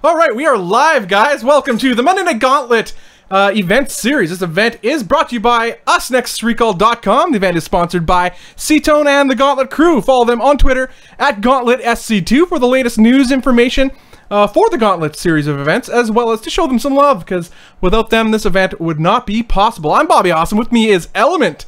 All right, we are live, guys. Welcome to the Monday Night Gauntlet event series. This event is brought to you by usnextrecall.com. The event is sponsored by SC2 and the Gauntlet crew. Follow them on Twitter at Gauntlet SC2 for the latest news information for the Gauntlet series of events, as well as to show them some love, because without them, this event would not be possible. I'm Bobby Awesome. With me is Element.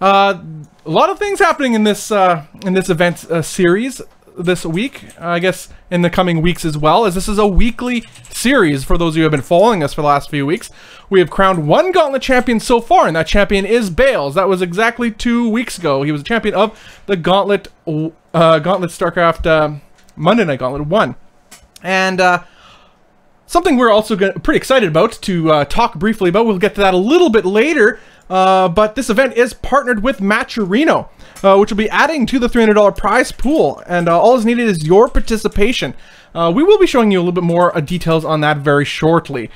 A lot of things happening in this event series this week, I guess in the coming weeks as well, as this is a weekly series. For those of you who have been following us for the last few weeks, we have crowned one Gauntlet champion so far, and that champion is Bales. That was exactly 2 weeks ago. He was a champion of the Gauntlet StarCraft Monday Night Gauntlet 1. And something we're also pretty excited about to talk briefly about, we'll get to that a little bit later, but this event is partnered with MajOr, which will be adding to the $300 prize pool, and all is needed is your participation. We will be showing you a little bit more details on that very shortly.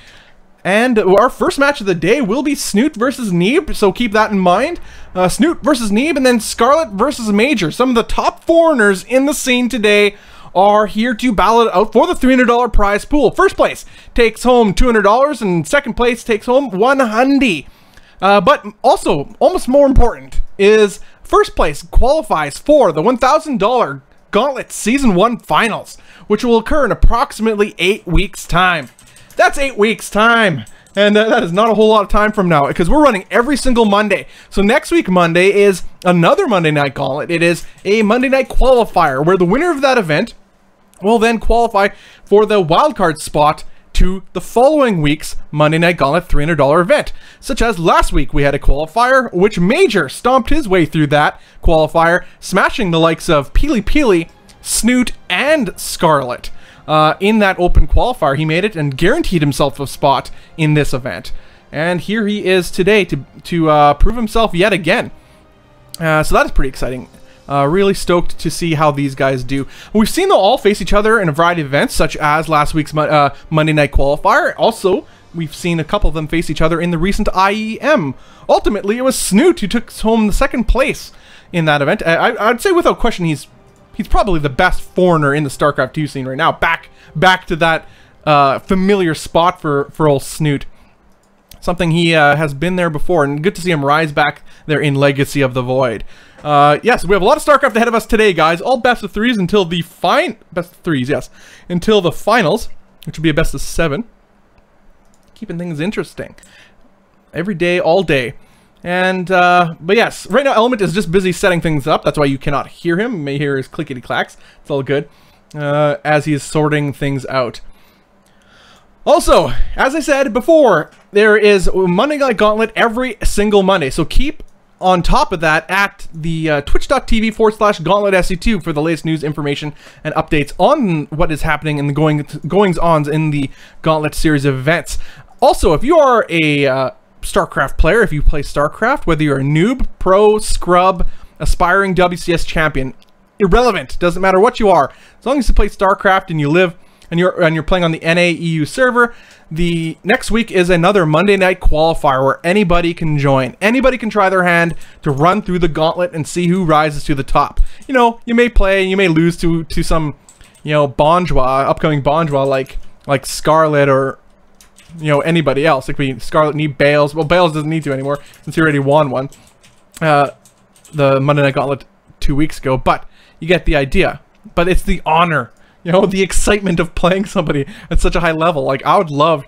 And our first match of the day will be Snute versus Neeb, so keep that in mind. Snute versus Neeb, and then Scarlett versus MajOr. Some of the top foreigners in the scene today are here to battle it out for the $300 prize pool. First place takes home $200, and second place takes home $100. But also, almost more important, is first place qualifies for the $1,000 Gauntlet Season 1 Finals, which will occur in approximately 8 weeks' time. That's 8 weeks' time! And that is not a whole lot of time from now, because we're running every single Monday. So next week, Monday, is another Monday Night Gauntlet. It is a Monday Night Qualifier, where the winner of that event will then qualify for the wildcard spot to the following week's Monday Night Gauntlet $300 event. Such as last week, we had a qualifier, which MajOr stomped his way through that qualifier, smashing the likes of Peely, Snute, and Scarlett. In that open qualifier, he made it and guaranteed himself a spot in this event. And here he is today to prove himself yet again. So that is pretty exciting. Really stoked to see how these guys do. We've seen them all face each other in a variety of events, such as last week's Monday Night Qualifier. Also, we've seen a couple of them face each other in the recent IEM. Ultimately, it was Snute who took home the second place in that event. I'd say without question, he's probably the best foreigner in the StarCraft 2 scene right now. Back to that familiar spot for old Snute. Something he has been there before, and good to see him rise back there in Legacy of the Void. Yes, we have a lot of StarCraft ahead of us today, guys. All best of threes until the until the finals, which will be a best of 7. Keeping things interesting every day, all day. And but yes, right now Element is just busy setting things up. That's why you cannot hear him. You may hear his clickety clacks. It's all good as he is sorting things out. Also, as I said before, there is Monday Night Gauntlet every single Monday. So keep on top of that at the twitch.tv/GauntletSC2 for the latest news, information, and updates on what is happening in the goings-ons in the Gauntlet series of events. Also, if you are a StarCraft player, if you play StarCraft, whether you're a noob, pro, scrub, aspiring WCS champion, irrelevant, doesn't matter what you are, as long as you play StarCraft and you live and you're playing on the NA EU server, the next week is another Monday Night Qualifier where anybody can join. Anybody can try their hand to run through the gauntlet and see who rises to the top. You know, you may play, you may lose to some, you know, upcoming Bonjour like Scarlett or, you know, anybody else. It could be Scarlett, Neeb, Bales. Well, Bales doesn't need to anymore since he already won one. The Monday Night Gauntlet 2 weeks ago, but you get the idea. But it's the honor. You know, the excitement of playing somebody at such a high level. Like, I would love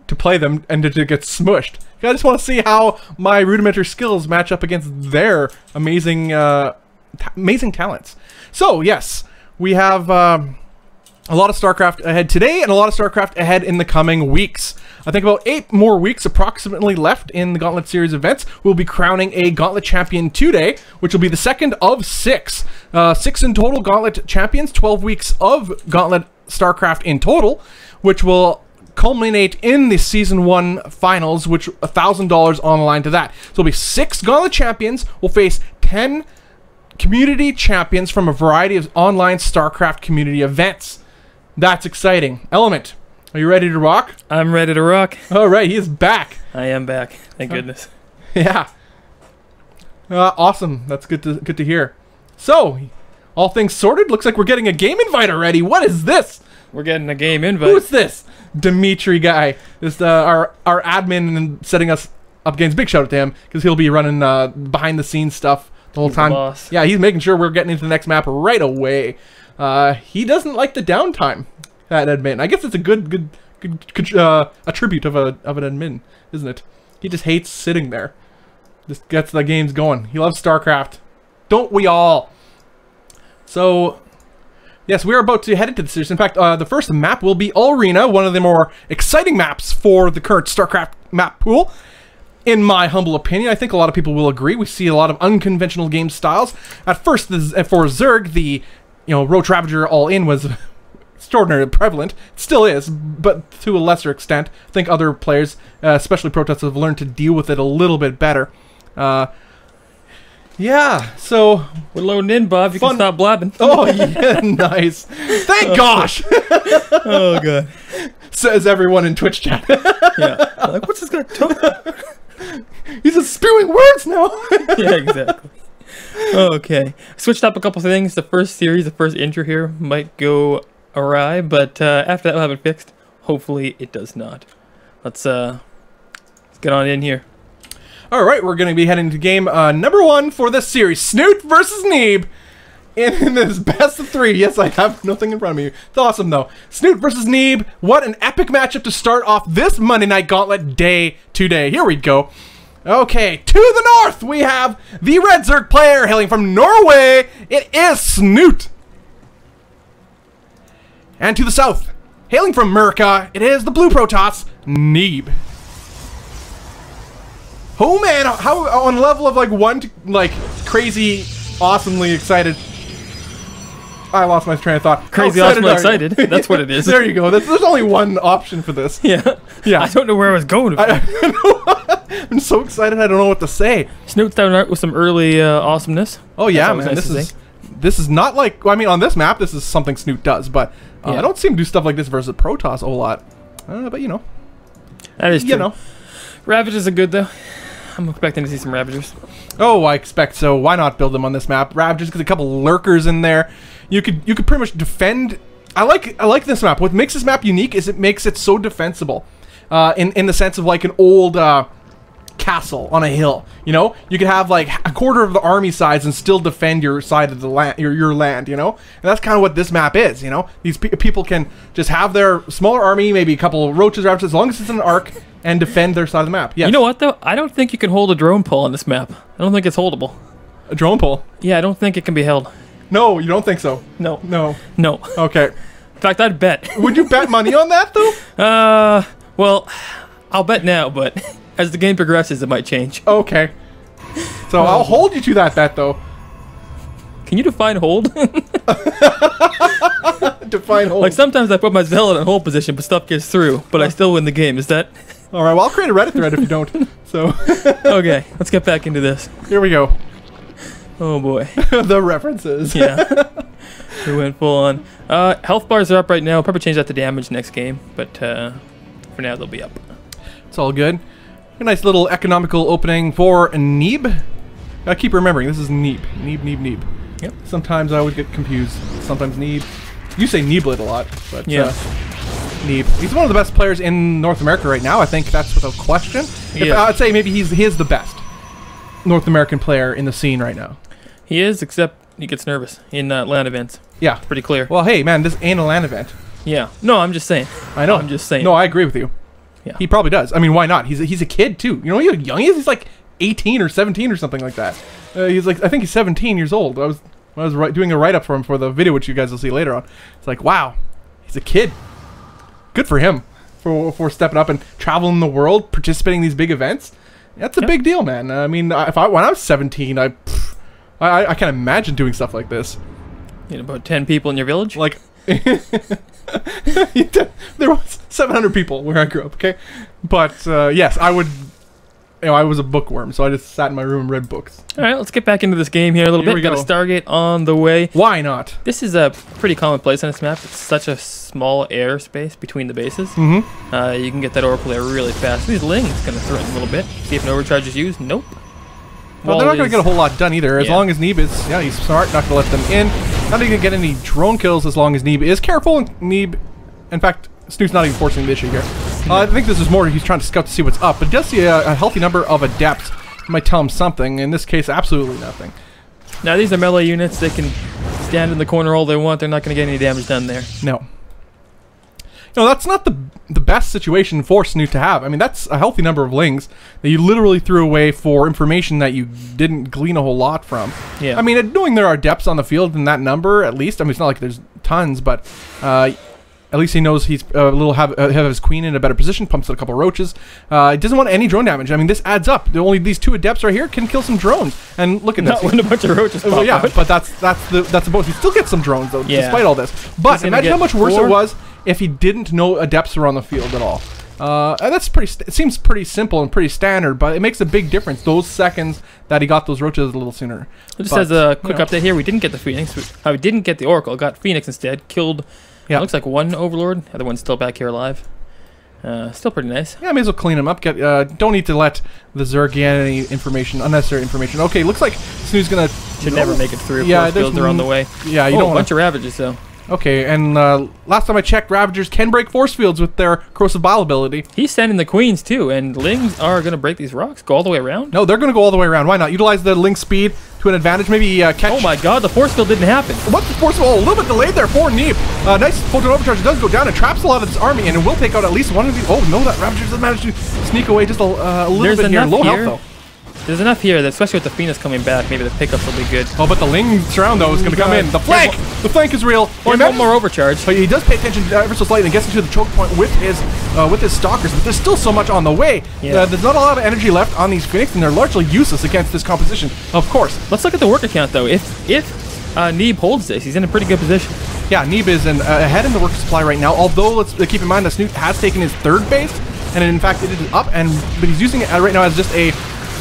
to play them and to get smushed. I just want to see how my rudimentary skills match up against their amazing, amazing talents. So, yes, we have a lot of StarCraft ahead today and a lot of StarCraft ahead in the coming weeks. I think about 8 more weeks approximately left in the Gauntlet series events. We'll be crowning a Gauntlet champion today, which will be the second of 6. 6 in total Gauntlet champions, 12 weeks of Gauntlet StarCraft in total, which will culminate in the Season 1 Finals, which $1,000 on the line to that. So it'll be 6 Gauntlet champions. We'll face 10 community champions from a variety of online StarCraft community events. That's exciting. Element, are you ready to rock? I'm ready to rock. All right, he is back. I am back. Thank goodness. Yeah. Awesome. That's good to hear. So, all things sorted. Looks like we're getting a game invite already. What is this? We're getting a game invite. Who's this Dimitri guy? This our admin and setting us up games. Big shout out to him because he'll be running behind the scenes stuff the whole time. Boss. Yeah, he's making sure we're getting into the next map right away. He doesn't like the downtime. That admin. I guess it's a good attribute of an admin, isn't it? He just hates sitting there. Just gets the games going. He loves StarCraft. Don't we all? So, yes, we're about to head into the series. In fact, the first map will be Arena, one of the more exciting maps for the current StarCraft map pool. In my humble opinion, I think a lot of people will agree. We see a lot of unconventional game styles. At first, for Zerg, the Roach Ravager all-in was extraordinarily prevalent. It still is, but to a lesser extent. I think other players, especially Protoss, have learned to deal with it a little bit better. Yeah, so we're loading in, Bob. You can stop blabbing. Oh, yeah, nice. Thank gosh. Oh, God. Says everyone in Twitch chat. Yeah. Like, what's this guy talking about? He's just spewing words now. Yeah, exactly. Okay. Switched up a couple things. The first intro here might go awry, but after that we'll have it fixed. Hopefully it does not. Let's get on in here. Alright, we're going to be heading to game number 1 for this series. Snute versus Neeb in this best of 3. Yes, I have nothing in front of me. It's awesome, though. Snute versus Neeb. What an epic matchup to start off this Monday Night Gauntlet day today. Here we go. Okay, to the north, we have the Red Zerg player hailing from Norway. It is Snute. And to the south, hailing from America, it is the Blue Protoss, Neeb. Oh man, how on a level of like 1 to like crazy, awesomely excited. I lost my train of thought. Crazy, awesomely excited. That's what it is. There you go. There's only one option for this. Yeah. Yeah. I don't know where I was going. I'm so excited. I don't know what to say. Snoot started out with some early awesomeness. Oh yeah, man. Nice this is not like, well, I mean, on this map, this is something Snute does, but I don't see him do stuff like this versus Protoss a whole lot. But you know, that is true. Ravagers are good though. I'm expecting to see some Ravagers. Oh, I expect so. Why not build them on this map? Ravagers, get a couple lurkers in there. You could pretty much defend. I like this map. What makes this map unique is it makes it so defensible. In the sense of like an old castle on a hill. You know, you could have like a quarter of the army size and still defend your side of the land, your land. You know, and that's kind of what this map is. You know, these people can just have their smaller army, maybe a couple of roaches, Ravagers, as long as it's an arc, and defend their side of the map. Yes. You know what though? I don't think you can hold a drone pull on this map. I don't think it's holdable. A drone pull? Yeah, I don't think it can be held. No, you don't think so? No. No. No. Okay. In fact, I'd bet. Would you bet money on that though? Well, I'll bet now, but as the game progresses, it might change. Okay. So I'll hold you to that bet though. Can you define hold? Define hold. Like sometimes I put my Zealot in hold position, but stuff gets through, but I still win the game. Is that? All right. Well, I'll create a Reddit thread if you don't. So. Okay, let's get back into this. Here we go. Oh boy. The references. Yeah. We went full on. Health bars are up right now. I'll probably change that to damage next game, but for now they'll be up. It's all good. A nice little economical opening for Neeb. I keep remembering this is Neeb. Neeb. Yep. Sometimes I always get confused. Sometimes Neeb. You say Neeblet a lot, but yeah. Neeb. He's one of the best players in North America right now. I think that's without question. I'd say maybe he is the best North American player in the scene right now. He is, except he gets nervous in LAN events. Yeah. It's pretty clear. Well, hey, man, this ain't a LAN event. Yeah. No, I'm just saying. I know. I'm just saying. No, I agree with you. Yeah. He probably does. I mean, why not? He's a kid, too. You know how young he is? He's like 18 or 17 or something like that. He's like, I think he's 17 years old. I was doing a write-up for him for the video, which you guys will see later on. It's like, wow, he's a kid. Good for him for stepping up and traveling the world, participating in these big events. That's a big deal, man. I mean, when I was 17, I can't imagine doing stuff like this. You know, about 10 people in your village? Like, there was 700 people where I grew up, okay? But, yes, I would... You know, I was a bookworm, so I just sat in my room and read books. All right, let's get back into this game here a little bit. We got a Stargate on the way. Why not? This is a pretty common place on this map. It's such a small airspace between the bases. Mm-hmm. You can get that orbital there really fast. These Lings going to threaten a little bit. See if no overcharge is used. Nope. Well, they're not going to get a whole lot done either. As long as Neeb is, he's smart, not going to let them in. Not even going to get any drone kills as long as Neeb is careful. And Neeb In fact, Snoot's not even forcing the issue here. I think this is more he's trying to scout to see what's up, but he does see a healthy number of adepts. It might tell him something. In this case, absolutely nothing. Now, these are melee units. They can stand in the corner all they want. They're not going to get any damage done there. No. No, that's not the best situation for Snute to have. I mean, that's a healthy number of lings that you literally threw away for information that you didn't glean a whole lot from. Yeah. I mean, knowing there are depths on the field in that number, at least, I mean, it's not like there's tons, but at least he knows he's have his queen in a better position, pumps out a couple roaches. He doesn't want any drone damage. I mean, this adds up. Only these 2 adepts right here can kill some drones. And look at this. Not when a bunch of roaches pop yeah, out. but that's the bonus. He still gets some drones, though, yeah. despite all this. But imagine how much worse it was if he didn't know adepts were on the field at all. And that's it seems pretty simple and pretty standard, but it makes a big difference. Those seconds that he got those roaches a little sooner. Just as a quick update here, we didn't get the Phoenix. We didn't get the Oracle. Got Phoenix instead. Killed. Yeah. Looks like 1 Overlord. The other one's still back here alive. Still pretty nice. Yeah, I may as well clean him up. Don't need to let the Zerg get any information, unnecessary information. Okay, looks like Snoot's gonna should never make it through. Yeah, they're on the way. Yeah, you don't a bunch of Ravages though. Okay, and last time I checked, Ravagers can break force fields with their Corrosive Bile ability. He's sending the Queens too, and Lings are going to break these rocks, go all the way around? No, they're going to go all the way around. Why not? Utilize the Ling speed to an advantage, maybe catch... Oh my god, the force field didn't happen. What's the force field? Oh, a little bit delayed there for Neeb. Nice photon overcharge. It does go down and traps a lot of this army, and it will take out at least one of these... Oh, no, that Ravager doesn't manage to sneak away just a little bit here. Low health, though. There's enough here, that especially with the Phoenix coming back, maybe the pickups will be good. Oh, but the Ling surround, though, is going to come in. The flank! The flank is real. One more overcharge. But he does pay attention ever so slightly and gets into the choke point with his stalkers, but there's still so much on the way. Yeah. There's not a lot of energy left on these Phoenix, and they're largely useless against this composition, of course. Let's look at the work account, though. If Neeb holds this, he's in a pretty good position. Yeah, Neeb is ahead in the work supply right now, although let's keep in mind that Snute has taken his 3rd base, and in fact it is up, but he's using it right now as just a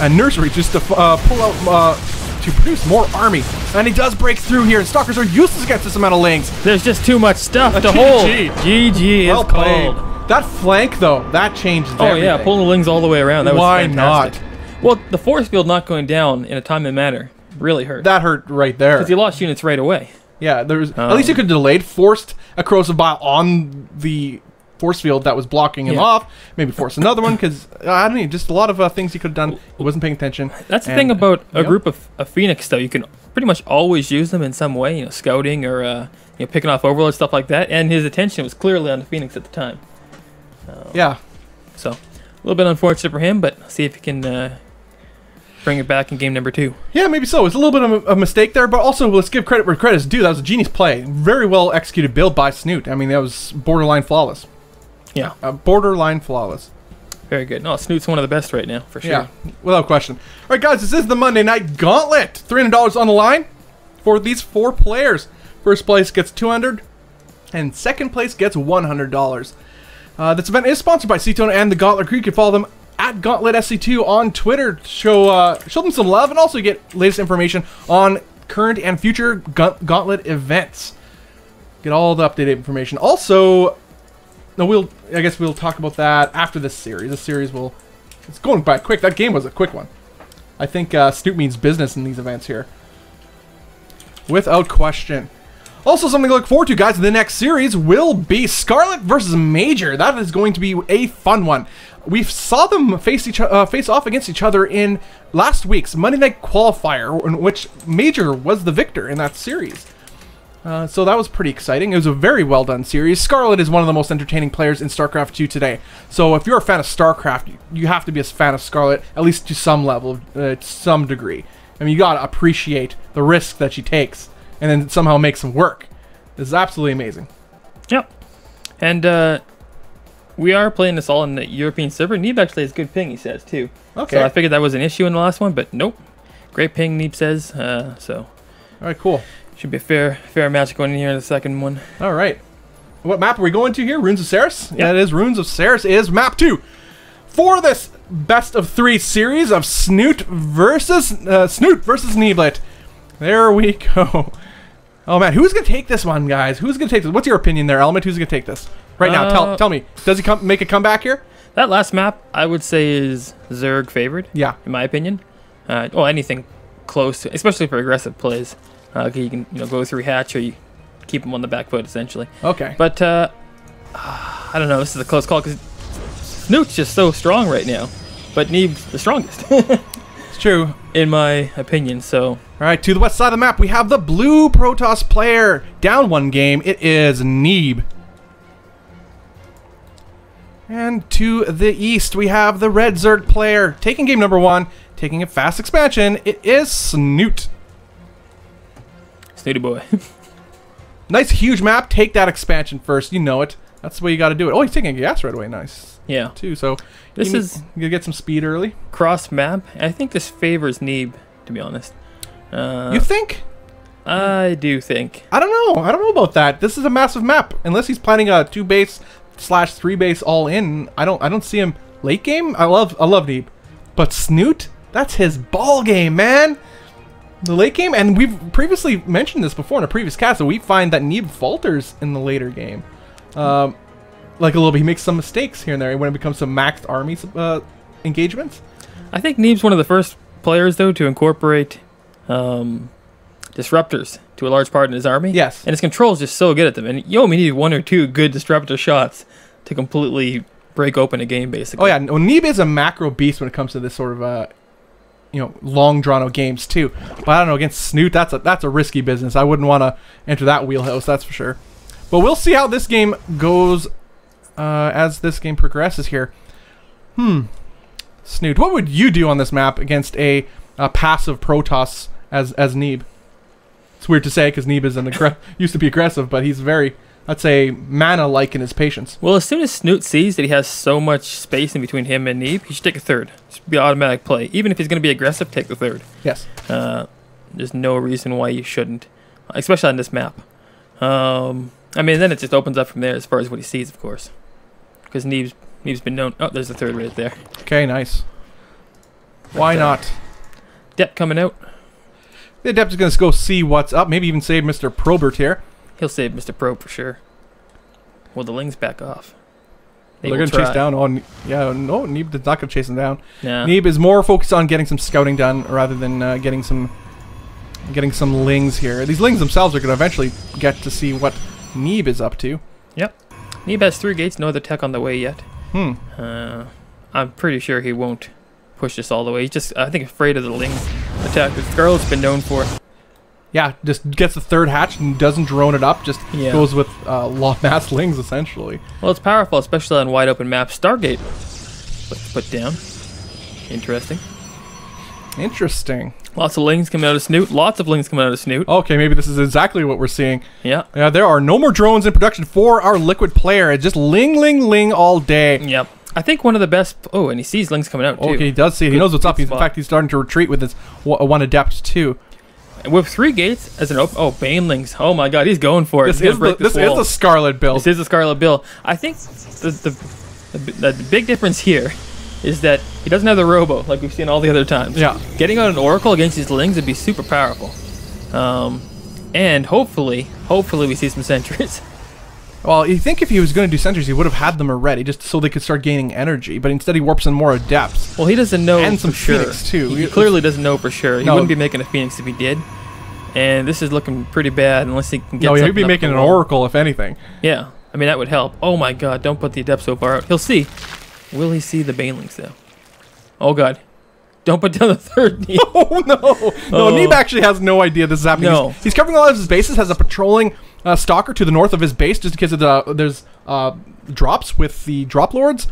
nursery just to pull out to produce more army, and he does break through here, and stalkers are useless against this amount of lings. There's just too much stuff to hold. GG well is played. called. That flank though, that changes everything. Yeah, pulling the lings all the way around. That was fantastic. Why not? Well, the force field not going down in a timely manner really hurt. That hurt right there. Because he lost units right away. Yeah, at least you could have delayed, forced a Corrosive Bile on the force field that was blocking him off, maybe force another one, because I don't know, just a lot of things he could have done. He wasn't paying attention. That's the thing about a group of Phoenix, though. You can pretty much always use them in some way, scouting or picking off Overlord, stuff like that. And his attention was clearly on the Phoenix at the time. Yeah. So a little bit unfortunate for him, but see if he can bring it back in game number 2. Yeah, maybe so. It's a little bit of a mistake there, but also let's give credit where credit's due. That was a genius play. Very well executed build by Snute. I mean, that was borderline flawless. Yeah. Borderline flawless. Very good. No, Snoot's one of the best right now, for sure. Yeah, without question. All right, guys, this is the Monday Night Gauntlet. $300 on the line for these 4 players. First place gets $200, and second place gets $100. This event is sponsored by SC2 and the Gauntlet Crew. You can follow them at Gauntlet SC2 on Twitter. Show them some love, and also get latest information on current and future Gauntlet events. Get all the updated information. Also... No, I guess we'll talk about that after this series. This series it's going by quick. That game was a quick one. I think Snute means business in these events here. Without question. Also, something to look forward to, guys, in the next series will be Scarlett versus MajOr. That is going to be a fun one. We saw them face off against each other in last week's Monday Night Qualifier, in which MajOr was the victor in that series. So that was pretty exciting. It was a very well done series. Scarlett is one of the most entertaining players in StarCraft 2 today. So if you're a fan of StarCraft, you have to be a fan of Scarlett, at least to some level, to some degree. I mean, you gotta appreciate the risk that she takes, and then somehow makes them work. This is absolutely amazing. Yep. And we are playing this all in the European server. Neeb actually has good ping, he says, too. Okay. So I figured that was an issue in the last one, but nope. Great ping, Neeb says. So. All right, cool. Should be a fair match going in here in the second one. All right. What map are we going to here? Runes of Ceres? Yep. Yeah, it is. Runes of Ceres is map 2. For this best of 3 series of Snute versus Neeblet. There we go. Oh man, who's gonna take this one, guys? Who's gonna take this? What's your opinion there, Element? Who's gonna take this? Right now, tell me. Does he make a comeback here? That last map, I would say, is Zerg favored. Yeah. In my opinion. Well, anything close to, especially for aggressive plays. You can go through hatch, or you keep them on the back foot, essentially. Okay. But I don't know. This is a close call because Snute's just so strong right now, but Neeb's the strongest. It's true, in my opinion. So, all right, to the west side of the map, we have the blue Protoss player down 1 game. It is Neeb. And to the east, we have the red Zerg player taking game number 1, taking a fast expansion. It is Snute. Snooty boy. Nice huge map. Take that expansion first. You know it. That's the way you got to do it. Oh, he's taking a gas right away. Nice. Yeah. Too. So this is you get some speed early. Cross map. I think this favors Neeb, to be honest. You think? I do think. I don't know. I don't know about that. This is a massive map. Unless he's planning a 2-base/3 base all in, I don't see him late game. I love Neeb, but Snute, that's his ball game, man. The late game, and we've previously mentioned this before in a previous cast, that we find that Neeb falters in the later game. Like a little bit, he makes some mistakes here and there when it becomes some maxed army engagements. I think Neeb's one of the first players, though, to incorporate disruptors to a large part in his army. Yes. And his control is just so good at them. And you only need 1 or 2 good disruptor shots to completely break open a game, basically. Oh, yeah. Well, Neeb is a macro beast when it comes to this sort of, long drawn-out games, too. But I don't know, against Snute, that's a risky business. I wouldn't want to enter that wheelhouse, that's for sure. But we'll see how this game goes as this game progresses here. Snute, what would you do on this map against a passive Protoss as Neeb? It's weird to say because Neeb is used to be aggressive, but he's very, I'd say, mana-like in his patience. Well, as soon as Snute sees that he has so much space in between him and Neeb, he should take a 3rd. It should be an automatic play. Even if he's going to be aggressive, take the 3rd. Yes. There's no reason why you shouldn't, especially on this map. I mean, then it just opens up from there as far as what he sees, of course. Because Neeb's been known... Oh, there's the 3rd right there. Okay, nice. Why not? Dep coming out. The Adept is going to go see what's up. Maybe even save Mr. Probert here. He'll save Mr. Probe for sure. Well, the Lings back off. They're going to chase down. Oh, yeah, no, Neeb is not going to chase him down. Nah. Neeb is more focused on getting some scouting done rather than getting some Lings here. These Lings themselves are going to eventually get to see what Neeb is up to. Yep. Neeb has 3 gates, no other tech on the way yet. I'm pretty sure he won't push this all the way. He's just, I think, afraid of the Ling attack that Scarlett's been known for. Yeah, just gets the 3rd hatch and doesn't drone it up, just goes with mass Lings, essentially. Well, it's powerful, especially on wide open maps. Stargate put down. Interesting. Interesting. Lots of Lings coming out of Snute. Lots of Lings coming out of Snute. Okay, maybe this is exactly what we're seeing. Yeah. Yeah, there are no more drones in production for our Liquid player. It's just ling all day. Yep. I think one of the best... Oh, and he sees Lings coming out, too. Okay, he does see it. He knows what's up. In fact, he's starting to retreat with his 1 Adept, too. With 3 gates as an open... Oh, Banelings. Oh, my God. He's going for it. This is the Scarlett build. This is the Scarlett build. I think the big difference here is that he doesn't have the Robo like we've seen all the other times. Yeah. Getting out an Oracle against these Lings would be super powerful. And hopefully we see some sentries. Well, you think if he was going to do sentries, he would have had them already, just so they could start gaining energy. But instead, he warps in more Adepts. Well, he doesn't know and some for sure. Phoenix too. He clearly doesn't know for sure. He wouldn't be making a Phoenix if he did. And this is looking pretty bad unless he can get. No, he'd be making an Oracle if anything. Yeah, I mean that would help. Oh my God! Don't put the Adept so far out. He'll see. Will he see the Banelings though? Oh God! Don't put down the 3rd Neeb. Oh no! No, Neeb actually has no idea this is happening. No. He's covering all of his bases. Has a patrolling stalker to the north of his base, just because of there's drops with the drop lords.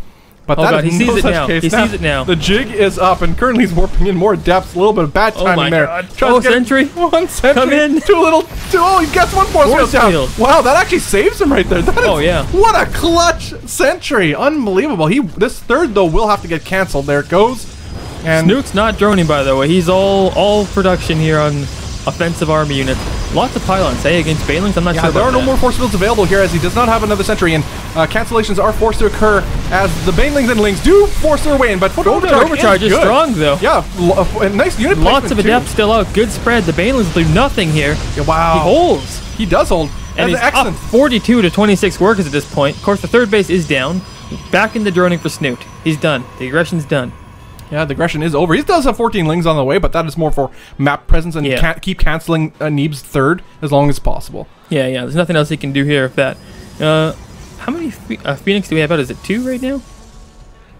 But he sees it now. He sees it now. The jig is up, and currently he's warping in more depths. A little bit of bad timing there. Oh, sentry! 1 sentry. Come in. Too little. Oh, he gets 1 force field down. Wow, that actually saves him right there. Yeah. What a clutch sentry! Unbelievable. This 3rd though will have to get canceled. There it goes. And Snute's not droning, by the way. He's all production here on offensive army units. Lots of pylons, against Banelings. I'm not sure. There are no more force fields available here, as he does not have another sentry, and cancellations are forced to occur as the Banelings and Lings do force their way in. But overcharge is strong, though. Yeah, a nice unit. Lots of Adepts still out. Good spread. The Banelings do nothing here. Yeah, wow. He holds. He does hold. And he's excellent. Up 42 to 26 workers at this point. Of course, the 3rd base is down. Back into droning for Snute. He's done. The aggression's done. Yeah, the aggression is over. He does have 14 Lings on the way, but that is more for map presence and keep canceling Neeb's 3rd as long as possible. Yeah, there's nothing else he can do here with that. How many Phoenix do we have out? Is it 2 right now?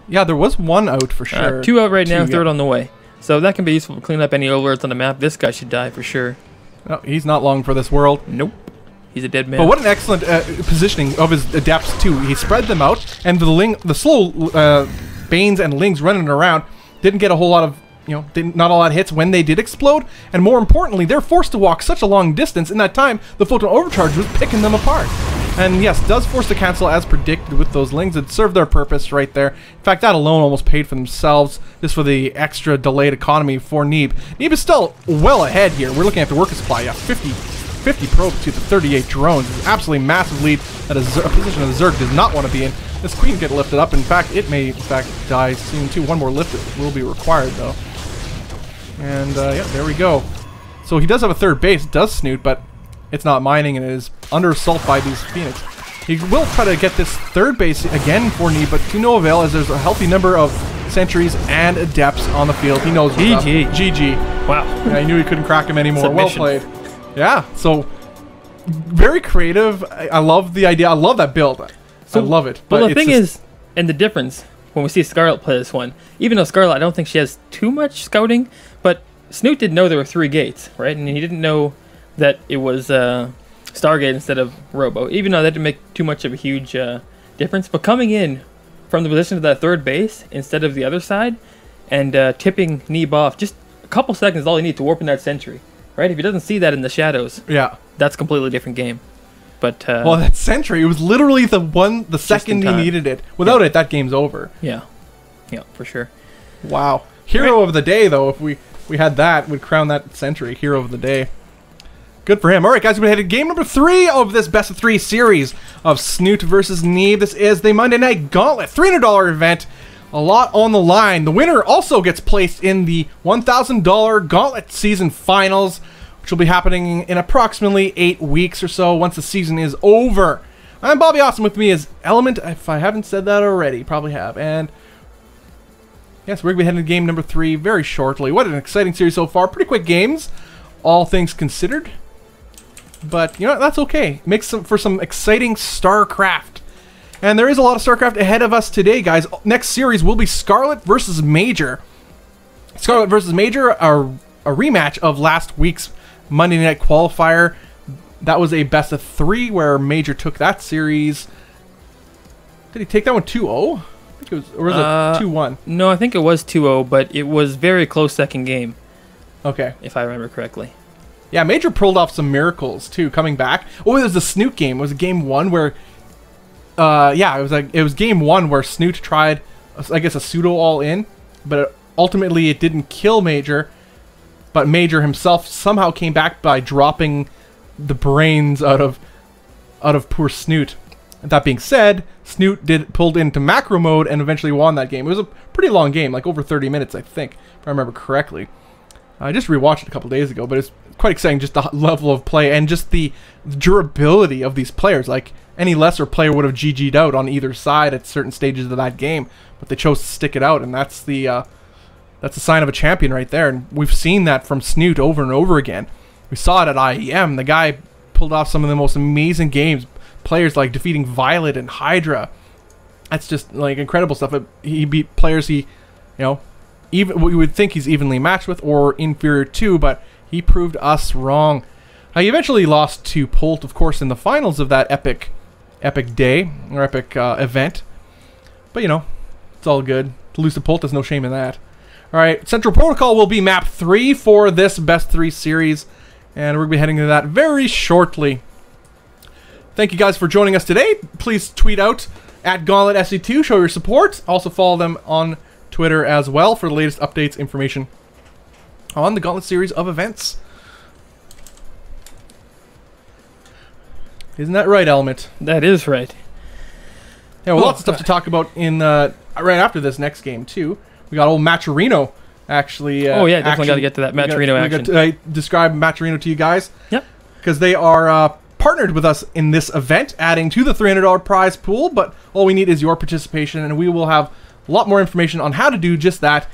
Yeah, there was 1 out for sure. 2 out right now, 3rd yeah. on the way. So that can be useful to clean up any alerts on the map. This guy should die for sure. Oh, he's not long for this world. Nope. He's a dead man. But what an excellent positioning of his adepts too. He spread them out, and the slow Banes and Lings running around didn't get a whole lot of, not a lot of hits when they did explode. And more importantly, they're forced to walk such a long distance. In that time, the Photon Overcharge was picking them apart. And yes, does force the cancel as predicted with those Lings. It served their purpose right there. In fact, that alone almost paid for themselves, just for the extra delayed economy for Neeb. Neeb is still well ahead here. We're looking at the worker supply. Yeah, 50 probes to the 38 drones. It's an absolutely massive lead that a position of the Zerg does not want to be in. This Queen get lifted up. In fact, it may die soon too. One more lift will be required though. And yeah, there we go. So he does have a 3rd base, does Snute, but it's not mining and it is under assault by these Phoenix. He will try to get this 3rd base again for Neeb, but to no avail as there's a healthy number of sentries and adepts on the field. He knows what's up. GG. Wow. Yeah, I knew he couldn't crack him anymore. Submission. Well played. Yeah, so very creative. I love the idea. I love that build. I love it. But the thing is, and the difference when we see Scarlett play this one, even though Scarlett, I don't think she has too much scouting, but Snute didn't know there were 3 gates, right? And he didn't know that it was Stargate instead of Robo, even though that didn't make too much of a huge difference. But coming in from the position of that 3rd base instead of the other side and tipping Neeb off, just a couple seconds is all you need to warp in that sentry, right? If he doesn't see that in the shadows, yeah, that's a completely different game. But well, that sentry, it was literally the second he needed it. Without it, that game's over. Yeah, for sure. Wow. Hero of the day, though, if we had that, we'd crown that sentry Hero of the Day. Good for him. All right, guys, we headed game number 3 of this best of 3 series of Snute versus Neeb. This is the Monday Night Gauntlet, $300 event. A lot on the line. The winner also gets placed in the $1,000 Gauntlet Season Finals, which will be happening in approximately 8 weeks or so once the season is over. I'm Bobby Awesome. With me is Element, if I haven't said that already, probably have. And yes, we're going to be heading to game number 3 very shortly. What an exciting series so far. Pretty quick games, all things considered. But, that's okay. Makes for some exciting StarCraft. And there is a lot of StarCraft ahead of us today, guys. Next series will be Scarlett versus MajOr. Scarlett versus MajOr, a rematch of last week's Monday Night Qualifier. That was a best of 3 where MajOr took that series. Did he take that one 2-0? I think it was, or was it 2-1? No, I think it was 2-0, but it was very close second game. Okay. If I remember correctly. Yeah, MajOr pulled off some miracles too, coming back. Oh, it was the Snute game. It was game 1 where, yeah, it was game 1 where Snute tried, I guess, a pseudo all-in, but ultimately it didn't kill MajOr. But MajOr himself somehow came back by dropping the brains out of poor Snute. That being said, Snute pulled into macro mode and eventually won that game. It was a pretty long game, like over 30 minutes, I think, if I remember correctly. I just rewatched it a couple days ago, but it's quite exciting, just the level of play and just the durability of these players. Like, any lesser player would have GG'd out on either side at certain stages of that game, but they chose to stick it out, and that's the sign of a champion right there. And we've seen that from Snute over and over again. We saw it at IEM. The guy pulled off some of the most amazing games. Players like defeating Violet and Hydra. That's just like incredible stuff. He beat players even we would think he's evenly matched with or inferior to, but he proved us wrong. He eventually lost to Polt, of course, in the finals of that epic day or epic event. But it's all good. To lose to Polt, there's no shame in that. All right, Central Protocol will be map 3 for this best 3 series, and we're gonna be heading to that very shortly. Thank you guys for joining us today. Please tweet out at Gauntlet SC2, show your support. Also follow them on Twitter as well for the latest updates, information on the Gauntlet series of events. Isn't that right, Element? That is right. Yeah, well, lots of stuff to talk about in right after this next game too. We got old MajOrino actually. Oh yeah, definitely got to get to that MajOrino action. I describe MajOrino to you guys. Yep. Because they are partnered with us in this event, adding to the $300 prize pool. But all we need is your participation, and we will have a lot more information on how to do just that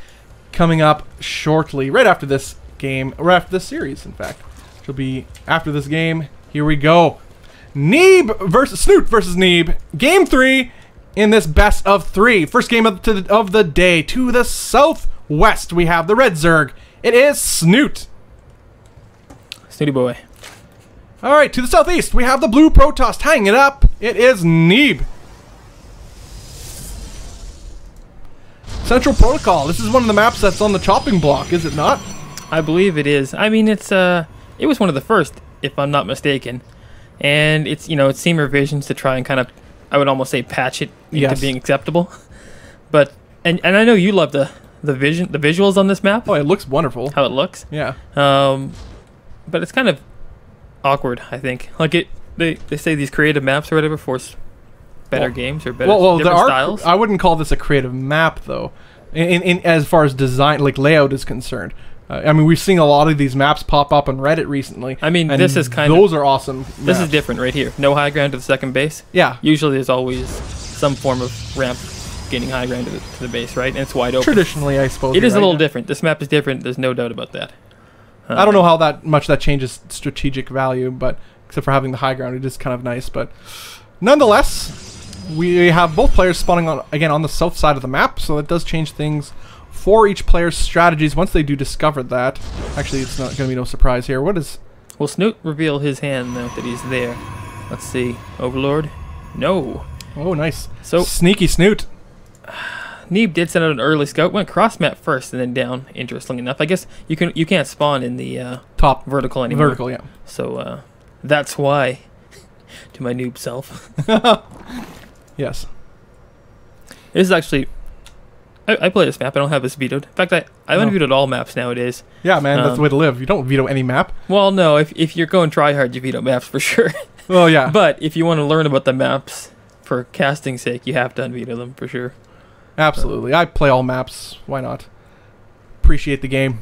coming up shortly, right after this game, or after this series, in fact. Which will be after this game. Here we go. Snute versus Neeb. Game 3 in this best of 3. First game of the day. To the southwest, we have the red Zerg. It is Snute. Snooty boy. All right, to the southeast, we have the blue Protoss. Tying it up, it is Neeb. Central Protocol. This is one of the maps that's on the chopping block, is it not? I believe it is. I mean, it was one of the first, if I'm not mistaken. And it's, it's seen revisions to try and kind of, I would almost say, patch it into being acceptable. But and I know you love the visuals on this map. Oh, it looks wonderful. How it looks. Yeah. But it's kind of awkward, I think. Like they say these creative maps or whatever force better games or better different styles. I wouldn't call this a creative map though, in as far as design, like layout is concerned. I mean, we've seen a lot of these maps pop up on Reddit recently. I mean, this is those are awesome. This is different right here. No high ground to the second base. Yeah. Usually there's always some form of ramp gaining high ground to the base, right? And it's wide open. Traditionally, I suppose. It is a little different. This map is different. There's no doubt about that. I don't know how much that changes strategic value, but except for having the high ground, it is kind of nice. But nonetheless, we have both players spawning on the south side of the map, so that does change things for each player's strategies once they do discover that. Actually, it's not going to be no surprise here. What is... Will Snute reveal his hand, though, that he's there? Let's see. Overlord? No. Oh, nice. So sneaky Snute. Neeb did send out an early scout. Went cross map first and then down, interestingly enough. I guess you can't spawn in the top vertical anymore. Vertical, yeah. So that's why, to my noob self. Yes. This is actually... I play this map. I don't have this vetoed. In fact, I haven't vetoed all maps nowadays. Yeah, man, that's the way to live. You don't veto any map. Well, no. If you're going try hard, you veto maps for sure. Oh, yeah. But if you want to learn about the maps for casting's sake, you have to unveto them for sure. Absolutely. I play all maps. Why not? Appreciate the game.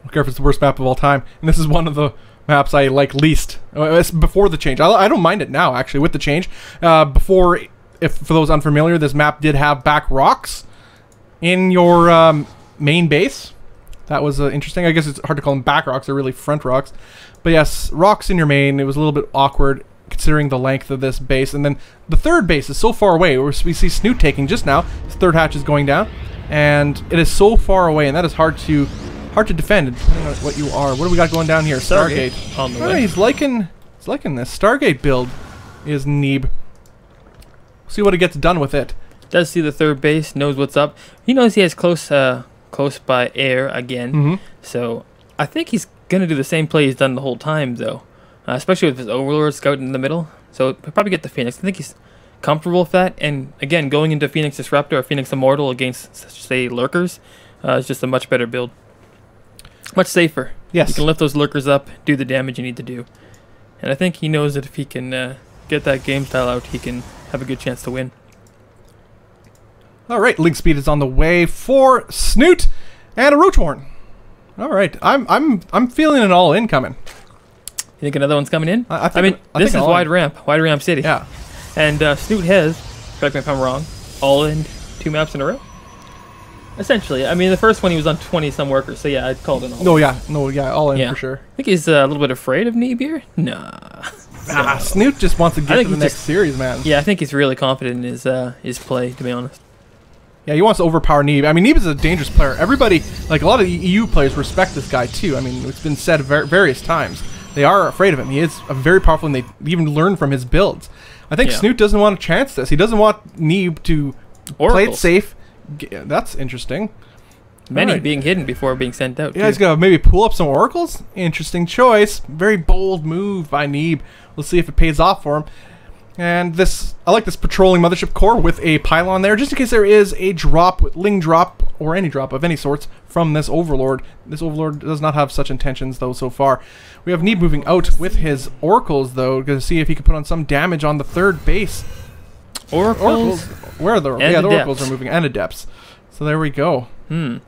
I don't care if it's the worst map of all time. And this is one of the maps I like least. It's before the change. I don't mind it now, actually, with the change. Before, for those unfamiliar, this map did have back rocks in your main base. That was interesting. I guess it's hard to call them back rocks. They're really front rocks. But yes, rocks in your main. It was a little bit awkward considering the length of this base. And then the third base is so far away. We see Snute taking just now. His third hatch is going down. And it is so far away, and that is hard to defend, depending on what you are. What do we got going down here? Stargate. On the way. He's liking this. Stargate build is Neeb. See what he gets done with it. Does see the third base, knows what's up. He knows he has close by air again. So I think he's going to do the same play he's done the whole time, though. Especially with his Overlord scouting in the middle. So he'll probably get the Phoenix. I think he's comfortable with that. And again, going into Phoenix Disruptor or Phoenix Immortal against, say, Lurkers is just a much better build. Much safer. Yes. You can lift those Lurkers up, do the damage you need to do. And I think he knows that if he can get that game style out, he can have a good chance to win. All right, link speed is on the way for Snute and a Roachhorn. All right, I'm feeling it all incoming. You think another one's coming in? I mean, this is wide ramp city. Yeah. And Snute has, correct me if I'm wrong, all in 2 maps in a row. Essentially, I mean, the first one he was on 20-some workers, so yeah, I'd call it an all. All in for sure. I think he's a little bit afraid of Neeb here. Nah. Snute just wants to get to the next series, man. Yeah, I think he's really confident in his play, to be honest. Yeah, he wants to overpower Neeb. I mean, Neeb is a dangerous player. Everybody, like a lot of the EU players, respect this guy too. I mean, it's been said various times. They are afraid of him. He is very powerful, and they even learn from his builds. I think Snute doesn't want to chance this. He doesn't want Neeb to play it safe. That's interesting. Many being hidden before being sent out. Yeah, he's going to maybe pull up some oracles. Interesting choice. Very bold move by Neeb. We'll see if it pays off for him. And this, I like this patrolling mothership core with a pylon there, just in case there is a drop, ling drop, or any drop of any sorts from this Overlord. This Overlord does not have such intentions, though, so far. We have Neeb moving out with his oracles, though, to see if he can put on some damage on the third base. Oracles? Where are the... Yeah, the oracles are moving, and adepts. So there we go. How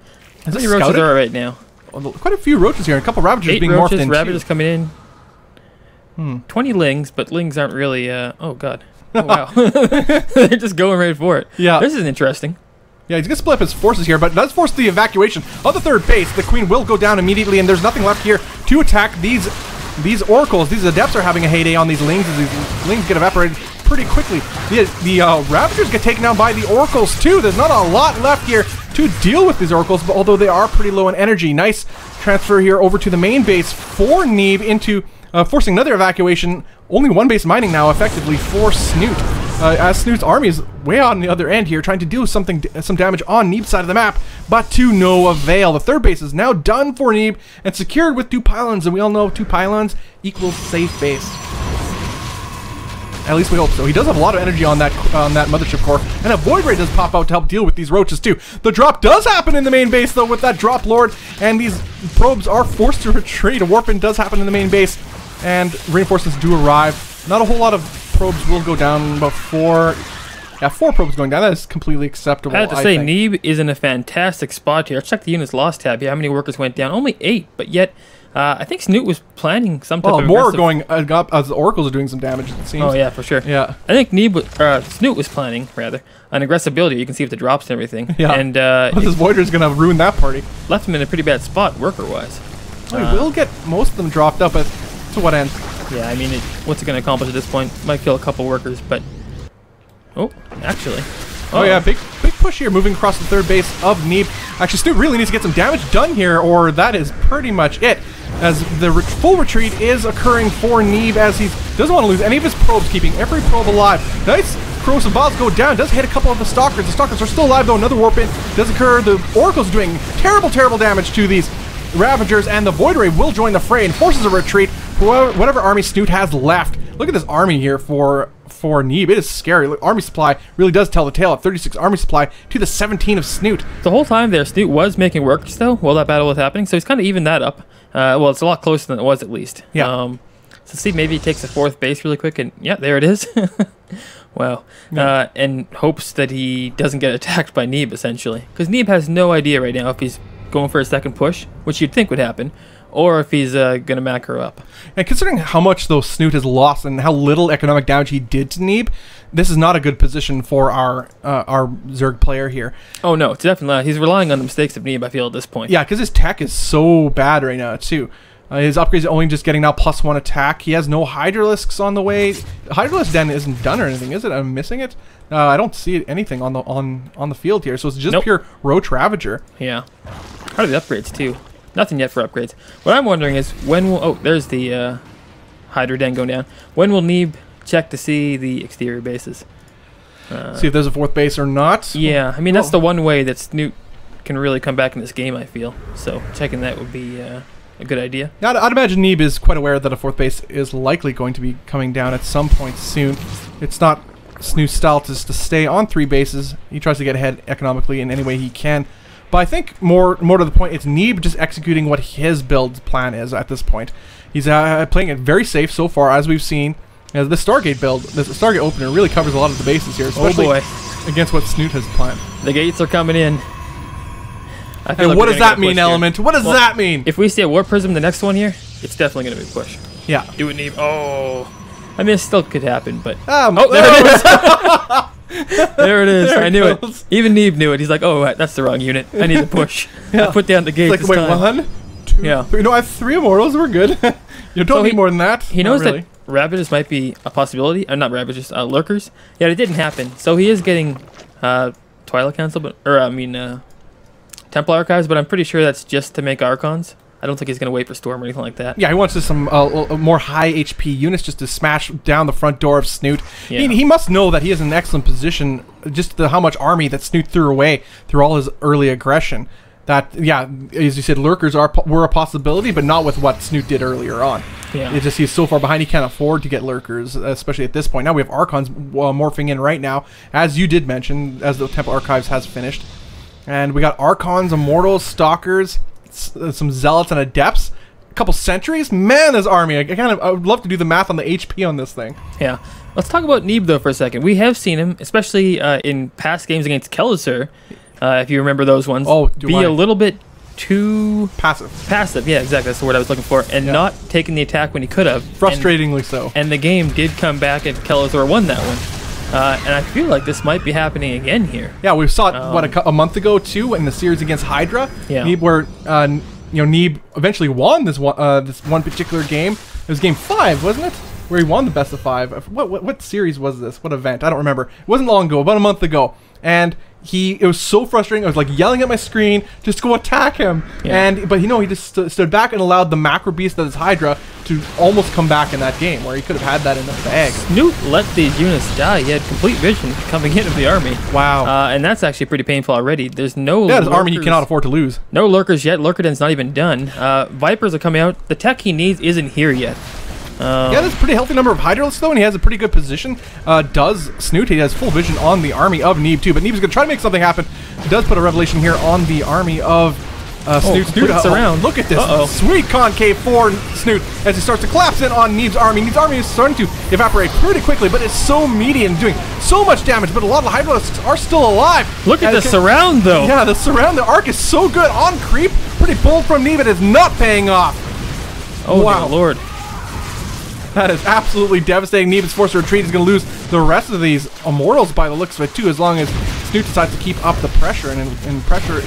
many roaches are right now? Quite a few roaches here, and a couple Ravagers being morphed in. 8 Ravagers coming in. 20 Lings, but Lings aren't really, oh god. Oh wow. They're just going right for it. Yeah. This is interesting. Yeah, he's going to split up his forces here, but does force the evacuation of the third base. The Queen will go down immediately, and there's nothing left here to attack these these oracles, these adepts are having a heyday on these lings as these lings get evaporated pretty quickly. The Ravagers get taken down by the oracles too. There's not a lot left here to deal with these oracles, but although they are pretty low in energy. Nice transfer here over to the main base for Neeb into forcing another evacuation. Only one base mining now effectively for Snute. As Snute's army is way on the other end here, trying to do some damage on Neeb's side of the map, but to no avail. The third base is now done for Neeb and secured with 2 pylons, and we all know 2 pylons equals safe base. At least we hope so. He does have a lot of energy on that mothership core, and a Void Ray does pop out to help deal with these roaches too. The drop does happen in the main base though with that drop lord, and these probes are forced to retreat. A warp-in does happen in the main base, and reinforcements do arrive. Not a whole lot of probes will go down, about 4. Yeah, 4 probes going down. That is completely acceptable. I have to say, Neeb is in a fantastic spot here. Check the units lost tab here. How many workers went down? Only 8, but yet I think Snute was planning some type of more are going up as the oracles are doing some damage, it seems. Oh yeah, for sure. Yeah. I think Snute was planning, rather, an aggressive build here. You can see if the drops and everything. Yeah. And this Voider is going to ruin that party. Left him in a pretty bad spot, worker-wise. Well, we'll get most of them dropped up, but to what end? Yeah, I mean, what's it going to accomplish at this point? Might kill a couple workers, but... Oh, actually. Oh yeah, big push here, moving across the third base of Neeb. Actually, Snute really needs to get some damage done here, or that is pretty much it. As the full retreat is occurring for Neeb, as he doesn't want to lose any of his probes, keeping every probe alive. Nice corrosive balls go down, does hit a couple of the stalkers. The stalkers are still alive though, another warp in does occur. The oracle's doing terrible damage to these Ravagers, and the Void Ray will join the fray and forces a retreat for whatever army Snute has left. Look at this army here for Neeb. It is scary. Look, army supply really does tell the tale at 36 army supply to the 17 of Snute. The whole time there, Snute was making workers though while that battle was happening, so he's kind of evened that up. Well, it's a lot closer than it was at least. Yeah. So see, maybe he takes a 4th base really quick, and yeah, there it is. Wow. Yeah. And hopes that he doesn't get attacked by Neeb, essentially. Because Neeb has no idea right now if he's going for a second push, which you'd think would happen, or if he's going to macro up. And considering how much though Snute has lost and how little economic damage he did to Neeb, this is not a good position for our Zerg player here. Oh no, it's definitely not. He's relying on the mistakes of Neeb, I feel, at this point. Yeah, because his tech is so bad right now too. His upgrades are only just getting now +1 attack. He has no Hydralisks on the way. Hydralisk Den isn't done or anything, is it? I'm missing it. I don't see anything on the field here, so it's just pure Roach Ravager. Yeah. How are the upgrades too? Nothing yet for upgrades. What I'm wondering is when will... Oh, there's the Hydra Den going down. When will Neeb check to see the exterior bases? See if there's a 4th base or not? Yeah, I mean, that's the one way that Snute can really come back in this game, I feel. So checking that would be a good idea. Now, I'd imagine Neeb is quite aware that a 4th base is likely going to be coming down at some point soon. It's not Snute's style to stay on 3 bases. He tries to get ahead economically in any way he can. But I think more to the point, it's Neeb just executing what his build plan is at this point. He's playing it very safe so far, as we've seen. The Stargate build, the Stargate opener, really covers a lot of the bases here, especially against what Snute has planned. The gates are coming in. And what does that mean, Element? What does that mean? If we see a Warp Prism, the next one here, it's definitely going to be a push. Yeah. Do it, Neeb. Oh. I mean, it still could happen, but... oh, there it is! There it is. I knew it. Even Neeb knew it. He's like, oh, that's the wrong unit. I need to push. I put down the gate like, this wait, time. 1, 2, 3. No, I have 3 Immortals. We're good. You don't need more than that. He knows that Ravagers might be a possibility. Not Ravagers, Lurkers. Yeah, it didn't happen. So he is getting Twilight Council, Temple Archives, but I'm pretty sure that's just to make Archons. I don't think he's going to wait for Storm or anything like that. Yeah, he wants some more high HP units just to smash down the front door of Snute. Yeah. He must know that he is in an excellent position, just how much army that Snute threw away through all his early aggression. That, yeah, as you said, Lurkers were a possibility, but not with what Snute did earlier on. Yeah. It's just he's so far behind, he can't afford to get Lurkers, especially at this point. Now we have Archons morphing in right now, as you did mention, as the Temple Archives has finished. And we got Archons, Immortals, Stalkers, some Zealots and Adepts, a couple Sentries. Man, this army, I would love to do the math on the HP on this thing. Yeah. Let's talk about Neeb, though, for a second. We have seen him, especially in past games against Kellisur, if you remember those ones, a little bit too... Passive, yeah, exactly. That's the word I was looking for. And not taking the attack when he could have. Frustratingly so. And the game did come back and Kellisur won that one. And I feel like this might be happening again here. Yeah, we saw it, what, a month ago, too, in the series against Hydra. Yeah. Neeb, where, Neeb eventually won this one particular game. It was game 5, wasn't it? Where he won the best of 5. What series was this? What event? I don't remember. It wasn't long ago, about a month ago. And it was so frustrating. I was like yelling at my screen just to go attack him. Yeah. But he just stood back and allowed the macro beast that is Hydra to almost come back in that game, where he could have had that in the bag. Snute let these units die. He had complete vision coming into the army. Wow. And that's actually pretty painful already. There's no his army he cannot afford to lose. No lurkers yet. Lurkerden's not even done. Vipers are coming out. The tech he needs isn't here yet. Yeah, there's a pretty healthy number of Hydralisks though, and he has a pretty good position. Does Snute. He has full vision on the army of Neeb too, but Neeb's gonna try to make something happen. He does put a revelation here on the army of Snute. Snute's around. Look at this sweet concave for Snute as he starts to collapse in on Neeb's army. Neeb's army is starting to evaporate pretty quickly, but it's so meaty and doing so much damage, but a lot of the Hydralisks are still alive. Look at the surround though. Yeah, the surround, the arc is so good on creep. Pretty bold from Neeb, it is not paying off. Oh wow. My lord. That is absolutely devastating. Neeb is forced to retreat. He's going to lose the rest of these Immortals by the looks of it too, as long as Snute decides to keep up the pressure, and pressure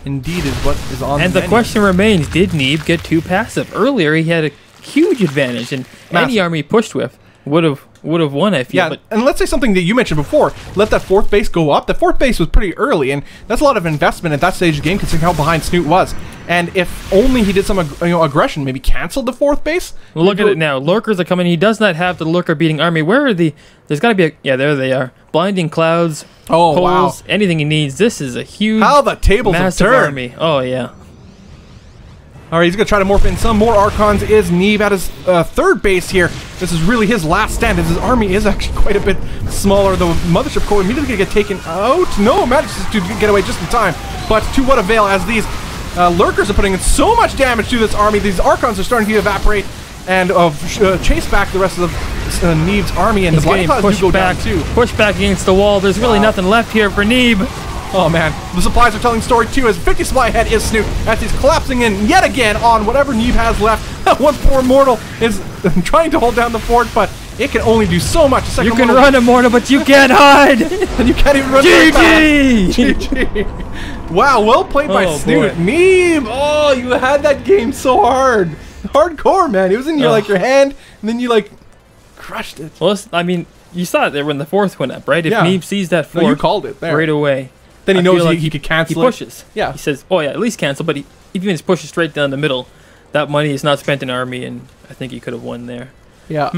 indeed is what is on and the question remains, did Neeb get too passive? Earlier he had a huge advantage, and any army he pushed with would have won, I feel. Yeah, and let's say something that you mentioned before. Let that 4th base go up. The 4th base was pretty early, and that's a lot of investment at that stage of the game, considering how behind Snute was. And if only he did some aggression, maybe canceled the 4th base. Well, look at it now. Lurkers are coming. He does not have the lurker beating army. Where are the? There's got to be a. Yeah, there they are. Blinding clouds. Oh poles, wow! Anything he needs. This is a huge. How the tables have turned. Army. Oh yeah. All right, he's going to try to morph in some more Archons. Is Neeb at his 3rd base here? This is really his last stand, as his army is actually quite a bit smaller. The Mothership Core immediately going to get taken out. No, manages to get away just in time. But to what avail, as these Lurkers are putting in so much damage to this army. These Archons are starting to evaporate and chase back the rest of Neeb's army. And he's the Blind Clouds do go down too. Push back against the wall. There's really nothing left here for Neeb. Oh man, the supplies are telling story too, as 50 supply ahead is Snute, as he's collapsing in yet again on whatever Neeb has left. One poor Immortal is trying to hold down the fort, but it can only do so much. You can run, Immortal, but you can't hide! And you can't even run. GG! GG! Wow, well played by Snute. Neeb! Oh, you had that game so hard. Hardcore, man. It was in your, like, your hand, and then you, like, crushed it. Well, I mean, you saw it there when the 4th went up, right? If Neeb sees that 4th, you called it there right away. Then he knows he could cancel it. He pushes. Yeah. He says, oh yeah, at least cancel, but he even just pushes straight down the middle. That money is not spent in army, and I think he could have won there. Yeah.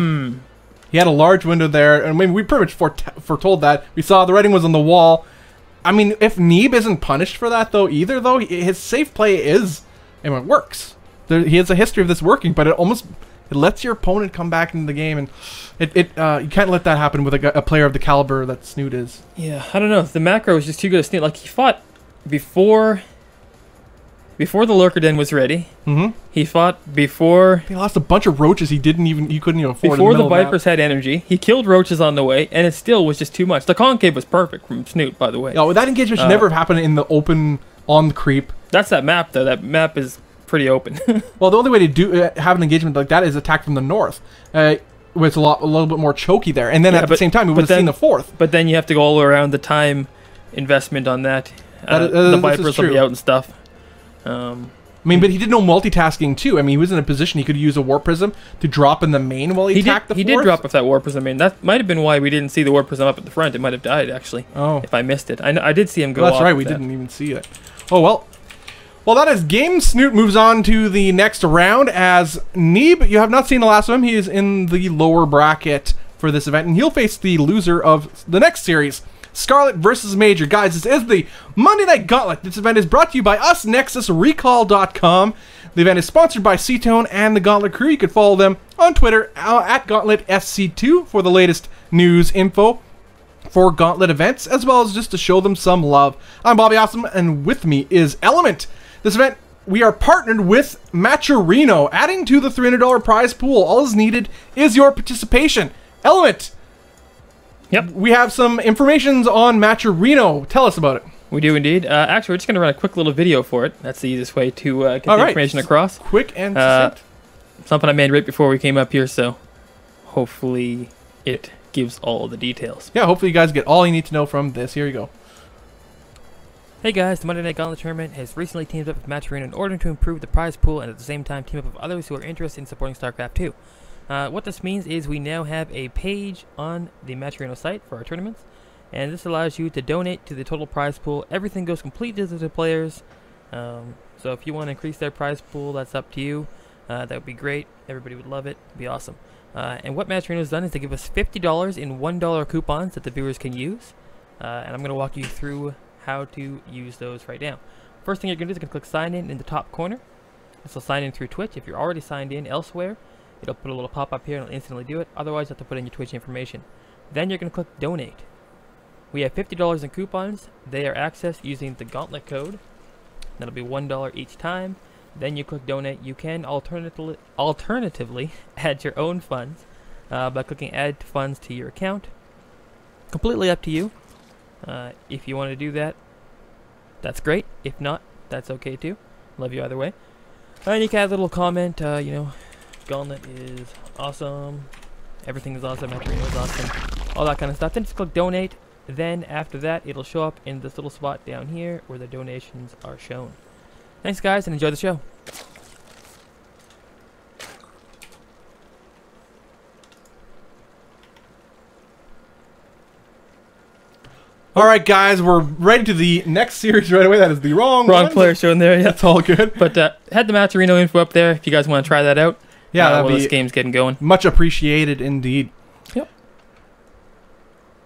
He had a large window there, and we pretty much foretold that. We saw the writing was on the wall. I mean, if Neeb isn't punished for that, though, his safe play is, and it works. He has a history of this working, but it lets your opponent come back into the game, and you can't let that happen with a player of the caliber that Snute is. Yeah, I don't know. The macro was just too good at Snute. Like, he fought before the Lurker Den was ready. He fought before... He lost a bunch of roaches he couldn't even afford. Before the Vipers had energy. He killed roaches on the way, and it still was just too much. The concave was perfect from Snute, by the way. Yeah, well, that engagement should never have happened in the open, on the creep. That's that map, though. That map is pretty open. Well, the only way to have an engagement like that is attack from the north. Where it's a little bit more choky there. And then at the same time, we would have seen the 4th. But then you have to go all around the time investment on that. The Vipers will be out and stuff. I mean, but he did no multitasking too. I mean, he was in a position he could use a Warp Prism to drop in the main while he attacked the 4th. He did drop with that Warp Prism. I mean, that might have been why we didn't see the Warp Prism up at the front. It might have died, actually. Oh. If I missed it. I did see him go off. That's right, we didn't even see it. Oh, well. Well, that is game. Snute moves on to the next round as Neeb. You have not seen the last of him. He is in the lower bracket for this event, and he'll face the loser of the next series, Scarlett versus MajOr. Guys, this is the Monday Night Gauntlet. This event is brought to you by us, NexusRecall.com. The event is sponsored by C-Tone and the Gauntlet crew. You can follow them on Twitter at Gauntlet SC2 for the latest news info for Gauntlet events, as well as just to show them some love. I'm Bobby Awesome, and with me is Element. This event, we are partnered with MajOr, adding to the $300 prize pool. All is needed is your participation. Element. Yep. We have some information on MajOr. Tell us about it. We do indeed. Actually, we're just going to run a quick little video for it. That's the easiest way to get the information across. Quick and succinct. Something I made right before we came up here, so hopefully it gives all the details. Yeah, hopefully you guys get all you need to know from this. Here you go. Hey guys, the Monday Night Gauntlet Tournament has recently teamed up with MajOr in order to improve the prize pool and at the same time team up with others who are interested in supporting StarCraft 2. What this means is we now have a page on the MajOr site for our tournaments, and this allows you to donate to the total prize pool. Everything goes completely to the players, so if you want to increase their prize pool, that's up to you. That would be great. Everybody would love it. It'd be awesome. And what MajOr has done is to give us $50 in $1 coupons that the viewers can use, and I'm going to walk you through how to use those right now. First thing you're going to do is you're going to click sign in the top corner. This will sign in through Twitch. If you're already signed in elsewhere, it'll put a little pop-up here and it'll instantly do it. Otherwise, you have to put in your Twitch information. Then you're going to click donate. We have $50 in coupons. They are accessed using the gauntlet code. That'll be $1 each time. Then you click donate. You can alternatively add your own funds by clicking add funds to your account. Completely up to you. If you want to do that, that's great. If not, that's okay too. Love you either way. And you can add a little comment, you know, Gauntlet is awesome, everything is awesome, MajOr is awesome, all that kind of stuff. Then just click donate. Then after that, it'll show up in this little spot down here where the donations are shown. Thanks guys, and enjoy the show. Alright guys, we're ready to the next series right away. That is the wrong player shown there, yeah. That's all good. But had the MajOr info up there if you guys want to try that out. Yeah, while this game's getting going. Much appreciated indeed. Yep.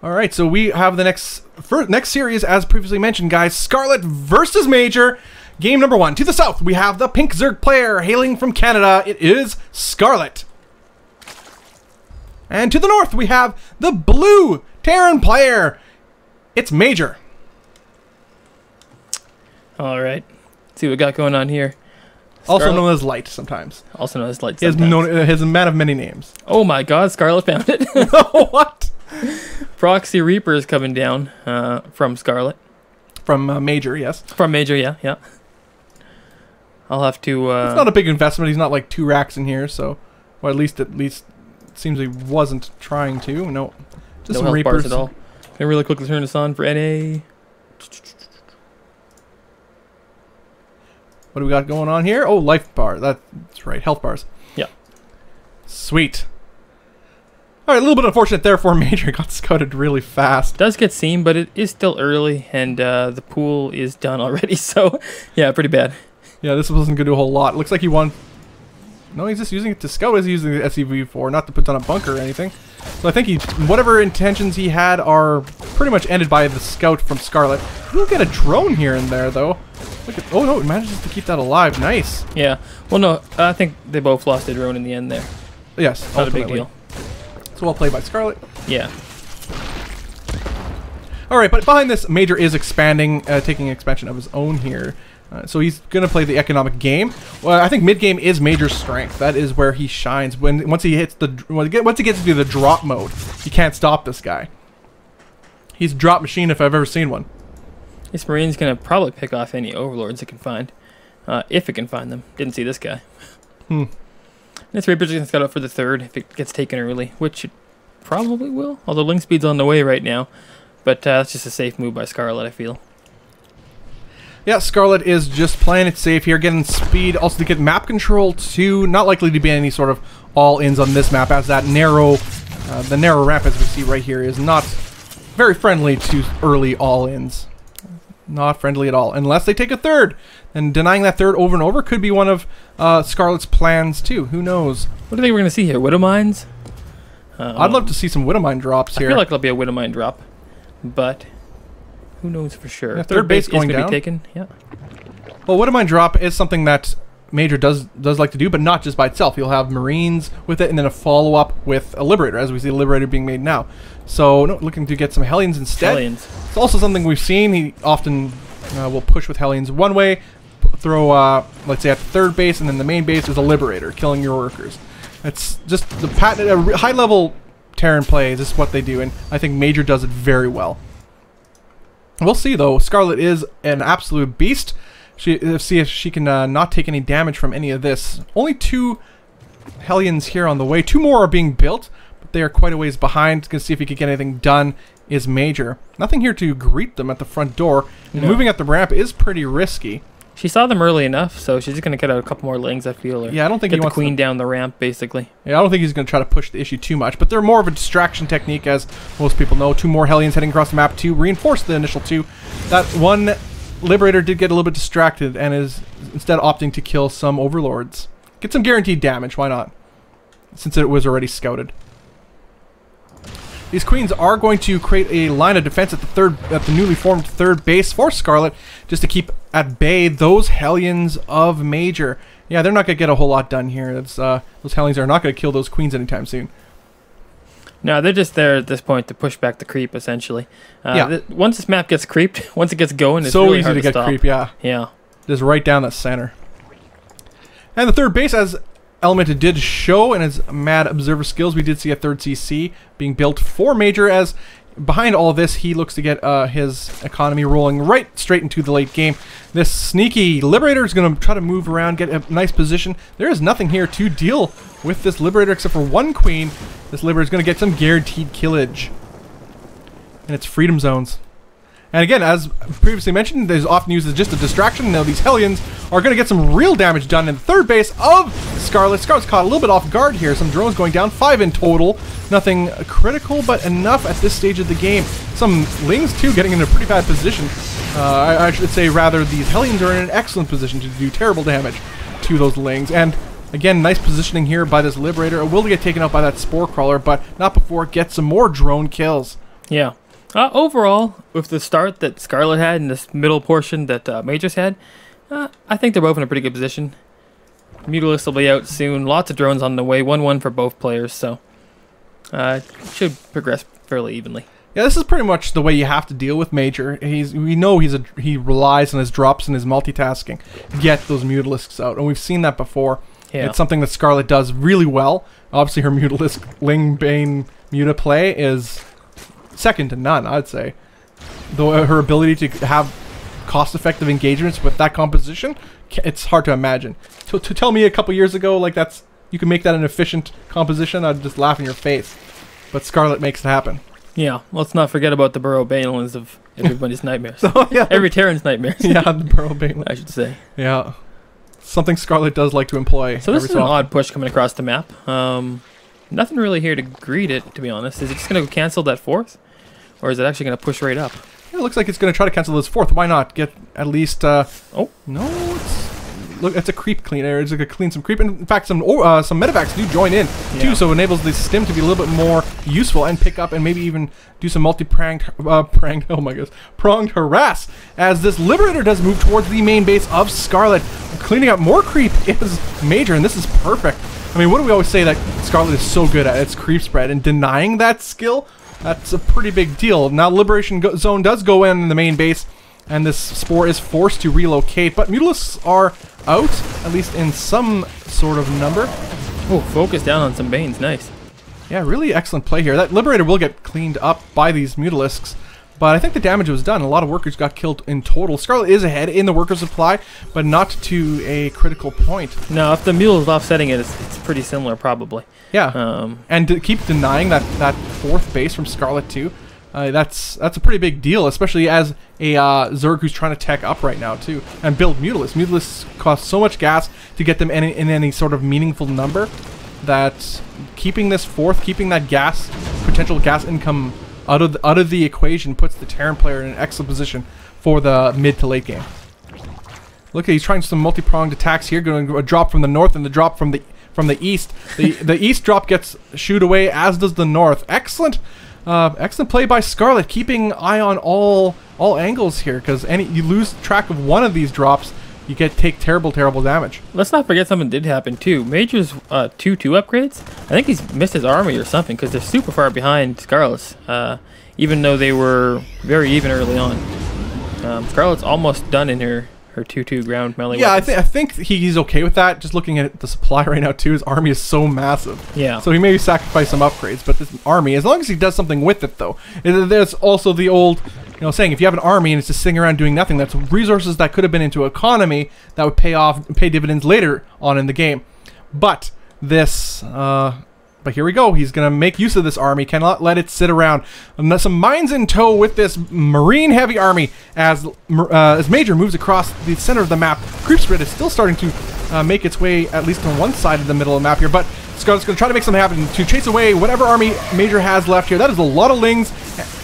Alright, so we have the next series, as previously mentioned, guys. Scarlett versus MajOr. Game number 1. To the south, we have the pink Zerg player hailing from Canada. It is Scarlett. And to the north, we have the blue Terran player. It's MajOr. Alright. See what we got going on here. Also Scarlett. known as Light sometimes. Also known as Light He has a man of many names. Oh my god, Scarlett found it. What? Proxy Reaper is coming down from Scarlett. From MajOr, yes. From MajOr, yeah. I'll have to... It's not a big investment. He's not like 2 racks in here, so... Or at least it seems he wasn't trying to. No. Just no some health Reapers. bars at all. Gonna really quickly turn this on for NA. What do we got going on here? Oh, life bar. That's right. Health bars. Yeah. Sweet. Alright, a little bit unfortunate there for MajOr. Got scouted really fast. Does get seen, but it is still early, and the pool is done already, so yeah, pretty bad. Yeah, this wasn't going to do a whole lot. Looks like he won. No, he's just using it to scout. He's using the SCV for, not to put down a bunker or anything. So I think whatever intentions he had are pretty much ended by the scout from Scarlett. He'll get a drone here and there, though. Look at, oh no, it manages to keep that alive. Nice. Yeah. Well, no, I think they both lost a drone in the end there. Yes, not a big deal. So well played by Scarlett. Yeah. Alright, but behind this, MajOr is expanding, taking an expansion of his own here. So he's going to play the economic game. Well, I think mid-game is MajOr's strength. That is where he shines. Once he gets into the drop mode, you can't stop this guy. He's a drop machine if I've ever seen one. This Marine's going to probably pick off any overlords it can find. If it can find them. Didn't see this guy. This Reaper's going to scout out for the 3rd if it gets taken early, which it probably will. Although Link Speed's on the way right now. But that's just a safe move by Scarlett, I feel. Yeah, Scarlett is just playing it safe here, getting speed, also to get map control too. Not likely to be any sort of all-ins on this map, as that narrow, the narrow ramp as we see right here is not very friendly to early all-ins. Not friendly at all, unless they take a 3rd. And denying that 3rd over and over could be one of Scarlett's plans too. Who knows? What do you think we're going to see here? Widow Mines? I'd love to see some Widow Mine drops here. I feel like there'll be a Widow Mine drop, but who knows for sure? Yeah, 3rd base going down. Be taken. Yeah. Well, Widow Mine drop is something that MajOr does like to do, but not just by itself. He'll have Marines with it, and then a follow-up with a Liberator, as we see a Liberator being made now. So, no, looking to get some Hellions instead. Hellions. It's also something we've seen. He often will push with Hellions one way, throw, let's say, at the 3rd base, and then the main base is a Liberator, killing your workers. It's just the patent, high-level Terran play. This is what they do, and I think MajOr does it very well. We'll see, though. Scarlett is an absolute beast. Let's see if she can not take any damage from any of this. Only 2 Hellions here on the way. 2 more are being built, but they are quite a ways behind. Gonna see if he can get anything done. Is MajOr. Nothing here to greet them at the front door. And moving up the ramp is pretty risky. She saw them early enough, so she's just going to get out a couple more lings, I feel. Or yeah, I don't think get he the wants queen down the ramp, basically. Yeah, I don't think he's going to try to push the issue too much, but they're more of a distraction technique, as most people know. 2 more Hellions heading across the map to reinforce the initial 2. That one Liberator did get a little bit distracted and is instead opting to kill some Overlords. Get some guaranteed damage, why not? Since it was already scouted. These queens are going to create a line of defense at the newly formed third base for Scarlett, just to keep at bay those Hellions of MajOr. Yeah, they're not going to get a whole lot done here. Those Hellions are not going to kill those queens anytime soon. No, they're just there at this point to push back the creep, essentially. Yeah. Once this map gets creeped, once it gets going, it's so really easy hard to get stop. creep, yeah. Yeah. Just right down the center. And the third base, as Element did show in his mad observer skills, we did see a third CC being built for MajOr, as behind all this he looks to get his economy rolling right straight into the late game. This sneaky Liberator is going to try to move around, get a nice position. There is nothing here to deal with this Liberator except for one queen. This Liberator is going to get some guaranteed killage. And it's freedom zones. And again, as previously mentioned, is often used as just a distraction. Now these Hellions are going to get some real damage done in the third base of Scarlett. Scarlett's caught a little bit off guard here. Some drones going down, 5 in total. Nothing critical, but enough at this stage of the game. Some Lings, too, getting in a pretty bad position. I should say, rather, these Hellions are in an excellent position to do terrible damage to those Lings. And again, nice positioning here by this Liberator. It will get taken out by that Spore Crawler, but not before it gets some more drone kills. Yeah. Overall, with the start that Scarlett had and this middle portion that MajOr's had, I think they're both in a pretty good position. Mutalisk will be out soon. Lots of drones on the way. 1-1 for both players, so should progress fairly evenly. Yeah, this is pretty much the way you have to deal with MajOr. We know he relies on his drops and his multitasking to get those Mutalisks out, and we've seen that before. Yeah. It's something that Scarlett does really well. Obviously, her Mutalisk Ling Bane Muta play is second to none, I'd say. Though her ability to have cost-effective engagements with that composition, it's hard to imagine. To tell me a couple years ago, like you can make that an efficient composition, I'd just laugh in your face. But Scarlett makes it happen. Yeah, let's not forget about the Burrow Banelins of everybody's nightmares. Oh, yeah. Every Terran's nightmares. Yeah, the Burrow Banelins, I should say. Yeah. Something Scarlett does like to employ. So this is an odd push coming across the map. Nothing really here to greet it, to be honest. Is it just going to cancel that fourth? Or is it actually going to push right up? Yeah, it looks like it's going to try to cancel this fourth. Why not get at least... oh. No, it's a creep cleaner. It's like a clean some creep. And in fact, some medevacs do join in, too, so it enables the stim to be a little bit more useful and pick up and maybe even do some multi-pronged... pronged harass, as this Liberator does move towards the main base of Scarlett. Cleaning up more creep is MajOr, and this is perfect. I mean, what do we always say that Scarlett is so good at? It's creep spread, and denying that skill... That's a pretty big deal. Now Liberation Zone does go in the main base, and this Spore is forced to relocate, but Mutalisks are out, at least in some sort of number. Oh, focus down on some Banes, nice. Yeah, really excellent play here. That Liberator will get cleaned up by these Mutalisks, but I think the damage was done. A lot of workers got killed in total. Scarlett is ahead in the worker supply, but not to a critical point. No, if the Mule is offsetting it, it's pretty similar, probably. Yeah, and to keep denying that fourth base from Scarlett too, that's a pretty big deal, especially as a Zerg who's trying to tech up right now too, and build Mutalisks. Mutalisks cost so much gas to get them in any sort of meaningful number, that keeping this fourth, keeping that potential gas income out of the equation puts the Terran player in an excellent position for the mid to late game. Look, he's trying some multi-pronged attacks here. Going to a drop from the north and the drop from the east. The east drop gets shooed away, as does the north. Excellent play by Scarlett, keeping eye on all angles here, because you lose track of one of these drops, you take terrible damage. Let's not forget something did happen too. MajOr's 2-2 upgrades, I think he's missed his army or something, because they're super far behind Scarlett's, even though they were very even early on. Scarlett's almost done in her 2-2 ground melee. Yeah, I think he's okay with that. Just looking at the supply right now too, his army is so massive. Yeah. So he maybe sacrifice some upgrades, but this army, as long as he does something with it though, there's also the old, saying if you have an army and it's just sitting around doing nothing, that's resources that could have been into economy that would pay dividends later on in the game. But this But here we go. He's going to make use of this army. Cannot let it sit around. And some mines in tow with this marine heavy army as MajOr moves across the center of the map. Creep spread is still starting to make its way at least on one side of the middle of the map here. But Scarlett's going to try to make something happen to chase away whatever army MajOr has left here. That is a lot of Lings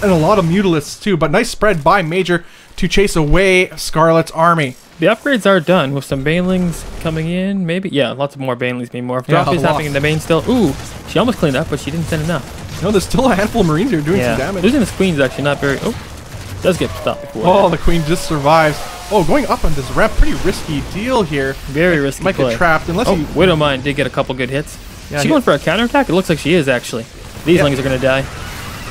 and a lot of Mutalisks too. But nice spread by MajOr to chase away Scarlett's army. The upgrades are done with some banelings coming in, maybe. Yeah, lots of more banelings being morphed. Drop is happening in the main still. Ooh, she almost cleaned up, but she didn't send enough. No, there's still a handful of Marines here doing some damage. Losing this Queen's actually not very... Oh, does get stopped before. Oh, the Queen just survives. Oh, going up on this ramp, pretty risky deal here. Very risky Might get trapped unless he... Widowmine did get a couple good hits. Yeah, is she going for a counterattack? It looks like she is, actually. These Lings are going to die.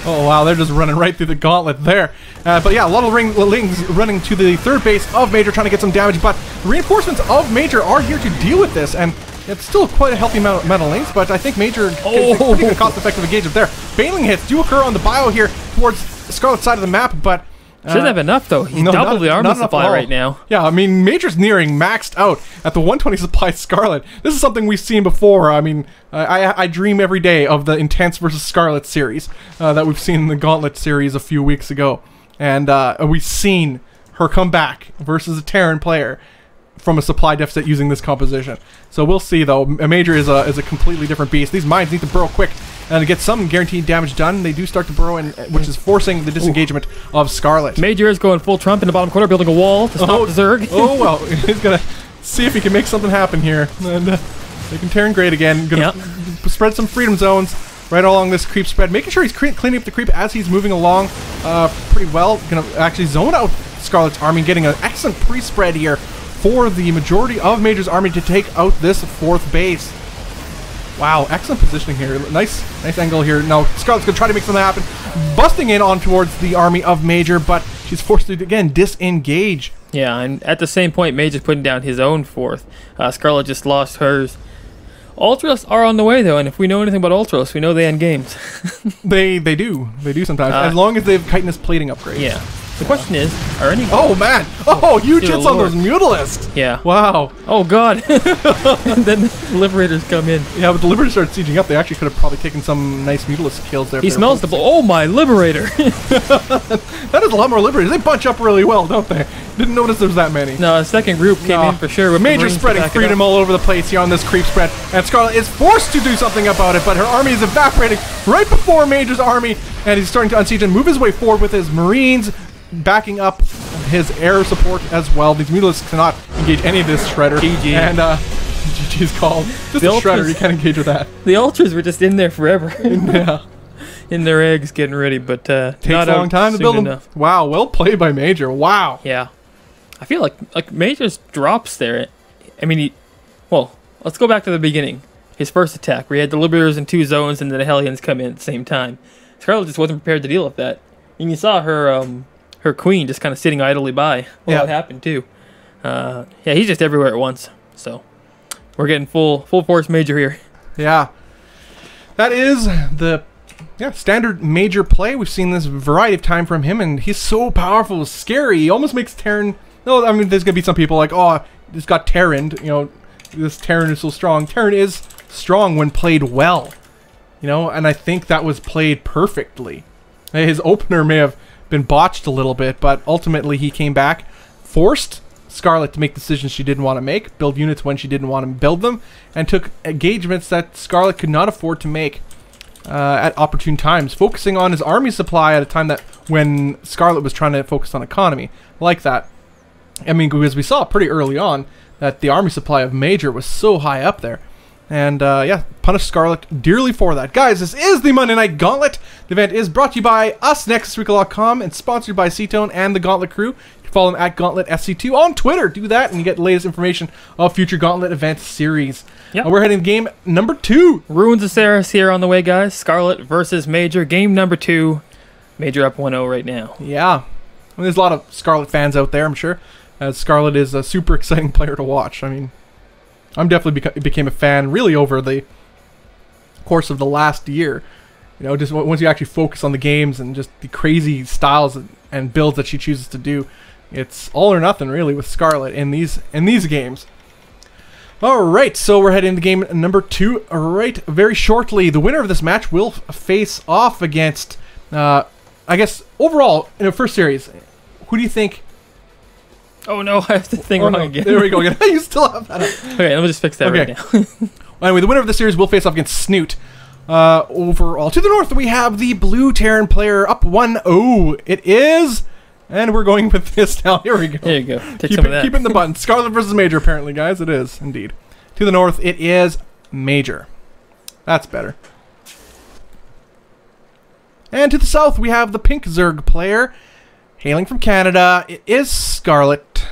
Oh, wow, they're just running right through the gauntlet there. But yeah, a lot of Lings running to the third base of MajOr trying to get some damage, but the reinforcements of MajOr are here to deal with this, and it's still quite a healthy amount of Lings, but I think MajOr gets a pretty good cost-effective engagement there. Baneling hits do occur on the bio here towards Scarlett's side of the map, but... Shouldn't have enough, though. He's double the armor supply right now. Yeah, I mean, MajOr's nearing maxed out at the 120 supply Scarlett. This is something we've seen before. I mean, I dream every day of the Intense versus Scarlett series that we've seen in the Gauntlet series a few weeks ago. And we've seen her come back versus a Terran player from a supply deficit using this composition. So we'll see, though. MajOr is a completely different beast. These mines need to burrow quick and to get some guaranteed damage done. They do start to burrow, which is forcing the disengagement of Scarlett. MajOr is going full Trump in the bottom corner, building a wall to stop Zerg. Oh, well, he's going to see if he can make something happen here. And making Terran great again. Going to spread some freedom zones right along this creep spread, making sure he's cleaning up the creep as he's moving along pretty well. Going to actually zone out Scarlett's army, getting an excellent pre-spread here for the majority of MajOr's army to take out this fourth base. Wow, excellent positioning here. Nice angle here. Now Scarlett's gonna try to make something happen, busting in on towards the army of MajOr, but she's forced to again disengage. Yeah, and at the same point, MajOr's putting down his own fourth. Scarlett just lost hers. Ultras are on the way though, and if we know anything about Ultras, we know they end games. they do sometimes, as long as they have chitinous plating upgrades. Yeah. The question is, are any... Oh, man! Oh, huge hits on those Mutalisks! Yeah. Wow. Oh, God. And then the Liberators come in. Yeah, but the Liberators started sieging up. They actually could have probably taken some nice Mutalisk kills there. He smells the... Oh, my Liberator! That is a lot more Liberators. They bunch up really well, don't they? Didn't notice there was that many. No, a second group came in for sure. With MajOr spreading freedom all over the place here on this creep spread. And Scarlett is forced to do something about it, but her army is evaporating right before MajOr's army. And he's starting to unsiege and move his way forward with his Marines, backing up his air support as well. These Mutalisks cannot engage any of this Shredder. GG. And GG is called. Just the Shredder, you can't engage with that. The Ultras were just in there forever. Yeah. In their eggs getting ready, but takes a long time to build them. Wow, well played by MajOr. Wow. Yeah. I feel like MajOr's drops there. I mean, well, let's go back to the beginning. His first attack, where he had the Liberators in 2 zones and then the Hellions come in at the same time. Scarlett just wasn't prepared to deal with that. And you saw her Queen just kind of sitting idly by while it happened too. Yeah, he's just everywhere at once. So we're getting full force MajOr here. Yeah, that is the standard MajOr play. We've seen this variety of time from him, and he's so powerful, scary. He almost makes Terran. No, I mean, there's gonna be some people like, oh, this got Terraned. You know, this Terran is so strong. Terran is strong when played well. You know, and I think that was played perfectly. His opener may have been botched a little bit, but ultimately he came back, forced Scarlett to make decisions she didn't want to make, build units when she didn't want to build them, and took engagements that Scarlett could not afford to make at opportune times, focusing on his army supply at a time that when Scarlett was trying to focus on economy, like that. I mean, because we saw pretty early on that the army supply of MajOr was so high up there. And, yeah, punish Scarlett dearly for that. Guys, this is the Monday Night Gauntlet. The event is brought to you by us, NexusRecall.com, and sponsored by C-Tone and the Gauntlet crew. You can follow them at Gauntlet SC2 on Twitter. Do that, and you get the latest information of future Gauntlet event series. Yep. We're heading to game number 2. Ruins of Saris here on the way, guys. Scarlett versus MajOr. Game number 2. MajOr up 1-0 right now. Yeah. I mean, there's a lot of Scarlett fans out there, I'm sure. As Scarlett is a super exciting player to watch. I mean, I'm definitely became a fan really over the course of the last year. You know, just once you actually focus on the games and just the crazy styles and builds that she chooses to do, it's all or nothing really with Scarlett in these games. All right, so we're heading into game number 2. All right, very shortly. The winner of this match will face off against, I guess, overall, in the first series, who do you think... Oh no, I have the thing wrong again. There we go again. You still have that up. Okay, let me just fix that right now. Anyway, the winner of the series will face off against Snute. Overall, to the north, we have the blue Terran player up 1-0. It is... And we're going with this now. Here we go. There you go. Take some of that. Keep it in the button. Scarlett versus MajOr, apparently, guys. It is, indeed. To the north, it is MajOr. That's better. And to the south, we have the pink Zerg player. Hailing from Canada, it is Scarlett.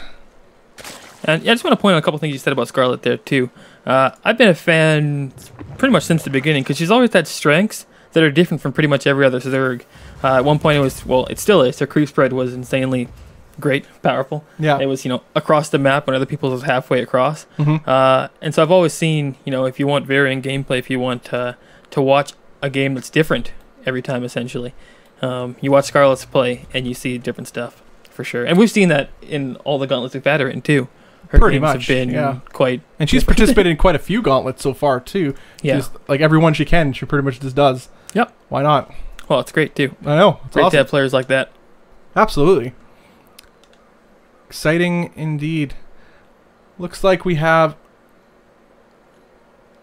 And yeah, I just want to point out a couple things you said about Scarlett there, too. I've been a fan pretty much since the beginning, because she's always had strengths that are different from pretty much every other Zerg. At one point, it was, well, it still is. Her creep spread was insanely great, powerful. Yeah. It was, across the map when other people's was halfway across. Mm-hmm. And so I've always seen, if you want varying gameplay, if you want to watch a game that's different every time, essentially, you watch Scarlett's play and you see different stuff, for sure. And we've seen that in all the gauntlets we've had her in, too. Her Pretty games much, have been yeah. quite... And she's participated in quite a few gauntlets so far, too. Yeah. She's, like, every one she can, she pretty much just does. Yep. Why not? Well, it's great, too. I know. It's Great awesome. to have players like that. Absolutely. Exciting indeed. Looks like we have...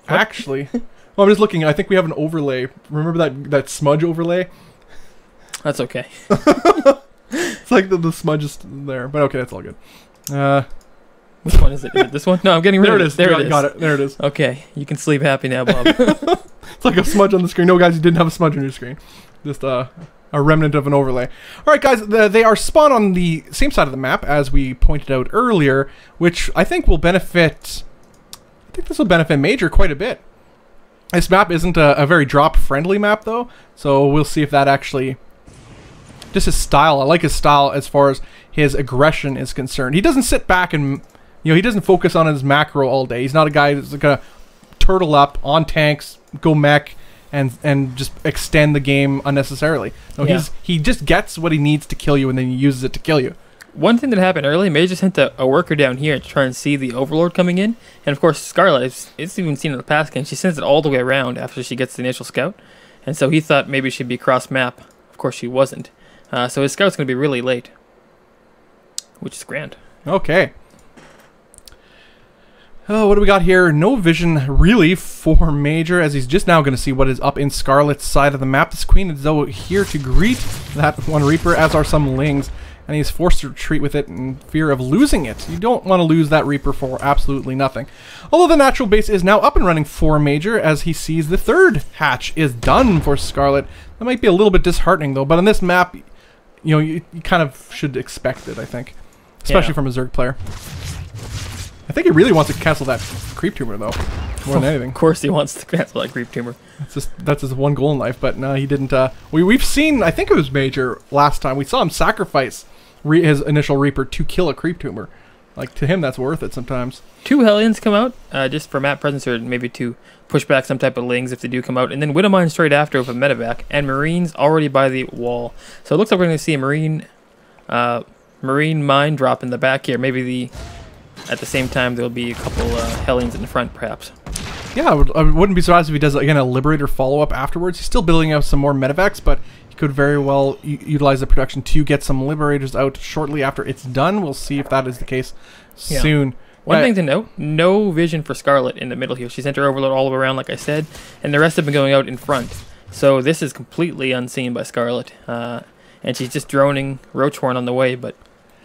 What? Actually... Well, I'm just looking. I think we have an overlay. Remember that smudge overlay? That's okay. It's like the smudge is there. But okay, that's all good. Which one is it? Is it this one? No, I'm getting rid of it. There There it is. it is. Got it. There it is. Okay, you can sleep happy now, Bob. It's like a smudge on the screen. No, guys, you didn't have a smudge on your screen. Just a remnant of an overlay. All right, guys, they are spawned on the same side of the map as we pointed out earlier, which I think will benefit... I think this will benefit MajOr quite a bit. This map isn't a very drop-friendly map, though, so we'll see if that actually... Just his style. I like his style as far as his aggression is concerned. He doesn't sit back and... he doesn't focus on his macro all day. He's not a guy that's gonna turtle up on tanks, go mech, and just extend the game unnecessarily. No, Yeah. he just gets what he needs to kill you, and then he uses it to kill you. One thing that happened early, MajOr sent a worker down here to try and see the Overlord coming in. And of course, Scarlett, it's even seen in the past game, she sends it all the way around after she gets the initial scout. And so he thought maybe she'd be cross-map. Of course, she wasn't. So his scout's going to be really late, which is grand. Okay. Oh, what do we got here? No vision, really, for MajOr, as he's just now going to see what is up in Scarlett's side of the map. This Queen is, though, here to greet that one Reaper, as are some Lings, and he's forced to retreat with it in fear of losing it. You don't want to lose that Reaper for absolutely nothing. Although the natural base is now up and running for MajOr, as he sees the third hatch is done for Scarlett. That might be a little bit disheartening, though, but on this map, you kind of should expect it, I think. Especially from a Zerg player. I think he really wants to cancel that creep tumor, though, more than anything. Of course he wants to cancel that creep tumor. That's his one goal in life, but no, he didn't. We've seen, I think it was MajOr last time, we saw him sacrifice his initial Reaper to kill a creep tumor. Like, to him, that's worth it sometimes. 2 Hellions come out, just for map presence, or maybe to push back some type of Lings if they do come out. And then Widowmine straight after with a medevac, and Marines already by the wall. So it looks like we're going to see a Marine mine drop in the back here. Maybe at the same time, there'll be a couple Hellions in the front, perhaps. Yeah, I wouldn't be surprised if he does, again, a Liberator follow-up afterwards. He's still building up some more medevacs, but he could very well utilize the production to get some Liberators out shortly after it's done. We'll see if that is the case soon. One thing to note, no vision for Scarlett in the middle here. She sent her Overlord all the way around, like I said, and the rest have been going out in front. So this is completely unseen by Scarlett, and she's just droning Roachhorn on the way, but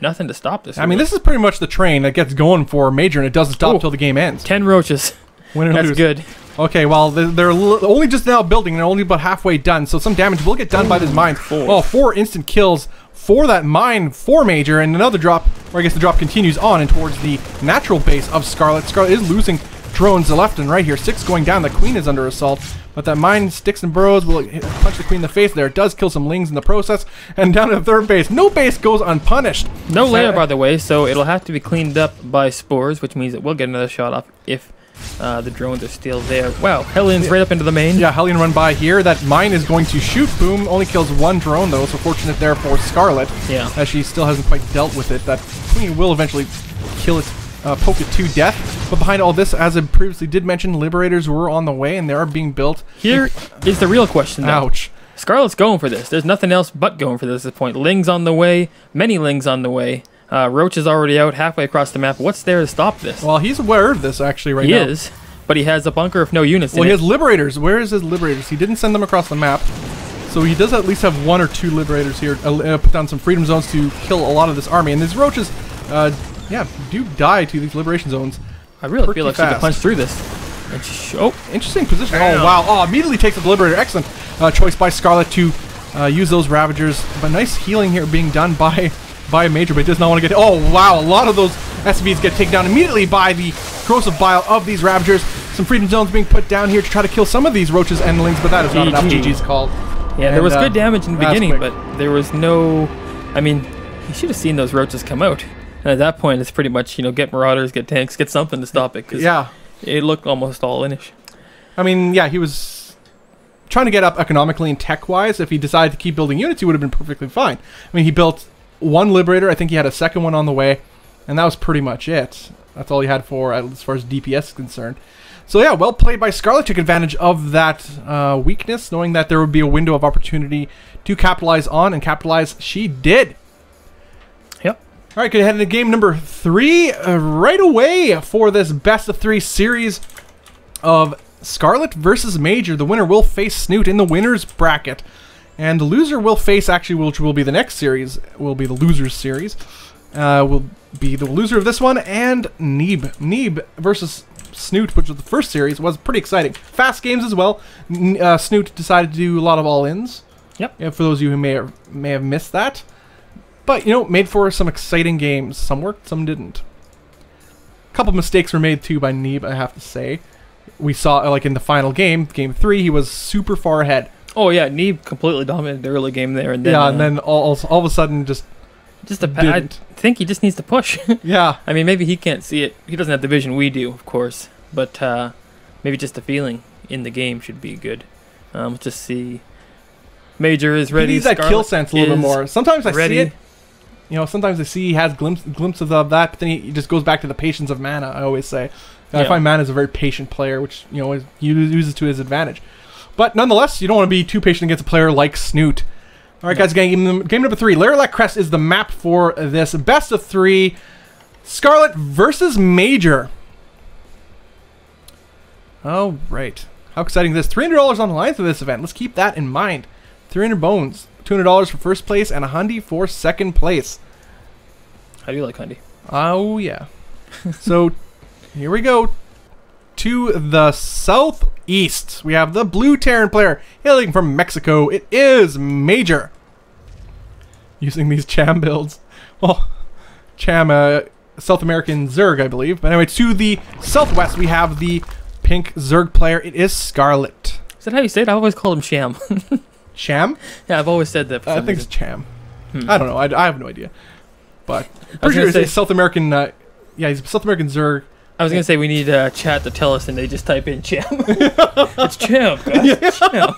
nothing to stop this. I mean, this is pretty much the train that gets going for MajOr, and it doesn't stop until the game ends. 10 roaches. Win or That's lose. good. Okay, well, they're only just now building, and they're only about halfway done, so some damage will get done by this mine. 4 instant kills for that mine for MajOr, and another drop, or I guess the drop continues on and towards the natural base of Scarlett. Scarlett is losing drones left and right here. 6 going down. The Queen is under assault, but that mine sticks and burrows, will punch the Queen in the face there. It does kill some Lings in the process, and down to the third base. No base goes unpunished. No layer, by the way, so it'll have to be cleaned up by spores, which means it will get another shot off if the drones are still there. Wow, Hellions right up into the main. Yeah, Hellion run by here. That mine is going to shoot. Boom. Only kills 1 drone, though, so fortunate there for Scarlett. Yeah. As she still hasn't quite dealt with it. That Queen will eventually kill it poke it to death. But behind all this, as I previously did mention, Liberators were on the way, and they are being built. Here is the real question, though. Ouch. Scarlett's going for this. There's nothing else but going for this at this point. Ling's on the way. Many Lings on the way. Roach is already out halfway across the map. What's there to stop this? Well, he's aware of this, actually, right he now. He is, but he has a bunker of no units in it. Well, he has Liberators. Where is his Liberators? He didn't send them across the map. So he does at least have 1 or 2 Liberators here. Put down some Freedom Zones to kill a lot of this army. And these Roaches, yeah, do die to these Liberation Zones. I really feel like she could punch through this. And oh, interesting position. Oh, wow. Oh, immediately takes up the Liberator. Excellent choice by Scarlett to use those Ravagers. But nice healing here being done by MajOr, but he does not want to get... Oh, wow. A lot of those SCVs get taken down immediately by the Corrosive Bile of these Ravagers. Some Freedom Zones being put down here to try to kill some of these Roaches and Lings, but that is not enough. GG's called. Yeah, there was good damage in the beginning, but there was no... I mean, you should have seen those Roaches come out. And at that point, it's pretty much, you know, get Marauders, get tanks, get something to stop it. Cause yeah. It looked almost all inish. I mean, yeah, he was trying to get up economically and tech-wise. If he decided to keep building units, he would have been perfectly fine. I mean, he built 1 Liberator. I think he had a second one on the way. And that was pretty much it. That's all he had for as far as DPS is concerned. So yeah, well played by Scarlett. Took advantage of that weakness, knowing that there would be a window of opportunity to capitalize on, and capitalize she did. Yep. All right, go ahead into game number 3 right away for this best of 3 series of Scarlett versus MajOr. The winner will face Snute in the winners bracket, and the loser will face, actually, which will be the next series, will be the losers series. Will be the loser of this one, and Neeb. Neeb versus Snute, which was the first series, was pretty exciting. Fast games as well. Snute decided to do a lot of all-ins. Yep. Yeah, for those of you who may have missed that. But, you know, made for some exciting games. Some worked, some didn't. A couple mistakes were made, too, by Neeb, I have to say. We saw, like, in the final game, game 3, he was super far ahead. Oh, yeah, Neeb completely dominated the early game there. And then, yeah, and then all of a sudden just I think he just needs to push. Yeah. I mean, maybe he can't see it. He doesn't have the vision we do, of course. But maybe just the feeling in the game should be good. Let's just see. MajOr is ready. He needs that kill sense a little bit more. Sometimes I see it. You know, sometimes I see he has glimpses of that, but then he just goes back to the patience of mana, I always say. I find Mana is a very patient player, which, you know, he uses to his advantage. But nonetheless, you don't want to be too patient against a player like Snute. All right, guys, game number 3. Laralac Crest is the map for this best of 3. Scarlett versus MajOr. Oh, right. How exciting this. $300 on the line for this event. Let's keep that in mind. 300 bones. $200 for first place and a hundy for second place. How do you like hundy? Oh, yeah. So, here we go. To the southeast, we have the blue Terran player hailing from Mexico. It is MajOr. Using these Cham builds. Well, Cham, South American Zerg, I believe. But anyway, to the southwest, we have the pink Zerg player. It is Scarlett. Is that how you say it? I always called him Sham. Sham? Yeah, I've always said that. For I think it's Cham. I don't know. I have no idea. But pretty sure it's South American. Yeah, he's a South American Zerg. I was gonna say we need chat to tell us, and they just type in Cham. It's Cham, guys. Yeah. Cham.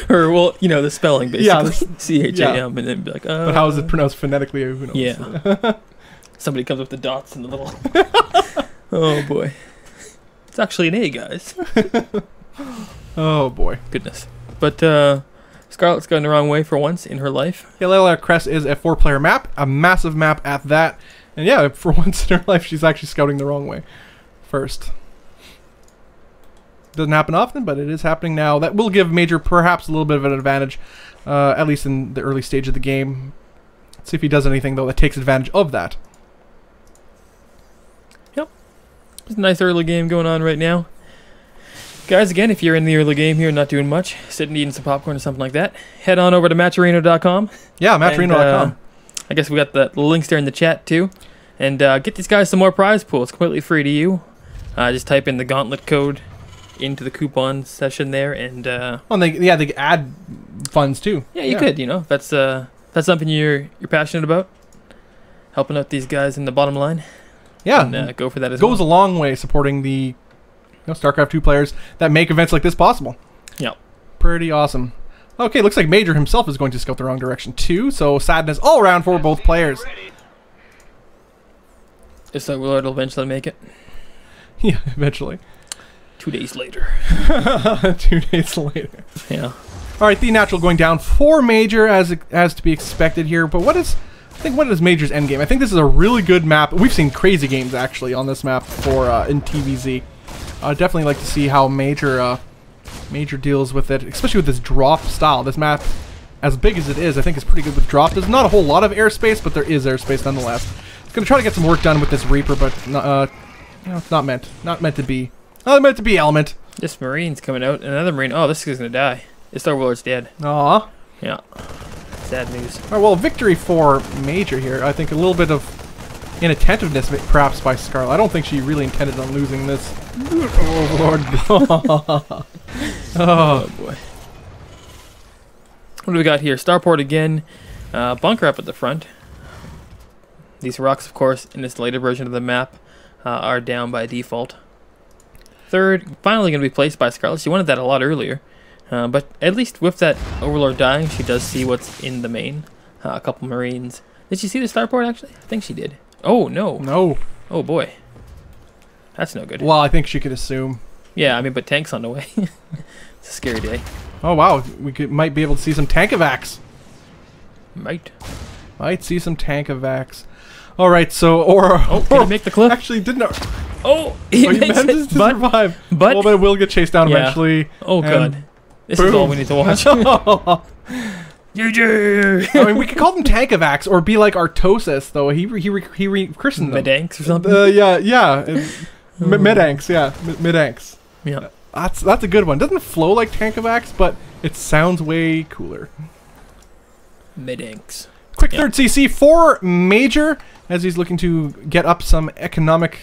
Or well, you know the spelling basically. Yeah, CHAM, and then be like, but how is it pronounced phonetically? Who knows? Yeah. Somebody comes up with the dots and the little. Oh boy, it's actually an A, guys. Oh boy, goodness. But Scarlett's going the wrong way for once in her life. Yeah, Laralac Crest is a 4-player map, a massive map at that, and yeah, for once in her life, she's actually scouting the wrong way. First. Doesn't happen often, but it is happening now. That will give MajOr perhaps a little bit of an advantage, at least in the early stage of the game. Let's see if he does anything, though, that takes advantage of that. Yep. There's a nice early game going on right now. Guys, again, if you're in the early game here and not doing much, sitting eating some popcorn or something like that, head on over to matchorino.com. Yeah, matchorino.com. I guess we got the links there in the chat, too. And get these guys some more prize pools. It's completely free to you. Just type in the gauntlet code into the coupon session there, and well, they add funds too. Yeah, you could. You know, that's something you're passionate about, helping out these guys in the bottom line. Yeah, and, go for that as well. Goes a long way supporting the StarCraft 2 players that make events like this possible. Yeah, pretty awesome. Okay, looks like MajOr himself is going to scout the wrong direction too. So sadness all around for both players. This Overlord will eventually make it. Yeah, eventually. 2 days later. 2 days later. Yeah. All right, the natural going down for Major as to be expected here. But what is Major's endgame? I think this is a really good map. We've seen crazy games actually on this map for in TVZ. I'd definitely like to see how Major deals with it, especially with this drop style. This map, as big as it is, I think is pretty good with drop. There's not a whole lot of airspace, but there is airspace nonetheless. It's gonna try to get some work done with this Reaper, but you know, it's not meant to be. Not meant to be Element. This Marine's coming out. Another Marine. Oh, this guy's gonna die. This Overlord's dead. Aw. Yeah. Sad news. All right, well, victory for Major here. I think a little bit of inattentiveness, perhaps, by Scarlett. I don't think she really intended on losing this. Oh, Lord. Oh, boy. What do we got here? Starport again. Bunker up at the front. These rocks, of course, in this later version of the map, are down by default. Third, finally going to be placed by Scarlett. She wanted that a lot earlier. But at least with that Overlord dying, she does see what's in the main. A couple Marines. Did she see the starport, actually? I think she did. Oh, no. No. Oh, boy. That's no good. Well, I think she could assume. Yeah, I mean, but tank's on the way. It's a scary day. Oh, wow. Might be able to see some tank-evacs. Might see some tank-evacs. All right, so... Oh, can he make the clip? Actually, didn't... Oh, he makes managed it, to survive. But... Well, but it will get chased down eventually. Oh, God. This is all we need to watch. GG! I mean, we could call them tank-evacs or be like Artosis, though. He rechristened them. Medanks or something? Yeah. Medanks, yeah. Medanks. Yeah. That's a good one. Doesn't flow like tank-evacs, but it sounds way cooler. Medanks. Quick third CC for Major, as he's looking to get up some economic,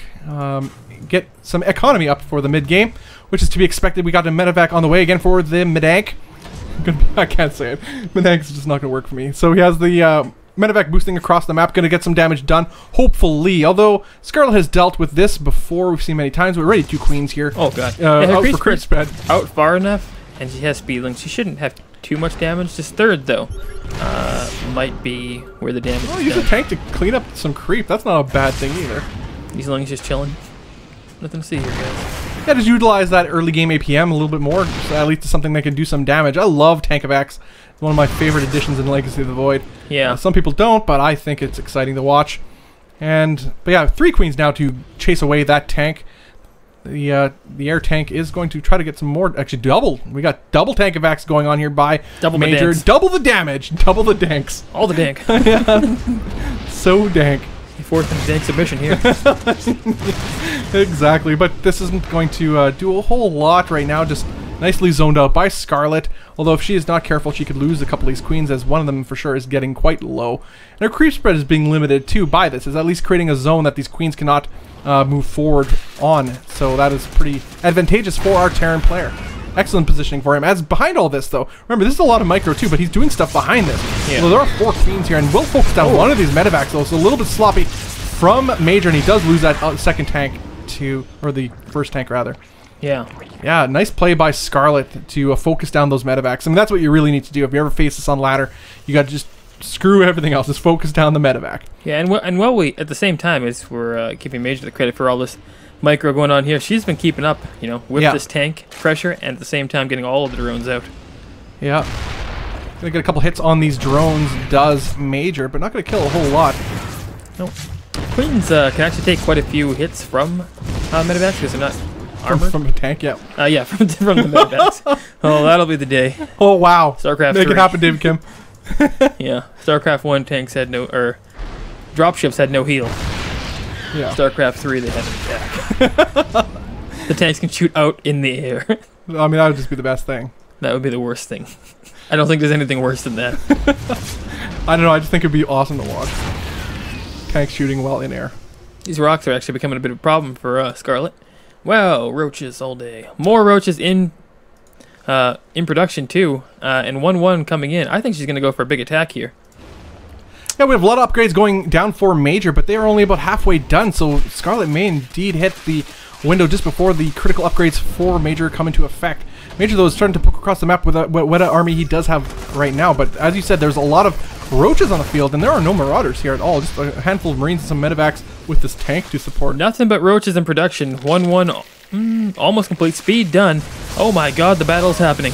get some economy up for the mid-game, which is to be expected. We got a medevac on the way again for the Medank. I can't say it. Medank's just not going to work for me. So he has the medevac boosting across the map, going to get some damage done, hopefully. Although Scarlett has dealt with this before, we've seen many times. We're already 2 queens here. Oh, God. Out for creep spread. Out far enough, and she has speed link. She shouldn't have too much damage. Just third, though, might be where the damage is use a tank to clean up some creep. That's not a bad thing either. These lungs just chilling. Nothing to see here, guys. Yeah, just utilize that early game APM a little bit more. So at least it's something that can do some damage. I love tank-evacs. It's one of my favorite additions in Legacy of the Void. Yeah. Some people don't, but I think it's exciting to watch. But yeah, 3 queens now to chase away that tank. The air tank is going to try to get some more. Actually, double. We got double tank-evacs going on here by Major. Double the damage. Double the danks. All the dank. Yeah. So dank. Fourth and dank submission here. Exactly, but this isn't going to do a whole lot right now. Just nicely zoned out by Scarlett. Although if she is not careful, she could lose a couple of these queens, as one of them for sure is getting quite low. And her creep spread is being limited too by this. Is at least creating a zone that these queens cannot move forward on. So that is pretty advantageous for our Terran player. Excellent positioning for him. As behind all this, though, remember, this is a lot of micro, too, but he's doing stuff behind this. Yeah. So there are 4 queens here, and we'll focus down one of these medevacs, though. So a little bit sloppy from Major, and he does lose that second tank or the first tank, rather. Yeah. Yeah, nice play by Scarlett to focus down those medevacs. I mean, that's what you really need to do. If you ever face this on ladder, you got to just screw everything else. Just focus down the medevac. Yeah, and while we, at the same time, as we're giving Major the credit for all this micro going on here, she's been keeping up, you know, with this tank pressure, and at the same time getting all of the drones out. Yeah. Gonna get a couple hits on these drones, does Major, but not gonna kill a whole lot. Nope. Queens can actually take quite a few hits from medevacs because they're not armored. From a tank, yeah. Yeah, from the medevacs. Oh, that'll be the day. Oh, wow. StarCraft Make 3. it happen, David Kim. Yeah. StarCraft 1 tanks had no, or dropships had no heal. Yeah. StarCraft 3, they had an attack. The tanks can shoot out in the air. I mean, that would just be the best thing. That would be the worst thing. I don't think there's anything worse than that. I don't know, I just think it'd be awesome to watch. Tanks shooting while in air. These rocks are actually becoming a bit of a problem for Scarlett. Wow, roaches all day. More roaches in production too, and 1-1 coming in. I think she's going to go for a big attack here. Yeah, we have a lot of upgrades going down for Major, but they are only about halfway done, so Scarlett may indeed hit the window just before the critical upgrades for Major come into effect. Major, though, is starting to poke across the map with what army he does have right now, but as you said, there's a lot of roaches on the field, and there are no Marauders here at all. Just a handful of Marines and some medevacs with this tank to support. Nothing but roaches in production. 1-1, almost complete speed done. Oh my god, the battle's happening.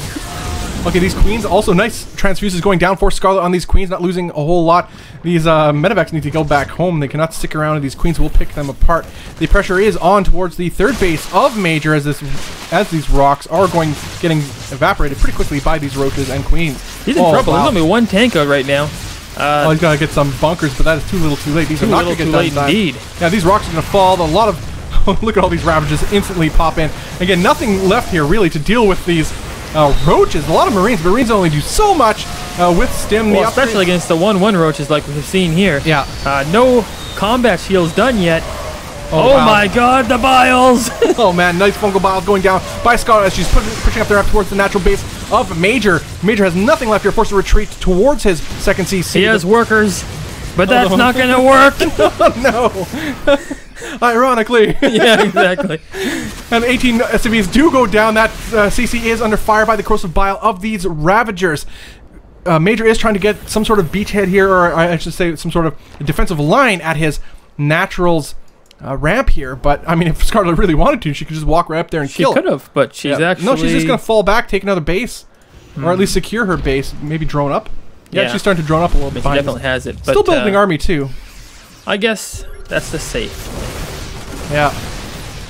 Okay, these queens, also nice transfuses going down for Scarlett on these queens, not losing a whole lot. These medevacs need to go back home. They cannot stick around, and these queens will pick them apart. The pressure is on towards the third base of MajOr as these rocks are getting evaporated pretty quickly by these roaches and queens. He's in trouble. There's only one tank out right now. He's got to get some bunkers, but that is too little too late. These are not going to get done in time. Indeed. Yeah, these rocks are going to fall. A lot of... look at all these ravages instantly pop in. Again, nothing left here really to deal with these roaches. A lot of Marines. Marines only do so much with stim. Well, especially against the 1-1 roaches like we've seen here. Yeah. No combat shields done yet. Oh wow. My god, the biles! Oh man, nice fungal biles going down by Scarlett as she's pushing up there up towards the natural base of MajOr. MajOr has nothing left here, forced to retreat towards his second CC. He has workers, but that's not going to work. No. Ironically. Yeah, exactly. And 18 SCVs do go down. That CC is under fire by the corrosive bile of these Ravagers. MajOr is trying to get some sort of beachhead here, or I should say some sort of defensive line at his Naturals ramp here. But, I mean, if Scarlett really wanted to, she could just walk right up there and kill. She could have, but she's actually... No, she's just going to fall back, take another base. Or at least secure her base, maybe drone up. Yeah, she's starting to drone up a little bit. She definitely has it. But, still building army, too. I guess that's the safe. Yeah.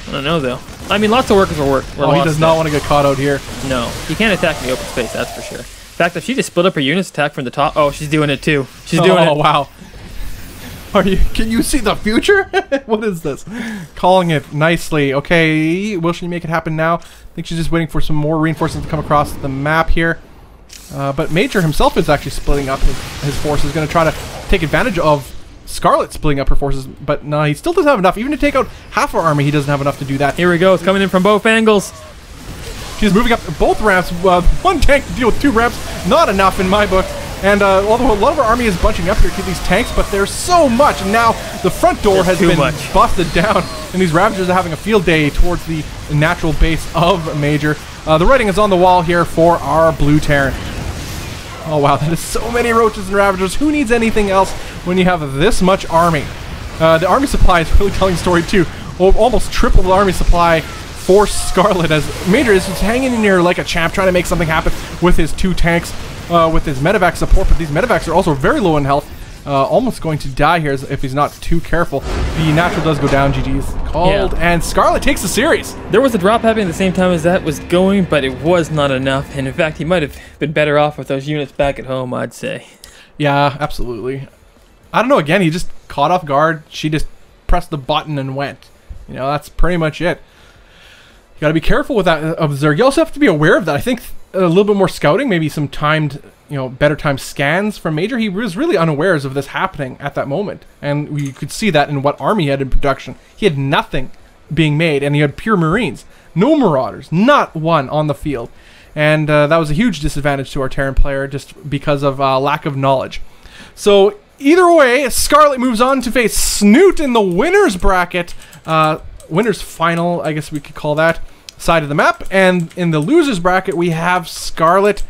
I don't know, though. I mean, lots of workers were lost. Oh, he does not want to get caught out here. No. He can't attack in the open space, that's for sure. In fact, if she just split up her units, attack from the top... Oh, she's doing it, too. She's doing it. Oh, wow. Can you see the future? What is this? Calling it nicely. Okay, will she make it happen now? I think she's just waiting for some more reinforcements to come across the map here. But MajOr himself is actually splitting up his forces. Going to try to take advantage of Scarlett splitting up her forces. But no, he still doesn't have enough. Even to take out half our army, he doesn't have enough to do that. Here we go. It's coming in from both angles. She's moving up both ramps. One tank to deal with two ramps. Not enough in my book. And although a lot of our army is bunching up here to these tanks, but there's so much. And now the front door has been busted down. And these Ravagers are having a field day towards the natural base of MajOr. The writing is on the wall here for our Blue Terran. Oh wow, that is so many roaches and Ravagers. Who needs anything else when you have this much army? The army supply is really telling a story too. Almost triple the army supply for Scarlett as MajOr is just hanging in here like a champ, trying to make something happen with his two tanks, with his medevac support. But these medevacs are also very low in health. Almost going to die here if he's not too careful. The natural does go down. GG's called, and Scarlett takes the series. There was a drop happening at the same time as that was going, but it was not enough. And in fact, he might have been better off with those units back at home, I'd say. Yeah, absolutely. I don't know. Again, he just caught off guard. She just pressed the button and went. You know, that's pretty much it. You got to be careful with that of Zerg. You also have to be aware of that. I think a little bit more scouting, maybe some timed, better timed scans from MajOr. He was really unawares of this happening at that moment, and we could see that in what army he had in production. He had nothing being made, and he had pure Marines, no Marauders, not one on the field, and that was a huge disadvantage to our Terran player just because of lack of knowledge. So either way, Scarlett moves on to face Snute in the winners bracket, winners final, I guess we could call that, side of the map. And in the losers bracket, we have Scarlett,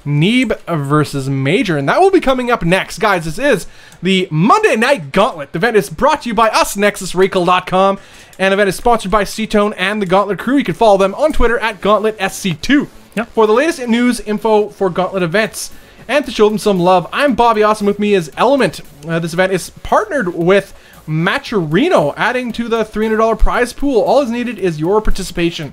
Neeb versus MajOr, and that will be coming up next. Guys, this is the Monday Night Gauntlet. The event is brought to you by us, NexusRecall.com, and the event is sponsored by C-Tone and the Gauntlet crew. You can follow them on Twitter at GauntletSC2 for the latest news info for Gauntlet events. And to show them some love, I'm Bobby Awesome. With me is Element. This event is partnered with MajOr, adding to the $300 prize pool. All is needed is your participation.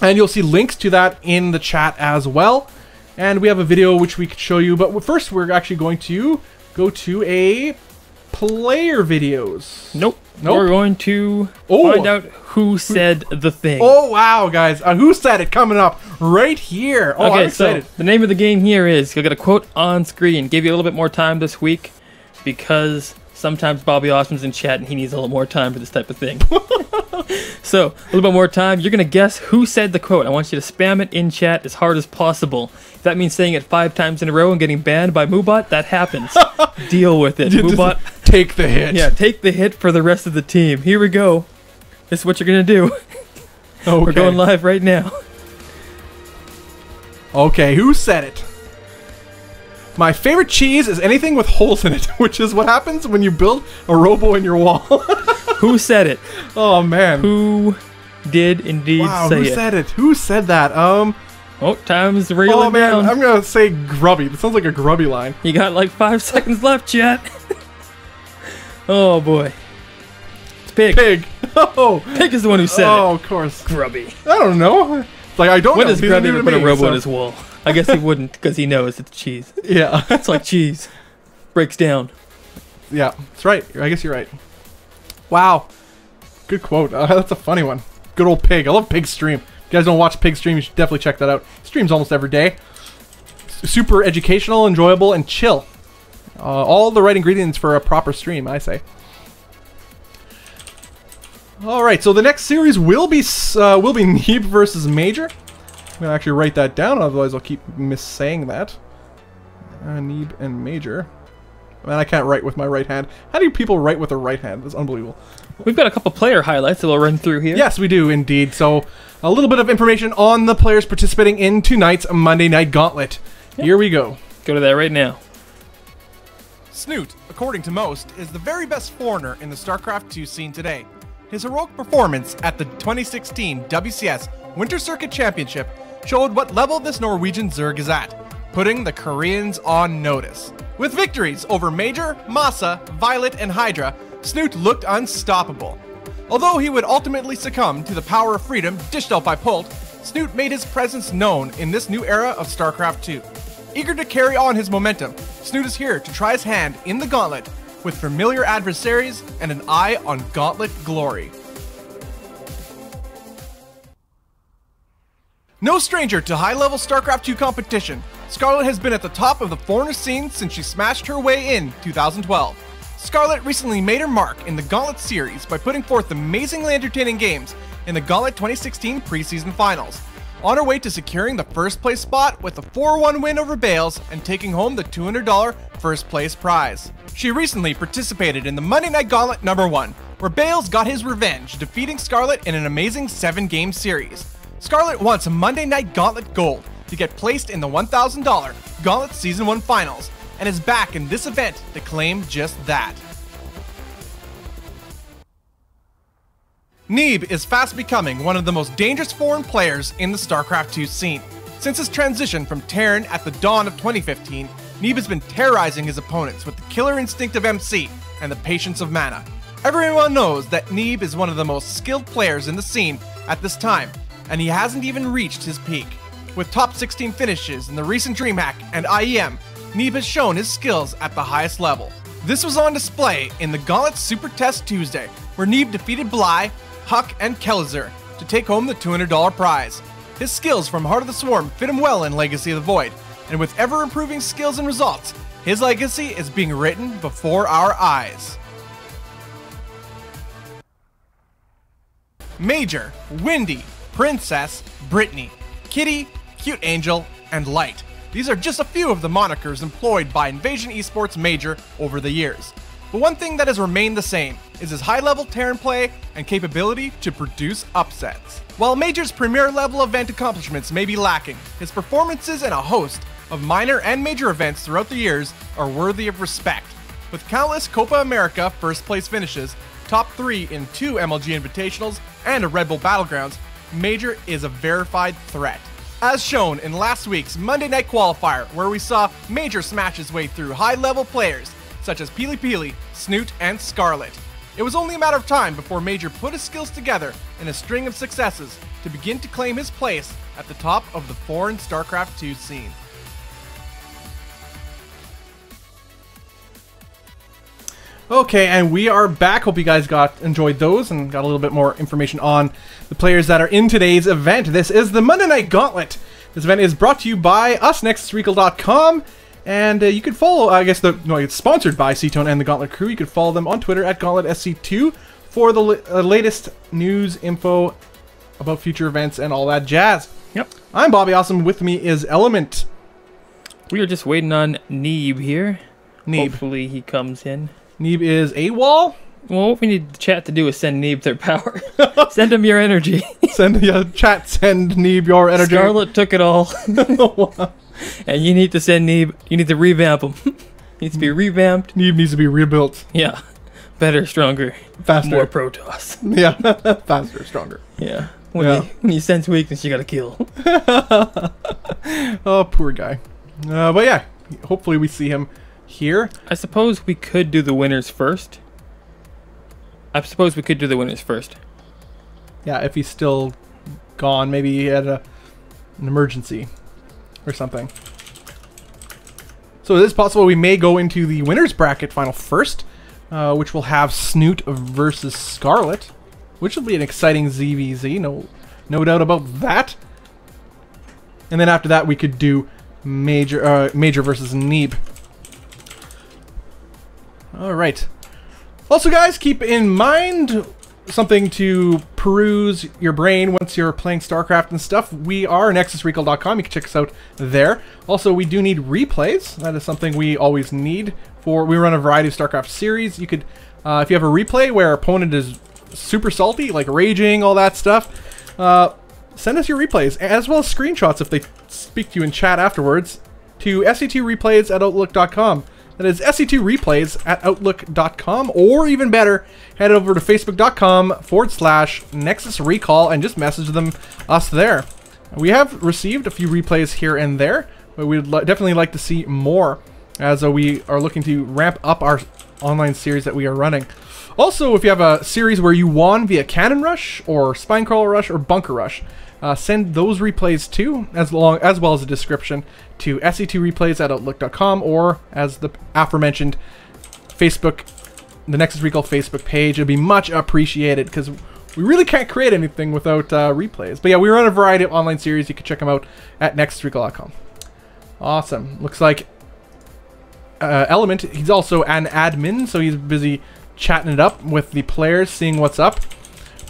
And you'll see links to that in the chat as well. And we have a video which we could show you. But first, we're actually going to go to a player videos. Nope. We're going to find out who said the thing. Oh, wow, guys. Who said it coming up right here. Oh, I'm excited. So the name of the game here is, you'll get a quote on screen. Gave you a little bit more time this week because sometimes Bobby Awesome's in chat and he needs a little more time for this type of thing. So, a little bit more time. You're going to guess who said the quote. I want you to spam it in chat as hard as possible. If that means saying it 5 times in a row and getting banned by Moobot, that happens. Deal with it. Moobot, take the hit. Yeah, take the hit for the rest of the team. Here we go. This is what you're going to do. Okay. We're going live right now. Okay, who said it? My favorite cheese is anything with holes in it, which is what happens when you build a robo in your wall. Who said it? Oh, man. Who did indeed say it? Who said it? Who said that? Oh, time's reeling down. I'm going to say grubby. That sounds like a grubby line. You got like 5 seconds left, chat. Oh, boy. It's Pig. Pig. Oh. Pig is the one who said it. Oh, of course. Grubby. I don't know. It's like, I don't When know. does Grubby ever put a robo on his wall? I guess he wouldn't, because he knows it's cheese. Yeah. It's like cheese. Breaks down. Yeah, that's right. I guess you're right. Wow. Good quote. That's a funny one. Good old Pig. I love Pig's stream. If you guys don't watch Pig's stream, you should definitely check that out. Streams almost every day. Super educational, enjoyable, and chill. All the right ingredients for a proper stream, I say. Alright, so the next series will be Neeb versus MajOr. I'm going to actually write that down, otherwise I'll keep missaying that. Neeb and MajOr. Man, I can't write with my right hand. How do people write with their right hand? That's unbelievable. We've got a couple player highlights that we'll run through here. Yes, we do indeed. So, a little bit of information on the players participating in tonight's Monday Night Gauntlet. Yep. Here we go. Go to that right now. Snute, according to most, is the very best foreigner in the StarCraft 2 scene today. His heroic performance at the 2016 WCS Winter Circuit Championship showed what level this Norwegian Zerg is at, putting the Koreans on notice. With victories over MajOr, Masa, Violet, and Hydra, Snute looked unstoppable. Although he would ultimately succumb to the power of freedom dished out by Pult, Snute made his presence known in this new era of StarCraft 2. Eager to carry on his momentum, Snute is here to try his hand in the gauntlet with familiar adversaries and an eye on gauntlet glory. No stranger to high-level StarCraft 2 competition, Scarlett has been at the top of the foreigner scene since she smashed her way in 2012. Scarlett recently made her mark in the Gauntlet series by putting forth amazingly entertaining games in the Gauntlet 2016 preseason finals, on her way to securing the first place spot with a 4-1 win over Bales and taking home the $200 first place prize. She recently participated in the Monday Night Gauntlet #1, where Bales got his revenge, defeating Scarlett in an amazing 7-game series. Scarlett wants a Monday Night Gauntlet Gold to get placed in the $1,000 Gauntlet Season 1 Finals, and is back in this event to claim just that. Neeb is fast becoming one of the most dangerous foreign players in the StarCraft 2 scene. Since his transition from Terran at the dawn of 2015, Neeb has been terrorizing his opponents with the killer instinct of MC and the patience of mana. Everyone knows that Neeb is one of the most skilled players in the scene at this time, and he hasn't even reached his peak. With top 16 finishes in the recent DreamHack and IEM, Neeb has shown his skills at the highest level. This was on display in the Gauntlet Super Test Tuesday, where Neeb defeated Bly, Huck, and Kellizer to take home the $200 prize. His skills from Heart of the Swarm fit him well in Legacy of the Void, and with ever-improving skills and results, his legacy is being written before our eyes. MajOr, Windy, Princess, Brittany, Kitty, Cute Angel, and Light. These are just a few of the monikers employed by Invasion Esports MajOr over the years. But one thing that has remained the same is his high-level Terran play and capability to produce upsets. While MajOr's premier level event accomplishments may be lacking, his performances in a host of minor and major events throughout the years are worthy of respect. With countless Copa America first place finishes, top 3 in 2 MLG Invitationals, and a Red Bull Battlegrounds, MajOr is a verified threat. As shown in last week's Monday Night Qualifier, where we saw MajOr smash his way through high-level players such as Peely Peely, Snute, and Scarlett. It was only a matter of time before MajOr put his skills together in a string of successes to begin to claim his place at the top of the foreign StarCraft 2 scene. Okay, and we are back. Hope you guys enjoyed those and got a little bit more information on the players that are in today's event. This is the Monday Night Gauntlet. This event is brought to you by us, NexusRecall.com, and you can follow, it's sponsored by C-Tone and the Gauntlet crew. You can follow them on Twitter at GauntletSC2 for the latest news, info about future events, and all that jazz. Yep. I'm Bobby Awesome. With me is Element. We are just waiting on Neeb here. Neeb. Hopefully he comes in. Neeb is AWOL. Well, what we need the chat to do is send Neeb their power. Send him your energy. Send Neeb your energy. Scarlett took it all. And you need to send Neeb. You need to revamp him. Needs to be revamped. Neeb needs to be rebuilt. Yeah. Better, stronger, Faster. more Protoss. Yeah, faster, stronger. Yeah. When you sense weakness, you gotta kill. Oh, poor guy. But yeah, hopefully we see him here. I suppose we could do the winners first. Yeah, if he's still gone, maybe he had an emergency or something. So it is possible we may go into the winners bracket final first, which will have Snute versus Scarlett, which will be an exciting ZVZ, no doubt about that. And then after that, we could do MajOr versus Neeb. All right. Also, guys, keep in mind something to peruse your brain once you're playing StarCraft and stuff. We are nexusrecall.com. You can check us out there. Also, we do need replays. That is something we always need. We run a variety of StarCraft series. You could, if you have a replay where our opponent is super salty, like raging, all that stuff, send us your replays, as well as screenshots if they speak to you in chat afterwards, to SC2replays@outlook.com. That is SC2replays@outlook.com, or even better, head over to facebook.com/NexusRecall and just message us there. We have received a few replays here and there, but we'd definitely like to see more, as we are looking to ramp up our online series that we are running. Also, if you have a series where you won via Cannon Rush, or Spinecrawler Rush, or Bunker Rush, send those replays too, as well as a description, to SC2replays@outlook.com, or as the aforementioned Facebook, the Nexus Recall Facebook page. It'd be much appreciated, because we really can't create anything without replays. But yeah, we run a variety of online series. You can check them out at nexusrecall.com. Awesome. Looks like Element, he's also an admin, so he's busy chatting it up with the players, seeing what's up.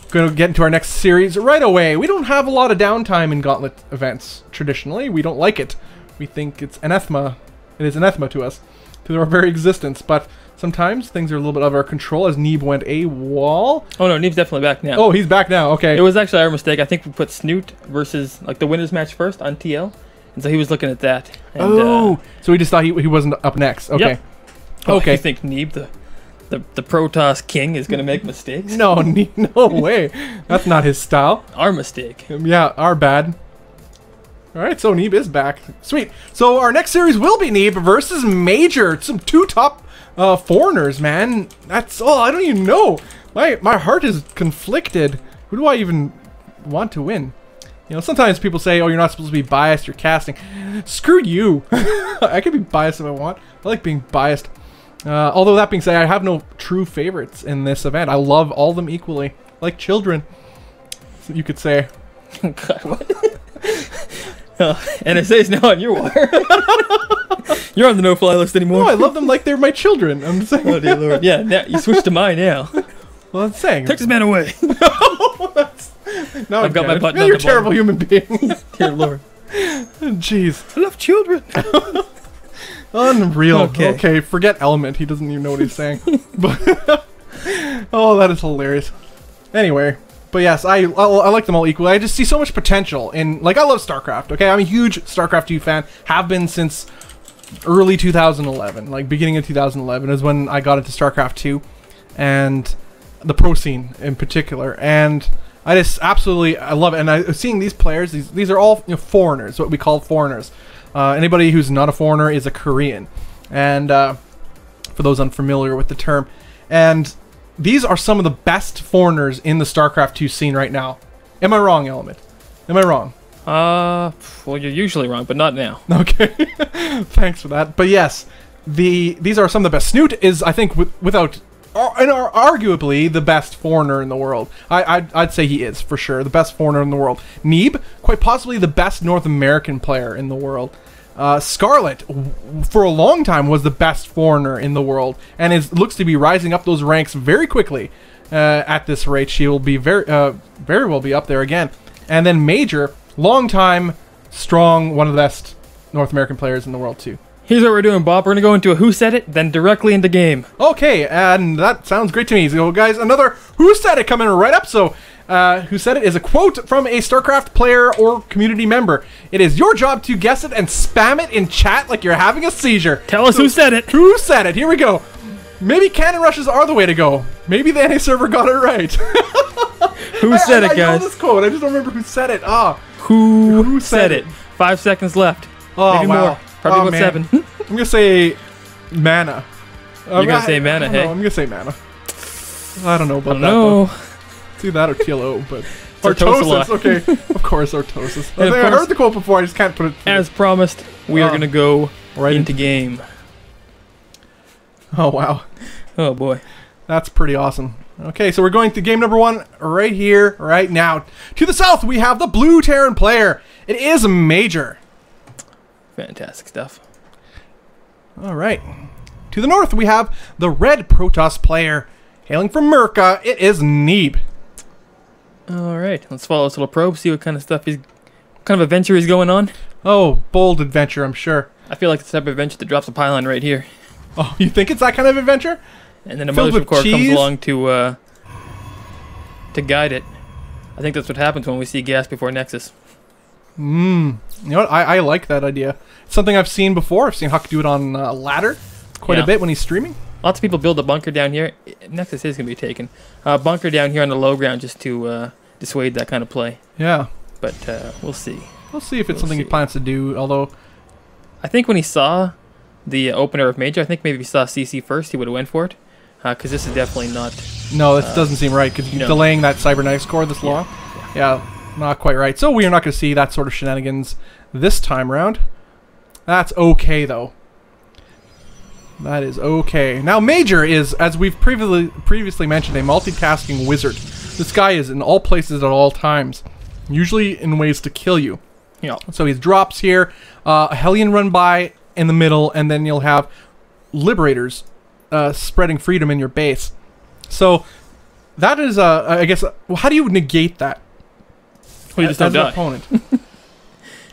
Going to get into our next series right away. We don't have a lot of downtime in Gauntlet events, traditionally. We don't like it. We think it's anathema. It is anathema to us, to our very existence. But sometimes things are a little bit out of our control, as Neeb went AWOL. Oh no, Neeb's definitely back now. Oh, he's back now, okay. It was actually our mistake. I think we put Snute versus, like, the winners match first on TL. And so he was looking at that. And, so he just thought he wasn't up next. Okay. Yep. Oh, okay. You think Neeb, the Protoss king, is going to make mistakes? No, no way. That's not his style. Our mistake. Yeah, our bad. Alright, so Neeb is back. Sweet. So our next series will be Neeb versus MajOr. Some two top foreigners, man. That's, I don't even know. My heart is conflicted. Who do I even want to win? You know, sometimes people say, oh, you're not supposed to be biased, you're casting. Screw you. I can be biased if I want. I like being biased. Although that being said, I have no true favorites in this event. I love all of them equally. Like children, you could say. God, what? NSA's now on your wire. You're on the no-fly list anymore. No, I love them like they're my children. I'm just saying. Oh, dear Lord. Yeah, now you switched to mine now. Well, I'm saying. Texas man away. No, I've got my button. Yeah, you're a terrible human being. Dear Lord. Jeez. I love children. Unreal. Okay, forget Element. He doesn't even know what he's saying. But oh, that is hilarious. Anyway, but yes, I like them all equally. I just see so much potential in, like, I love StarCraft. Okay, I'm a huge StarCraft 2 fan. Have been since early 2011, like beginning of 2011 is when I got into StarCraft 2, and the pro scene in particular. And I just absolutely, I love it. And seeing these players, these are all, you know, foreigners, what we call foreigners. Anybody who's not a foreigner is a Korean, and for those unfamiliar with the term. And these are some of the best foreigners in the StarCraft 2 scene right now. Am I wrong, Element? Am I wrong? Well, you're usually wrong, but not now. Okay. Thanks for that. But yes, these are some of the best. Snute is, I think, without... and are arguably the best foreigner in the world. I'd say he is, for sure, the best foreigner in the world. Neeb, quite possibly the best North American player in the world. Scarlett, for a long time, was the best foreigner in the world, and looks to be rising up those ranks very quickly. At this rate, she will be very well be up there again. And then MajOr, long time, strong, one of the best North American players in the world too. Here's what we're doing, Bob. We're going to go into a Who Said It, then directly into game. Okay, and that sounds great to me. So, guys, another Who Said It coming right up. So, Who Said It is a quote from a StarCraft player or community member. It is your job to guess it and spam it in chat like you're having a seizure. Tell us who said it. Who said it? Here we go. Maybe cannon rushes are the way to go. Maybe the NA server got it right. Who said it, guys? I know this quote. I just don't remember who said it. Who said it? 5 seconds left. Oh, maybe wow. more. Probably about 7. I'm going to say mana. You're going to say mana, hey? I'm going to say mana. I don't know about that, though. It's either that or TLO, but... Ortosis, okay. Of course, Ortosis. I heard the quote before, I just can't put it... As promised, we are going to go right into game. Oh, wow. Oh, boy. That's pretty awesome. Okay, so we're going to game number 1 right here, right now. To the south, we have the blue Terran player. It is MajOr. Fantastic stuff. All right. To the north, we have the red Protoss player. Hailing from Merca, it is Neeb. All right, let's follow this little probe, see what kind of stuff what kind of adventure he's going on. Oh, bold adventure, I'm sure. I feel like it's the type of adventure that drops a pylon right here. Oh, you think it's that kind of adventure? And then a mothership core comes along to guide it. I think that's what happens when we see gas before Nexus. You know what? I like that idea. It's something I've seen before. I've seen Huck do it on Ladder quite a bit when he's streaming. Lots of people build a bunker down here. Nexus is going to be taken. Bunker down here on the low ground just to dissuade that kind of play. Yeah. But we'll see. We'll see if it's something he plans to do, although... I think when he saw the opener of MajOr, I think maybe if he saw CC first, he would have went for it. Because this is definitely not... No, this doesn't seem right, because delaying that cybernetics core this long. Yeah, not quite right. So we are not going to see that sort of shenanigans this time around. That's okay, though. That is okay. Now, MajOr is, as we've previously mentioned, a multitasking wizard. This guy is in all places at all times, usually in ways to kill you. Yeah. So he drops here, a Hellion run by in the middle, and then you'll have Liberators spreading freedom in your base. So that is, I guess, well, how do you negate that? Well, you just don't die. Opponent.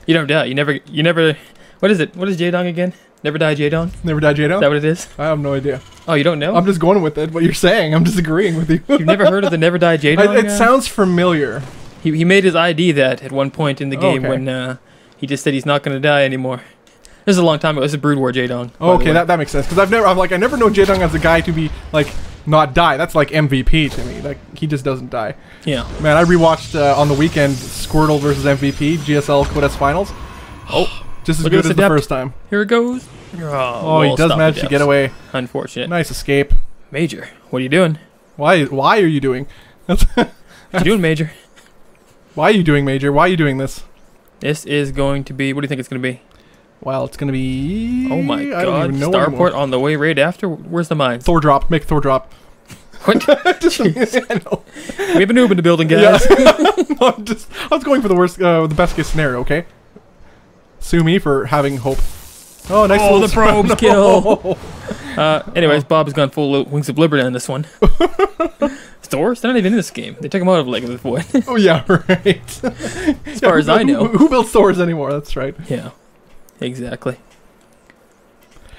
You don't die. You never. What is it? What is Jaedong again? Never die, Jaedong? Never die, Jaedong? Is that what it is? I have no idea. Oh, you don't know? I'm just going with it. What you're saying, I'm disagreeing with you. You've never heard of the Never Die Jaedong? It sounds familiar. He made his ID that at one point in the game when he just said he's not going to die anymore. This is a long time ago. This is Brood War Jaedong. Oh, okay, that makes sense. Because I never know Jaedong as a guy to be like not die. That's like MVP to me. Like he just doesn't die. Yeah. Man, I rewatched on the weekend Squirtle versus MVP GSL Quintess Finals. Oh, just as good as the first time. Here it goes. Oh, he does manage to get away. Unfortunate. Nice escape. MajOr, what are you doing? Why are you doing? What you doing, MajOr? Why are you doing, MajOr? Why are you doing this? This is going to be. What do you think it's going to be? Well, it's going to be... Oh my god. I don't even know Starport on the way right after? Where's the mines? Thor drop. Make Thor drop. What? Just, I know. We have a noob in the building, guys. Yeah. I was going for the worst, the best case scenario, okay? Sue me for having hope. Oh, nice little... the probes kill. Anyways, Bob has gone full Wings of Liberty on this one. Thors? They're not even in this game. They took them out of Lake of the Void. Oh, yeah, right. As far as I know. Who builds Thors anymore? That's right. Yeah. Exactly.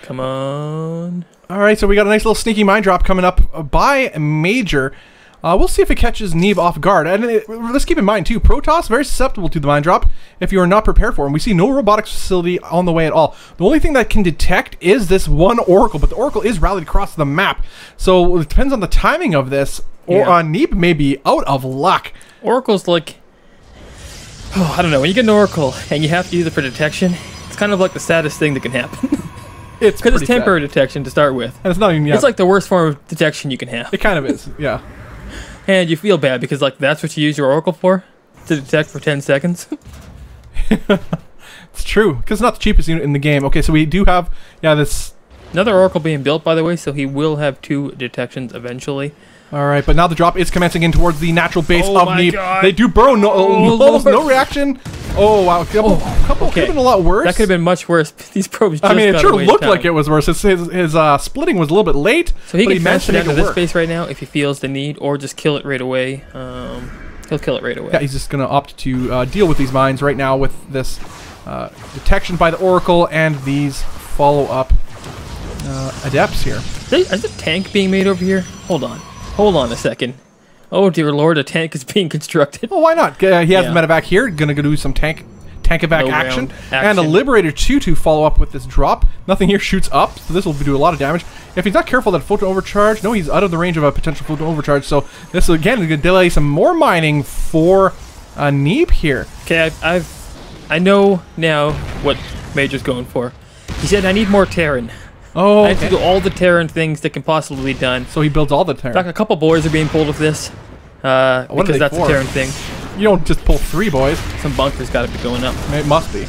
Come on. All right, so we got a nice little sneaky mine drop coming up by MajOr. We'll see if it catches Neeb off guard. And let's keep in mind, too, Protoss, very susceptible to the mine drop if you are not prepared for him. We see no robotics facility on the way at all. The only thing that can detect is this one Oracle, but the Oracle is rallied across the map. So it depends on the timing of this. Or Neeb may be out of luck. Oracle's like... Oh, I don't know. When you get an Oracle and you have to use it for detection... It's kind of like the saddest thing that can happen. It's because it's temporary detection to start with. And it's not even... Yeah. It's like the worst form of detection you can have. It kind of is, yeah. And you feel bad because like that's what you use your Oracle for? To detect for 10 seconds? It's true, because it's not the cheapest unit in the game. Okay, so we do have... Yeah, this... Another Oracle being built, by the way, so he will have 2 detections eventually. All right, but now the drop is commencing in towards the natural base of Neeb. God. They do burrow. No reaction. Oh, wow. Couple could have been a lot worse. That could have been much worse. These probes just I mean, it sure looked time. like it was worse. His splitting was a little bit late. So he can manage to transfer make down it to this base right now if he feels the need, or just kill it right away. He'll kill it right away. Yeah, he's just going to opt to deal with these mines right now with this detection by the Oracle and these follow-up adepts here. Is a tank being made over here? Hold on. Hold on a second. Oh dear lord, a tank is being constructed. Well, why not? He has the medevac here. Gonna go do some tank evac action. And a Liberator 2 to follow up with this drop. Nothing here, shoots up, so this will do a lot of damage. If he's not careful, that photon overcharge. No, he's out of the range of a potential photon overcharge. So this again is gonna delay some more mining for Neeb here. Okay, I know now what MajOr's going for. He said I need more Terran. Oh, I have to do all the Terran things that can possibly be done. So he builds all the Terran. In fact, a couple boys are being pulled with this. Because that's a Terran thing. You don't just pull 3 boys. Some bunkers got to be going up. It must be.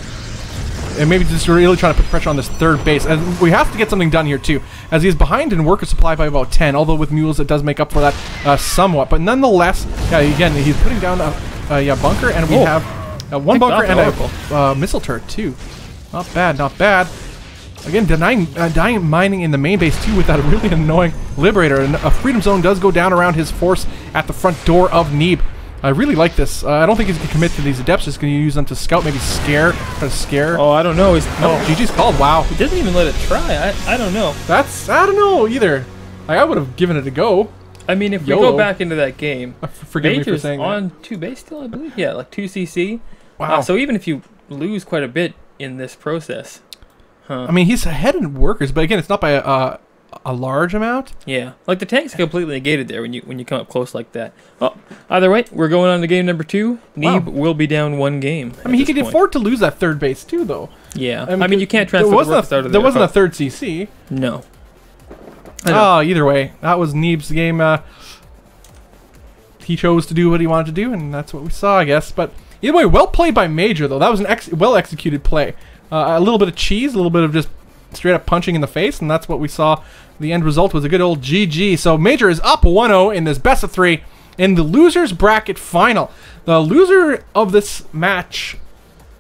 And maybe just really trying to put pressure on this third base. And we have to get something done here too, as he's behind in worker supply by about 10. Although with mules it does make up for that somewhat. But nonetheless, yeah, again he's putting down a bunker, and we have one bunker and a missile turret too. Not bad, not bad. Again, dying mining in the main base too with that really annoying Liberator. And a Freedom Zone does go down around his force at the front door of Neeb. I really like this. I don't think he's going to commit to these adepts. Just going to use them to scout, maybe scare, try to scare. Oh, I don't know. GG's called. Wow. He doesn't even let it try. I don't know. I don't know either. I would have given it a go. I mean, if we go back into that game, forgive me for saying on that. 2 base still, I believe. Yeah, like 2 CC. Wow. So even if you lose quite a bit in this process. I mean, he's ahead in workers, but again, it's not by a large amount. Yeah, like the tank's completely negated there when you come up close like that. Well, either way, we're going on to game number 2. Neeb will be down 1 game. I mean, he could afford to lose that third base too, though. Yeah, I mean you can't transfer there wasn't a third CC. No. Oh, either way, that was Neeb's game. He chose to do what he wanted to do, and that's what we saw, I guess. But either way, well played by MajOr, though. That was an well-executed play. A little bit of cheese, a little bit of just straight up punching in the face, and that's what we saw. The end result was a good old GG. So MajOr is up 1-0 in this best of 3 in the losers bracket final. The loser of this match,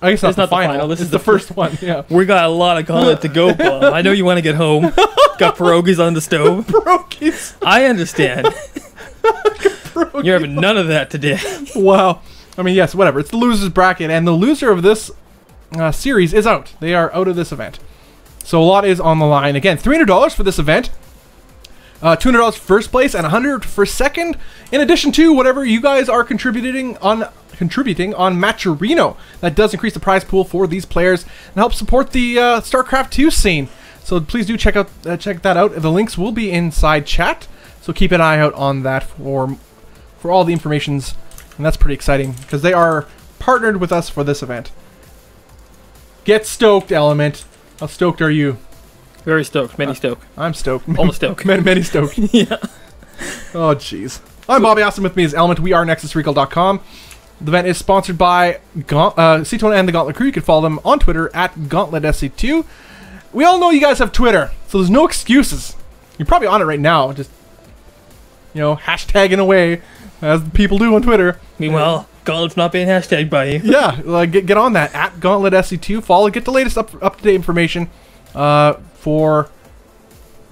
I guess not the final. This is the first one. Yeah, we got a lot of gauntlet to go, Bob. I know you want to get home. Got pierogies on the stove. Pierogies. I understand. You're having none of that today. Wow. I mean, yes, whatever. It's the losers bracket, and the loser of this series is out. They are out of this event. So a lot is on the line. Again, $300 for this event. $200 for first place and $100 for second. In addition to whatever you guys are contributing on Matcherino. That does increase the prize pool for these players and help support the StarCraft 2 scene. So please do check that out. The links will be inside chat. So keep an eye out on that for all the informations. And that's pretty exciting because they are partnered with us for this event. Get stoked, Element. How stoked are you? Very stoked. Many stoked. I'm stoked. Almost stoked. Many stoked. Yeah. Oh, jeez. I'm Bobby Austin. With me is Element. We are NexusRecall.com. The event is sponsored by SC2 and the Gauntlet crew. You can follow them on Twitter at GauntletSC2. We all know you guys have Twitter, so there's no excuses. You're probably on it right now, just, hashtagging away, as people do on Twitter. Meanwhile, Gauntlet's not being hashtagged by you. Yeah, get on that, at GauntletSC2. Follow, get the latest up-to-date information for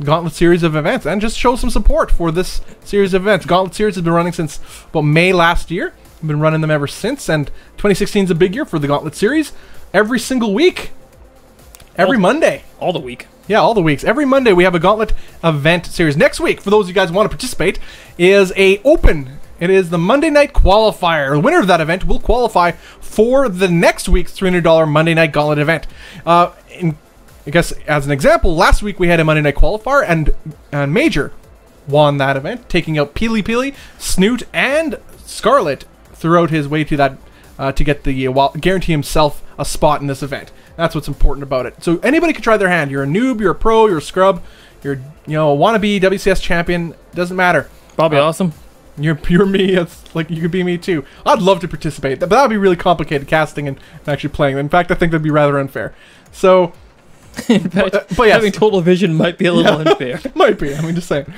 Gauntlet series of events, and just show some support for this series of events. Gauntlet series has been running since about May last year. We've been running them ever since, and 2016 is a big year for the Gauntlet series. Every single week. Every Monday. All the week. Yeah, all the weeks. Every Monday we have a Gauntlet event series. Next week, for those of you guys who want to participate, is a open. It is the Monday Night Qualifier. The winner of that event will qualify for the next week's $300 Monday Night Gauntlet event. I guess, as an example, last week we had a Monday Night Qualifier, and MajOr won that event, taking out Peely, Snute, and Scarlett throughout his way to that to get the guarantee himself a spot in this event. That's what's important about it. So anybody can try their hand. You're a noob, you're a pro, you're a scrub, you're a wannabe WCS champion. Doesn't matter. Bobby Awesome. You're pure me. It's like you could be me too. I'd love to participate, but that would be really complicated casting and actually playing. In fact, I think that'd be rather unfair. So, in fact, but yes, having total vision might be a little unfair. Might be. I mean, just saying.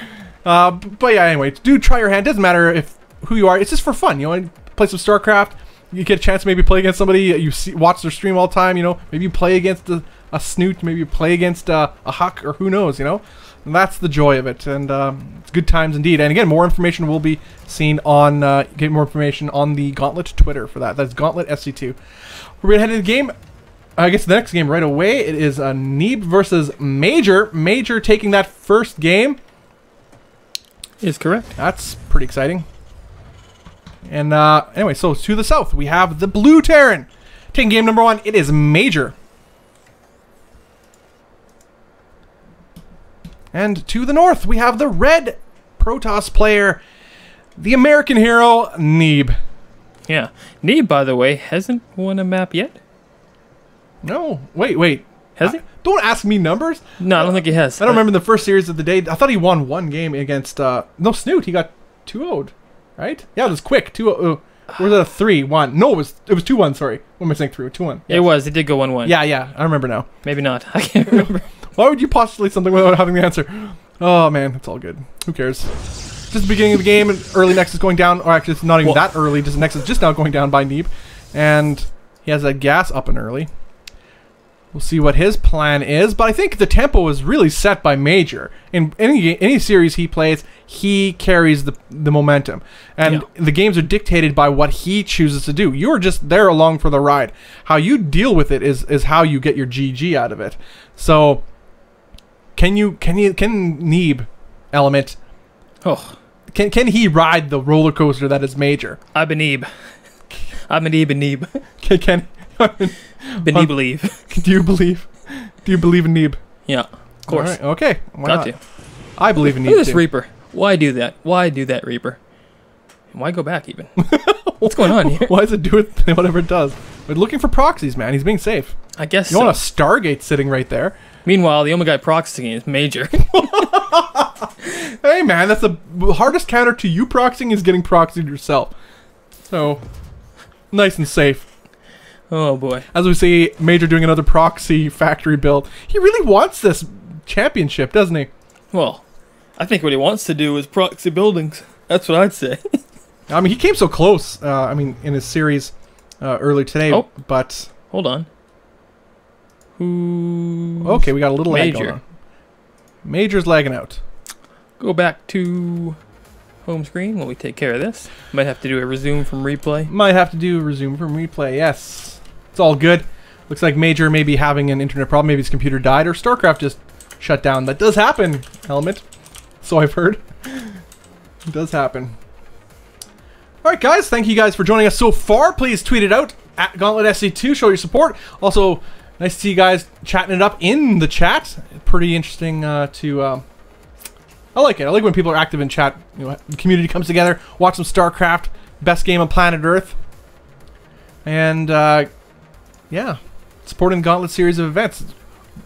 But yeah, anyway, do try your hand. Doesn't matter who you are. It's just for fun. Play some StarCraft. You get a chance to maybe play against somebody you watch their stream all the time. Maybe you play against a Snute. Maybe you play against a Huck, or who knows. And that's the joy of it, and it's good times indeed. And again, more information will be seen on get more information on the Gauntlet Twitter for that. That's Gauntlet SC2. We're gonna head into the game. I guess the next game right away, it is Neeb versus MajOr. MajOr taking that first game. Is correct. That's pretty exciting. And anyway, so to the south, we have the Blue Terran. Taking game number 1, it is MajOr. And to the north, we have the Red Protoss player, the American hero, Neeb. Yeah. Neeb, by the way, hasn't won a map yet. No, wait. Has he? Don't ask me numbers. No, I don't think he has. I don't remember the first series of the day. I thought he won one game against, no, Snute. He got 2-0'd, right? Yeah, it was quick. 2-0. Or was it a 3-1? No, it was 2-1, sorry. What am I saying? 3-2-1. Yes. It was. It did go 1-1. Yeah, I remember now. Maybe not. I can't remember. Why would you postulate something without having the answer? Oh, man, it's all good. Who cares? Just the beginning of the game, and early Nexus going down, or actually it's not even that early, just Nexus just now going down by Neeb. And he has that gas up and early. We'll see what his plan is, but I think the tempo is really set by MajOr. In any series he plays, he carries the momentum. And the games are dictated by what he chooses to do. You're just there along for the ride. How you deal with it is how you get your GG out of it. So, can Neeb element... Oh. Can he ride the roller coaster that is MajOr? I'm a Neeb. I'm a Neeb and Neeb. Believe. Do you believe? Do you believe in Neeb? Yeah, of course. Right, okay. Why Got not? to. I believe in Neeb. Look at this too. Reaper. Why do that? Why do that, Reaper? And why go back even? What's going on here? Why does it do it whatever it does? We're looking for proxies, man. He's being safe. I guess you want a Stargate sitting right there. Meanwhile, the only guy proxying is MajOr. Hey, man, that's the hardest counter to you proxying is getting proxied yourself. So, nice and safe. Oh boy. As we see MajOr doing another proxy factory build. He really wants this championship, doesn't he? Well, I think what he wants to do is proxy buildings. That's what I'd say. I mean, he came so close, in his series earlier today, but... Hold on. Okay, we got a little lag going on. MajOr's lagging out. Go back to home screen while we take care of this. Might have to do a resume from replay. Might have to do a resume from replay, yes. It's all good. Looks like MajOr may be having an internet problem. Maybe his computer died or StarCraft just shut down. That does happen, Element. So I've heard. It does happen. Alright guys, thank you guys for joining us so far. Please tweet it out at Gauntlet SC2. Show your support. Also, nice to see you guys chatting it up in the chat. Pretty interesting I like it. I like when people are active in chat. You know, the community comes together, watch some StarCraft, best game on planet Earth. And, yeah, supporting the Gauntlet series of events.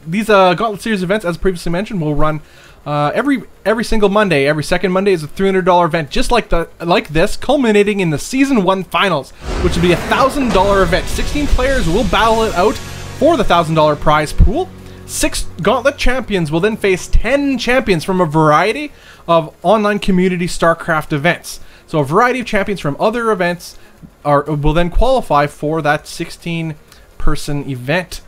These Gauntlet series of events, as previously mentioned, will run every single Monday. Every second Monday is a $300 event, just like this, culminating in the Season 1 Finals, which will be a $1,000 event. 16 players will battle it out for the $1,000 prize pool. 6 Gauntlet champions will then face 10 champions from a variety of online community StarCraft events. So a variety of champions from other events will then qualify for that 16-person event.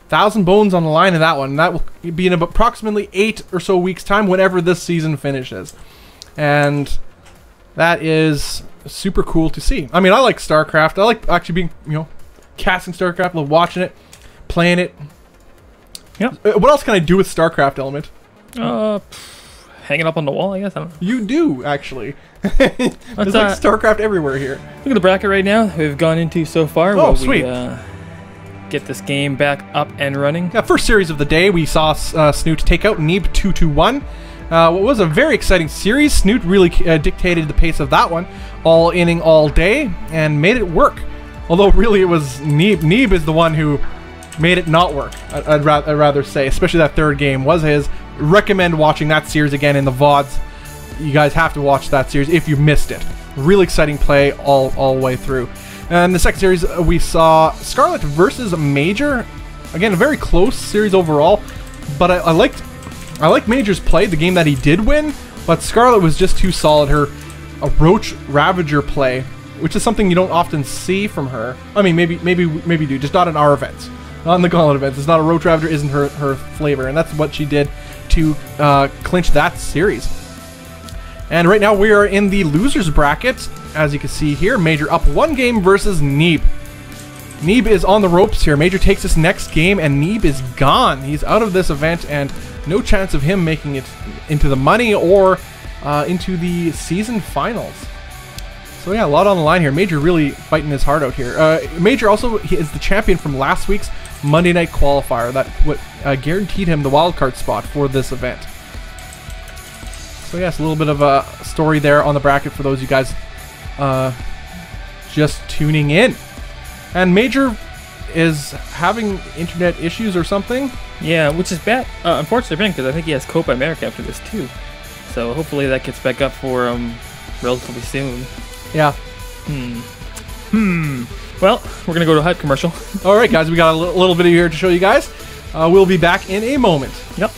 1,000 bones on the line in that one. And that will be in approximately 8 or so weeks' time whenever this season finishes. And that is super cool to see. I mean, I like StarCraft. I like actually being, casting StarCraft, love watching it, playing it. Yeah. What else can I do with StarCraft, Element? Hang it up on the wall, I guess. I don't know. You do, actually. There's like StarCraft everywhere here. Look at the bracket right now we've gone into so far. Oh, sweet. Get this game back up and running. Yeah, first series of the day, we saw Snute take out Neeb 2-1. What was a very exciting series. Snute really dictated the pace of that one, all inning all day, and made it work. Although really it was Neeb. Neeb is the one who made it not work, I'd rather say. Especially that third game was his. Recommend watching that series again in the VODs. You guys have to watch that series if you missed it. Really exciting play all the way through. And the second series, we saw Scarlett versus MajOr. Again, a very close series overall. But I like MajOr's play, the game that he did win. But Scarlett was just too solid. A Roach Ravager play, which is something you don't often see from her. I mean, maybe do, just not in our events. Not in the Gauntlet events. It's not a Roach Ravager, isn't her flavor. And that's what she did to clinch that series. And right now we are in the losers bracket. As you can see here, MajOr up 1 game versus Neeb. Neeb is on the ropes here. MajOr takes this next game, and Neeb is gone. He's out of this event, and no chance of him making it into the money or into the season finals. So yeah, a lot on the line here. MajOr really fighting his heart out here. MajOr also is the champion from last week's Monday Night Qualifier. That guaranteed him the wildcard spot for this event. So yes, a little bit of a story there on the bracket for those of you guys just tuning in. And MajOr is having internet issues or something. Yeah, which is bad. Unfortunately for him, because I think he has Copa America after this too. So hopefully that gets back up for him relatively soon. Yeah. Well, we're gonna go to a hype commercial. All right, guys, we got a little bit here to show you guys. We'll be back in a moment. Yep.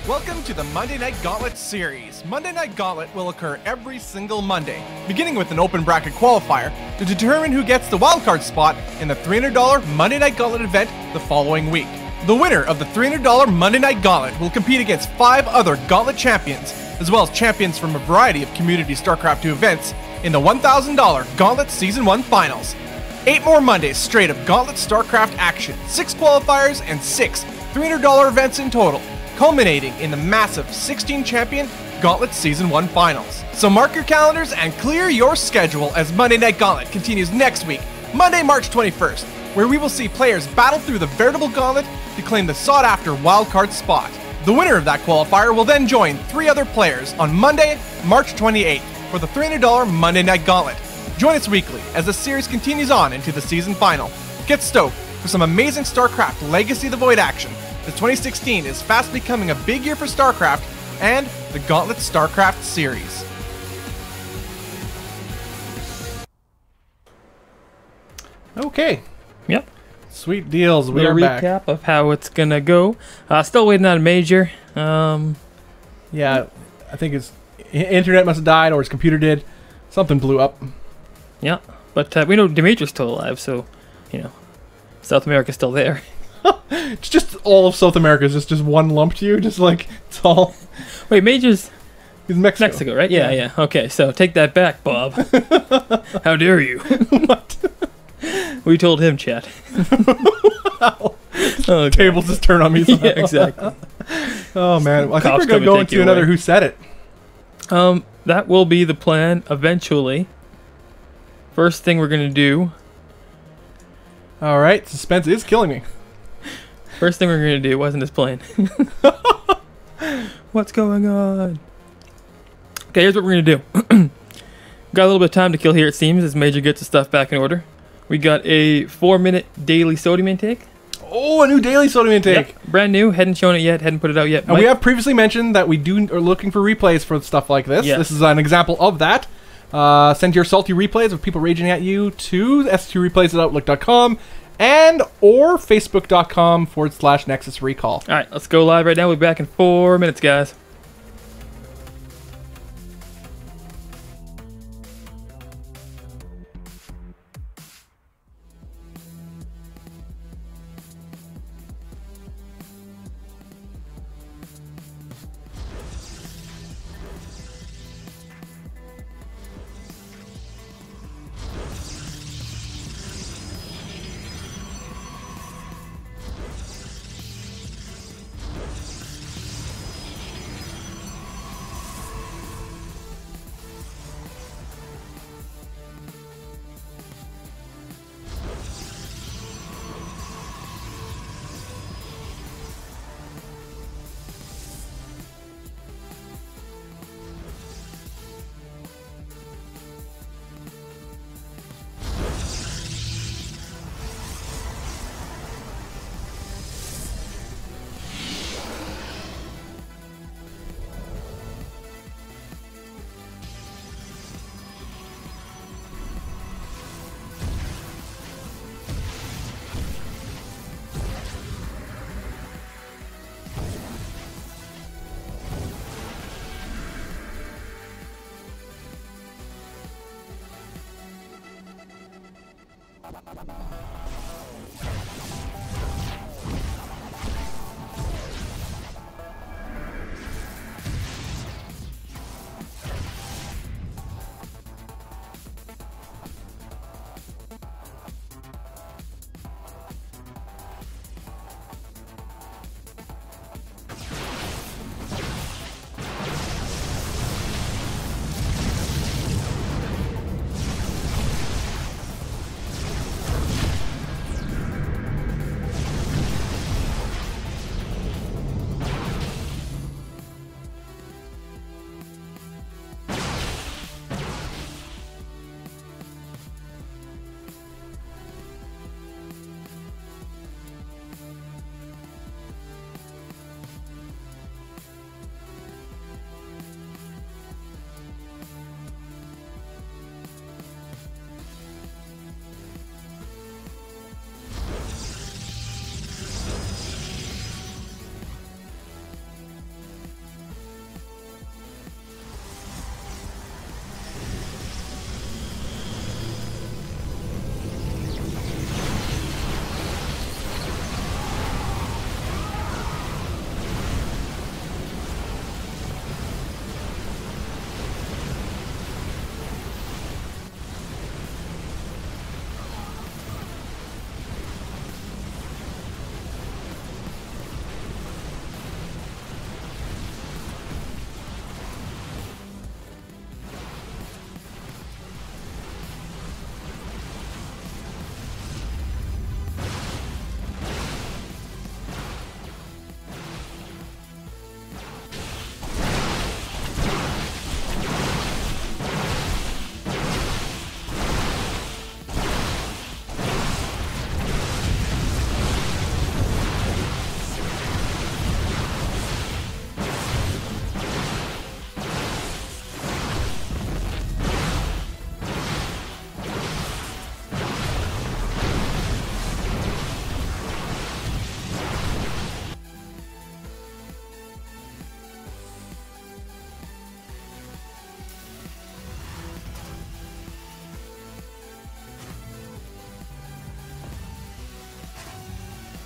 Welcome to the Monday Night Gauntlet series. Monday Night Gauntlet will occur every single Monday, beginning with an open bracket qualifier to determine who gets the wildcard spot in the $300 Monday Night Gauntlet event the following week. The winner of the $300 Monday Night Gauntlet will compete against 5 other Gauntlet champions, as well as champions from a variety of community StarCraft 2 events in the $1,000 Gauntlet Season 1 Finals. 8 more Mondays straight of Gauntlet StarCraft action, 6 qualifiers and 6 $300 events in total, culminating in the massive 16-champion Gauntlet Season 1 Finals. So mark your calendars and clear your schedule as Monday Night Gauntlet continues next week, Monday, March 21st, where we will see players battle through the veritable gauntlet to claim the sought-after wildcard spot. The winner of that qualifier will then join 3 other players on Monday, March 28th for the $300 Monday Night Gauntlet. Join us weekly as the series continues on into the season final. Get stoked for some amazing StarCraft Legacy of the Void action, as 2016 is fast becoming a big year for StarCraft and the Gauntlet StarCraft series. Okay. Yep. Sweet deals. We A are recap back. of how it's gonna go. Still waiting on MajOr. Yeah, I think his internet must have died or his computer did. Something blew up. Yeah, but we know Dimitri's still alive, so you know, South America's still there. It's just all of South America is just one lump to you. Just like it's all. Wait, MajOr's He's Mexico. Mexico, right? Yeah. Okay, so take that back, Bob. How dare you? What? We told him, chat. Okay. Tables just turn on me. Yeah, exactly. Oh man, I think Cops we're gonna come go and take into you another away. Who Said It. That will be the plan eventually. First thing we're gonna do. All right, suspense is killing me. First thing we're gonna do wasn't his plan. What's going on? Okay, here's what we're gonna do. Got a little bit of time to kill here, it seems, as MajOr gets his stuff back in order. We got a 4-minute daily sodium intake. Oh, a new daily sodium intake. Yep, brand new. Hadn't shown it yet. Hadn't put it out yet. And we have previously mentioned that we are looking for replays for stuff like this. Yes. This is an example of that. Send your salty replays of people raging at you to s2replays@outlook.com and or facebook.com/Nexus Recall. All right, let's go live right now. We'll be back in 4 minutes, guys.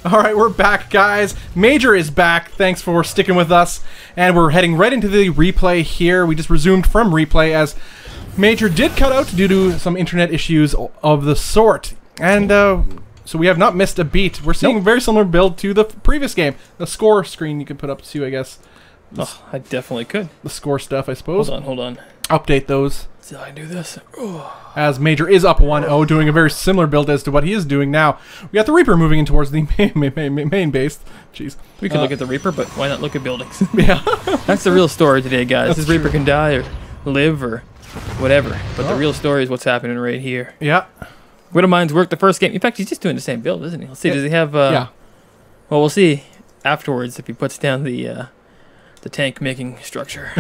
All right, we're back, guys. MajOr is back. Thanks for sticking with us. And we're heading right into the replay here. We just resumed from replay as MajOr did cut out due to some internet issues of the sort. And so we have not missed a beat. We're seeing a very similar build to the previous game. The score screen you can put up too, I guess. Oh, I definitely could. The score stuff, I suppose. Hold on. Update those. So I do this. As MajOr is up 1-0, doing a very similar build as to what he is doing now. We got the Reaper moving in towards the main base. Jeez. We could look at the Reaper, but why not look at buildings? Yeah. That's the real story today, guys. This true. Reaper can die or live or whatever. But the real story is what's happening right here. Yeah. Widowmine's worked the first game. In fact, he's just doing the same build, isn't he? Let's see. Does he have... yeah. Well, we'll see afterwards if he puts down the tank-making structure.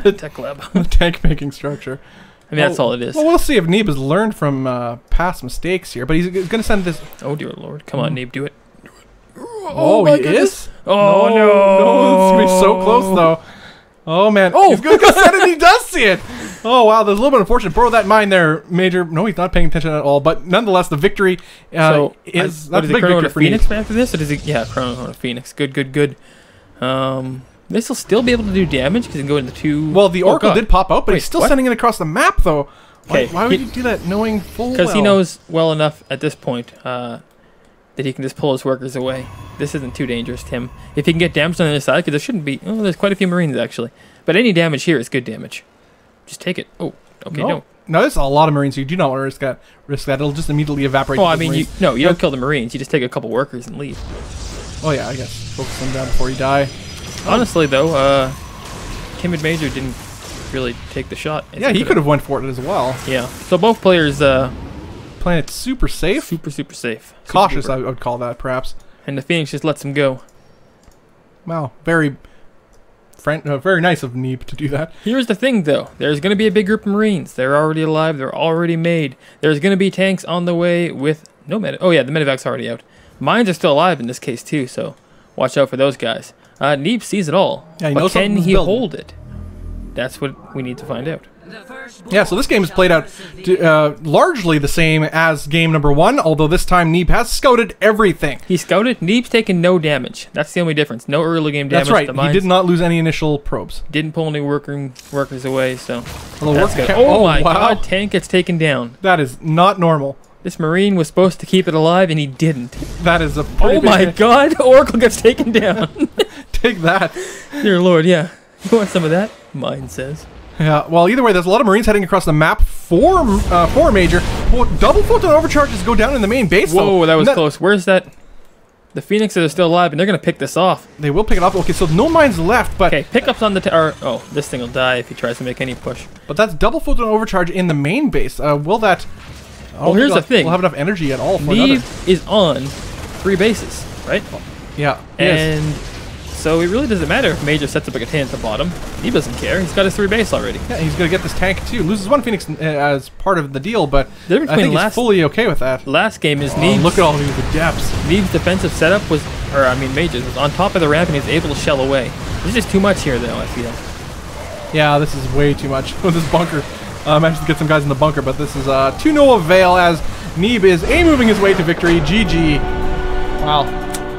The tech lab. The tank-making structure. I mean, that's all it is. Well, we'll see if Neeb has learned from past mistakes here, but he's going to send this... Oh, dear Lord. Come on, Neeb, do it. Oh, he is? Oh, no. No, this is going to be so close, though. Oh, man. Oh! He's going to send it, he does see it! Oh, wow, there's a little bit unfortunate. Borrow that mine there, MajOr. No, he's not paying attention at all, but nonetheless, the victory is... That's a big Chrono victory for Phoenix after this, or does he... Yeah, Chrono on Phoenix. Good. This will still be able to do damage because it can go into two... Well, the Oracle did pop out, but he's still what? sending it across the map, though. Okay. Why would you do that knowing full well? Because he knows well enough at this point that he can just pull his workers away. This isn't too dangerous to him. If he can get damage on the other side, because there shouldn't be... Oh, there's quite a few Marines, actually. But any damage here is good damage. Just take it. Oh, okay, no. No, there's a lot of Marines, so you do not want to risk that. It'll just immediately evaporate. Well, I mean, you don't kill the Marines. You just take a couple workers and leave. Oh, yeah, I guess. Focus them down before you die. Honestly, though, timid MajOr didn't really take the shot. Yeah, he could have went for it as well. Yeah. So both players playing it super safe. Super safe. Cautious, I would call that, perhaps. And the Phoenix just lets him go. Wow, very nice of Neeb to do that. Here's the thing, though. There's going to be a big group of Marines. They're already alive. They're already made. There's going to be tanks on the way with no med. Oh, yeah, the medevac's already out. Mines are still alive in this case, too, so watch out for those guys. Neeb sees it all. Yeah, he but knows can he building. hold it? That's what we need to find out. Yeah, so this game is played out largely the same as game number 1, although this time Neeb has scouted everything. He scouted. Neeb's taken no damage. That's the only difference. No early game damage. That's right. To mines. He did not lose any initial probes. Didn't pull any workers away, so that's good. Oh my god, tank gets taken down. That is not normal. This Marine was supposed to keep it alive, and he didn't. That is a pretty Oh my god, Oracle gets taken down. Take that. Dear Lord, yeah. You want some of that? Mine says. Yeah, well, either way, there's a lot of Marines heading across the map for MajOr. Well, double photon overcharges go down in the main base, though. Whoa, that was close. Where's that? The Phoenixes are still alive, and they're going to pick this off. They will pick it up. Okay, so no mines left, but... Okay, pickups on the... oh, this thing will die if he tries to make any push. But that's double photon overcharge in the main base. Will that... Well, here's the thing. We'll have enough energy at all for Neeb is on 3 bases, right? Yeah, and so it really doesn't matter if MajOr sets up a Catan at the bottom. He doesn't care. He's got his 3 base already. Yeah, he's going to get this tank too. Loses 1 Phoenix as part of the deal, but I think he's fully okay with that. Last game is Neeb. Look at all these depths. Neeb's defensive setup was, MajOr's was on top of the ramp and he's able to shell away. This is just too much here, though, I feel. Yeah, this is way too much with this bunker. Managed to get some guys in the bunker, but this is to no avail as Neeb is moving his way to victory. GG. Wow.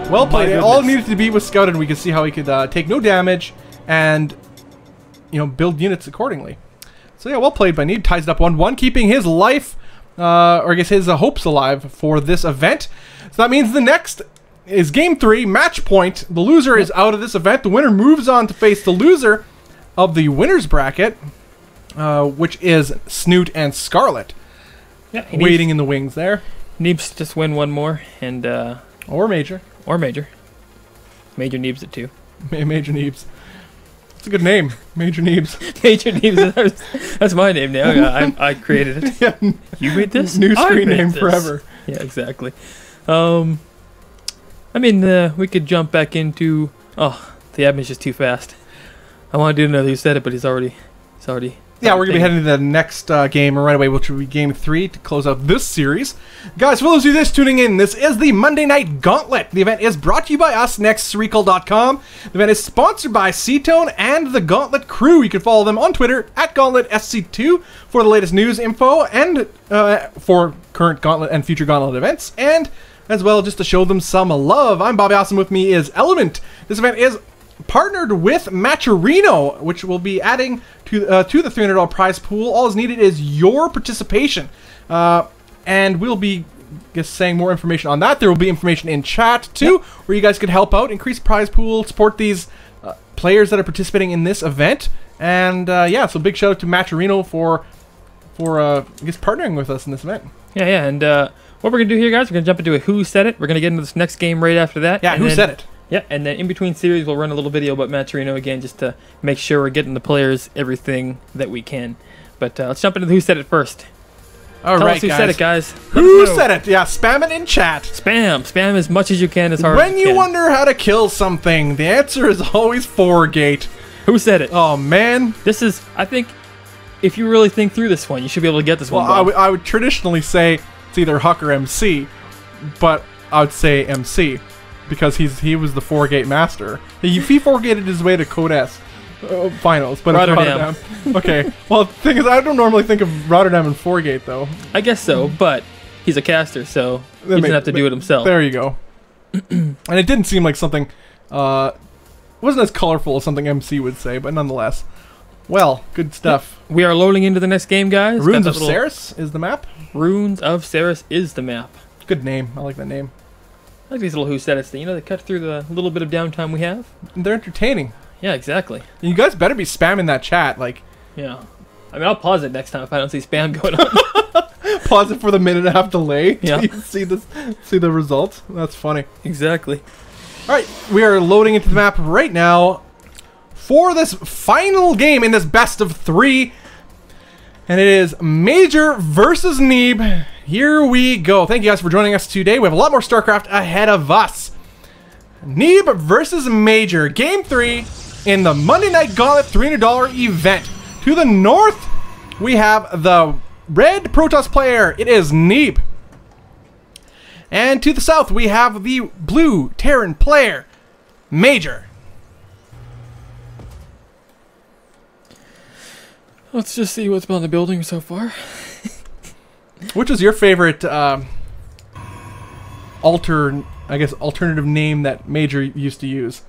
Well played. All it needed to be was scouted, and we could see how he could take no damage and, build units accordingly. So yeah, well played by Neeb. Ties it up 1-1, keeping his life, or I guess his hopes alive for this event. So that means the next is Game 3, match point. The loser is out of this event. The winner moves on to face the loser of the winner's bracket, which is Snute and Scarlett. Yeah, waiting in the wings there. Neebs just win one more, and or MajOr. MajOr Neebs it too. MajOr Neebs. It's a good name, MajOr Neebs. MajOr Neebs. That's my name now. I created it. Yeah. You made this? New screen name forever. Yeah, exactly. I mean, we could jump back into. Oh, the admin's just too fast. I want to do another. You said it, but he's already. Yeah, we're going to be heading to the next game right away, which will be Game 3 to close out this series. Guys, for those of you just tuning in, this is the Monday Night Gauntlet. The event is brought to you by us, nextrecall.com. The event is sponsored by C-Tone and the Gauntlet crew. You can follow them on Twitter, @GauntletSC2, for the latest news info and for current Gauntlet and future Gauntlet events. And as well, just to show them some love. I'm Bobby Awesome. With me is Element. This event is partnered with MajOr, which will be adding to the $300 prize pool. All is needed is your participation, and we'll be saying more information on that. There will be information in chat too, where you guys could help out, increase prize pool, support these players that are participating in this event. And yeah, so big shout out to MajOr for I guess partnering with us in this event. Yeah, and what we're gonna do here, guys, we're gonna jump into a Who Said It. We're gonna get into this next game right after that. Yeah, Who Said It? Yeah, and then in between series, we'll run a little video about MajOr again, just to make sure we're getting the players everything that we can. But let's jump into the Who Said It first. All Tell right, us who guys. said it, guys. Who said it? Yeah, spam it in chat. Spam as much as you can, as hard as When you you can. wonder how to kill something, the answer is always Forgate. Who said it? Oh man. This is, I think, if you really think through this one, you should be able to get this one. Well, I would traditionally say it's either Huck or MC, but I would say MC because he was the Forgate master. He Forgated his way to Code S finals, but Rotterdam. It's Rotterdam. Okay. Well, the thing is, I don't normally think of Rotterdam and Forgate though. I guess so, but he's a caster, so he doesn't have to do it himself. There you go. And it didn't seem like something. Wasn't as colorful as something MC would say, but nonetheless. Well, good stuff. We are loading into the next game, guys. Runes of Ceres is the map. Runes of Ceres is the map. Good name. I like that name. I like these little Who Said It's. You know, they cut through the little bit of downtime we have. They're entertaining. Yeah, exactly. You guys better be spamming that chat. Like, yeah. I mean, I'll pause it next time if I don't see spam going on. pause it for the minute and a half delay. Yeah. To see the results. That's funny. Exactly. All right, we are loading into the map right now for this final game in this best of 3. And it is MajOr versus Neeb. Here we go. Thank you guys for joining us today. We have a lot more StarCraft ahead of us. Neeb versus MajOr. Game 3 in the Monday Night Gauntlet $300 event. To the north, we have the red Protoss player. It is Neeb. And to the south, we have the blue Terran player, MajOr. Let's just see what's been on the building so far. Which was your favorite alternative name that MajOr used to use?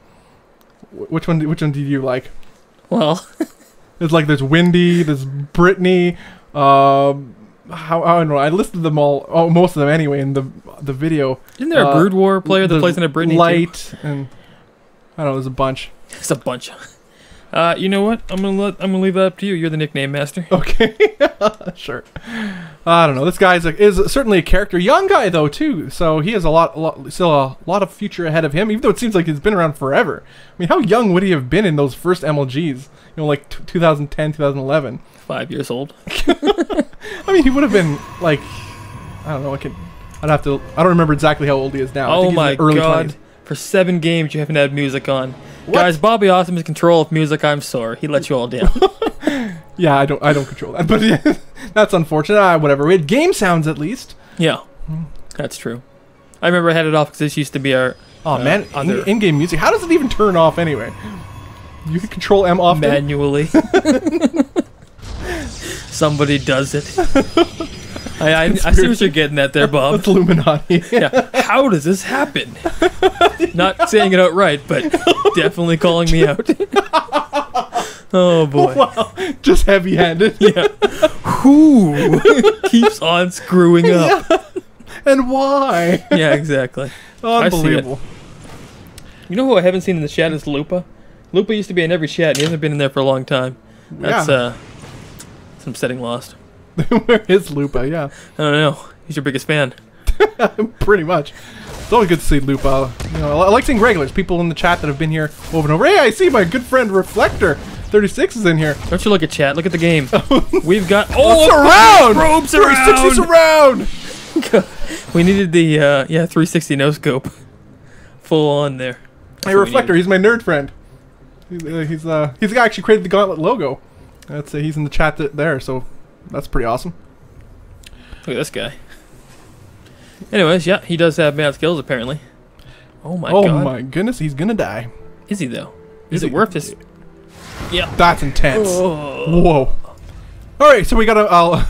Which one did you like? Well, It's like there's Windy, there's Brittany. I don't know. I listed them all. Oh, most of them anyway in the video. Isn't there a Brood War player that plays in a Brittany Light too? and I don't know. There's a bunch. It's a bunch. You know what? I'm gonna leave that up to you. You're the nickname master. Okay, sure. I don't know. This guy is certainly a character. Young guy though too, so he has still a lot of future ahead of him. Even though it seems like he's been around forever. I mean, how young would he have been in those first MLGs? You know, like 2010, 2011. 5 years old. I mean, he would have been like, I don't know. I don't remember exactly how old he is now. I Oh think he's my in the early god! 20s. For 7 games, you haven't had music on. What? Guys, Bobby Awesome is control of music. I'm sorry, he let you all down. Yeah, I don't control that, but yeah, that's unfortunate. Whatever. We had game sounds at least. Yeah, that's true. I remember I had it off because this used to be our. Oh man, other in-game music. How does it even turn off anyway? You can control M often. manually. Somebody does it. I see what you're getting at there, Bob. That's Illuminati. Yeah. How does this happen? Not saying it outright, but definitely calling me out. Oh boy. Wow, just heavy-handed. Yeah. Who keeps on screwing up? Yeah. And why? Yeah, exactly. Unbelievable. You know who I haven't seen in the chat is Lupa. Lupa used to be in every chat, and he hasn't been in there for a long time. That's some upsetting lost. Where is Lupa? Yeah. I don't know. He's your biggest fan. Pretty much. It's always good to see Lupa. You know, I like seeing regulars, people in the chat that have been here over and over. Hey, I see my good friend Reflector 36 is in here. Don't you look at chat? Look at the game. We've got surround! Probes 360 around. surround! We needed the 360 no scope. Full on there. Hey, Reflector, he's my nerd friend. He's the guy who actually created the Gauntlet logo. That's he's in the chat there, so that's pretty awesome. Look at this guy. Anyways, yeah, he does have mad skills apparently. Oh my god. Oh my goodness, he's gonna die. Is he though? Is Is it he? worth his? Yeah. That's intense. Oh. Whoa. Alright, so we got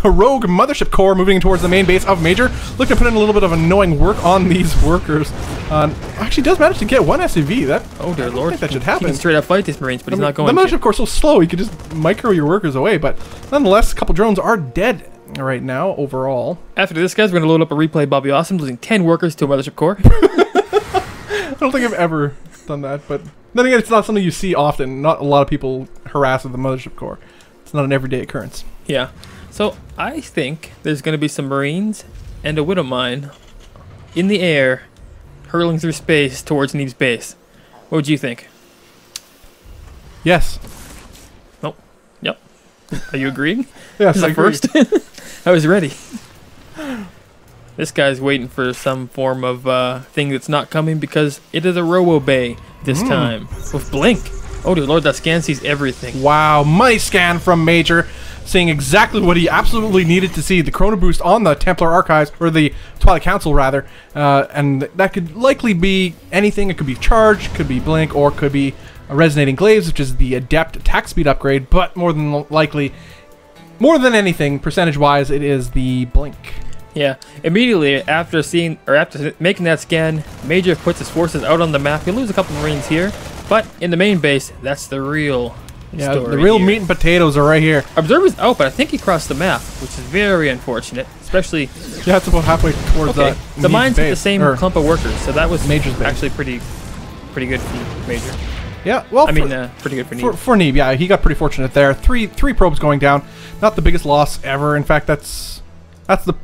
a rogue mothership core moving towards the main base of Major. Looking to put in a little bit of annoying work on these workers. Actually does manage to get one SCV. That, oh dear I don't lord. think that should happen. He can straight up fight these Marines, but he's not going the to. mothership core's so slow, you could just micro your workers away. But nonetheless, a couple drones are dead right now overall. After this, guys, we're going to load up a replay of Bobby Awesome, losing 10 workers to a mothership core. I don't think I've ever done that, but then again, it's not something you see often. Not a lot of people harass with the mothership core. It's not an everyday occurrence. Yeah. So I think there's going to be some Marines and a Widow Mine in the air, hurling through space towards Neeb's base. What would you think? Yes. Oh, yep. Are you agreeing? Yes, I agree. First? I was ready. This guy's waiting for some form of thing that's not coming because it is a Robo Bay this time with Blink. Oh dear lord, that scan sees everything. Wow, money scan from Major, seeing exactly what he absolutely needed to see. The Chrono Boost on the Templar Archives, or the Twilight Council rather, and that could likely be anything. It could be Charge, could be Blink, or could be a Resonating Glaives, which is the Adept attack speed upgrade, but more than likely, more than anything, percentage-wise, it is the Blink. Yeah, immediately after seeing, or after making that scan, Major puts his forces out on the map. He'll lose a couple Marines here, but in the main base, that's the real story the real here. meat and potatoes are right here. Observers out, but I think he crossed the map, which is very unfortunate, especially... Yeah, it's about halfway towards Okay, the Neeb's mine's with the base, same or clump of workers, so that was Major's base. actually pretty good for Major. Yeah, well, I mean, pretty good for Neeb. For Neeb, yeah, he got pretty fortunate there. Three probes going down, not the biggest loss ever. In fact, that's the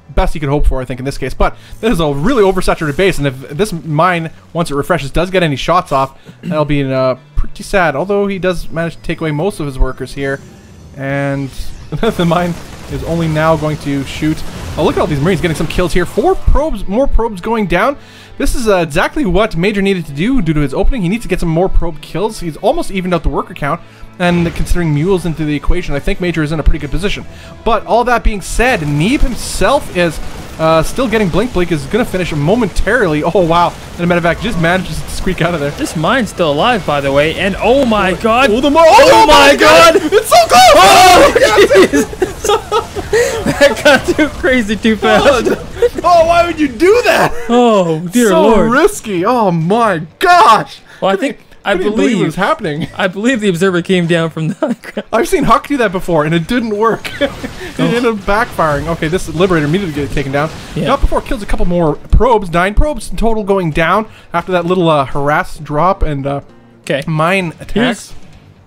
best you could hope for, I think, in this case. But this is a really oversaturated base, and if this mine, once it refreshes, does get any shots off, that'll be pretty sad. Although he does manage to take away most of his workers here, and the mine is only now going to shoot. Oh, look at all these Marines getting some kills here. More probes going down. This is exactly what Major needed to do due to his opening. He needs to get some more probe kills. He's almost evened out the worker count, and considering mules into the equation, I think Major is in a pretty good position. But all that being said, Neeb himself is still getting Blink. Blink is going to finish momentarily. Oh, wow. And a medevac just manages to squeak out of there. This mine's still alive, by the way, and oh my god! Oh, oh my god! It's so close! Oh, That got too crazy too fast. Oh, why would you do that? Oh, dear so lord. Risky. Oh, my gosh. Well, I believe believe it was happening. I believe the observer came down from the high ground. I've seen Huck do that before, and it didn't work. It ended up backfiring. Okay, this Liberator immediately gets taken down. Yeah. Not before it kills a couple more probes. 9 probes in total going down after that little harass drop and mine attacks.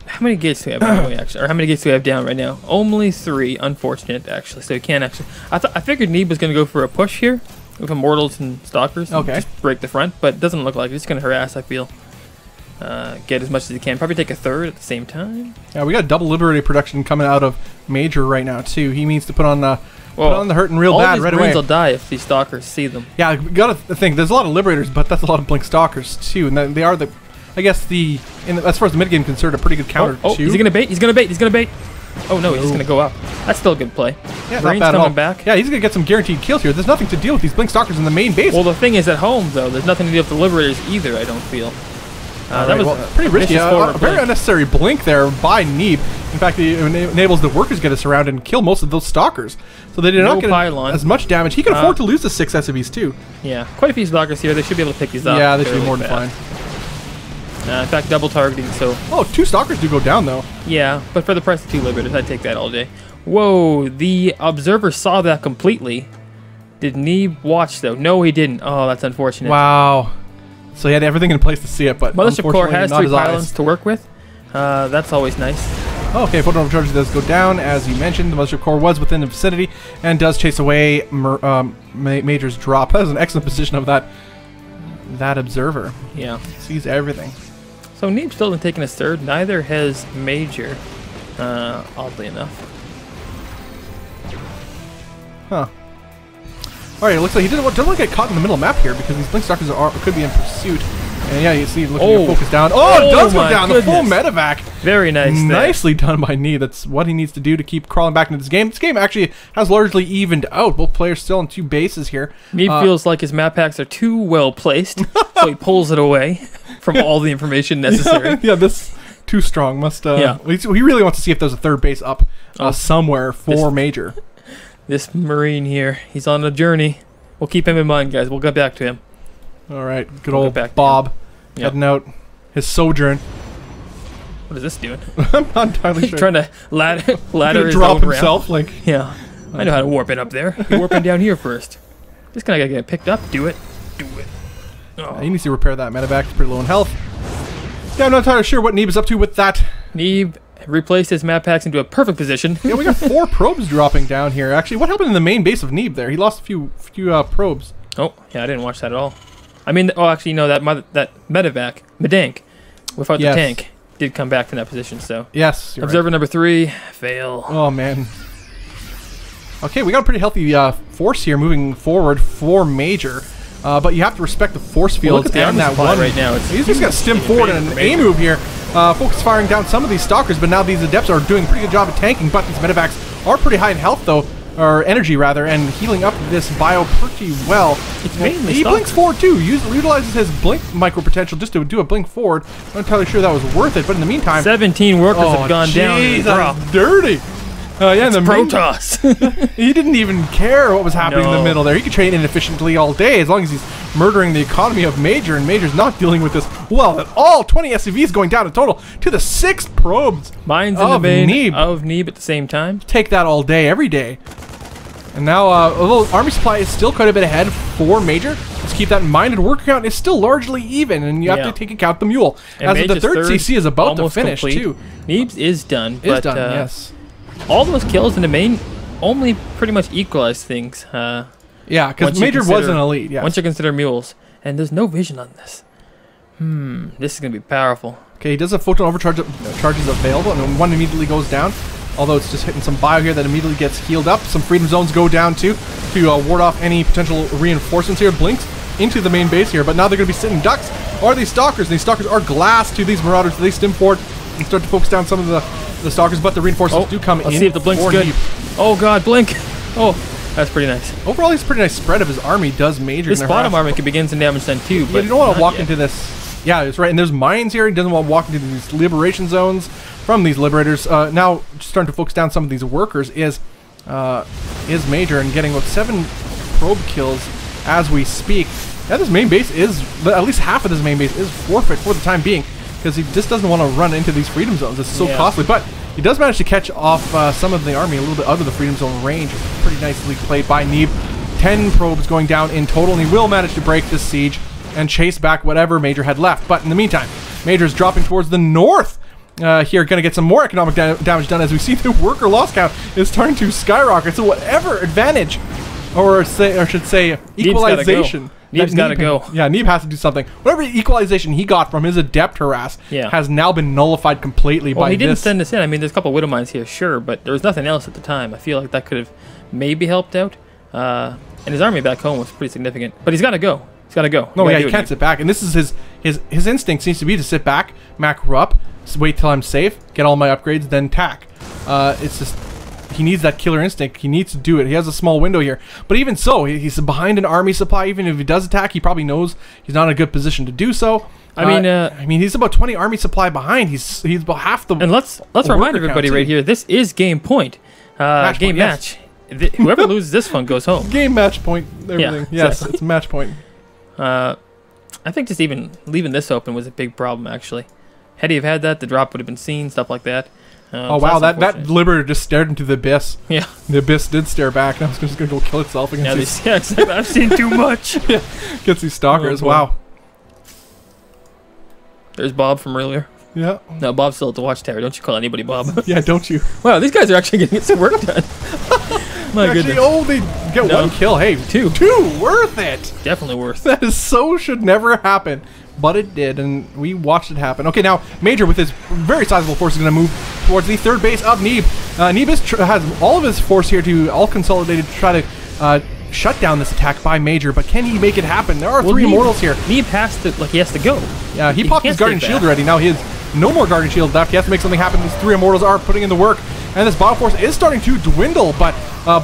How many gates do we have, by the way, actually? Or how many gates do we have down right now? Only 3, unfortunate, actually. So we can't actually... I figured Neeb was going to go for a push here with Immortals and Stalkers. Okay. And just break the front, but it doesn't look like it. He's going to harass, I feel. Get as much as he can. Probably take a third at the same time. Yeah, we got double Liberator production coming out of Major right now, too. He means to put on the hurting real bad right away. All these Marines will die if these Stalkers see them. Yeah, we got to think. There's a lot of Liberators, but that's a lot of Blink Stalkers, too. And they are the... I guess as far as the mid game concerned, a pretty good counter too. Is he gonna bait? He's gonna bait. He's gonna bait. Oh no, he's just gonna go up. That's still a good play. Yeah, Marines not bad at all. coming back. Yeah, he's gonna get some guaranteed kills here. There's nothing to deal with these Blink Stalkers in the main base. Well, the thing is, at home though, there's nothing to deal with the Liberators either. I don't feel. That was pretty risky. A very unnecessary blink there by Neeb. In fact, it enables the workers to get us around and kill most of those Stalkers. So they did not get as much damage. He can afford to lose the 6 SCVs too. Yeah, quite a few Stalkers here. They should be able to pick these up. Yeah, they should be more than fine. In fact, double targeting, so... Oh, 2 Stalkers do go down, though. Yeah, but for the price of 2 Liberators, I'd take that all day. Whoa, the Observer saw that completely. Did Neeb watch, though? No, he didn't. Oh, that's unfortunate. Wow. So he had everything in place to see it, but Mothership Core has 3 pylons eyes to work with. That's always nice. Okay, photon overcharge does go down, as you mentioned. The Mothership Core was within the vicinity and does chase away Major's drop. That was an excellent position of that Observer. Yeah. Sees everything. So Neeb still hasn't taken his third. Neither has Major, oddly enough. Huh. Alright, it looks like he doesn't want to get caught in the middle of the map here because these Blink Stalkers could be in pursuit. And yeah, you see, looking to focus down. Oh, it does go down! The full medevac! Very nice. Nicely done by Neeb. That's what he needs to do to keep crawling back into this game. This game actually has largely evened out. Both players still on 2 bases here. Neeb feels like his map packs are too well placed, so he pulls it away from all the information necessary. Yeah, this Too strong. Must. Yeah. He really wants to see if there's a third base up somewhere for Major. This Marine here, he's on a journey. We'll keep him in mind, guys. We'll get back to him. All right, good old Bob heading out his sojourn. What is this doing? I'm not entirely He's sure. trying to ladder his drop own himself, ramp. like. Yeah, I know how to warp it up there. You're warping down here first. Just gonna get picked up. Do it. Do it. Oh. He needs to repair that medevac. It's pretty low in health. Yeah, I'm not entirely sure what Neeb is up to with that. Neeb replaced his map packs into a perfect position. Yeah, we got 4 probes dropping down here. Actually, what happened in the main base of Neeb there? He lost a few probes. Oh, yeah, I didn't watch that at all. I mean, actually, no, that medevac, Medank, without the tank, did come back from that position, so. Yes, Observer number 3, fail. Oh, man. Okay, we got a pretty healthy force here moving forward for Major. But you have to respect the force fields and that one. Right now. He's just got to stim forward in an A move here. Focus firing down some of these stalkers, but now these adepts are doing a pretty good job of tanking. But these medevacs are pretty high in health, though, or energy rather, and healing up this bio pretty well. He blinks forward too. Utilizes his blink micro potential just to do a blink forward. Not entirely sure that was worth it, but in the meantime, 17 workers have gone down. That's dirty. Yeah, it's Protoss. He didn't even care what was happening in the middle there. He could train inefficiently all day as long as he's murdering the economy of Major, and Major's not dealing with this well at all. 20 SCVs going down in total to the 6 probes. Mines in the vein of Neeb at the same time. Take that all day, every day. And now, although army supply is still quite a bit ahead for Major, let's keep that in mind. And worker count is still largely even, and you have to take account the mule. And as the third CC is about to finish too. Neeb's is done. Yes. All those kills in the main only pretty much equalize things. Yeah, because Major was an elite. Yes. Once you consider mules, and there's no vision on this. This is gonna be powerful. Okay, he does have photon overcharge charges available, and one immediately goes down. Although it's just hitting some bio here that immediately gets healed up. Some freedom zones go down too to ward off any potential reinforcements here. Blinks into the main base here, but now they're going to be sitting ducks. Are these stalkers? And these stalkers are glass to these marauders. So they stim forward and start to focus down some of the stalkers, but the reinforcements do come in. Let's see if the blink's good. Oh god, blink! Oh, that's pretty nice. Overall, he's a pretty nice spread of his army. Does Major. This bottom army can begin some damage then too. But you don't want to walk into this. Yeah, that's right. And there's mines here. He doesn't want to walk into these liberation zones from these liberators. Now, just starting to focus down some of these workers is Major, and getting about 7 probe kills as we speak. Yeah, this main base is, at least half of this main base is forfeit for the time being, because he just doesn't want to run into these freedom zones. It's so costly. But he does manage to catch off some of the army a little bit out of the freedom zone range. Pretty nicely played by Neeb. 10 probes going down in total, and he will manage to break this siege and chase back whatever Major had left. But in the meantime, Major's dropping towards the north. Here, going to get some more economic damage done as we see the worker loss count is starting to skyrocket. So whatever advantage, or I should say equalization. Neeb's got to go. Yeah, Neeb has to do something. Whatever equalization he got from his adept harass has now been nullified completely by this. Well, he didn't send us in. I mean, there's a couple of widow mines here, sure, but there was nothing else at the time. I feel like that could have maybe helped out. And his army back home was pretty significant. But he's got to go. He's got to go. No, yeah, he can't sit back. And this is his instinct seems to be to sit back, macro up, wait till I'm safe, get all my upgrades, then tack. It's just, he needs that killer instinct. He needs to do it. He has a small window here. But even so, he's behind an army supply. Even if he does attack, he probably knows he's not in a good position to do so. I mean, he's about 20 army supply behind. He's about half the. And let's remind everybody right here, this is game point. Game match. Whoever loses this one goes home. Game match point. Everything. Yeah, yes, it's match point. I think just even leaving this open was a big problem, actually. Had he have had that, the drop would have been seen, stuff like that. Oh wow, that Liberator just stared into the abyss. Yeah. The abyss did stare back. Now it's just going to go kill itself against these. I've seen too much. Yeah, against these stalkers. Wow. There's Bob from earlier. Yeah. No, Bob's still at the watchtower. Don't you call anybody Bob. Yeah, don't you? Wow, these guys are actually getting some work done. My goodness. Oh, they get one kill. Hey, two. Worth it. Definitely worth. That is should never happen. But it did, and we watched it happen. Okay, now, Major, with his very sizable force, is going to move towards the third base of Neeb. Neeb has all of his force here all consolidated to try to shut down this attack by Major, but can he make it happen? There are 3 immortals here. Neeb has to, he has to go. Yeah, he popped his Guardian Shield already. Now he has no more Guardian Shield left. He has to make something happen. These 3 immortals are putting in the work, and this battle force is starting to dwindle, but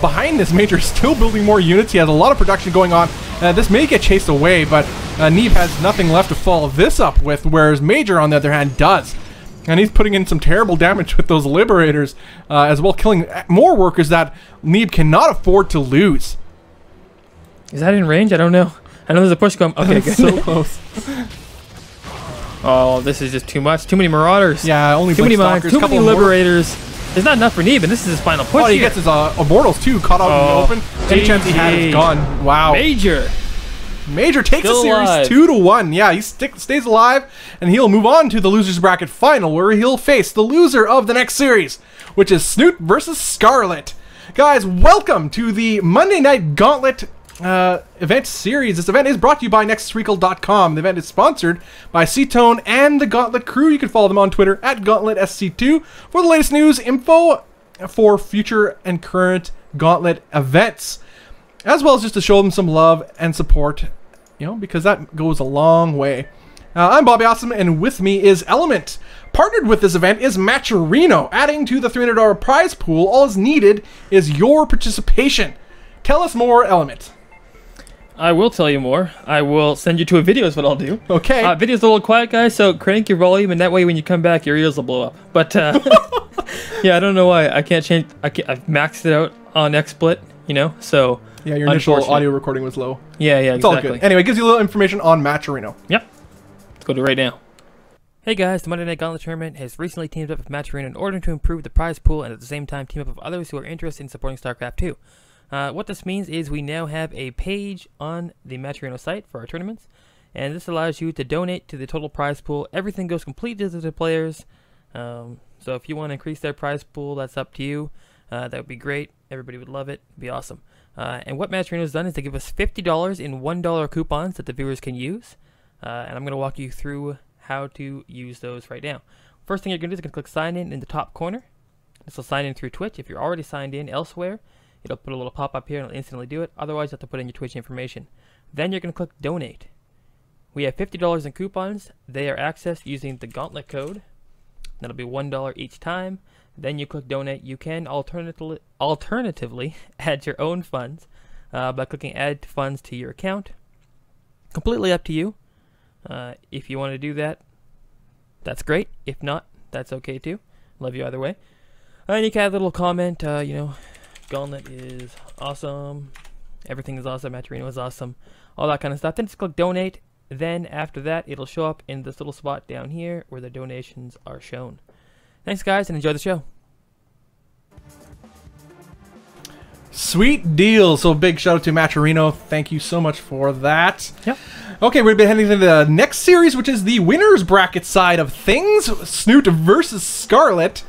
behind this, Major is still building more units. He has a lot of production going on. This may get chased away, but Neeb has nothing left to follow this up with, whereas Major, on the other hand, does. And he's putting in some terrible damage with those Liberators, as well, killing more workers that Neeb cannot afford to lose. Is that in range? I don't know. I know there's a push going. Okay, good. So close. Oh, this is just too much. Too many Marauders. Yeah, only too many mines. Too many Liberators. Immortals. There's not enough for Neeb, and this is his final push. Oh, he gets his Immortals too, caught out in the open. Any chance he had is gone. Wow. MajOr. MajOr takes the series alive. 2-1. Yeah, he stays alive, and he'll move on to the losers bracket final, where he'll face the loser of the next series, which is Snute versus Scarlett. Guys, welcome to the Monday Night Gauntlet event series. This event is brought to you by nexusrecall.com. The event is sponsored by C-Tone and the Gauntlet crew. You can follow them on Twitter at GauntletSC2 for the latest news, info for future and current Gauntlet events, as well as just to show them some love and support, you know, because that goes a long way. I'm Bobby Awesome, and with me is Element. Partnered with this event is MajOr, adding to the $300 prize pool. All is needed is your participation. Tell us more, Element. I will tell you more. I will send you to a video is what I'll do. Okay. Video's a little quiet, guys, so crank your volume, and that way when you come back, your ears will blow up. But, yeah, I don't know why. I can't change. I've maxed it out on XSplit, you know, so... Yeah, your initial audio recording was low. Yeah, it's exactly. all good. Anyway, it gives you a little information on MajOr. Yep. Let's go to it right now. Hey guys, the Monday Night Gauntlet Tournament has recently teamed up with MajOr in order to improve the prize pool and at the same time team up with others who are interested in supporting StarCraft 2. What this means is we now have a page on the MajOr site for our tournaments, and this allows you to donate to the total prize pool. Everything goes completely to the players, so if you want to increase their prize pool, that's up to you. That would be great. Everybody would love it. It'd be awesome. And what MajOr has done is they give us $50 in $1 coupons that the viewers can use, and I'm going to walk you through how to use those right now. First thing you're going to do is click sign in the top corner. This will sign in through Twitch. If you're already signed in elsewhere, it'll put a little pop-up here and it'll instantly do it. Otherwise, you have to put in your Twitch information. Then you're going to click donate. We have $50 in coupons. They are accessed using the Gauntlet code. That'll be $1 each time. Then you click donate. You can alternatively add your own funds by clicking add funds to your account. Completely up to you. If you want to do that, that's great. If not, that's okay too. Love you either way. And you can add a little comment, you know, Gauntlet is awesome. Everything is awesome. MajOr is awesome. All that kind of stuff. Then just click donate. Then after that, it'll show up in this little spot down here where the donations are shown. Thanks, guys, and enjoy the show. Sweet deal. So big shout out to MajOr. Thank you so much for that. Yep. Okay, we're heading to the next series, which is the winners bracket side of things. Snute versus Scarlett.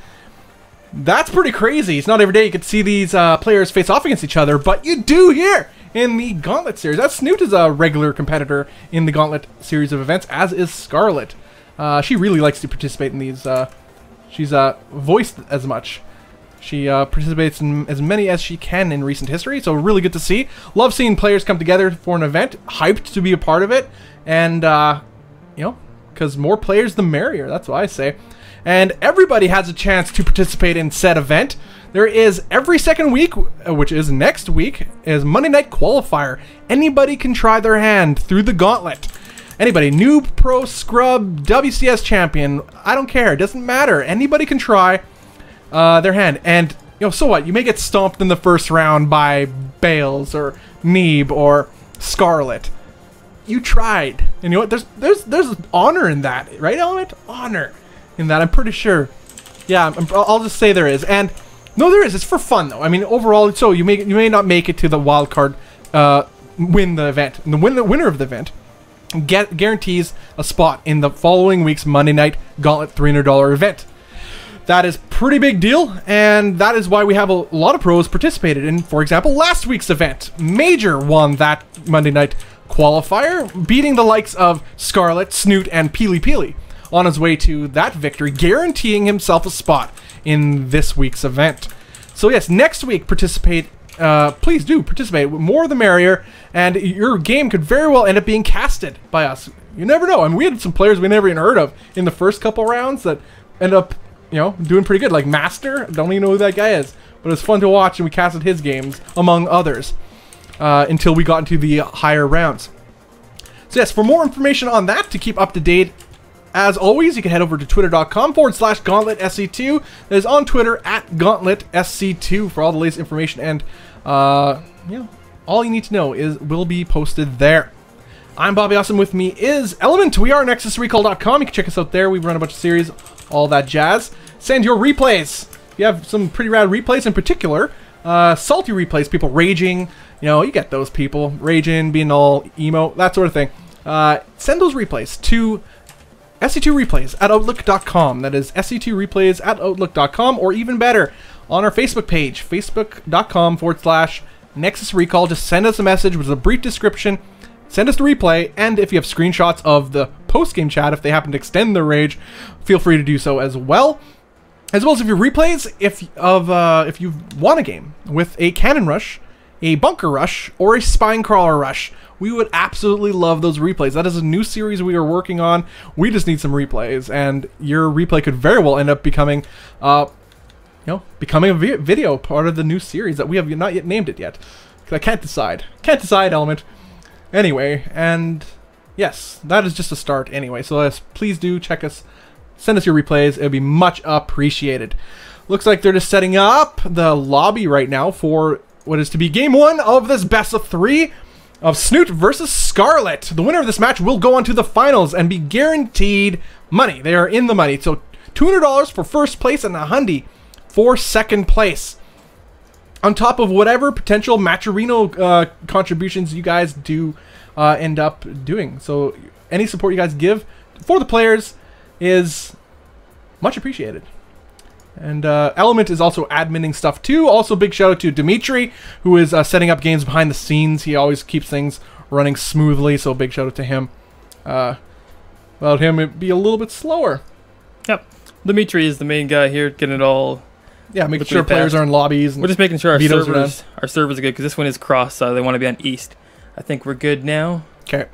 That's pretty crazy. It's not every day you could see these players face off against each other, but you do here in the Gauntlet series. That Snute is a regular competitor in the Gauntlet series of events, as is Scarlett. She really likes to participate in these. She's voiced as much. She participates in as many as she can in recent history, so really good to see. Love seeing players come together for an event, hyped to be a part of it, and, you know, because more players the merrier, that's what I say. And everybody has a chance to participate in said event. There is every second week, which is next week, is Monday Night Qualifier. Anybody can try their hand through the Gauntlet. Anybody, noob, pro, scrub, WCS champion, I don't care, it doesn't matter. Anybody can try their hand, and you know, so what? You may get stomped in the first round by Bales or Neeb or Scarlett. You tried, and you know what? There's honor in that, right, Element? Honor in that, I'm pretty sure. Yeah, I'll just say there is, and no, there is. It's for fun though. I mean, overall, so you may not make it to the wild card, win the event, and the winner of the event guarantees a spot in the following week's Monday Night Gauntlet $300 event. That is pretty big deal, and that is why we have a lot of pros participated in. For example, last week's event, MajOr won that Monday Night Qualifier, beating the likes of Scarlett, Snute, and Peely on his way to that victory, guaranteeing himself a spot in this week's event. So yes, next week participate. Please do participate. More the merrier, and your game could very well end up being casted by us. You never know. I mean, we had some players we never even heard of in the first couple rounds that end up, you know, doing pretty good. Like Master, don't even know who that guy is, but it's fun to watch, and we casted his games among others until we got into the higher rounds. So yes, for more information on that, to keep up to date as always, you can head over to twitter.com/GauntletSC2. That is on Twitter at GauntletSC2 for all the latest information. And, you know, all you need to know will be posted there. I'm Bobby Awesome. With me is Element. We are NexusRecall.com. You can check us out there. We run a bunch of series, all that jazz. Send your replays. You have some pretty rad replays in particular. Salty replays, people raging. You know, you get those people. Raging, being all emo, that sort of thing. Send those replays to SC2replays@outlook.com. That is SC2replays@outlook.com, or even better, on our Facebook page, facebook.com/NexusRecall. Just send us a message with a brief description. Send us the replay, and if you have screenshots of the post-game chat, if they happen to extend their rage, feel free to do so as well. As well as if your replays, if you've won a game with a cannon rush, a bunker rush, or a spine crawler rush, we would absolutely love those replays. That is a new series we are working on. We just need some replays, and your replay could very well end up becoming, becoming a video part of the new series that we have not yet named it yet. Because I can't decide. Can't decide, Element. Anyway, and yes, that is just a start anyway. So please do check us. Send us your replays. It would be much appreciated. Looks like they're just setting up the lobby right now for what is to be game 1 of this best of 3 of Snute versus Scarlett. The winner of this match will go on to the finals and be guaranteed money. They are in the money. So $200 for first place and $100 for second place, on top of whatever potential Matcherino contributions you guys do end up doing. So any support you guys give for the players is much appreciated. And Element is also adminning stuff too. Also, big shout out to Dimitri, who is setting up games behind the scenes. He always keeps things running smoothly, so big shout out to him. Without him, it'd be a little bit slower. Yep. Dimitri is the main guy here, getting it all. Yeah, making sure players are in lobbies. We're just making sure our servers are good, because this one is cross, so they want to be on East. I think we're good now. Okay.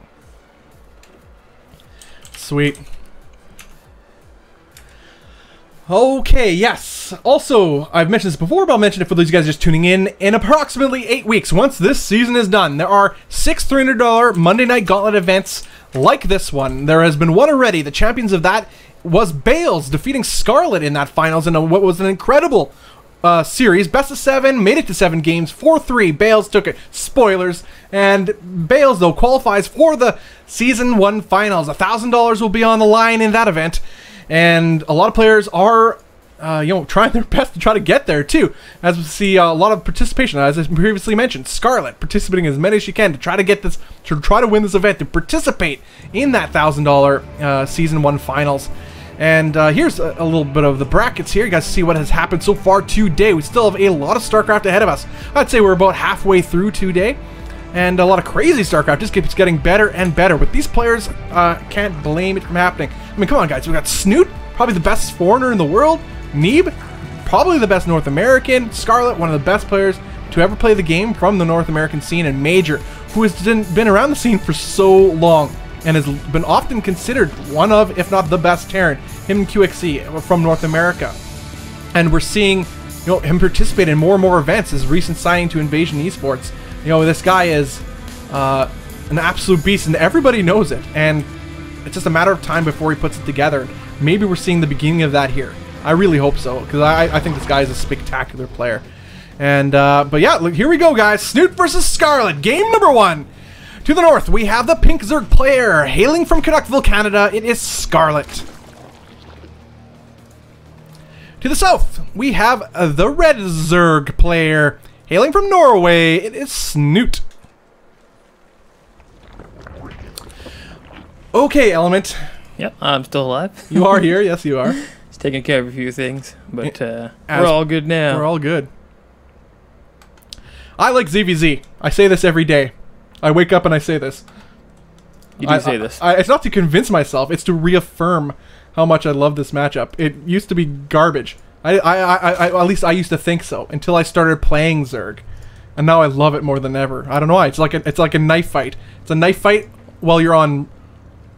Sweet. Okay, yes. Also, I've mentioned this before, but I'll mention it for those of you guys just tuning in. In approximately 8 weeks, once this season is done, there are 6 $300 Monday Night Gauntlet events like this one. There has been one already. The champions of that was Bales, defeating Scarlett in that finals in what was an incredible series. Best of 7, made it to 7 games, 4-3. Bales took it. Spoilers. And Bales, though, qualifies for the Season 1 finals. $1,000 will be on the line in that event. And a lot of players are, trying their best to try to get there, too. As we see a lot of participation, as I previously mentioned. Scarlett participating as many as she can to try to get this, to try to win this event, to participate in that $1,000 Season 1 finals. And here's a little bit of the brackets here. You guys see what has happened so far today. We still have a lot of StarCraft ahead of us. I'd say we're about halfway through today. And a lot of crazy StarCraft just keeps getting better and better. With these players, can't blame it from happening. I mean, come on, guys. We got Snute, probably the best foreigner in the world. Neeb, probably the best North American. Scarlett, one of the best players to ever play the game from the North American scene. And MajOr, who has been around the scene for so long and has been often considered one of, if not the best Terran, him and QXC from North America. And we're seeing, him participate in more and more events. His recent signing to Invasion Esports. This guy is an absolute beast, and everybody knows it. And it's just a matter of time before he puts it together. Maybe we're seeing the beginning of that here. I really hope so, because I think this guy is a spectacular player. And but yeah, look, here we go, guys. Snute versus Scarlett, game number 1. To the north, we have the pink Zerg player. Hailing from Canuckville, Canada, it is Scarlett. To the south, we have the red Zerg player. Hailing from Norway, it is Snute. Okay, Element. Yep, I'm still alive. You are here, yes you are. Just taking care of a few things, but we're all good now. We're all good. I like ZVZ. I say this every day. I wake up and I say this. You do say this. It's not to convince myself, it's to reaffirm how much I love this matchup. It used to be garbage. At least I used to think so until I started playing Zerg, and now I love it more than ever. I don't know why. It's like a knife fight. It's a knife fight while you're on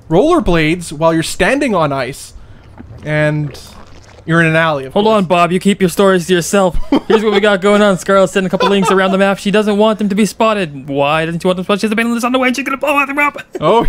rollerblades, while you're standing on ice, and You're in an alley, of Hold course. on, Bob. You keep your stories to yourself. Here's what we got going on. Scarlett's sending a couple links around the map. She doesn't want them to be spotted. Why doesn't she want them spotted? She has a baneless on the way and she's going to blow them up. Oh.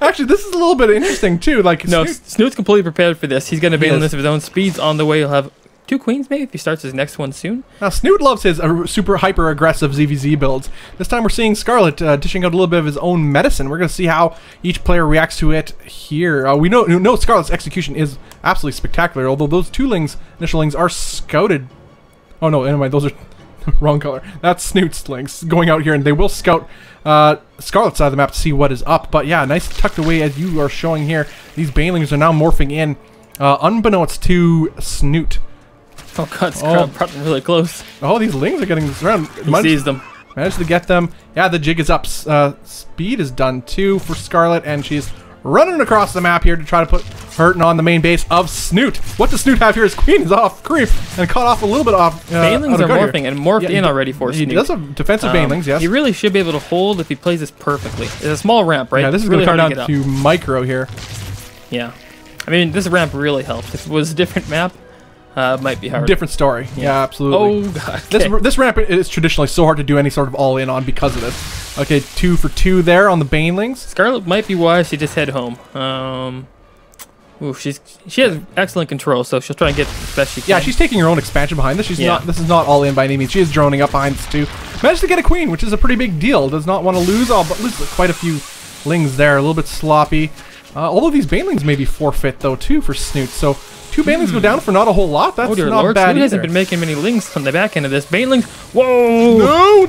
Actually, this is a little bit interesting, too. Like, No, Snute- Snoot's completely prepared for this. He's going to He baneless is. of his own. Speed's on the way. He'll have 2 queens, maybe, if he starts his next one soon. Now, Snute loves his super hyper aggressive ZVZ builds. This time we're seeing Scarlett dishing out a little bit of his own medicine. We're going to see how each player reacts to it here. We know Scarlett's execution is absolutely spectacular, although those 2 initial lings are scouted. Oh no, anyway, those are wrong color. That's Snoot's lings going out here, and they will scout Scarlett's side of the map to see what is up. But yeah, nice tucked away as you are showing here. These banelings are now morphing in, unbeknownst to Snute. Oh god, Scarlett brought them really close. Oh, these lings are getting around. He sees them. Managed to get them. Yeah, the jig is up. Speed is done too for Scarlett, and she's running across the map here to try to put hurting on the main base of Snute. What does Snute have here? His queen is off creep and caught off a little bit off. Banelings are morphing here. and morphed Yeah, in already for He Snute. does have defensive banelings, yes. He really should be able to hold if he plays this perfectly. It's a small ramp, right? Yeah, this is really going to hard come to down get up. to micro here. Yeah. I mean, this ramp really helped. If it was a different map, it might be hard. Different story. Yeah, absolutely. Oh, God. Okay. This ramp is traditionally so hard to do any sort of all-in on because of this. Okay, 2 for 2 there on the banelings. Scarlett might be wise to just head home. She has excellent control, so she'll try and get as best she can. Yeah, she's taking her own expansion behind this. She's not. This is not all in by any means. She is droning up behind this too. Managed to get a queen, which is a pretty big deal. Does not want to lose. But loses quite a few lings there. A little bit sloppy. Although these banelings may be forfeit though too for Snute. So 2 banelings go down for not a whole lot. That's Oh dear not lord, bad Snute hasn't either. been making many links on the back end of this. Banelings, whoa! No,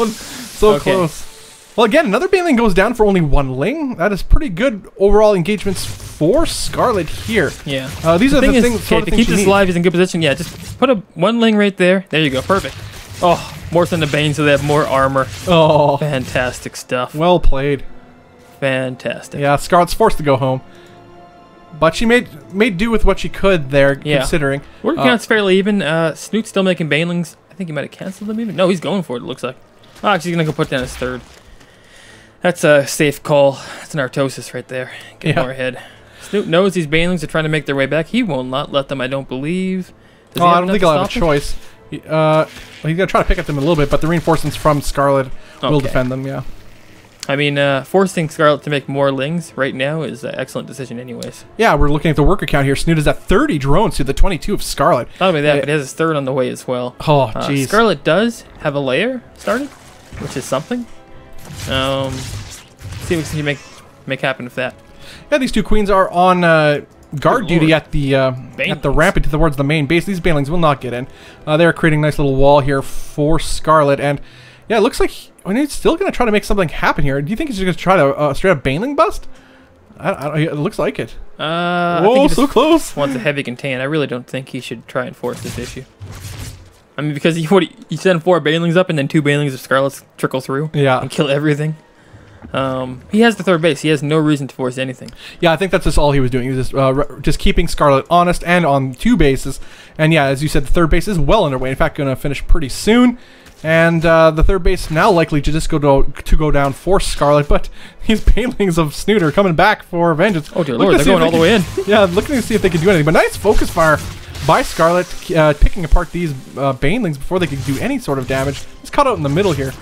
so Okay. close. Well, again, another baneling goes down for only 1 ling. That is pretty good overall engagements for Scarlett here. Yeah. These are the thing things. is, Sort of to things keep she this needs. alive, he's in good position. Yeah, just put a 1 ling right there. There you go, perfect. Oh, more than the Bane, so they have more armor. Oh, Fantastic stuff. well played. Fantastic. Yeah, Scarlett's forced to go home. But she made do with what she could there, Yeah. considering. Working counts fairly even. Snoot's still making banelings. I think he might have canceled them even. No, he's going for it, it looks like. Oh, actually, he's going to go put down his 3rd. That's a safe call. That's an Artosis right there. Get more ahead. Snoot knows these banelings are trying to make their way back. He will not let them, I don't believe. Does he I have don't enough think to I'll have a stop him? choice. He's going to try to pick at them a little bit, but the reinforcements from Scarlett will Okay. defend them, yeah. I mean, forcing Scarlett to make more lings right now is an excellent decision anyways. Yeah, we're looking at the worker count here. Snoot is at 30 drones to the 22 of Scarlett. Not only that, Yeah. but he has his 3rd on the way as well. Oh, jeez. Scarlett does have a layer started, which is something. See what you make happen with that. Yeah, these 2 queens are on guard Good duty lord. at the ramp towards the main base. These banelings will not get in. They're creating a nice little wall here for Scarlett, and yeah, it looks like he's still going to try to make something happen here. Do you think he's going to try to straight up baneling bust? It looks like it. I Whoa, think he so just close. wants a heavy contain. I really don't think he should try and force this issue. I mean, because you send 4 banelings up and then 2 banelings of Scarlet's trickle through Yeah. and kill everything. He has the 3rd base. He has no reason to force anything. Yeah, I think that's just all he was doing. He was just keeping Scarlett honest and on 2 bases. And yeah, as you said, the 3rd base is well underway. In fact, going to finish pretty soon. And the 3rd base now likely to just go down for Scarlett, but these banelings of Snute are coming back for vengeance. Oh dear lord, they're going all the way in. Yeah, looking to see if they can do anything. But nice focus fire by Scarlett, picking apart these banelings before they could do any sort of damage. Just cut out in the middle here,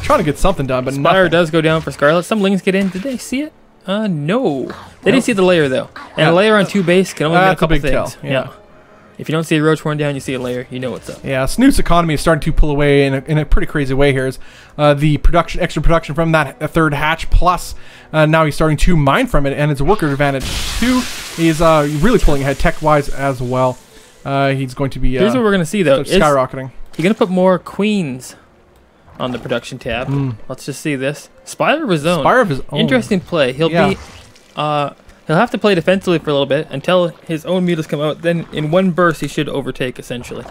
trying to get something done, but Spire nothing. does go down for Scarlett. Some lings get in. Did they see it? No. They didn't see the layer though. And a layer on 2 base can only mean a That's a couple big things. tell, yeah. If you don't see a roach horn down, you see a layer, you know what's up. Yeah, Snoot's economy is starting to pull away in a pretty crazy way here. Is the extra production from that 3rd hatch, plus now he's starting to mine from it, and it's a worker advantage too. He's really pulling ahead tech-wise as well. He's going to be Here's what we're going to see though. skyrocketing. You're going to put more queens on the production tab. Let's just see this. Spire of his own. Spire of his own. Interesting play. He'll be... he'll have to play defensively for a little bit until his own mutas come out. Then in one burst, he should overtake, essentially.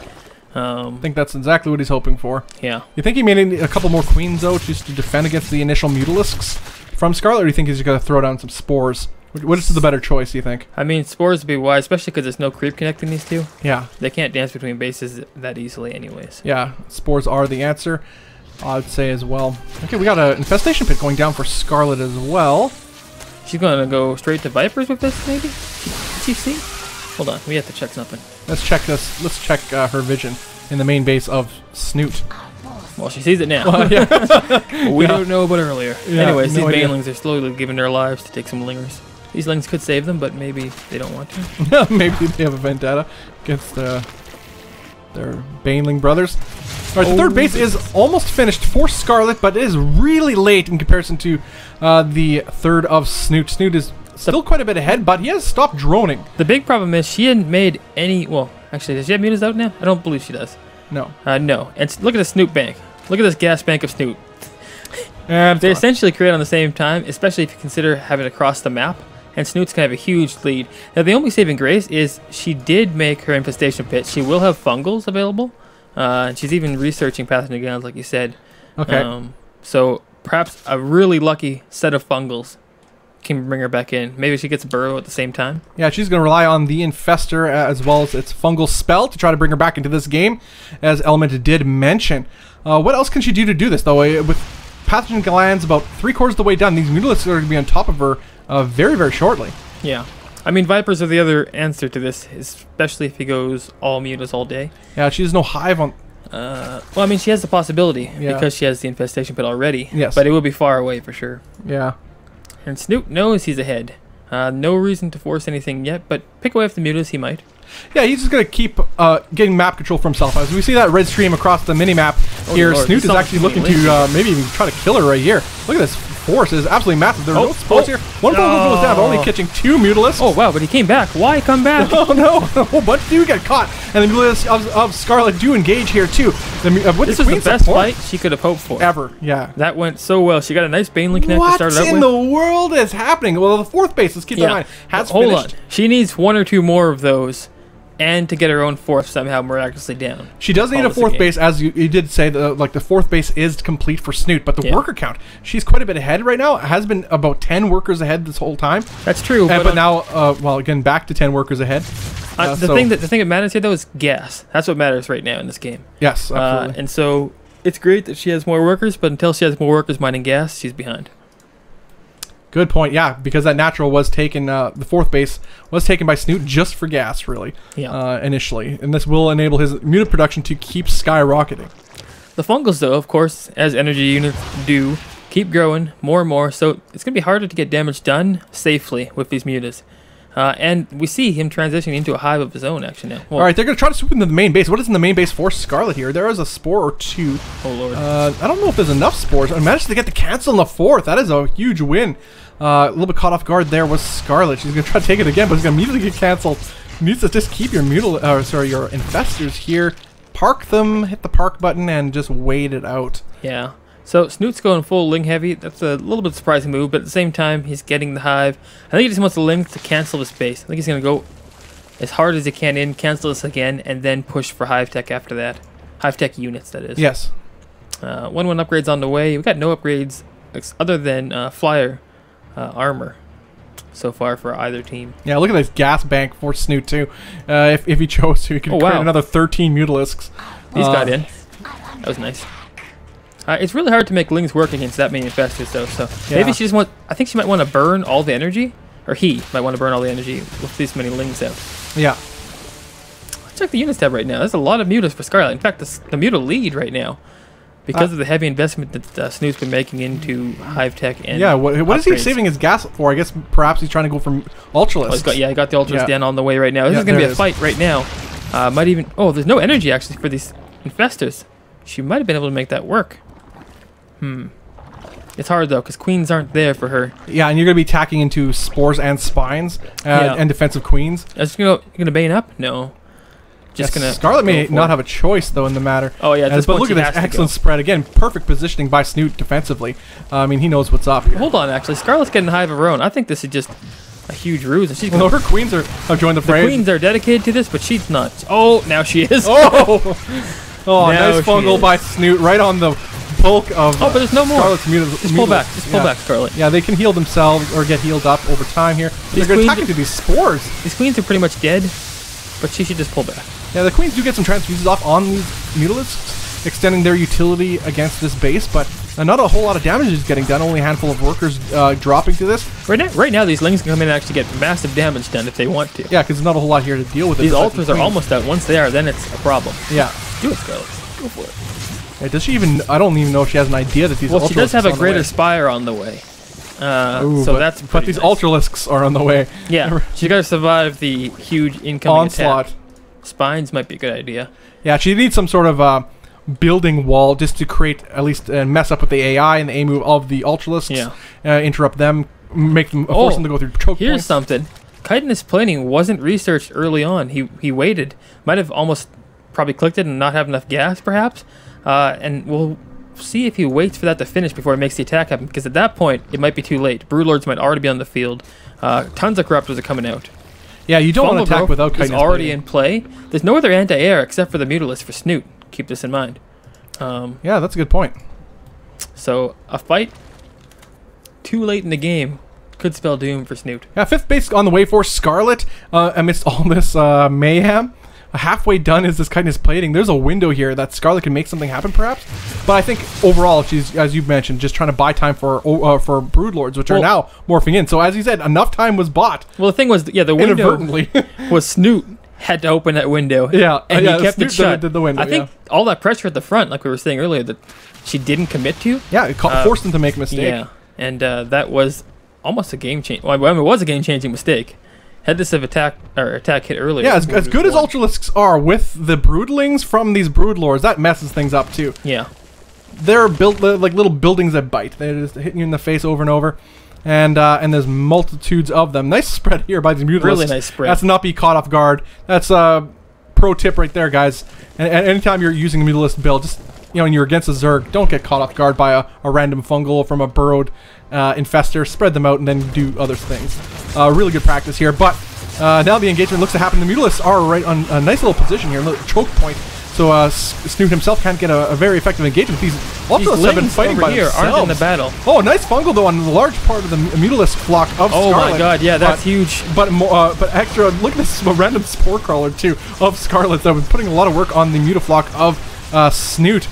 I think that's exactly what he's hoping for. Yeah. You think he may need a couple more queens, though, just to defend against the initial mutalisks from Scarlet, or do you think he's going to throw down some spores? What is the better choice, do you think? I mean, spores would be wise, especially because there's no creep connecting these two. Yeah. They can't dance between bases that easily anyways. Yeah, spores are the answer, I'd say as well. Okay, we got an infestation pit going down for Scarlet as well. She's going to go straight to Vipers with this, maybe? Did she see? Hold on, we have to check something. Let's check this. Let's check her vision in the main base of Snute. Well, she sees it now. We don't know about earlier. Yeah, Anyways, no these idea. banelings are slowly giving their lives to take some lingers. These lings could save them, but maybe they don't want to. Maybe they have a vendetta against their baneling brothers. All right, the third base is almost finished for Scarlett, but it is really late in comparison to the third of Snute. Snute is still quite a bit ahead, but he has stopped droning. The big problem is she hadn't made any... Well, actually, does she have mutas out now? I don't believe she does. No. No. And look at the Snute bank. Look at this gas bank of Snute. And They essentially create on the same time, especially if you consider having it across the map. And Snute's kind of a huge lead. Now, the only saving grace is she did make her infestation pit. She will have fungals available. And she's even researching pathogen glands, like you said. okay. So perhaps a really lucky set of fungals can bring her back in. Maybe she gets a burrow at the same time. Yeah, she's going to rely on the Infester as well as its fungal spell to try to bring her back into this game, as Element did mention. What else can she do to do this, though? With pathogen glands about 3/4 of the way done, these Mutalisks are going to be on top of her very, very shortly. Yeah. I mean, Vipers are the other answer to this, especially if he goes all mutas all day. Yeah, she has no hive on... Well, I mean, she has the possibility Yeah. because she has the infestation pit already. Yes. But it will be far away for sure. Yeah. And Snoop knows he's ahead. No reason to force anything yet, but pick away if the mutas he might. Yeah, he's just going to keep getting map control for himself. As we see that red stream across the minimap here, Lord, Snute is actually looking to maybe even try to kill her right here. Look at this force. It is absolutely massive. There are no spores here. One fungal goes down, but only catching 2 Mutalisks. Oh, wow, but he came back. Why come back? Oh no! A whole bunch do get caught, and the Mutalisks of Scarlett do engage here too. This was the best fight she could have hoped for. Ever, yeah. That went so well. She got a nice Baneling connect to start What out in with. the world is happening? Well, the fourth base, let's keep that in mind, has Hold finished. on. She needs 1 or 2 more of those, and to get her own fourth somehow miraculously down. She does need Call a this fourth game. base, as you did say. The fourth base is complete for Snute, but the Yeah. worker count, she's quite a bit ahead right now. Has been about 10 workers ahead this whole time. That's true. But now, well, again, back to 10 workers ahead. the So- thing that matters here though is gas. That's what matters right now in this game. Yes, absolutely. And so it's great that she has more workers, but until she has more workers mining gas, she's behind. Good point. Yeah, because that natural was taken. The fourth base was taken by Snute just for gas, really. Yeah. Initially, and this will enable his mutant production to keep skyrocketing. The fungals though, of course, as energy units do, keep growing more and more. So it's gonna be harder to get damage done safely with these mutas. And we see him transitioning into a hive of his own, actually, now. Well, All right, they're going to try to swoop into the main base. What is in the main base for Scarlett here? There is a spore or 2. oh, Lord. I don't know if there's enough spores. I managed to get the cancel in the 4th. That is a huge win. A little bit caught off guard there was Scarlett. She's going to try to take it again, but it's going to immediately get canceled. You need to just keep your your infestors here. Park them, hit the park button, and just wait it out. Yeah. So Snoot's going full Ling heavy. That's a little bit surprising move, but at the same time, he's getting the hive. I think he just wants the Ling to cancel his base. I think he's going to go as hard as he can in, cancel this again, and then push for hive tech after that. Hive tech units, that is. Yes. 1/1 upgrades on the way. We got no upgrades other than flyer armor so far for either team. Yeah, look at this gas bank for Snute, too. If he chose to, he could create another 13 Mutalisks. These got in. That was nice. It's really hard to make Lings work against that many infestors, though. So maybe she just want. I think she might want to burn all the energy, or he might want to burn all the energy with these many Lings out. Yeah. Let's check the units tab right now. There's a lot of mutas for Scarlett. In fact, the muta lead right now because of the heavy investment that Snoot's been making into hive tech and Yeah. What is he upgrades. saving his gas for? I guess perhaps he's trying to go for Ultralisks. He got the ultras Yeah. down on the way right now. This Yeah, is going to there be it a is. fight right now. Might even. Oh, there's no energy actually for these infestors. She might have been able to make that work. It's hard though because queens aren't there for her. Yeah, and you're going to be tacking into spores and spines and defensive queens. Is she gonna bane up? No. Just gonna. Scarlett may go not for have a choice though in the matter. Oh yeah, at this but point look she at this has to excellent go. spread again. Perfect positioning by Snute defensively. I mean, he knows what's up here. Hold on, actually, Scarlett's getting a hive of her own. I think this is just a huge ruse, and she's Well, gonna. her queens have joined the The fray. queens are dedicated to this, but she's not. Oh, now she is. Oh, Now nice she fungal is. by Snute right on the bulk of. Oh, but there's no more. Scarlett's Just pull back. Just pull back, Scarlett. Yeah, they can heal themselves or get healed up over time here. They're going to queens- attack into these spores. These queens are pretty much dead, but she should just pull back. Yeah, the queens do get some transfuses off on these Mutalisks, extending their utility against this base, but not a whole lot of damage is getting done. Only a handful of workers dropping to this. Right now, these Lings can come in and actually get massive damage done if they want to. Yeah, because there's not a whole lot here to deal with. These ultras are almost out. Once they are, then it's a problem. Yeah. Do it, Scarlett. Go for it. Yeah, does she even... I don't even know if she has an idea that these Well, she does have a greater way. spire on the way. Ooh, so but, that's but these nice. Ultralisks are on the way. Yeah, she's got to survive the huge incoming Onslaught. attack. Spines might be a good idea. Yeah, she needs some sort of building wall just to create, at least mess up with the AI and the A move of the Ultralisks. Yeah. Interrupt them, make them, force them to go through choke Here's points. something. Chitinous plating wasn't researched early on. He waited. Might have almost probably clicked it and not have enough gas, perhaps. And we'll see if he waits for that to finish before he makes the attack happen, because at that point, it might be too late. Broodlords might already be on the field. Tons of Corruptors are coming out. Yeah, you don't want to attack without Chitinous Chitinous already plating. in play. There's no other anti-air except for the Mutalisk for Snute. Keep this in mind. Yeah, that's a good point. So, a fight too late in the game could spell doom for Snute. Yeah, 5th base on the way for Scarlett amidst all this mayhem. Halfway done is this Chitinous plating. There's a window here that Scarlett can make something happen, perhaps. But I think overall, she's, as you've mentioned, just trying to buy time for Broodlords, which are now morphing in. So as you said, enough time was bought. Well, the thing was, yeah, the window Inadvertently. was Snute had to open that window. Yeah, and yeah, he kept it Snute shut. did the window, I think all that pressure at the front, like we were saying earlier, that she didn't commit to. Yeah, it forced them to make a mistake. Yeah, and that was almost a game change. Well, it was a game-changing mistake. Had this attack hit earlier. Yeah, as good as Ultralisks are with the Broodlings from these Broodlords, that messes things up too. Yeah. They're built like little buildings that bite. They're just hitting you in the face over and over. And there's multitudes of them. Nice spread here by these Mutalisks. Really nice spread. That's not be caught off guard. That's a pro tip right there, guys. And anytime you're using a Mutalist build, just, and you're against a Zerg, don't get caught off guard by a random fungal from a burrowed infestor. Spread them out and then do other things. Really good practice here. But now the engagement looks to happen. The Mutalists are right on a nice little position here, a little choke point. So Snute himself can't get a very effective engagement. These Ultralisks have been fighting by here themselves. aren't in the battle. Oh, nice fungal though on a large part of the Mutalisk flock of Scarlett. Oh my god, yeah, that's huge. But extra, look at this random spore crawler too of Scarlett that was putting a lot of work on the Mutaflock of Snute.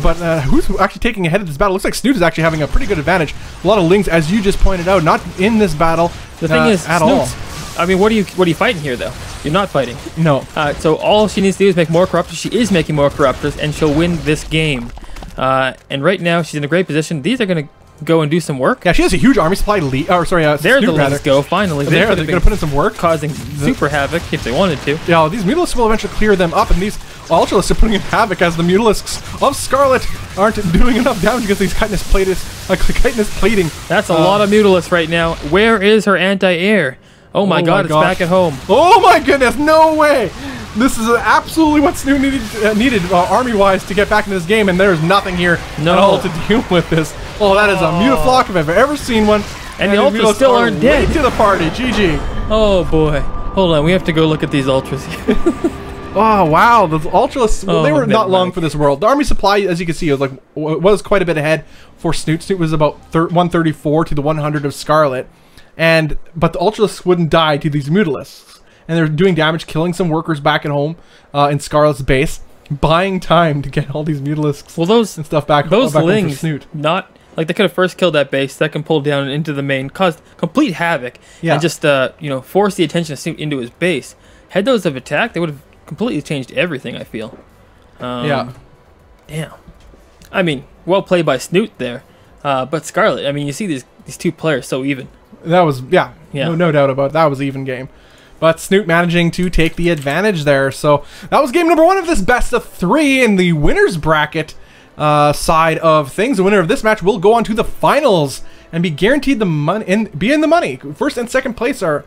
But who's actually taking ahead of this battle? Looks like Snute is actually having a pretty good advantage. A lot of Lings, as you just pointed out, not in this battle. The thing is, at all. I mean, what are you fighting here though? You're not fighting. No. So all she needs to do is make more Corruptors. She is making more Corruptors, and she'll win this game. And right now, she's in a great position. These are going to go and do some work. Yeah, she has a huge army supply lead. There the Lings go, finally. They're going to put in some work. Causing super havoc if they wanted to. Yeah, these Mutalisks will eventually clear them up, and these Ultralisks are putting in havoc as the Mutalisks of Scarlett aren't doing enough damage against these Chitinous plating. That's a lot of Mutalisks right now. Where is her anti-air? Oh my god, it's back at home. Oh my goodness, no way! This is absolutely what Snute needed army-wise to get back into this game, and there's nothing here at all to deal with this. Oh, that is a Mutaflock if I've ever seen one. And the Ultras still aren't dead. Late to the party, GG. Oh boy. Hold on, we have to go look at these Ultras here. Oh wow, the Ultras, they were not long for this world. The army supply, as you can see, was quite a bit ahead for Snute. Snute was about 134 to the 100 of Scarlett. But the Ultralisks wouldn't die to these Mutalisks. And they're doing damage, killing some workers back at home in Scarlett's base, buying time to get all these Mutalisks and stuff back home for Snute. Not like they could have first killed that base, second pulled down into the main, caused complete havoc, and just forced the attention of Snute into his base. Had those have attacked, they would have completely changed everything, I feel. Yeah. Damn. I mean, well played by Snute there. But Scarlett, I mean, you see these two players so even. That was, no doubt about it. That was even game. But Snute managing to take the advantage there. So that was game number 1 of this best of 3 in the winner's bracket side of things. The winner of this match will go on to the finals and be guaranteed the money and be in the money. First and second place are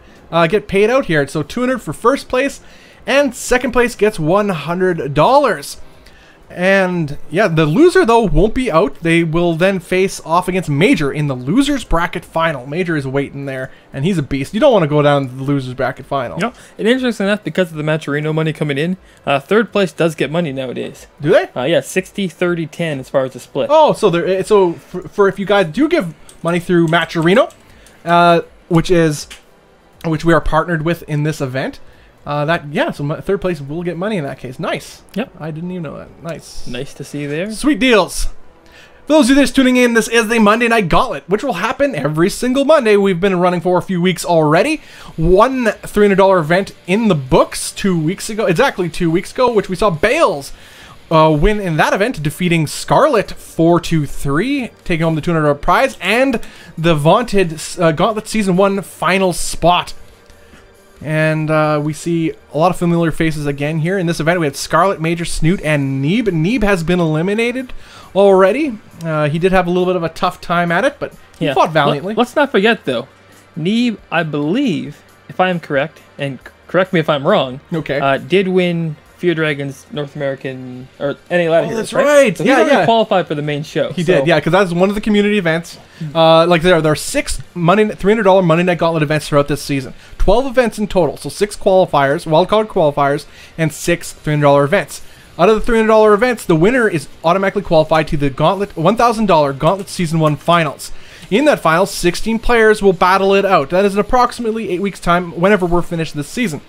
get paid out here. So $200 for first place, and second place gets $100. And yeah, the loser though won't be out. They will then face off against MajOr in the losers bracket final. MajOr is waiting there, and he's a beast. You don't want to go down to the losers bracket final. No, and interesting enough, because of the Majorino money coming in, third place does get money nowadays. Do they? Yeah, 60, 30, 10 as far as the split. Oh, so for if you guys do give money through Majorino, which we are partnered with in this event. So third place will get money in that case. Nice. Yep. I didn't even know that. Nice. Nice to see there. Sweet deals. For those of you that's tuning in, this is the Monday Night Gauntlet, which will happen every single Monday. We've been running for a few weeks already. One $300 event in the books 2 weeks ago, exactly 2 weeks ago, which we saw Bales win in that event, defeating Scarlett 4-3, taking home the $200 prize, and the vaunted Gauntlet Season 1 final spot. And we see a lot of familiar faces again here. In this event, we had Scarlett, MajOr, Snute, and Neeb. Neeb has been eliminated already. He did have a little bit of a tough time at it, but he fought valiantly. Let's not forget, though, Neeb, I believe, if I am correct, and correct me if I'm wrong, okay, did win Fear Dragons North American, or NA Ladder Heroes, that's right. So he qualified for the main show. He did, yeah, because that was one of the community events. Like there are 6 $300 Monday Night Gauntlet events throughout this season. 12 events in total, so 6 qualifiers, wildcard qualifiers, and 6 $300 events. Out of the $300 events, the winner is automatically qualified to the $1,000 Gauntlet Season 1 Finals. In that final, 16 players will battle it out. That is in approximately 8 weeks' time, whenever we're finished this season.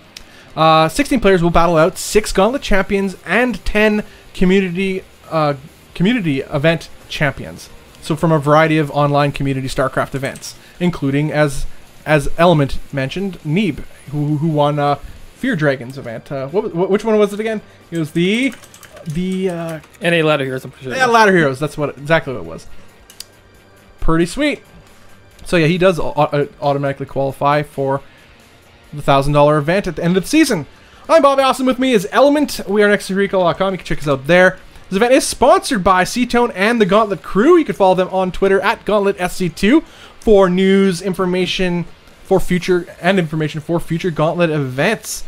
16 players will battle out 6 Gauntlet champions and 10 community event champions. So from a variety of online community StarCraft events, including, as Element mentioned, Neeb, who won Fear Dragons event. Which one was it again? It was the NA Ladder Heroes, I'm pretty sure. Yeah, Ladder Heroes. That's exactly what it was. Pretty sweet. So yeah, he does automatically qualify for the $1,000 event at the end of the season. I'm Bobby Austin. With me is Element. We are next to Recall.com. You can check us out there. This event is sponsored by SC2 and the Gauntlet crew. You can follow them on Twitter at Gauntlet SC2 for news, information for future Gauntlet events.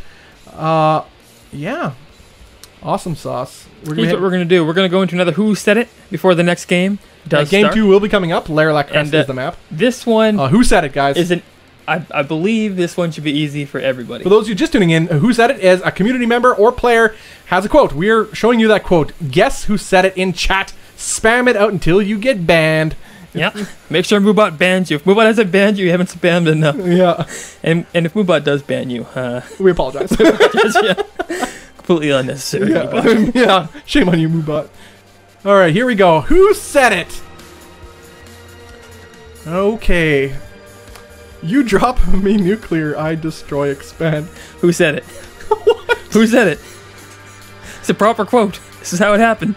Yeah, awesome sauce. Here's what we're gonna do. We're gonna go into another Who Said It before the next game does Game start. 2 will be coming up. Laralac Crest is the map. This one, Who Said It, guys? I believe this one should be easy for everybody. For those of you just tuning in, Who Said It is a community member or player has a quote. We're showing you that quote. Guess who said it in chat. Spam it out until you get banned. Yeah. Make sure Moobot bans you. If Moobot hasn't banned you, you haven't spammed enough. Yeah. And if Moobot does ban you, we apologize. Completely unnecessary. Yeah. Yeah. Shame on you, Moobot. All right, here we go. Who said it? Okay. You drop me nuclear, I destroy, expand. Who said it? What? Who said it? It's a proper quote. This is how it happened.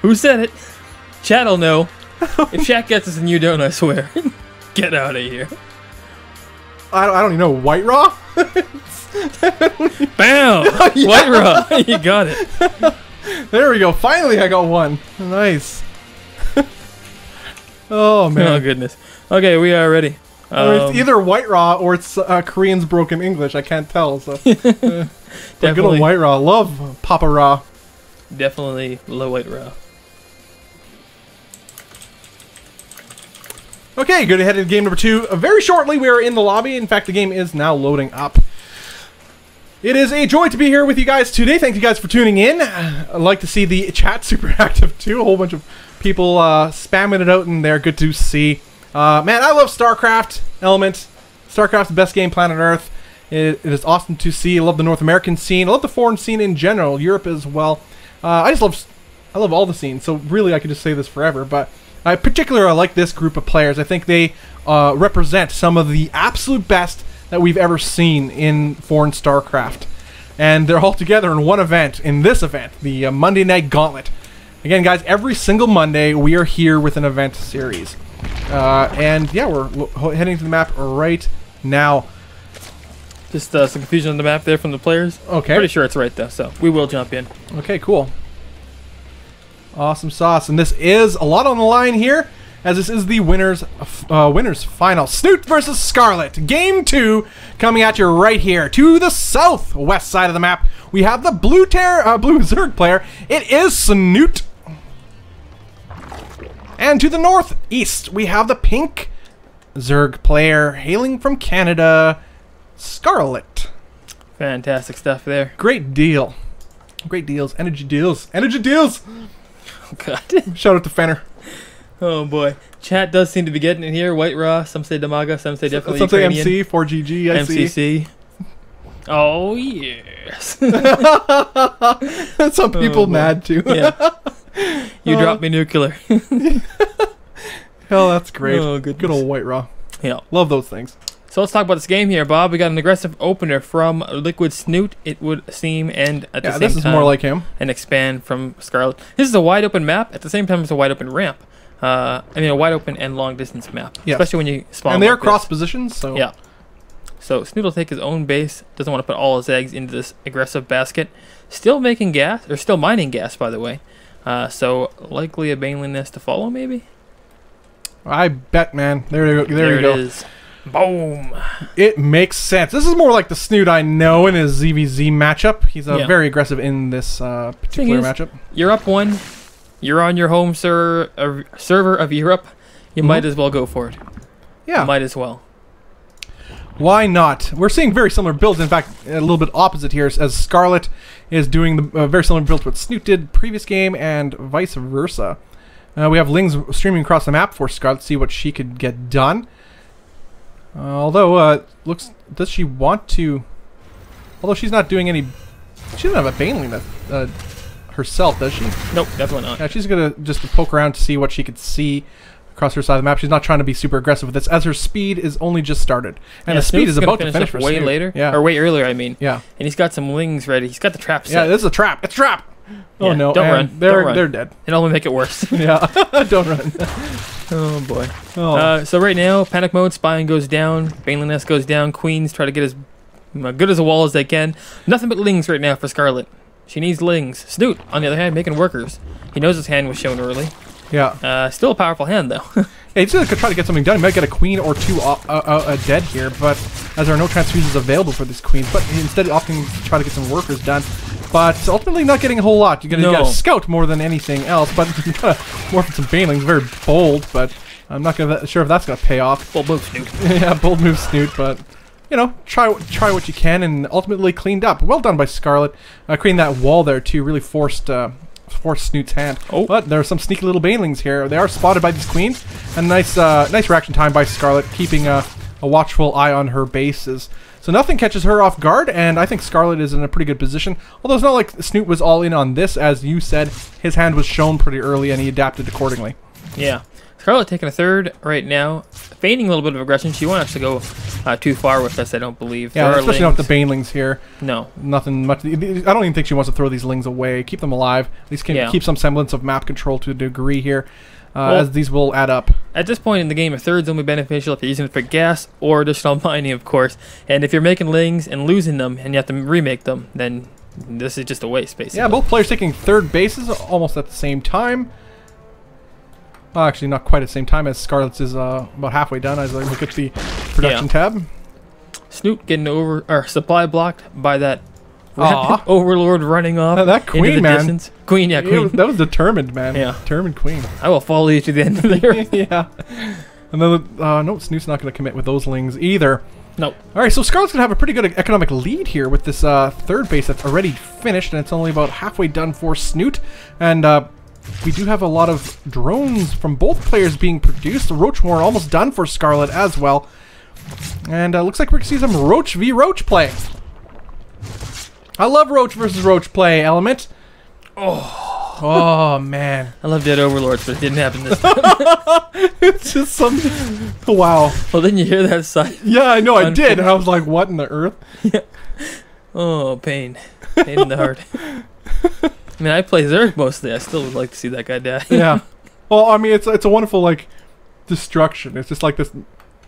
Who said it? Chat'll know. If chat gets this and you don't, I swear. Get out of here. I don't even know. White Raw? Bam! Yeah. White Raw. You got it. There we go. Finally, I got one. Nice. Oh, man. Oh, goodness. Okay, we are ready. It's either White Raw or it's Korean's broken English. I can't tell. So, good old White Raw. Love Papa Raw. Definitely low White Raw. Okay, good ahead into game number 2. Very shortly, we are in the lobby. In fact, the game is now loading up. It is a joy to be here with you guys today. Thank you guys for tuning in. I'd like to see the chat super active too. A whole bunch of people spamming it out in there. Good to see. Man, I love StarCraft, Element. StarCraft's the best game planet Earth. It is awesome to see. I love the North American scene. I love the foreign scene in general. Europe as well. I love all the scenes. So really, I could just say this forever. But I like this group of players. I think they represent some of the absolute best that we've ever seen in foreign StarCraft. And they're all together in one event, in this event, the Monday Night Gauntlet. Again, guys, every single Monday, we are here with an event series. And yeah, we're heading to the map right now. Just some confusion on the map there from the players. Okay. Pretty sure it's right though, so we will jump in. Okay, cool. Awesome sauce. And this is a lot on the line here, as this is the winners final. Snute versus Scarlett. Game 2 coming at you right here. To the southwest side of the map, we have the blue Zerg player. It is Snute. And to the northeast, we have the pink Zerg player hailing from Canada, Scarlett. Fantastic stuff there. Great deal. Great deals. Energy deals. Energy deals! Oh, God. Shout out to Fenner. Oh, boy. Chat does seem to be getting in here. White Raw, some say Damaga, some say definitely some say Ukrainian. MC, 4GG, I MCC. Oh, yes. Some people mad, too. Yeah. You dropped me nuclear. Hell, that's great. Oh, goodness. Good old White Raw. Yeah. Love those things. So let's talk about this game here, Bob. We got an aggressive opener from Liquid Snute, it would seem, and at the same this is time, more like him. and expand from Scarlett. This is a wide open map. At the same time, it's a wide open ramp. I mean, a wide open and long distance map, Yes. especially when you spawn. And they're like cross this. positions, so Yeah. So Snute will take his own base. Doesn't want to put all his eggs into this aggressive basket. Still making gas, or still mining gas, by the way. So likely a Baneling nest to follow, maybe. I bet, man. There you go. It is. Boom. It makes sense. This is more like the Snute I know in his ZVZ matchup. He's very aggressive in this particular matchup. You're up 1. You're on your home server of Europe. You might as well go for it. Yeah. Might as well. Why not? We're seeing very similar builds. In fact, a little bit opposite here, as Scarlett is doing the very similar build to what Snute did previous game, and vice versa. We have Lings streaming across the map for Scarlett to see what she could get done. Although, does she want to? Although she's not doing any, she doesn't have a Baneling herself, does she? Nope, definitely not. Yeah, she's gonna just poke around to see what she could see across her side of the map. She's not trying to be super aggressive with this, as her speed is only just started, and the speed is about to finish for way Snute. later, Yeah, or way earlier. I mean, yeah, and he's got some Lings ready. He's got the trap set. yeah. This is a trap. It's a trap. Oh Yeah, no! don't and run. They're dead. It'll only make it worse. Yeah, don't run. Oh boy. Oh. So right now, panic mode, spying goes down, Baneling nest goes down, queens try to get as good as a wall as they can. Nothing but Lings right now for Scarlett. She needs Lings. Snute, on the other hand, making workers. He knows his hand was shown early. Yeah. Still a powerful hand though. Yeah, he's gonna try to get something done. He might get a queen or two dead here, but as there are no transfuses available for these queens, but instead opting to try to get some workers done. But ultimately not getting a whole lot. You're gonna get a scout more than anything else, but you gotta morph some Banelings. Very bold, but I'm not sure if that's gonna pay off. Bold move, Snute. Yeah, bold move, Snute, but you know, try what you can, and ultimately cleaned up. Well done by Scarlett, creating that wall there too. Really forced Snute's hand. Oh. But there are some sneaky little Banelings here. They are spotted by these queens, and nice reaction time by Scarlett, keeping a watchful eye on her bases. So nothing catches her off guard, and I think Scarlett is in a pretty good position. Although it's not like Snute was all in on this, as you said. His hand was shown pretty early, and he adapted accordingly. Yeah. Scarlett taking a third right now, feigning a little bit of aggression. She won't actually go too far with this, I don't believe. Yeah, especially not with the Banelings here. No. Nothing much. I don't even think she wants to throw these Lings away. Keep them alive. At least keep some semblance of map control to a degree here, as these will add up. At this point in the game, a third's only beneficial if you're using it for gas or additional mining, of course. And if you're making Lings and losing them, and you have to remake them, then this is just a waste, basically. Yeah, both players taking third bases almost at the same time. Well, actually, not quite at the same time, as Scarlett's is about halfway done as I look at the production tab. Snute getting supply blocked by that overlord running off. That queen, into the man. Distance. Queen, yeah, queen. That was determined, man. Yeah. Determined queen. I will follow you to the end of the earth. Yeah. And then, no, Snute's not going to commit with those Lings either. Nope. All right, so Scarlett's going to have a pretty good economic lead here with this third base that's already finished, and it's only about halfway done for Snute. And we do have a lot of drones from both players being produced. The Roach War almost done for Scarlett as well. And looks like we're going to see some Roach v. Roach play. I love Roach versus Roach play, Element. Oh man. I love Dead Overlords, but it didn't happen this time. It's just some... Wow. Well, didn't you hear that sigh? Yeah, I know, I did. And I was like, what in the earth? Yeah. Oh, pain. Pain in the heart. I mean, I play Zerg mostly. I still would like to see that guy die. Yeah. Well, I mean, it's a wonderful, like, destruction. It's just like this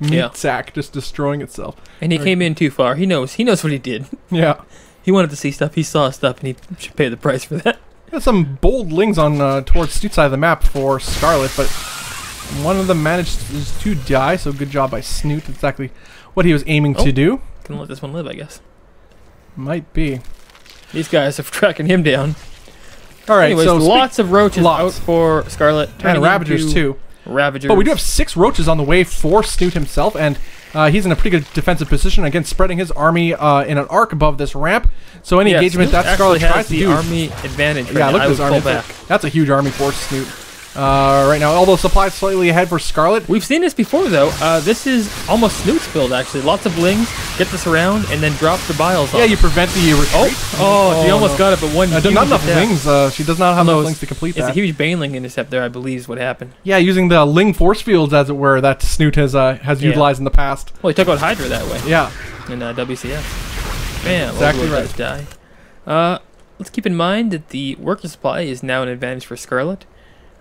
meat sack just destroying itself. And he came in too far. He knows what he did. Yeah. He wanted to see stuff. He saw stuff, and he should pay the price for that. There's some bold Lings on towards Snute's side of the map for Scarlett, but one of them managed to die, so good job by Snute. Exactly what he was aiming to do. Gonna let this one live, I guess. Might be. These guys are tracking him down. All right, anyways, so lots of roaches out for Scarlett. And Ravagers too. Ravagers. But we do have 6 roaches on the way for Snute himself, and he's in a pretty good defensive position, again, spreading his army in an arc above this ramp. So any engagement that Scarlett tries to do... army advantage right yeah, now. look at I his would army. pull back. That's a huge army for Snute. right now. Although supplies slightly ahead for Scarlett. We've seen this before, though. This is almost Snoot's build, actually. Lots of blings, get this around, and then drop the biles Yeah, on. you prevent the retreat. Oh, she almost got it, but one not enough Lings. She does not have enough Lings to complete that. It's a huge Baneling intercept there, I believe, is what happened. Yeah, using the Ling force fields, as it were, that Snute has utilized in the past. Well, he took out Hydra that way. Yeah. In WCS. Bam, Exactly Overlord right. does die. Let's keep in mind that the worker supply is now an advantage for Scarlett,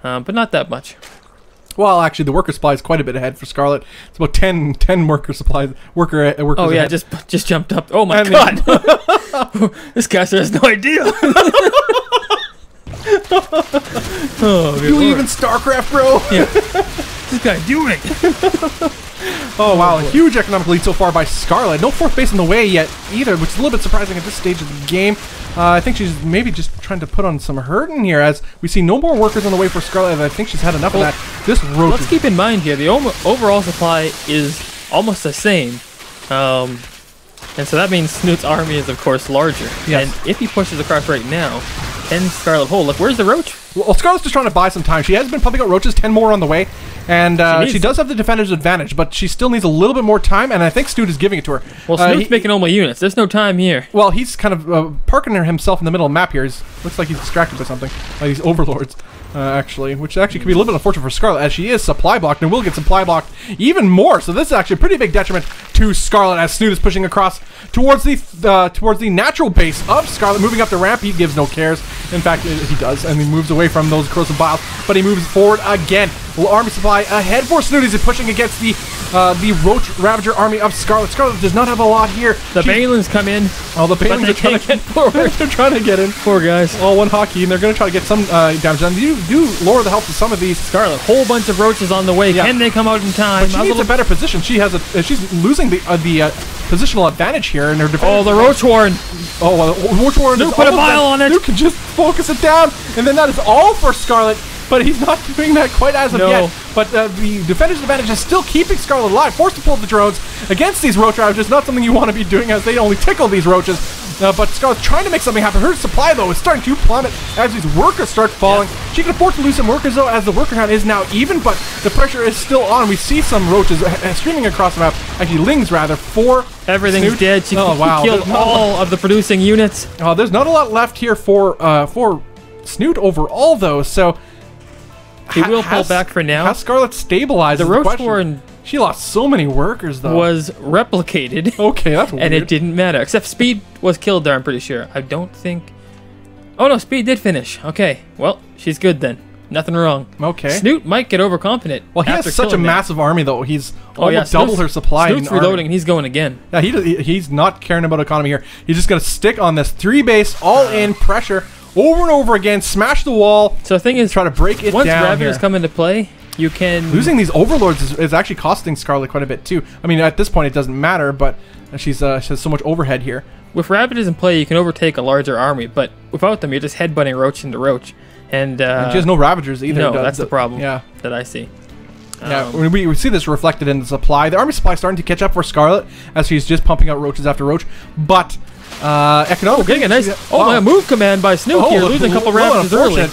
but not that much. Well, actually, the worker supply is quite a bit ahead for Scarlett. It's about 10 worker supplies. Workers Oh yeah, ahead. just jumped up. Oh my god! This guy has no idea. Oh, You even StarCraft, bro? Yeah. This guy doing. Oh wow, a huge economic lead so far by Scarlett. No fourth base in the way yet either, which is a little bit surprising at this stage of the game. I think she's maybe just trying to put on some hurting here, as we see no more workers on the way for Scarlett. I think she's had enough of that. This roach. Let's keep in mind here, the overall supply is almost the same. And so that means Snoot's army is, of course, larger. Yes. And if he pushes across right now, 10 Scarlet Hole. Look, where's the roach? Well, Scarlett's just trying to buy some time. She has been pumping out roaches, 10 more on the way, and she does have the defender's advantage, but she still needs a little bit more time, and I think Snute is giving it to her. Well, Snoot's making all my units. There's no time here. Well, he's kind of parking himself in the middle of the map here. Looks like he's distracted by something, by these overlords, actually, which actually could be a little bit unfortunate for Scarlett, as she is supply blocked, and will get supply blocked even more. So this is actually a pretty big detriment to Scarlett, as Snute is pushing across towards the natural base of Scarlett, moving up the ramp. He gives no cares. In fact, he does, and he moves away from those corrosive biles, but he moves forward again. Well, army supply ahead for Snute as he's pushing against the Roach Ravager army of Scarlett. Scarlett does not have a lot here. The Banelings come in. Oh, the Banelings are trying to get forward. They're trying to get in. Poor guys. All one hockey, and they're going to try to get some damage done. You do lower the health of some of these. Scarlett, whole bunch of roaches on the way. Yeah. Can they come out in time? But she needs a better position. She has she's losing the positional advantage here in her defense. Oh, the Roach Warren. Oh, well, the Roach Warren. Snoot put a bile on it. Snoot can just focus it down, and then that is all for Scarlett. But he's not doing that quite as of yet. But the defender's advantage is still keeping Scarlett alive, forced to pull the drones against these roach ravages. Not something you want to be doing, as they only tickle these roaches. But Scarlett's trying to make something happen. Her supply, though, is starting to plummet as these workers start falling. Yeah. She can afford to lose some workers, though, as the worker count is now even, but the pressure is still on. We see some roaches streaming across the map. Actually, Lings, rather, for everything's Snute. dead. She wow. killed all of the producing units. There's not a lot left here for Snute overall, though, so he will pull back for now. Has Scarlett stabilized? The Roach Warren, she lost so many workers, though. Was replicated. Okay, that's weird. And it didn't matter. Except Speed was killed there, I'm pretty sure. I don't think... Oh, no, Speed did finish. Okay, well, she's good then. Nothing wrong. Okay. Snute might get overconfident. Well, he has such a massive army, though. He's almost double her supply. Snoot's reloading, and he's going again. Yeah, he's not caring about economy here. He's just going to stick on this 3-base, all-in pressure over and over again, smash the wall. So the thing is, try to break it once down. Once Ravagers come into play, you can... Losing these overlords is actually costing Scarlett quite a bit, too. I mean, at this point, it doesn't matter, but she has so much overhead here. With Ravagers in play, you can overtake a larger army, but without them, you're just headbutting Roach into Roach. And she has no Ravagers either. No, that's the problem that I see. Yeah, we see this reflected in the supply. The army supply is starting to catch up for Scarlett as she's just pumping out roaches after roach. But economically, getting a nice my move command by Snute here, losing a couple Ravagers early.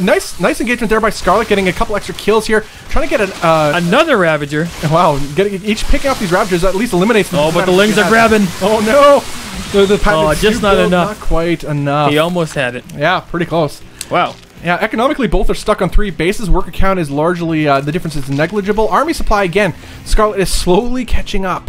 Nice engagement there by Scarlett, getting a couple extra kills here, trying to get another Ravager. Wow, each picking off these Ravagers at least eliminates them. Oh, but the Lings are grabbing. Oh no, just not enough. Not quite enough. He almost had it. Yeah, pretty close. Wow. Yeah, economically, both are stuck on 3 bases. Worker count is largely, the difference is negligible. Army supply, again, Scarlett is slowly catching up.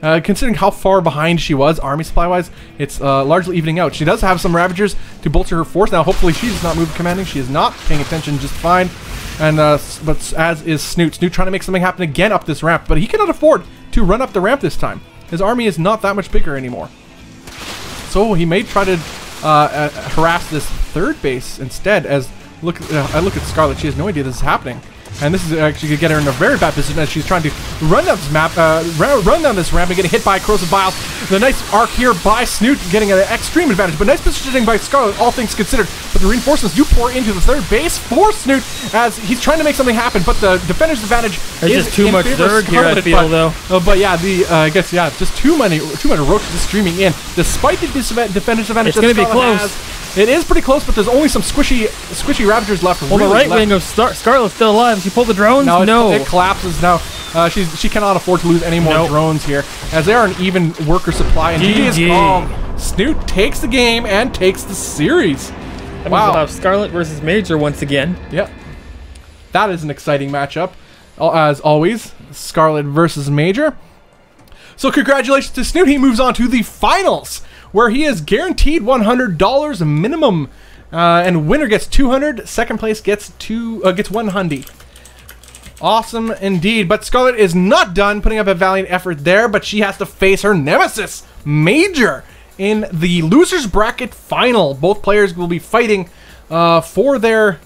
Considering how far behind she was, army supply-wise, it's largely evening out. She does have some Ravagers to bolster her force. Now, hopefully, she does not move commanding. She is not paying attention just fine. And but as is Snute. Snute trying to make something happen again up this ramp, but he cannot afford to run up the ramp this time. His army is not that much bigger anymore. So he may try to harass this 3rd base instead. As I look at Scarlett, she has no idea this is happening, and this is actually going to get her in a very bad position as she's trying to run down this map, run down this ramp and getting hit by corrosive biles. The nice arc here by Snute, getting an extreme advantage, but nice positioning by Scarlett, all things considered. But the reinforcements do pour into the 3rd base for Snute as he's trying to make something happen, but the defender's advantage is just too much Zerg here, I feel, though. But yeah, I guess just too many roaches streaming in, despite the defender's advantage. It's going to be close. It is pretty close, but there's only some squishy Raptors left. Well, the right wing of Scarlett's still alive. She pulled the drones? No. It collapses now. She cannot afford to lose any more drones here, as they are an even worker supply. And GG is called. Snute takes the game and takes the series. That means we'll have Scarlett versus MajOr once again. Yep. That is an exciting matchup, as always. Scarlett versus MajOr. So congratulations to Snute. He moves on to the finals, where he is guaranteed $100 minimum, and winner gets 200. Second place gets 100. Awesome indeed. But Scarlett is not done putting up a valiant effort there, but she has to face her nemesis, MajOr, in the losers bracket final. Both players will be fighting for their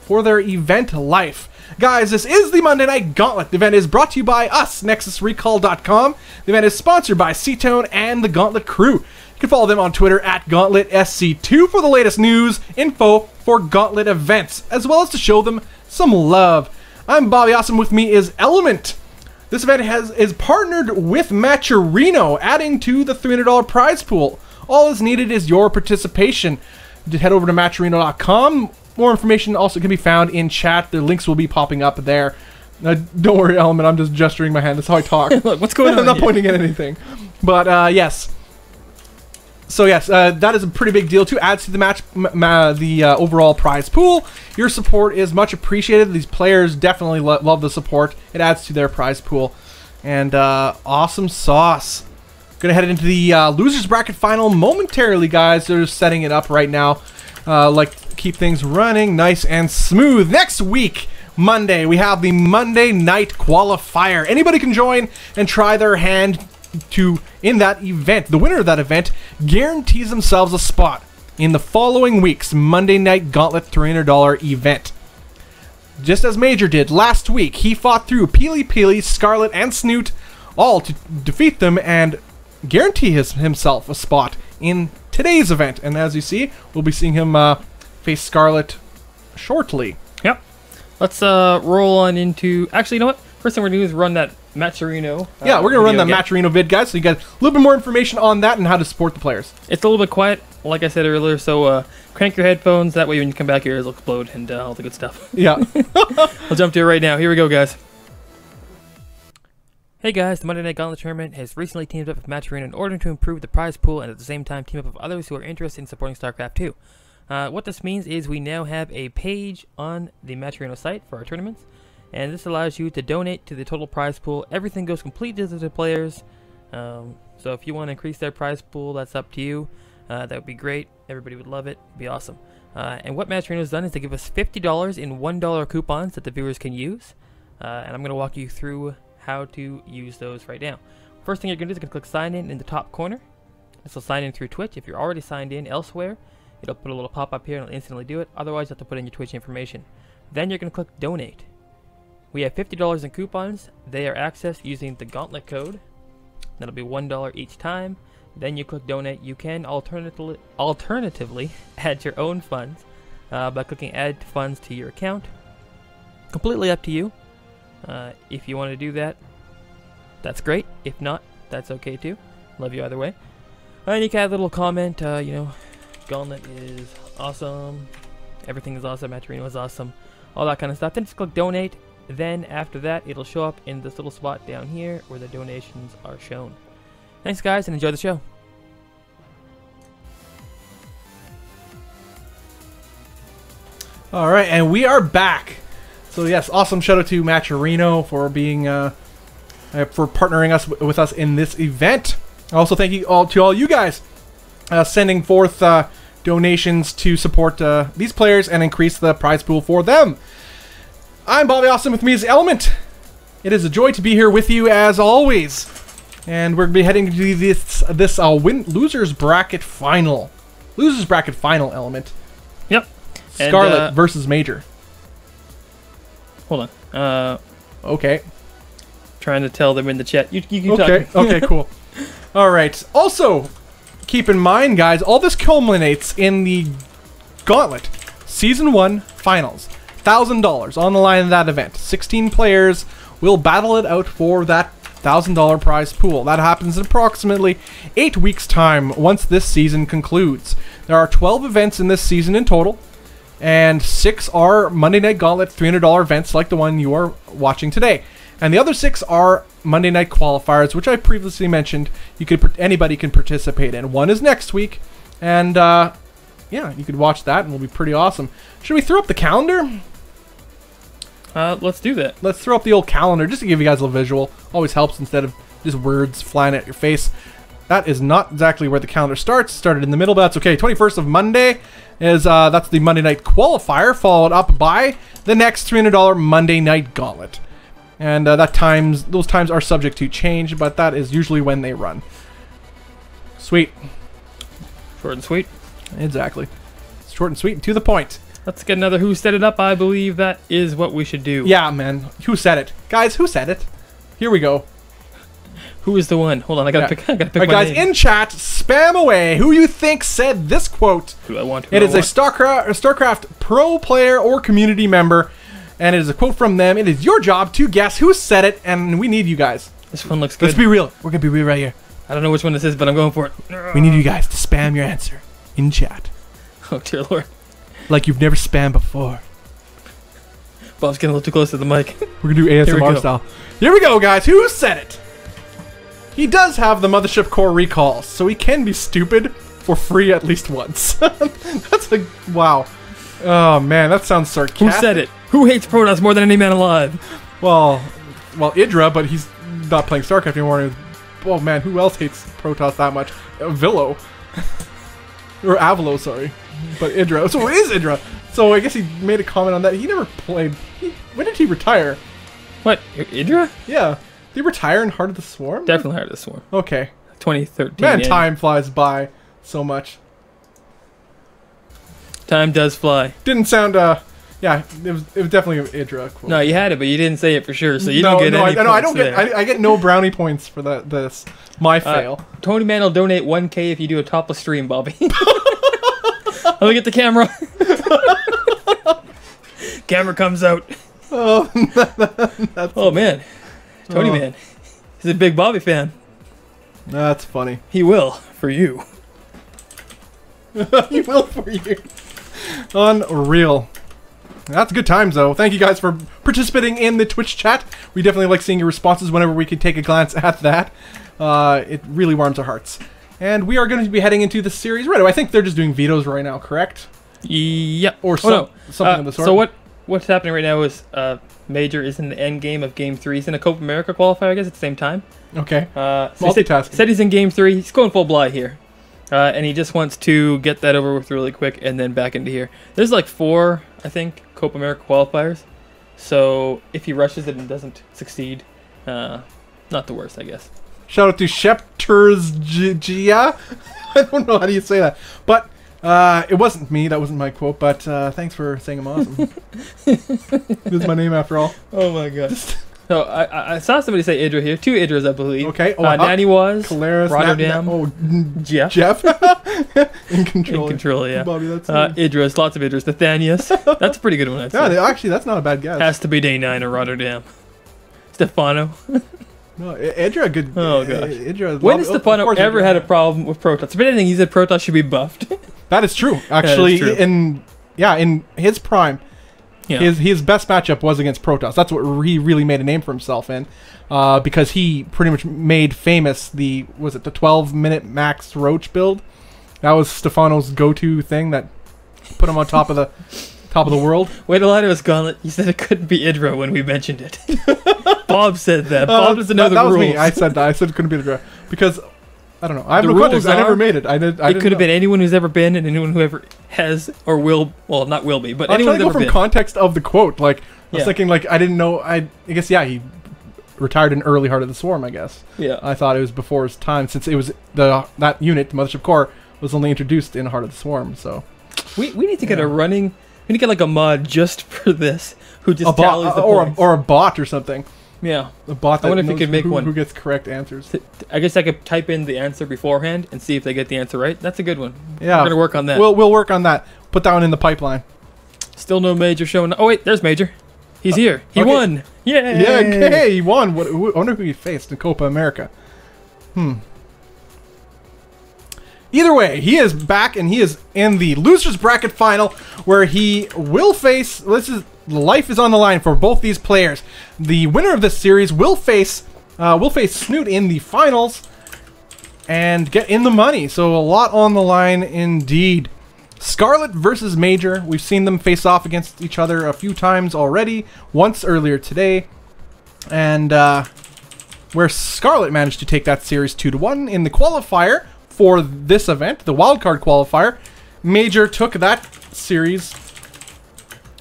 event life. Guys, this is the Monday Night Gauntlet. The event is brought to you by us, NexusRecall.com. The event is sponsored by C-Tone and the Gauntlet crew. You can follow them on Twitter at GauntletSC2 for the latest news, info for Gauntlet events, as well as to show them some love. I'm Bobby Awesome. With me is Element. This event is partnered with Matcherino, adding to the $300 prize pool. All is needed is your participation. Just head over to Matcherino.com. More information also can be found in chat. The links will be popping up there. Don't worry, Element. I'm just gesturing my hand. That's how I talk. Look, what's going on? I'm not pointing at anything. But yes. So yes, that is a pretty big deal too. Adds to the overall prize pool. Your support is much appreciated. These players definitely love the support. It adds to their prize pool. And awesome sauce. Gonna head into the losers bracket final momentarily, guys. They're just setting it up right now. Keep things running nice and smooth. Next week, Monday, we have the Monday Night Qualifier. Anybody can join and try their hand in that event. The winner of that event guarantees themselves a spot in the following week's Monday Night Gauntlet $300 event. Just as MajOr did last week, he fought through Peely, Scarlett, and Snute, all to defeat them and guarantee himself a spot in today's event. And as you see, we'll be seeing him face Scarlett shortly. Yep. Let's roll on into... Actually, you know what? First thing we're going to do is run that Matcherino. Yeah, we're going to run that Matcherino vid, guys, so you get a little bit more information on that and how to support the players. It's a little bit quiet, like I said earlier, so crank your headphones. That way when you come back, your ears will explode and all the good stuff. Yeah. We'll jump to it right now. Here we go, guys. Hey guys, the Monday Night Gauntlet Tournament has recently teamed up with Matcherino in order to improve the prize pool and at the same time team up with others who are interested in supporting StarCraft 2. What this means is we now have a page on the Matcherino site for our tournaments, and this allows you to donate to the total prize pool. Everything goes completely to the players, so if you want to increase their prize pool, that's up to you. That would be great. Everybody would love it. It'd be awesome. And what Matcherino has done is to give us $50 in $1 coupons that the viewers can use, and I'm going to walk you through how to use those right now. First thing you're going to do is you're going to click sign in the top corner. This will sign in through Twitch. If you're already signed in elsewhere, it'll put a little pop-up here and it'll instantly do it. Otherwise, you have to put in your Twitch information. Then you're going to click donate. We have $50 in coupons. They are accessed using the Gauntlet code. That'll be $1 each time. Then you click donate. You can alternatively add your own funds by clicking add funds to your account. Completely up to you. If you want to do that, that's great. If not, that's okay too. Love you either way. And you can add a little comment, you know, Gauntlet is awesome, everything is awesome, Matcherino is awesome, all that kind of stuff. Then just click donate. Then after that, it'll show up in this little spot down here where the donations are shown. Thanks guys, and enjoy the show. Alright, and we are back. So yes, awesome shout out to Matcherino for being for partnering with us in this event. Also, thank you to all you guys sending forth donations to support these players and increase the prize pool for them. I'm Bobby Awesome. With me is Element. It is a joy to be here with you as always, and we're gonna be heading to this losers bracket final. Losers bracket final, Element. Yep. Scarlett versus MajOr. Hold on. Okay. Trying to tell them in the chat. You keep okay. talking. Okay, cool. All right. Also, keep in mind, guys, all this culminates in the Gauntlet Season 1 Finals. $1,000 on the line in that event. 16 players will battle it out for that $1,000 prize pool. That happens in approximately 8 weeks' time once this season concludes. There are 12 events in this season in total, and 6 are Monday Night Gauntlet $300 events like the one you are watching today. And the other 6 are Monday Night Qualifiers, which I previously mentioned anybody can participate in. One is next week, and yeah, you could watch that, and it'll be pretty awesome. Should we throw up the calendar? Let's do that. Let's throw up the old calendar just to give you guys a visual. Always helps instead of just words flying at your face. That is not exactly where the calendar starts. Started in the middle, but that's okay. 21st of Monday is that's the Monday Night Qualifier, followed up by the next $300 Monday Night Gauntlet. And those times are subject to change, but that is usually when they run. Sweet. Short and sweet. Exactly. Short and sweet and to the point. Let's get another Who Said It up. I believe that is what we should do. Yeah, man. Who said it? Guys, who said it? Here we go. Who is the one? Hold on, I gotta pick. I gotta pick Alright, my guys, name. in chat, spam away. Who you think said this quote? Who I want. It is a StarCraft pro player or community member, and it is a quote from them. It is your job to guess who said it, and we need you guys. This one looks good. Let's be real. We're gonna be real right here. I don't know which one this is, but I'm going for it. We need you guys to spam your answer in chat, Oh dear Lord. like you've never spammed before. Bob's getting a little too close to the mic. We're gonna do Here we ASMR go. style. Here we go, guys. Who said it? He does have the Mothership Core recall, so he can be stupid for free at least once. That's a wow. Oh man, that sounds sarcastic. Who said it? Who hates Protoss more than any man alive? Well, Idra, but he's not playing StarCraft anymore. Oh man, who else hates Protoss that much? Villo. Or Avalo, sorry. But Idra. So it is Idra. So I guess he made a comment on that. He never played. When did he retire? What? Idra? Yeah. Did he retire in Heart of the Swarm? Definitely Heart of the Swarm. Okay. 2013. Man, yeah. time flies by so much. Time does fly. Didn't sound, yeah, it was definitely an Idra quote. No, you had it, but you didn't say it for sure, so you no, didn't get any points I don't get. there. I get no brownie points for that. This my fail. Tony Man will donate 1K if you do a topless stream, Bobby. Let me get the camera. Camera comes out. Oh, Oh man, Tony Man. He's a big Bobby fan. that's funny. He will for you. He will for you. Unreal. That's good times, though. Thank you guys for participating in the Twitch chat. We definitely like seeing your responses whenever we can take a glance at that. It really warms our hearts. And we are going to be heading into the series. Right, I think they're just doing vetoes right now, correct? Yep. Or no. something of the sort. So what's happening right now is MajOr is in the end game of Game 3. He's in a Copa America qualifier, I guess, at the same time. Okay. So Multitasking. Said he's in Game 3. He's going full Bly here. And he just wants to get that over with really quick and then back into here. There's like 4, I think, Copa America qualifiers. So if he rushes it and doesn't succeed, not the worst, I guess. Shout out to Sheptersgia. I don't know how do you say that. But it wasn't me. That wasn't my quote. But thanks for saying I'm awesome. This is my name after all. Oh my god. So I saw somebody say Idra here. 2 Idras, I believe. Okay. Nanny was Caleris, Rotterdam. Jeff. Jeff. In control. In control, yeah. Bobby, that's Idras, lots of Idras. Nathanius. That's a pretty good one, I'd say. yeah, actually, that's not a bad guess. Has to be day 9 of Rotterdam. Stefano. No, Idra, good. Oh gosh. Idra. When has Stefano ever had a problem with Protoss? If anything, he said Protoss should be buffed. That is true. Actually, true. in his prime, Yeah. his best matchup was against Protoss. That's what he really made a name for himself in, because he pretty much made famous the 12-minute max Roach build. That was Stefano's go-to thing that put him on top of the world. Wait a lie to us, Gauntlet. You said it couldn't be Idra when we mentioned it. Bob said that. Bob doesn't know the rules. That was me. I said that. I said it couldn't be Idra because I don't know. I have The no context. rules I never are- made it. It could have been anyone who's ever been and anyone who ever has or will. Well, not will be, but I'm anyone trying to who's go ever from been. context of the quote. Like I was Yeah. thinking, like I didn't know. I guess he retired in early Heart of the Swarm. I guess. Yeah. I thought it was before his time since it was that unit, the Mothership Core, was only introduced in Heart of the Swarm. So We need to get a running. We need to get like a mod just for this, who just a tallies bot the points. or a bot or something. Yeah. A bot that I wonder if we knows could make who, one. who gets correct answers. I guess I could type in the answer beforehand and see if they get the answer right. That's a good one. Yeah, We're gonna work on that. We'll work on that. Put that one in the pipeline. Still no MajOr showing. Oh wait, there's MajOr. He's here. He okay. won. Yay! Yeah, okay, he won. I wonder who he faced in Copa America. Either way, he is back, and he is in the losers bracket final, where he will face. Life is on the line for both these players. The winner of this series will face Snute in the finals and get in the money. So a lot on the line indeed. Scarlett versus MajOr. We've seen them face off against each other a few times already. Once earlier today, and where Scarlett managed to take that series 2-1 in the qualifier for this event, the wildcard qualifier. MajOr took that series.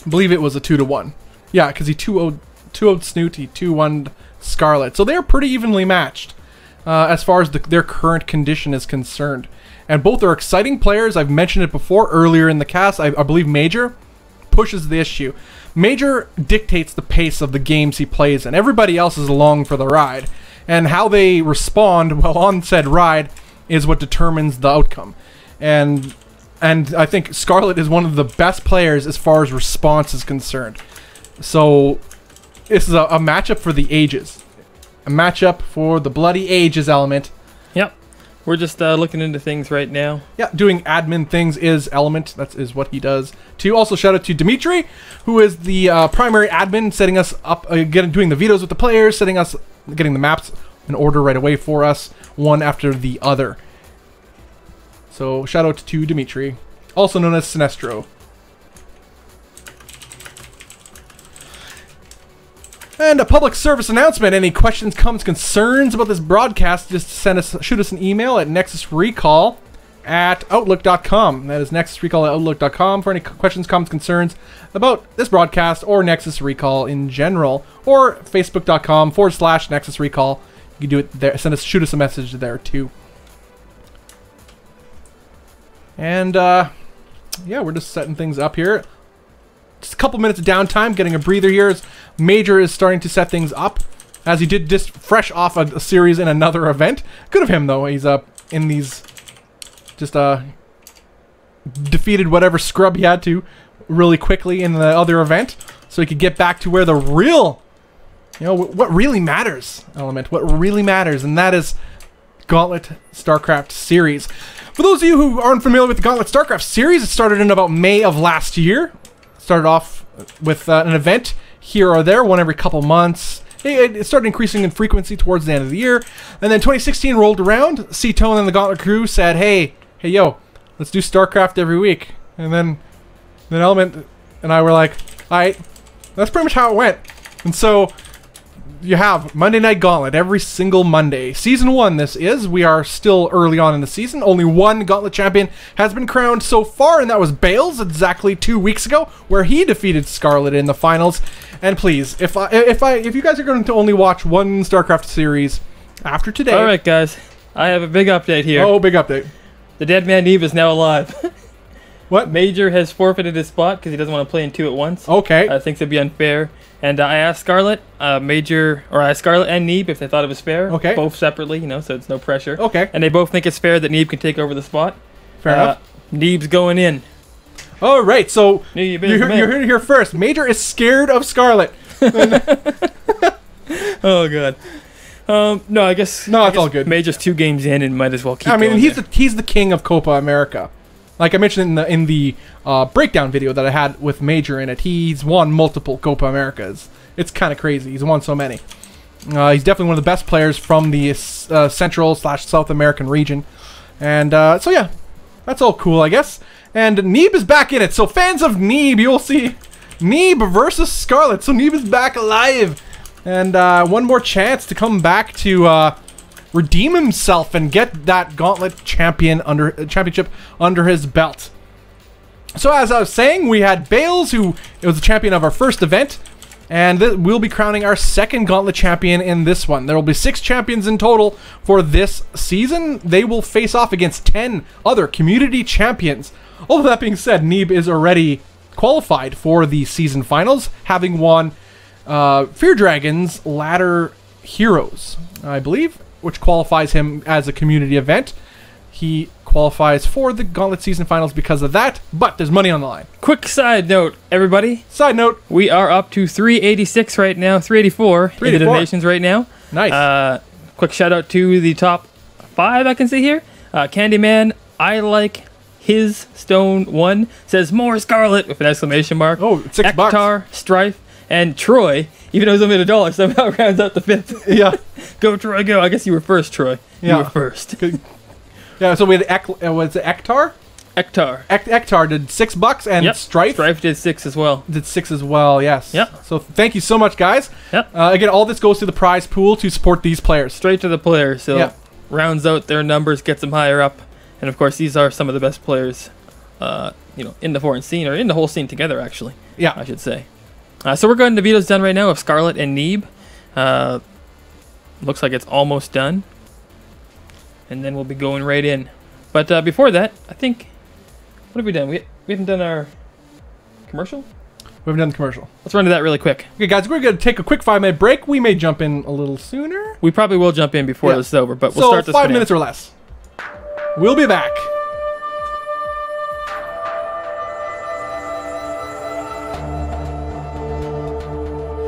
I believe it was a 2-1. Yeah, because he 2-0'd Snute, he 2-1'd Scarlett. So they're pretty evenly matched as far as their current condition is concerned. And both are exciting players. I've mentioned it before earlier in the cast. I believe MajOr pushes the issue. MajOr dictates the pace of the games he plays, and everybody else is along for the ride. And how they respond while on said ride is what determines the outcome. And I think Scarlett is one of the best players as far as response is concerned. So this is a matchup for the ages. A matchup for the bloody ages element. Yep. We're just looking into things right now. Yeah, doing admin things is Element. That is what he does. Also, shout out to Dimitri, who is the primary admin, setting us up, doing the vetoes with the players, getting the maps in order right away for us, one after the other. So, shout out to Dimitri, also known as Sinestro. And a public service announcement. Any questions, comments, concerns about this broadcast, just shoot us an email at nexusrecall@outlook.com. That is nexusrecall@outlook.com for any questions, comments, concerns about this broadcast or Nexus Recall in general, or facebook.com/Nexus Recall. You can do it there. Shoot us a message there too. And yeah, we're just setting things up here. Just a couple minutes of downtime, getting a breather here as MajOr is starting to set things up, as he did just fresh off a series in another event. Good of him, though. He's in these, just defeated whatever scrub he had to really quickly in the other event, so he could get back to where the real, what really matters element, what really matters, and that is Gauntlet StarCraft series. For those of you who aren't familiar with the Gauntlet StarCraft series, it started in about May of last year. Started off with an event here or there, one every couple months. It started increasing in frequency towards the end of the year. And then 2016 rolled around. SC2 and the Gauntlet crew said, hey, yo, let's do StarCraft every week. And then Element and I were like, all right, that's pretty much how it went. And so you have Monday Night Gauntlet every single Monday. Season 1 this is. We are still early on in the season. Only one Gauntlet champion has been crowned so far, and that was Bales exactly 2 weeks ago, where he defeated Scarlett in the finals. And please, if you guys are going to only watch one StarCraft series after today... Alright guys, I have a big update here. Oh, big update. The dead man Neeb is now alive. What? MajOr has forfeited his spot because he doesn't want to play in two at once. Okay. Thinks it'd be unfair. And I asked Scarlett, Scarlett and Neeb if they thought it was fair. Okay. Both separately, so it's no pressure. Okay. And they both think it's fair that Neeb can take over the spot. Fair enough. Neeb's going in. All right, so Neeb you're heard it here first. MajOr is scared of Scarlett. Oh god. No, I guess. No, it's all good. MajOr's 2 games in and might as well keep. I mean, going he's the king of Copa America. Like I mentioned in the breakdown video that I had with MajOr in it, he's won multiple Copa Americas. It's kind of crazy. He's won so many. He's definitely one of the best players from the Central/South American region. And so yeah, that's all cool, I guess. And Neeb is back in it. So fans of Neeb, you'll see Neeb versus Scarlett. So Neeb is back alive. And one more chance to come back to redeem himself and get that Gauntlet championship under his belt. So as I was saying, we had Bales, who was the champion of our first event, and we'll be crowning our second Gauntlet champion in this one. There will be 6 champions in total for this season. They will face off against 10 other community champions. All of that being said, Neeb is already qualified for the season finals, having won Fear Dragon's Ladder Heroes, I believe, which qualifies him as a community event. He qualifies for the Gauntlet Season Finals because of that, but there's money on the line. Quick side note, everybody. Side note. We are up to 386 right now, 384 in the donations right now. Nice. Quick shout out to the top 5 I can see here. Candyman, I like his stone 1, says more Scarlett with an exclamation mark. Oh, it's $6. Ektar, Strife, and Troy, even though he's only $1, somehow rounds out the 5th. Yeah. Go, Troy, go. I guess you were first, Troy. You were first. Yeah, so we had was it Ektar? Ektar. Ektar did $6, and Strife did 6 as well. did 6 as well, yes. Yeah. So thank you so much, guys. Yep. Again, all this goes to the prize pool to support these players. Straight to the players, so rounds out their numbers, gets them higher up. And of course, these are some of the best players, in the foreign scene, or in the whole scene together, actually. Yeah. I should say. So we're getting the vetoes done right now of Scarlett and Neeb. Looks like it's almost done. And then we'll be going right in. But before that, I think... What have we done? We haven't done our commercial? We haven't done the commercial. Let's run to that really quick. Okay, guys, we're going to take a quick 5-minute break. We may jump in a little sooner. We probably will jump in before this is over, but we'll start this 5 minutes or less. We'll be back.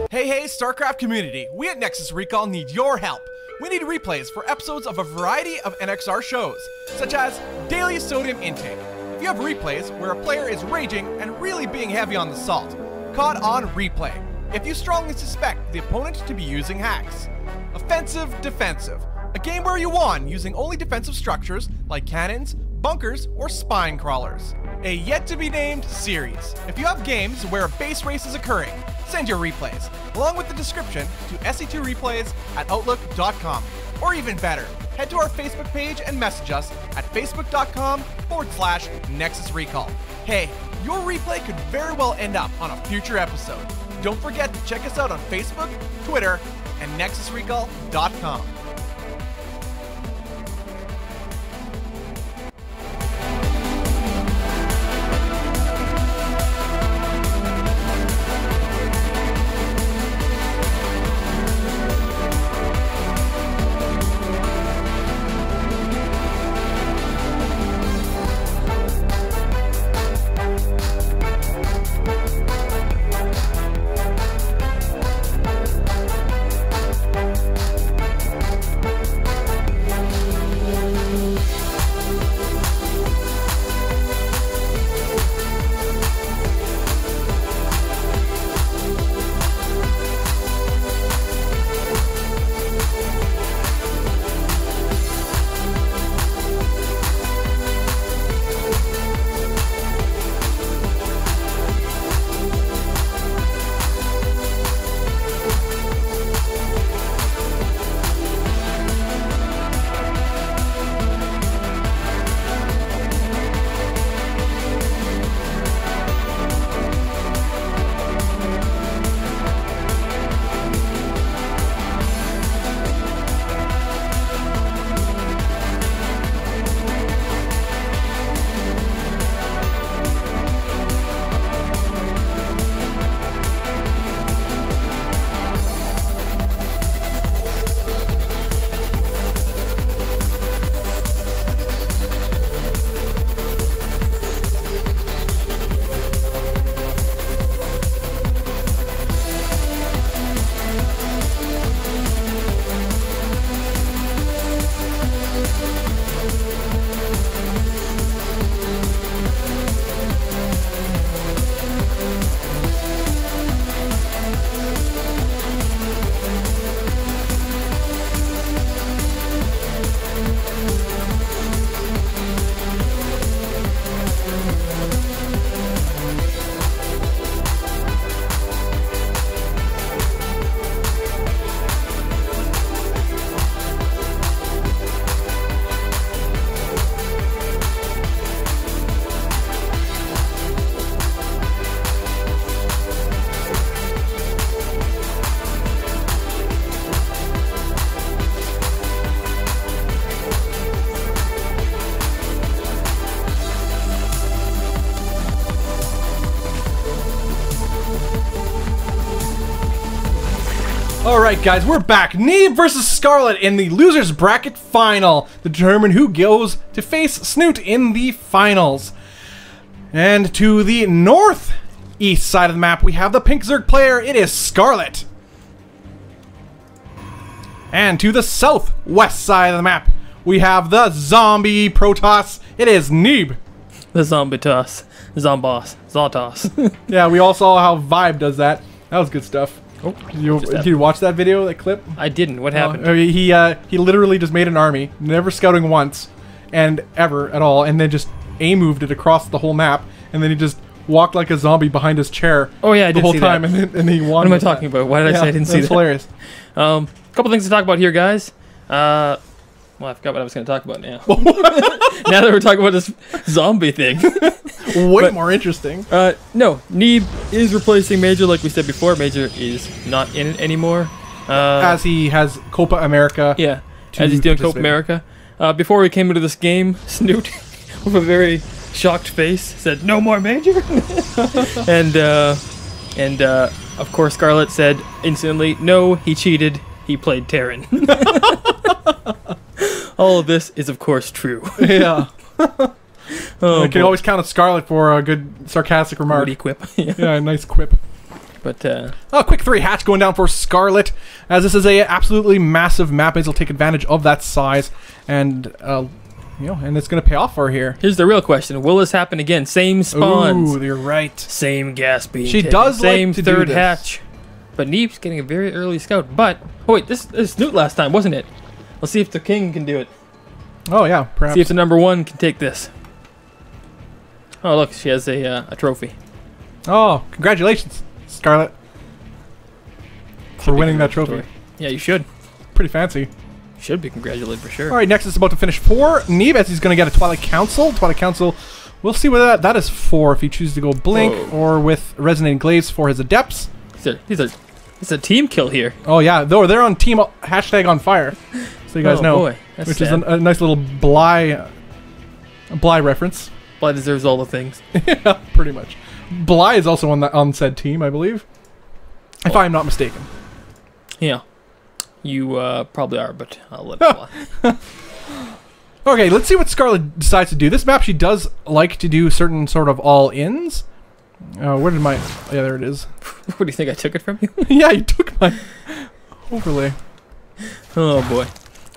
Hey, StarCraft community, we at Nexus Recall need your help. We need replays for episodes of a variety of NXR shows, such as Daily Sodium Intake. If you have replays where a player is raging and really being heavy on the salt, caught on replay. If you strongly suspect the opponent to be using hacks. Offensive Defensive, a game where you won using only defensive structures like cannons, bunkers, or spine crawlers. A yet-to-be-named series. If you have games where a base race is occurring, send your replays, along with the description, to SC2replays@outlook.com. Or even better, head to our Facebook page and message us at facebook.com/Nexus Recall. Hey, your replay could very well end up on a future episode. Don't forget to check us out on Facebook, Twitter, and NexusRecall.com. Alright guys, we're back. Neeb versus Scarlett in the losers bracket final to determine who goes to face Snute in the finals. And to the northeast side of the map, we have the pink Zerg player. It is Scarlett. And to the southwest side of the map, we have the zombie Protoss. It is Neeb. The zombie toss. Zomboss. Zotos. Yeah, we all saw how Vibe does that. That was good stuff. Oh, Did you watch that video, that clip? I didn't. What happened? He literally just made an army, never scouting once, and ever at all, and then just A-moved it across the whole map, and then he just walked like a zombie behind his chair. Oh yeah, I did the whole see time, that. and then he won. What am I talking about? Why did I say I didn't see that? Hilarious. Couple things to talk about here, guys. Well, I forgot what I was going to talk about now. Now that we're talking about this zombie thing. Way more interesting. No, Neeb is replacing MajOr, like we said before. MajOr is not in it anymore. As he has Copa America. Yeah, as he's doing Copa America. Before we came into this game, Snute, with a very shocked face, said, "No more MajOr." and of course, Scarlett said instantly, "No, he cheated. He played Terran." All of this is, of course, true. Yeah. Oh, you can always count on Scarlett for a good sarcastic remark. Witty quip. Yeah, a nice quip. But quick 3 hatch going down for Scarlett, as this is a absolutely massive map. He'll take advantage of that size, and and it's gonna pay off for her here. here's the real question: will this happen again? Same spawns. Ooh, you're right. Same gas being She taken, does same like to do third this. hatch. But Neeb's getting a very early scout. But oh wait, this is Snute last time, wasn't it? Let's see if the king can do it. Oh yeah, perhaps. See if the #1 can take this. Oh look, she has a trophy. Oh, congratulations, Scarlett, for winning that trophy. Yeah, you should. Pretty fancy. Should be congratulated for sure. All right, next is about to finish for Neeb, as he's going to get a Twilight Council. Twilight Council, we'll see what that is for, if he chooses to go Blink or with Resonating Glaives for his Adepts. It's a team kill here. Oh yeah, though they're on team hashtag on fire, so you guys know, boy, that's which sad. is a nice little Bly reference. Bly deserves all the things. Yeah, pretty much. Bly is also on said team, I believe, if I'm not mistaken. Yeah, you probably are, but I'll let it fly. Okay, let's see what Scarlett decides to do. This map, she does like to do certain sort of all-ins. Where did my... Yeah, there it is. What do you think, I took it from you? Yeah, you took my overlay. Oh boy.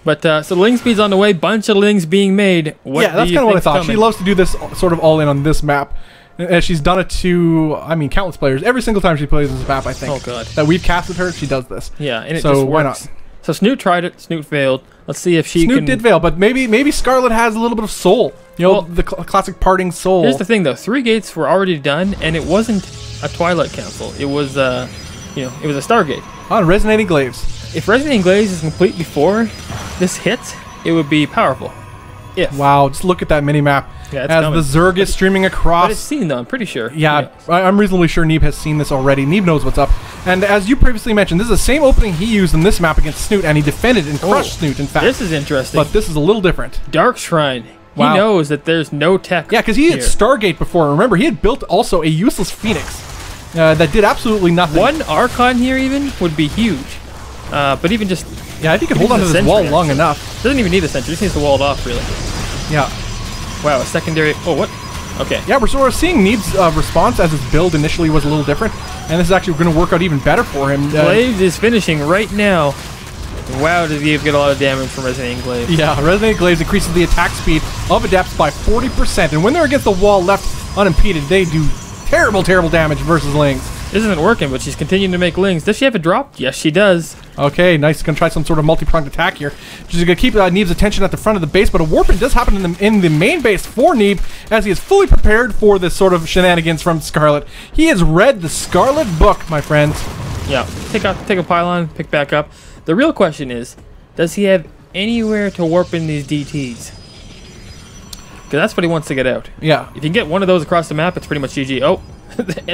But so Ling Speed's on the way, bunch of Lings being made. What Yeah, that's kind of what I thought. She loves to do this sort of all-in on this map. And she's done it to, I mean, countless players. Every single time she plays this map, I think. Oh god. That we've casted her, she does this. Yeah, and it so just works. why not? So Snute tried it, Snute failed. Let's see if she Snute did fail, but maybe Scarlett has a little bit of soul. You know, Well, the classic parting soul. Here's the thing though, 3 gates were already done, and it wasn't a Twilight Council. It was it was a Stargate. On Resonating Glaives. If Resonating Glaze is complete before this hits, it would be powerful. If. Wow, just look at that mini-map. Yeah, it's as coming. the Zerg is streaming But across. it's seen though, I'm pretty sure. Yeah, I'm reasonably sure Neeb has seen this already. Neeb knows what's up. And as you previously mentioned, this is the same opening he used in this map against Snute, and he defended and crushed Snute, in fact. This is interesting. But this is a little different. Dark Shrine. Wow. He knows that there's no tech. Yeah, because he had here. Stargate before. Remember, he had built also a useless Phoenix that did absolutely nothing. One Archon here even would be huge. But even just... Yeah, if he could even hold on to just a this wall sentry, long actually. enough. Doesn't even need a sentry, just needs to wall it off, really. Yeah. Wow, a secondary... Oh, what? Okay. Yeah, we're sort of seeing Neeb's response as his build initially was a little different. And this is actually going to work out even better for him. Glaives is finishing right now. Wow, did he get a lot of damage from Resonating Glaives. Yeah, Resonating Glaives increases the attack speed of Adepts by 40%. And when they're against the wall left unimpeded, they do terrible, terrible damage versus Lings. This isn't working, but she's continuing to make Lings. Does she have a drop? Yes, she does. Okay, nice. Gonna try some sort of multi-pronged attack here. She's gonna keep Neeb's attention at the front of the base, but a warping does happen in the main base for Neeb, as he is fully prepared for this sort of shenanigans from Scarlett. He has read the Scarlet book, my friends. Yeah, take a pylon, pick back up. The real question is, does he have anywhere to warp in these DTs? Because that's what he wants to get out. Yeah. If you can get one of those across the map, it's pretty much GG. Oh,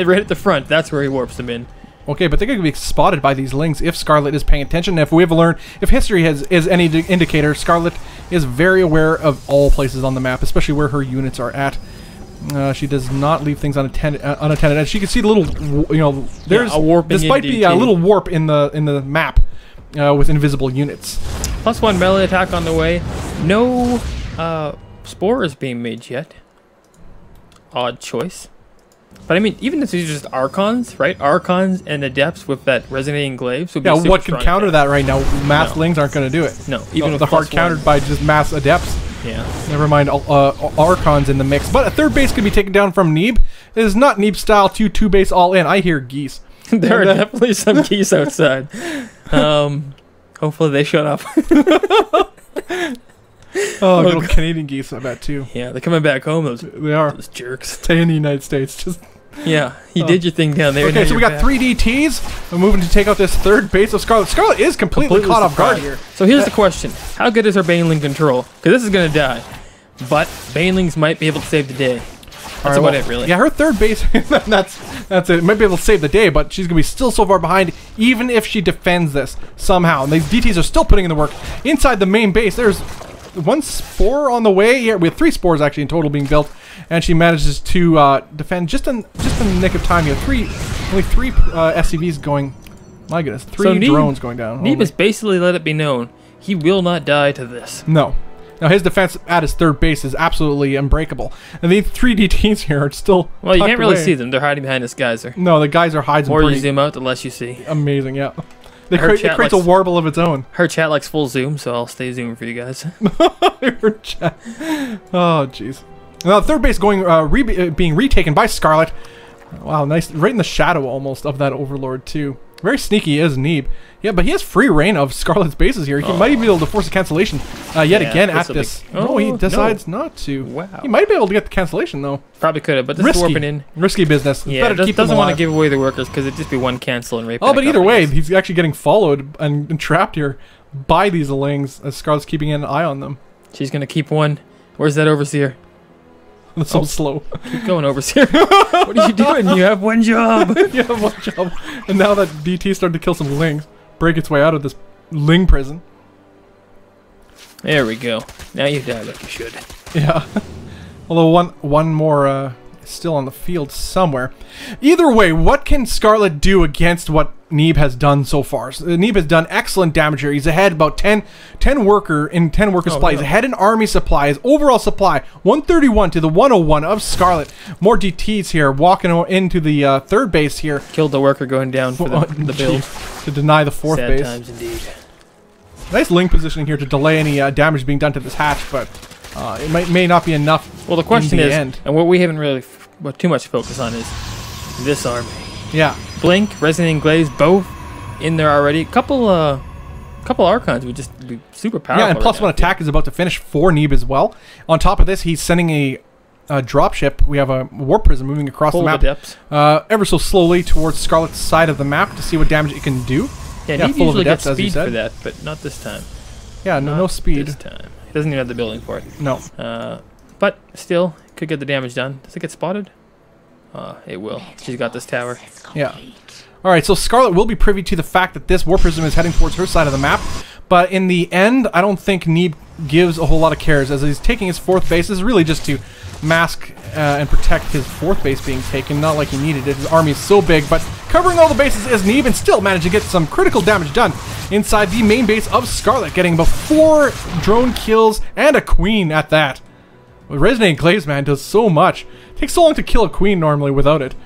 right at the front, that's where he warps them in. Okay, but they're going to be spotted by these Lings if Scarlett is paying attention. And if we have learned, if history is any indicator, Scarlett is very aware of all places on the map, especially where her units are at. She does not leave things unattended. And she can see the little, there's a warping despite the little warp in the map. with invisible units. +1 melee attack on the way. No spores being made yet. Odd choice. But I mean, even if these are just Archons, right? Archons and Adepts with that Resonating Glaives would be super what could strong counter attack. that right now? Mass Lings aren't going to do it. No, even with the hard +1. countered by just Mass Adepts. Yeah. Never mind Archons in the mix. But a third base could be taken down from Neeb. It is not Neeb style 2 base all in. I hear geese. There are definitely some geese outside. Hopefully they shut up. Oh, little Canadian geese, I bet too. Yeah, they're coming back home. They are. Those jerks. Stay in the United States. Just Yeah, you did your thing down there. okay, so we got 3 DTs. We're moving to take out this third base of Scarlett. Scarlett is completely caught off guard here. So here's the question. How good is her Baneling control? Because this is going to die. But Banelings might be able to save the day. That's about it, really. Yeah, her third base, that's it. Might be able to save the day, but she's going to be still so far behind, even if she defends this somehow. And these DTs are still putting in the work inside the main base. There's 1 spore on the way. Here we have 3 spores actually in total being built, and she manages to defend just in the nick of time here. Only 3 SCVs going. My goodness, 3 drones going down. Neeb has basically let it be known he will not die to this. No. Now his defense at his third base is absolutely unbreakable, and these 3 DTs here are still. Well, you can't really away. see them. They're hiding behind this geyser. No, the geyser hides The them more you pretty zoom out, the less you see. amazing. Yeah, it chat creates a warble of its own. Her chat likes full zoom, so I'll stay zooming for you guys. Her chat. Oh jeez. Now third base going being retaken by Scarlett. Wow, nice, right in the shadow almost of that Overlord too. Very sneaky is Neeb. Yeah, but he has free reign of Scarlett's bases here. He might even be able to force a cancellation yet again at this. No, he decides not to. Wow. He might be able to get the cancellation though. Probably could have, but this is warping in. Risky business. Yeah, Better keep doesn't them want to alive. give away the workers because it'd just be 1 cancel and rape. Oh, but either way, he's actually getting followed and trapped here by these Lings as Scarlett's keeping an eye on them. She's going to keep 1. Where's that Overseer? It's so slow. Keep going, Overseer. What are you doing? You have 1 job. You have 1 job. And now that DT started to kill some Lings, break its way out of this Ling prison. There we go. Now you die like you should. Yeah. Although one more still on the field somewhere. Either way, what can Scarlett do against what Neeb has done so far? So, Neeb has done excellent damage here. He's ahead about 10 worker supply. He's ahead in army supply. His overall supply 131 to the 101 of Scarlett. More DTs here walking into the third base here. Killed the worker going down for the build. To deny the fourth Sad base. times indeed. Nice Ling positioning here to delay any damage being done to this hatch, but it may not be enough. Well, the question in the is, end. and what we haven't really too much focus on is this army. Yeah. Blink, Resonating Glaives, both in there already. Couple Archons would just be super powerful. Yeah, and +1 attack is about to finish for Neeb as well. On top of this, he's sending a dropship. We have a Warp Prism moving across the map ever so slowly towards Scarlett's side of the map to see what damage it can do. Yeah, he usually gets speed for that, but not this time. Yeah, no speed. This time. He doesn't even have the building for it. No. But still, could get the damage done. Does it get spotted? It will. She's got this tower. Yeah. Alright, so Scarlett will be privy to the fact that this Warp Prism is heading towards her side of the map, but in the end, I don't think Neeb gives a whole lot of cares, as he's taking his 4th base. This is really just to mask and protect his 4th base being taken, not like he needed it. His army is so big, but covering all the bases is Neeb and still managed to get some critical damage done inside the main base of Scarlett, getting about 4 drone kills and a queen at that. Resonating Glaives, man, does so much. It takes so long to kill a queen normally without it.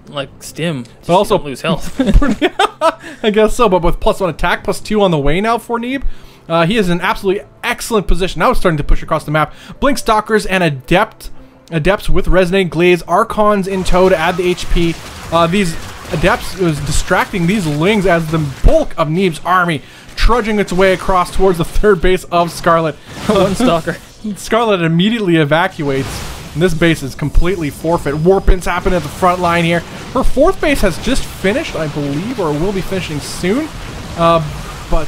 Like Stim, but also don't lose health. I guess so, but with +1 attack, +2 on the way now for Neeb, he is in an absolutely excellent position. Now it's starting to push across the map. Blink Stalkers and Adepts with Resonating Glaives, Archons in tow to add the HP. These Adepts is distracting these Lings as the bulk of Neeb's army trudging its way across towards the third base of Scarlett. 1 Stalker. Scarlett immediately evacuates, and this base is completely forfeit. Warp-ins happen at the front line here. Her 4th base has just finished, I believe, or will be finishing soon. But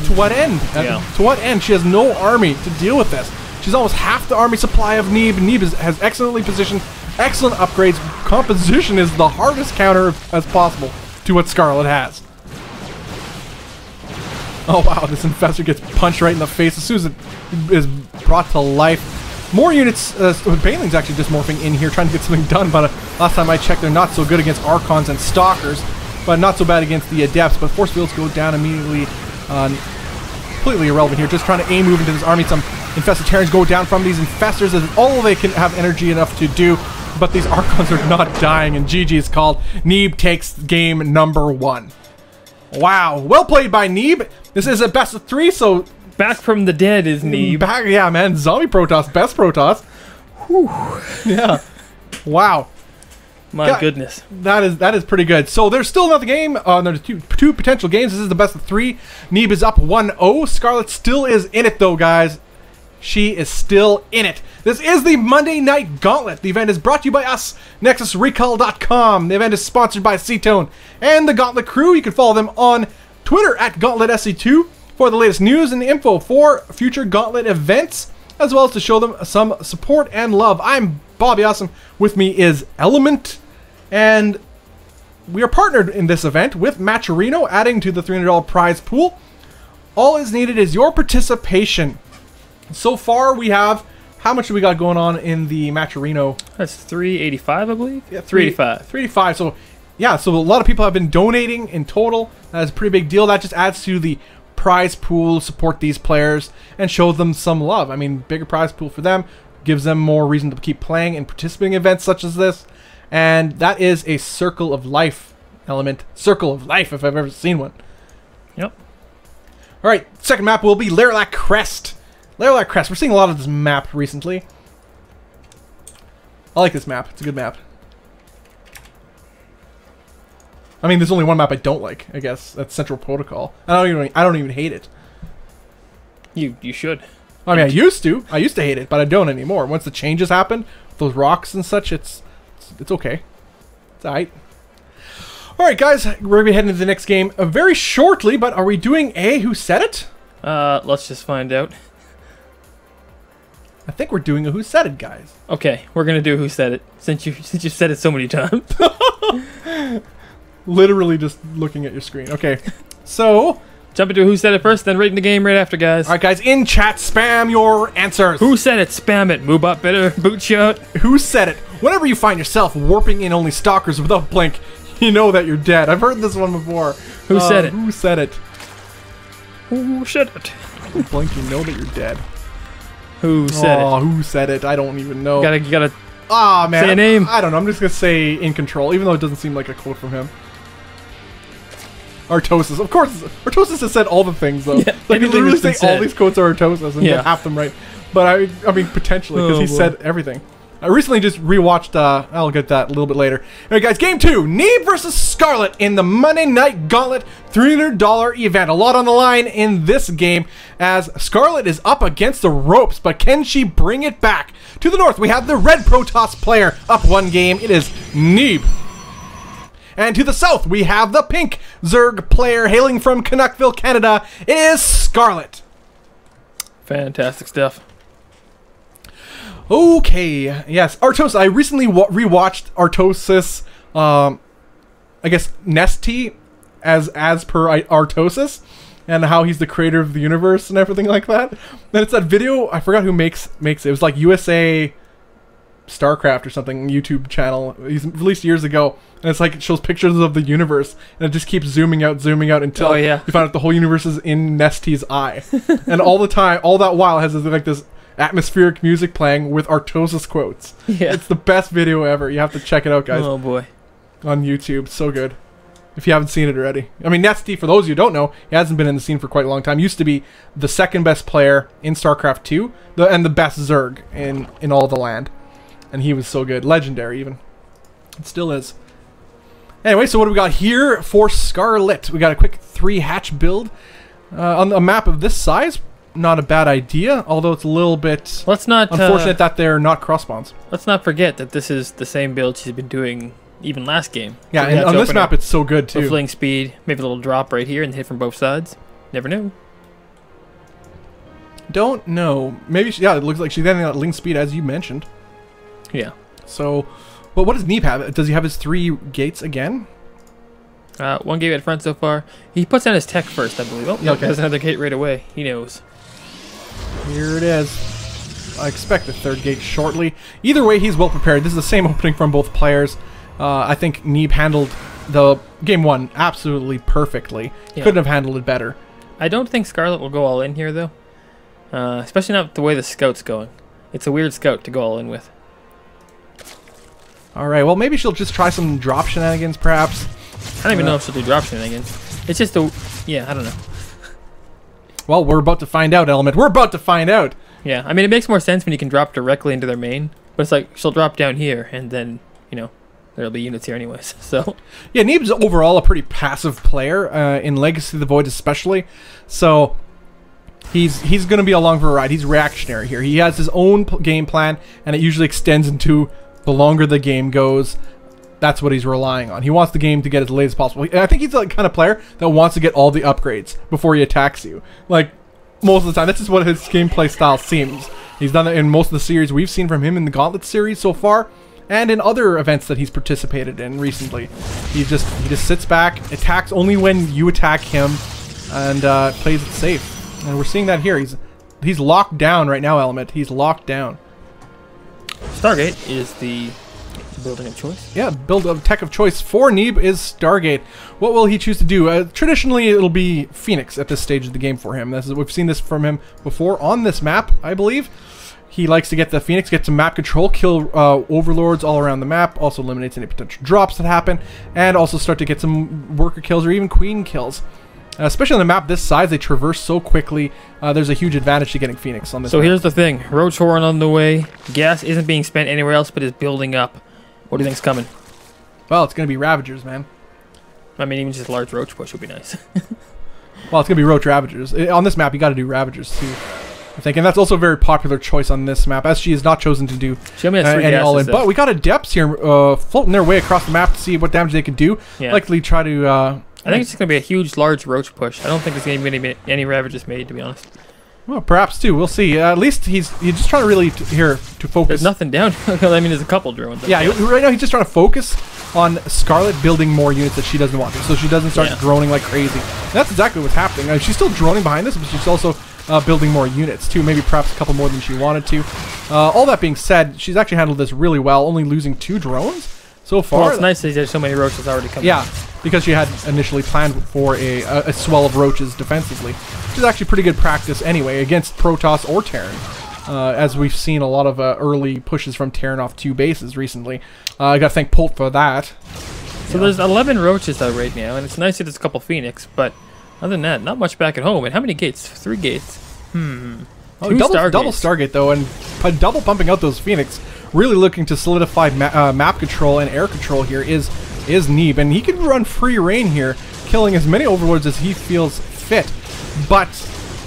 to what end? To what end? She has no army to deal with this. She's almost half the army supply of Neeb. Neeb has excellently positioned, excellent upgrades. Composition is the hardest counter as possible to what Scarlett has. Oh wow, this Infestor gets punched right in the face as soon as it is brought to life. More units, Baneling's actually just morphing in here trying to get something done, but last time I checked they're not so good against Archons and Stalkers, but not so bad against the Adepts, but Force Fields go down immediately Completely irrelevant here. Just trying to move into this army. Some infested Terrans go down from these infestors. As all they can have energy enough to do. But these Archons are not dying, and GG is called. Neeb takes game number 1. Wow. Well played by Neeb. This is a best of 3, so... Back from the dead is Neeb. Yeah, man. Zombie Protoss. Best Protoss. Whew. Yeah. Wow. My goodness. That is pretty good. So there's still another game. There's two potential games. This is the best of 3. Neeb is up 1-0. Scarlett still is in it, though, guys. She is still in it. This is the Monday Night Gauntlet. The event is brought to you by us, NexusRecall.com. The event is sponsored by SC2 and the Gauntlet crew. You can follow them on Twitter at GauntletSC2 for the latest news and info for future Gauntlet events, as well as to show them some support and love. I'm Bobby Awesome. With me is Element, and we are partnered in this event with MajOr, adding to the $300 prize pool. All is needed is your participation. So far, we have... How much do we got going on in the MajOr? That's 385, I believe. Yeah, 385. 385. So, yeah, so a lot of people have been donating in total. That is a pretty big deal. That just adds to the prize pool, support these players, and show them some love. I mean, bigger prize pool for them gives them more reason to keep playing and participating in events such as this. And that is a Circle of Life element. Circle of Life, if I've ever seen one. Yep. All right, second map will be Lairlac Crest. Lairlac Crest. We're seeing a lot of this map recently. I like this map. It's a good map. I mean, there's only one map I don't like, I guess. That's Central Protocol. I don't even hate it. You should. I mean, I used to hate it, but I don't anymore. Once the changes happened, those rocks and such, it's okay. It's alright. Alright, guys, we're going to be heading to the next game very shortly, but are we doing a Who Said It? Let's just find out. I think we're doing a Who Said It, guys. Okay, we're gonna do Who Said It, since you've said it so many times. Literally just looking at your screen. Okay, so... Jump into Who Said It first, then rating the game right after, guys. Alright, guys, in chat, spam your answers. Who said it? Spam it. Moobot bitter, boot shot. Who said it? Whenever you find yourself warping in only stalkers without blink, you know that you're dead. I've heard this one before. Who said it? Who said it? Who said it? Blink, you know that you're dead. Who said it? Who said it? I don't even know. You gotta man. say a name. I don't know. I'm just gonna say In Control, even though it doesn't seem like a quote from him. Artosis. Of course, Artosis has said all the things, though. Yeah, like, you literally say all these quotes are Artosis and get half them right. But I mean, potentially, because he said everything. I recently just rewatched, I'll get that a little bit later. Alright, guys, game 2. Neeb versus Scarlett in the Monday Night Gauntlet $300 event. A lot on the line in this game, as Scarlett is up against the ropes, but can she bring it back? To the north, we have the red Protoss player up 1 game. It is Neeb. And to the south, we have the pink Zerg player hailing from Canuckville, Canada. It is Scarlett. Fantastic stuff. Okay, yes, Artosis. I recently rewatched Artosis, I guess, Nesty, as per Artosis, and how he's the creator of the universe and everything like that. Then it's that video, I forgot who makes it. It was like USA StarCraft or something, YouTube channel. He's released years ago, and it's like it shows pictures of the universe, and it just keeps zooming out until you find out the whole universe is in Nesty's eye. And all the time, all that while, it has like this atmospheric music playing with Artosis quotes. Yeah. It's the best video ever. You have to check it out, guys. Oh boy. On YouTube. So good. If you haven't seen it already. I mean, Nesty, for those of you who don't know, he hasn't been in the scene for quite a long time. Used to be the second best player in StarCraft 2, and the best Zerg in all the land. And he was so good. Legendary, even. It still is. Anyway, so what do we got here for Scarlett? We got a quick 3 hatch build. On a map of this size, not a bad idea, although it's a little bit unfortunate that they're not cross spawns. Let's not forget that this is the same build she's been doing even last game. Yeah, so and on this map it's so good too. Fling speed, maybe a little drop right here and hit from both sides. Never knew. Don't know. Maybe it looks like she's getting that link speed as you mentioned. Yeah. So, but what does Neeb have? Does he have his 3 gates again? 1 gate at front so far. He puts down his tech first, I believe. Oh, yeah, okay. Has another gate right away. He knows. Here it is. I expect a 3rd gate shortly. Either way, he's well prepared. This is the same opening from both players. I think Neeb handled the game 1 absolutely perfectly. Yeah. Couldn't have handled it better. I don't think Scarlett will go all in here, though. Especially not the way the scout's going. It's a weird scout to go all in with. All right, well, maybe she'll just try some drop shenanigans, perhaps. I don't even know if she'll do drop shenanigans. It's just a... Yeah, I don't know. Well, we're about to find out, Element. We're about to find out. Yeah, I mean, it makes more sense when you can drop directly into their main. But it's like, she'll drop down here, and then, you know, there'll be units here anyways, so... Yeah, Neeb's overall a pretty passive player, in Legacy of the Void especially. So, he's going to be along for a ride. He's reactionary here. He has his own game plan, and it usually extends into the longer the game goes. That's what he's relying on. He wants the game to get as late as possible. And I think he's the kind of player that wants to get all the upgrades before he attacks you. Like, most of the time. That's just what his gameplay style seems. He's done it in most of the series we've seen from him in the Gauntlet series so far, and in other events that he's participated in recently. He just sits back, attacks only when you attack him, and plays it safe. And we're seeing that here. He's locked down right now, Element. He's locked down. Stargate is the building of choice. Yeah, build of tech of choice for Neeb is Stargate. What will he choose to do? Traditionally, it'll be Phoenix at this stage of the game for him. We've seen this from him before on this map, I believe. He likes to get the Phoenix, get some map control, kill overlords all around the map, also eliminates any potential drops that happen, and also start to get some worker kills or even queen kills. Especially on a map this size, they traverse so quickly. There's a huge advantage to getting Phoenix on this So map. here's the thing. Roach Horn on the way. Gas isn't being spent anywhere else, but is building up. What do you think's coming? Well, it's going to be Ravagers, man. I mean, even just a large Roach push would be nice. Well, it's going to be Roach Ravagers. On this map, you got to do Ravagers, too. I think, and that's also a very popular choice on this map, as she has not chosen to do She only has 3 any all-in. gases, But we got Adepts here floating their way across the map to see what damage they can do. Yeah. Likely try to... I think it's just going to be a huge, large Roach push. I don't think there's going to be any Ravagers made, to be honest. Well, perhaps too. We'll see. At least he's just trying to really to focus. There's nothing down. I mean, there's a couple drones. Yeah, right now he's just trying to focus on Scarlett building more units that she doesn't want to, so she doesn't start droning like crazy. And that's exactly what's happening. She's still droning behind this, but she's also building more units too. Maybe perhaps a couple more than she wanted to. All that being said, she's actually handled this really well, only losing 2 drones so far. Well, it's nice that there's so many Roaches already coming. Yeah, because she had initially planned for a swell of Roaches defensively, which is actually pretty good practice anyway against Protoss or Terran. As we've seen a lot of early pushes from Terran off 2 bases recently. I gotta thank Polt for that. So there's 11 Roaches out right now, and it's nice that there's a couple Phoenix, but other than that, not much back at home. And how many gates? 3 gates. Oh, 2 double Stargate though, and double pumping out those Phoenix, really looking to solidify map control and air control here is Neeb, and he can run free reign here, killing as many overlords as he feels fit. But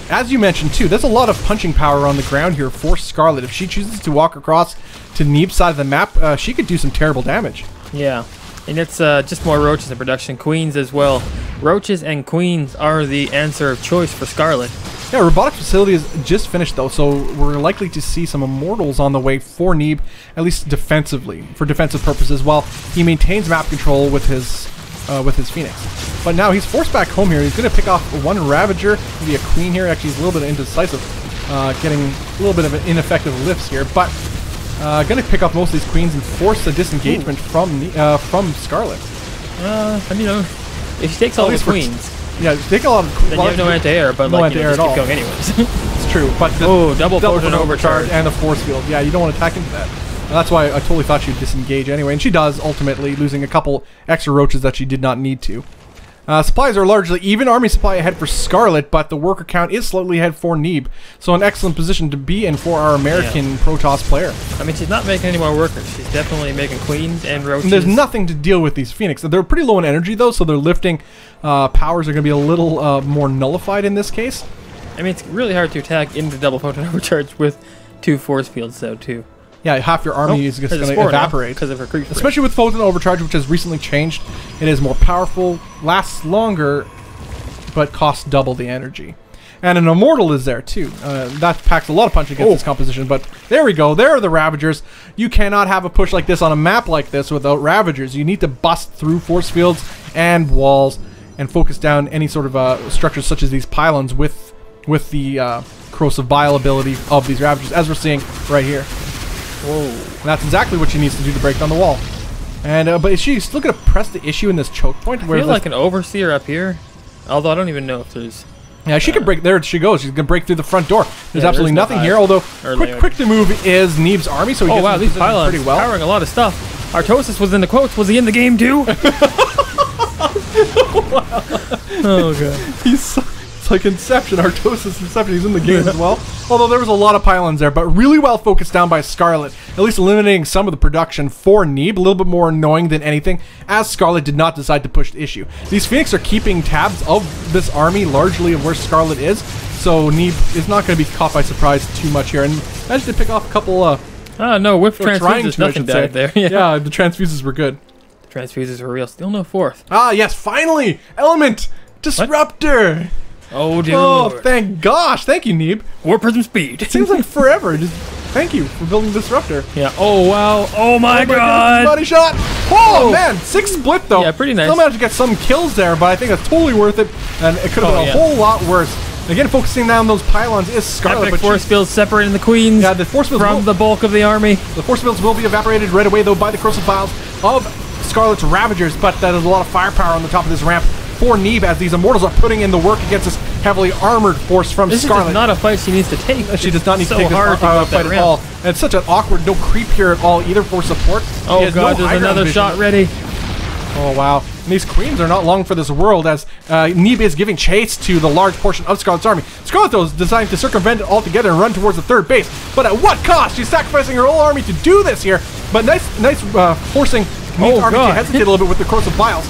as you mentioned too, there's a lot of punching power on the ground here for Scarlett. If she chooses to walk across to Neeb's side of the map, she could do some terrible damage. Yeah, and it's just more Roaches in production. Queens as well. Roaches and Queens are the answer of choice for Scarlett. Yeah, Robotic Facility is just finished though, so we're likely to see some Immortals on the way for Neeb, at least defensively, for defensive purposes, while he maintains map control with his Phoenix. But now he's forced back home here. He's going to pick off 1 Ravager, maybe a Queen here. Actually, he's a little bit indecisive, getting a little bit of an ineffective lifts here, but going to pick off most of these Queens and force a disengagement from Scarlett. And you know, if she takes all the Queens... Yeah, take a lot of... Then you have no anti-air, but no like, you know, anti-air just at all. keep going anyways. It's true, but... double photon overcharge. And the force field. Yeah, you don't want to attack into that. And that's why I totally thought she'd disengage anyway, and she does, ultimately, losing a couple extra Roaches that she did not need to. Supplies are largely even. Army supply ahead for Scarlett, but the worker count is slightly ahead for Neeb. So an excellent position to be in for our American Protoss player. I mean, she's not making any more workers. She's definitely making Queens and Roaches. And there's nothing to deal with these Phoenix. They're pretty low in energy, though, so their lifting powers are going to be a little more nullified in this case. I mean, it's really hard to attack into double photon overcharge with 2 force fields, though, too. Yeah, half your army is just going to evaporate. Because of her creep. Especially with Photon Overcharge, which has recently changed. It is more powerful, lasts longer, but costs double the energy. And an Immortal is there, too. That packs a lot of punch against this composition, but there we go. There are the Ravagers. You cannot have a push like this on a map like this without Ravagers. You need to bust through force fields and walls and focus down any sort of structures such as these pylons with the corrosive bile ability of these Ravagers, as we're seeing right here. Whoa. And that's exactly what she needs to do to break down the wall. And but she's still going to press the issue in this choke point. I feel like an Overseer up here. Although I don't even know if there's Yeah, she can break. There she goes. She's gonna break through the front door. There's Yeah, absolutely there's nothing here. Although quick to move is Neeb's army, so he gets wow, in these position pylons pretty well. powering a lot of stuff. Artosis was in the quotes. Was he in the game too? Oh god. It's like Inception, Artosis Inception. He's in the game as well. Although there was a lot of pylons there, but really well focused down by Scarlett, at least eliminating some of the production for Neeb. A little bit more annoying than anything, as Scarlett did not decide to push the issue. These Phoenix are keeping tabs of this army, largely of where Scarlett is, so Neeb is not going to be caught by surprise too much here. And managed to pick off a couple. No, whip transfuses, nothing died there. Yeah, the transfuses were good. The transfuses were real. Still no fourth. Ah, yes, finally! Element! Disruptor! What? Oh, dude. Oh, thank gosh. Thank you, Neeb. Warp prism speed. It seems like forever. Just thank you for building Disruptor. Yeah. Oh, wow. Oh, my god. Body shot. Oh, man. 6 split, though. Yeah, pretty nice. Still managed to get some kills there, but I think that's totally worth it. And it could have been a whole lot worse. Again, focusing down those pylons is Scarlett. Epic force fields separating the queens the force fields from the bulk of the army. The force fields will be evaporated right away, though, by the corrosive vials of Scarlett's Ravagers, but that is a lot of firepower on the top of this ramp for Neeb, as these Immortals are putting in the work against this heavily armored force from Scarlett. This is not a fight she needs to take. She does not need to take this fight at all. And it's such an awkward, no creep here at all, either for support. Oh god, there's another shot ready. Oh wow. And these queens are not long for this world, as Neeb is giving chase to the large portion of Scarlett's army. Scarlett, though, is designed to circumvent it altogether and run towards the third base. But at what cost? She's sacrificing her whole army to do this here. But nice forcing Neeb's army to hesitate a little bit with the corrosive vials.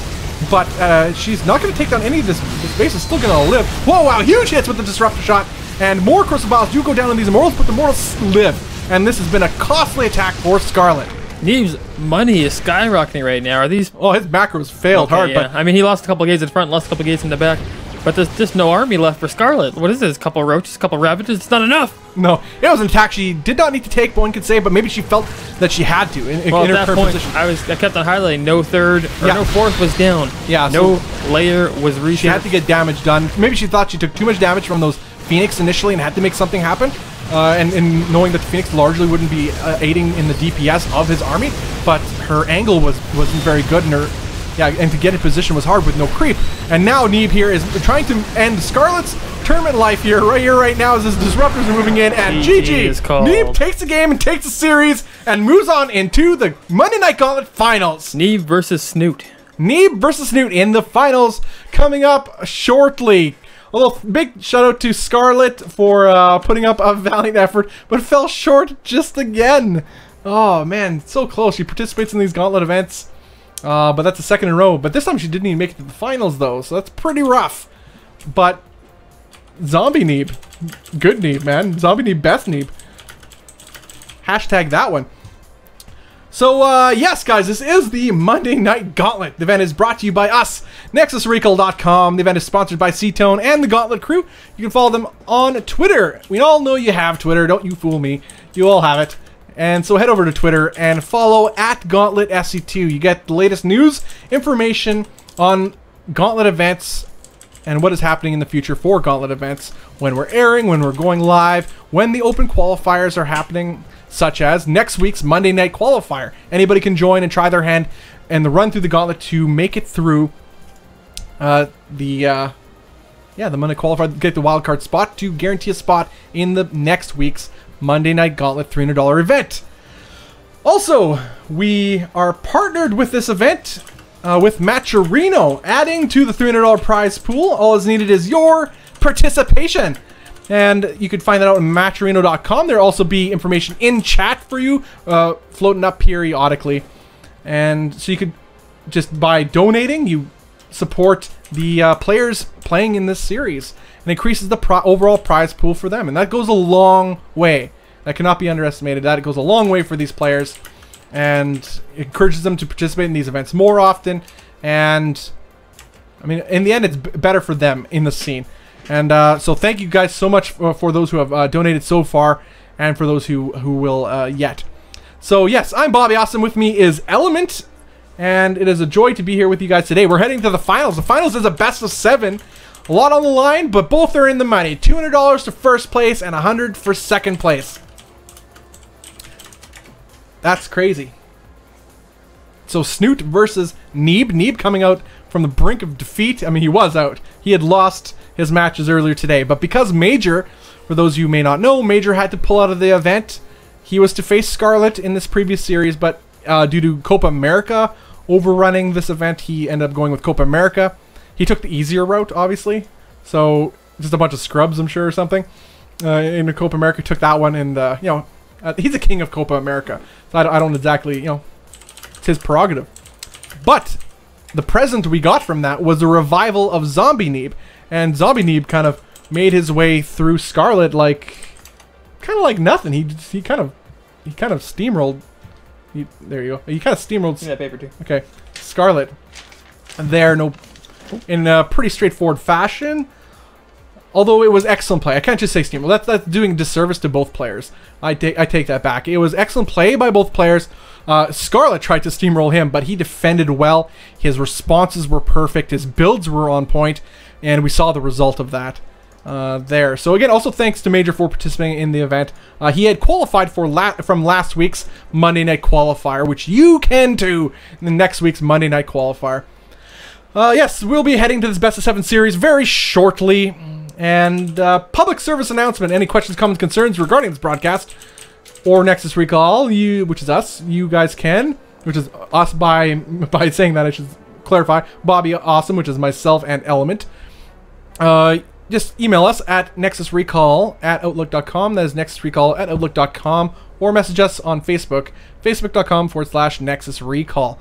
But she's not going to take down any of this. This base is still going to live. Whoa, wow, huge hits with the Disruptor shot. And more corrosive vials do go down on these Immortals, but the Immortals live. And this has been a costly attack for Scarlett. Neeb's money is skyrocketing right now. Are these... Oh, his macros failed hard. Yeah. But I mean, he lost a couple of gates in front, lost a couple of gates in the back. But there's just no army left for Scarlett. What is this? A couple of roaches, a couple of Ravages? It's not enough. No, it was an attack she did not need to take, one could say, but maybe she felt that she had to in her at that current point, position. I kept on highlighting no third or no fourth was down. Yeah, no layer was reached. She had to get damage done. Maybe she thought she took too much damage from those Phoenix initially and had to make something happen. And knowing that the Phoenix largely wouldn't be aiding in the DPS of his army, but her angle wasn't very good, and to get in position was hard with no creep. And now Neeb here is trying to end Scarlett's tournament life here, right now, as his Disruptors are moving in, and GG! Neeb takes the game and takes the series and moves on into the Monday Night Gauntlet Finals. Neeb versus Snute. Neeb versus Snute in the finals coming up shortly. A little big shout out to Scarlett for putting up a valiant effort, but fell short just again. Oh man, so close. She participates in these gauntlet events, but that's the second in a row. But this time she didn't even make it to the finals though, so that's pretty rough. But Zombie Neeb, good Neeb, man. Zombie Neeb, best Neeb. Hashtag that one. So, yes, guys, this is the Monday Night Gauntlet. The event is brought to you by us, NexusRecall.com. The event is sponsored by C-Tone and the Gauntlet crew. You can follow them on Twitter. We all know you have Twitter. Don't you fool me. You all have it. And so head over to Twitter and follow @Gauntlet SC2. You get the latest news, information on Gauntlet events, and what is happening in the future for Gauntlet events, when we're airing, when we're going live, when the open qualifiers are happening, such as next week's Monday Night Qualifier. Anybody can join and try their hand and the run through the gauntlet to make it through the Monday Qualifier, get the wildcard spot to guarantee a spot in the next week's Monday Night Gauntlet $300 event. Also, we are partnered with this event with MajOr, adding to the $300 prize pool. All is needed is your participation. And you can find that out at MajOr.com. There'll also be information in chat for you, floating up periodically. And so you could, just by donating, you support the players playing in this series. And increases the overall prize pool for them. And that goes a long way. That cannot be underestimated. That goes a long way for these players. And it encourages them to participate in these events more often. And, I mean, in the end, it's better for them in the scene. And so thank you guys so much for those who have donated so far, and for those who will yet. So yes, I'm Bobby Awesome. With me is Element, and it is a joy to be here with you guys today. We're heading to the finals. The finals is a best of 7. A lot on the line, but both are in the money. $200 to first place and $100 for second place. That's crazy. So Snute versus Neeb. Neeb coming out from the brink of defeat. I mean, he was out. He had lost his matches earlier today. But because MajOr, for those of you who may not know, MajOr had to pull out of the event. He was to face Scarlett in this previous series, but due to Copa America overrunning this event, he ended up going with Copa America. He took the easier route, obviously. So just a bunch of scrubs, I'm sure, or something. In the Copa America, took that one, and he's a king of Copa America. So I don't exactly, it's his prerogative. But the present we got from that was the revival of Zombie Neeb, and Zombie Neeb kind of made his way through Scarlett like nothing. He kind of steamrolled. There you go. He kind of steamrolled. Yeah, paper too. Okay, Scarlett. There, in a pretty straightforward fashion. Although it was excellent play. I can't just say steamroll. That's doing disservice to both players. I take that back. It was excellent play by both players. Scarlett tried to steamroll him, but he defended well. His responses were perfect. His builds were on point, and we saw the result of that there. So again, also thanks to MajOr for participating in the event. He had qualified from last week's Monday Night Qualifier, which you can too in the next week's Monday Night Qualifier. Yes, we'll be heading to this Best of 7 series very shortly. And public service announcement. Any questions, comments, concerns regarding this broadcast or Nexus Recall, which is us, you guys can, which is us by saying that, I should clarify. Bobby Awesome, which is myself and Element. Just email us at nexusrecall@outlook.com. That is nexusrecall@outlook.com. Or message us on Facebook, facebook.com/nexusrecall.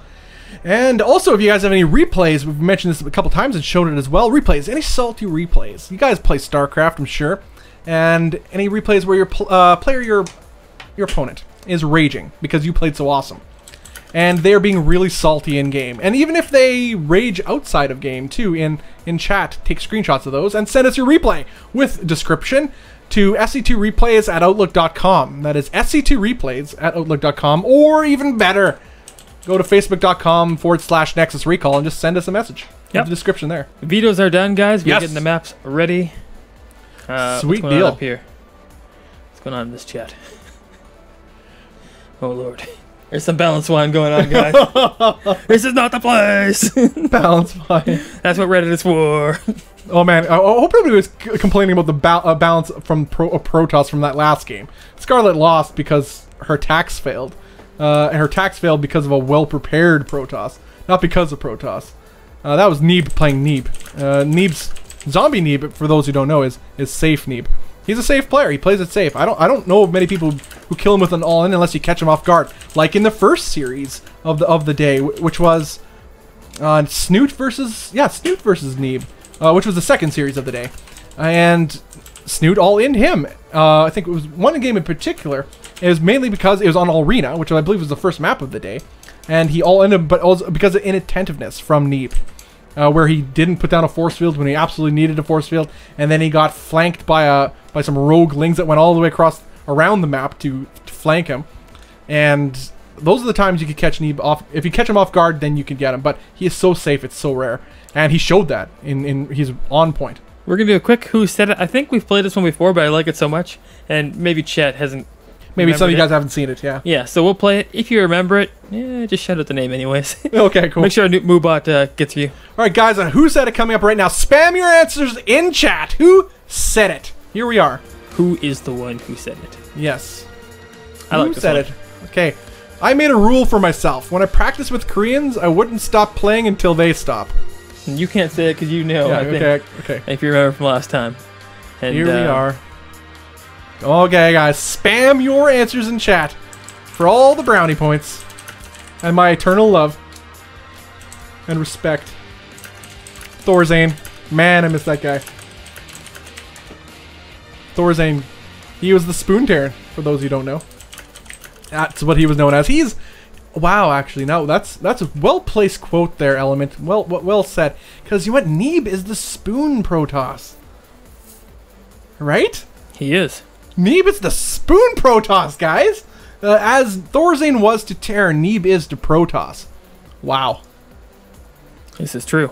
And also, if you guys have any replays, we've mentioned this a couple times and shown it as well. Replays, any salty replays. You guys play StarCraft, I'm sure. And any replays where your player, your opponent, is raging because you played so awesome. And they're being really salty in game. And even if they rage outside of game too, in chat, take screenshots of those and send us your replay with description to SC2replays@outlook.com. That is SC2replays@outlook.com, or even better, go to facebook.com/Nexus Recall and just send us a message. Yep. The description there. Videos are done, guys. We're getting the maps ready. Sweet what's going deal. on up here? What's going on in this chat? Oh, Lord. There's some balance wine going on, guys. This is not the place. Balance wine. That's what Reddit is for. Oh, man. I hope nobody was complaining about the balance from Protoss from that last game. Scarlett lost because her tax failed. And her tax failed because of a well-prepared Protoss, not because of Protoss. That was Neeb playing Neeb. Neeb's Zombie Neeb, for those who don't know, is safe Neeb. He's a safe player. He plays it safe. I don't know of many people who kill him with an all-in unless you catch him off guard, like in the first series of the day, which was Snute versus Neeb, which was the second series of the day, and Snute all-in him. I think it was one game in particular. It was mainly because it was on Arena, which I believe was the first map of the day, and he all-in, but also because of inattentiveness from Neeb. Where he didn't put down a force field when he absolutely needed a force field, and then he got flanked by some rogue lings that went all the way around the map to flank him. And those are the times you could catch Neeb off. If you catch him off guard, then you can get him. But he is so safe, it's so rare, and he showed that he's on point. We're gonna do a quick Who Said It. I think we've played this one before, but I like it so much, and maybe chat hasn't. Maybe some of you guys haven't seen it, yeah. Yeah, so we'll play it. If you remember it, just shout out the name anyways. Okay, cool. Make sure Moobot gets you. All right, guys, Who Said It coming up right now. Spam your answers in chat. Who said it? Here we are. Who is the one who said it? Yes. I like Who this said one. it? Okay. I made a rule for myself. When I practice with Koreans, I wouldn't stop playing until they stop. And you can't say it because you know, Yeah, I think. okay. If you remember from last time. And, Here we are. Okay, guys, spam your answers in chat for all the brownie points and my eternal love and respect. Thorzane. Man, I miss that guy. Thorzane. He was the Spoon Terran, for those who don't know. That's what he was known as. He's... Wow, actually, no, that's a well-placed quote there, Element. Well said. Because you know what? Neeb is the Spoon Protoss. Right? He is. Neeb is the Spoon Protoss, guys! As Thorzane was to Terran, Neeb is to Protoss. Wow. This is true.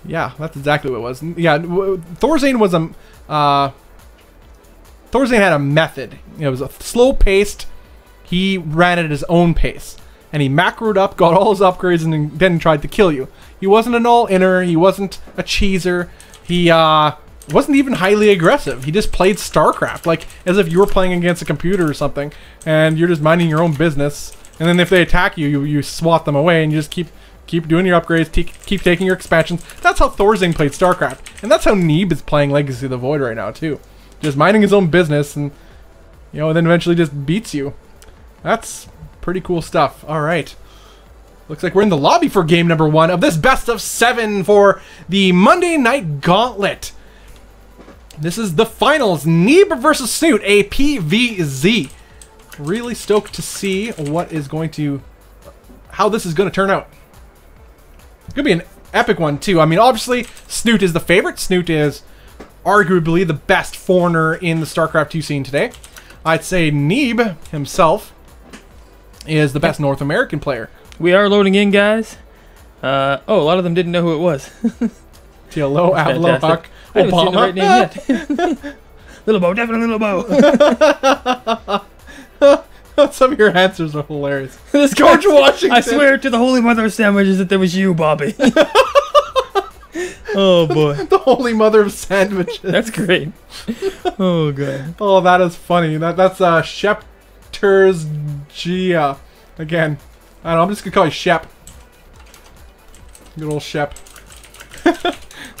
Yeah, that's exactly what it was. Yeah, Thorzane was a... Thorzane had a method. It was a slow-paced. He ran at his own pace. And he macroed up, got all his upgrades, and then tried to kill you. He wasn't an all-inner. He wasn't a cheeser. He wasn't even highly aggressive. He just played StarCraft, like as if you were playing against a computer or something, and you're just minding your own business. And then if they attack you, you swat them away, and you just keep doing your upgrades, keep taking your expansions. That's how Thorzing played StarCraft, and that's how Neeb is playing Legacy of the Void right now too. Just minding his own business, and then eventually just beats you. That's pretty cool stuff. All right. Looks like we're in the lobby for game number 1 of this best of 7 for the Monday Night Gauntlet. This is the finals. Neeb versus Snute, a PVZ. Really stoked to see how this is going to turn out. It's going to be an epic one too. I mean, obviously, Snute is the favorite. Snute is arguably the best foreigner in the StarCraft 2 scene today. I'd say Neeb himself is the best North American player. We are loading in, guys. A lot of them didn't know who it was. TLO, Avalo, Huck, I haven't seen the right name yet. Little Bo, definitely Little Bo. Some of your answers are hilarious. This George Washington. I swear to the Holy Mother of Sandwiches that there was you, Bobby. Oh boy. The Holy Mother of Sandwiches. That's great. Oh god. Oh, that is funny. That's Shepter's Gia. Again. I don't know, I'm just gonna call you Shep. Good old Shep.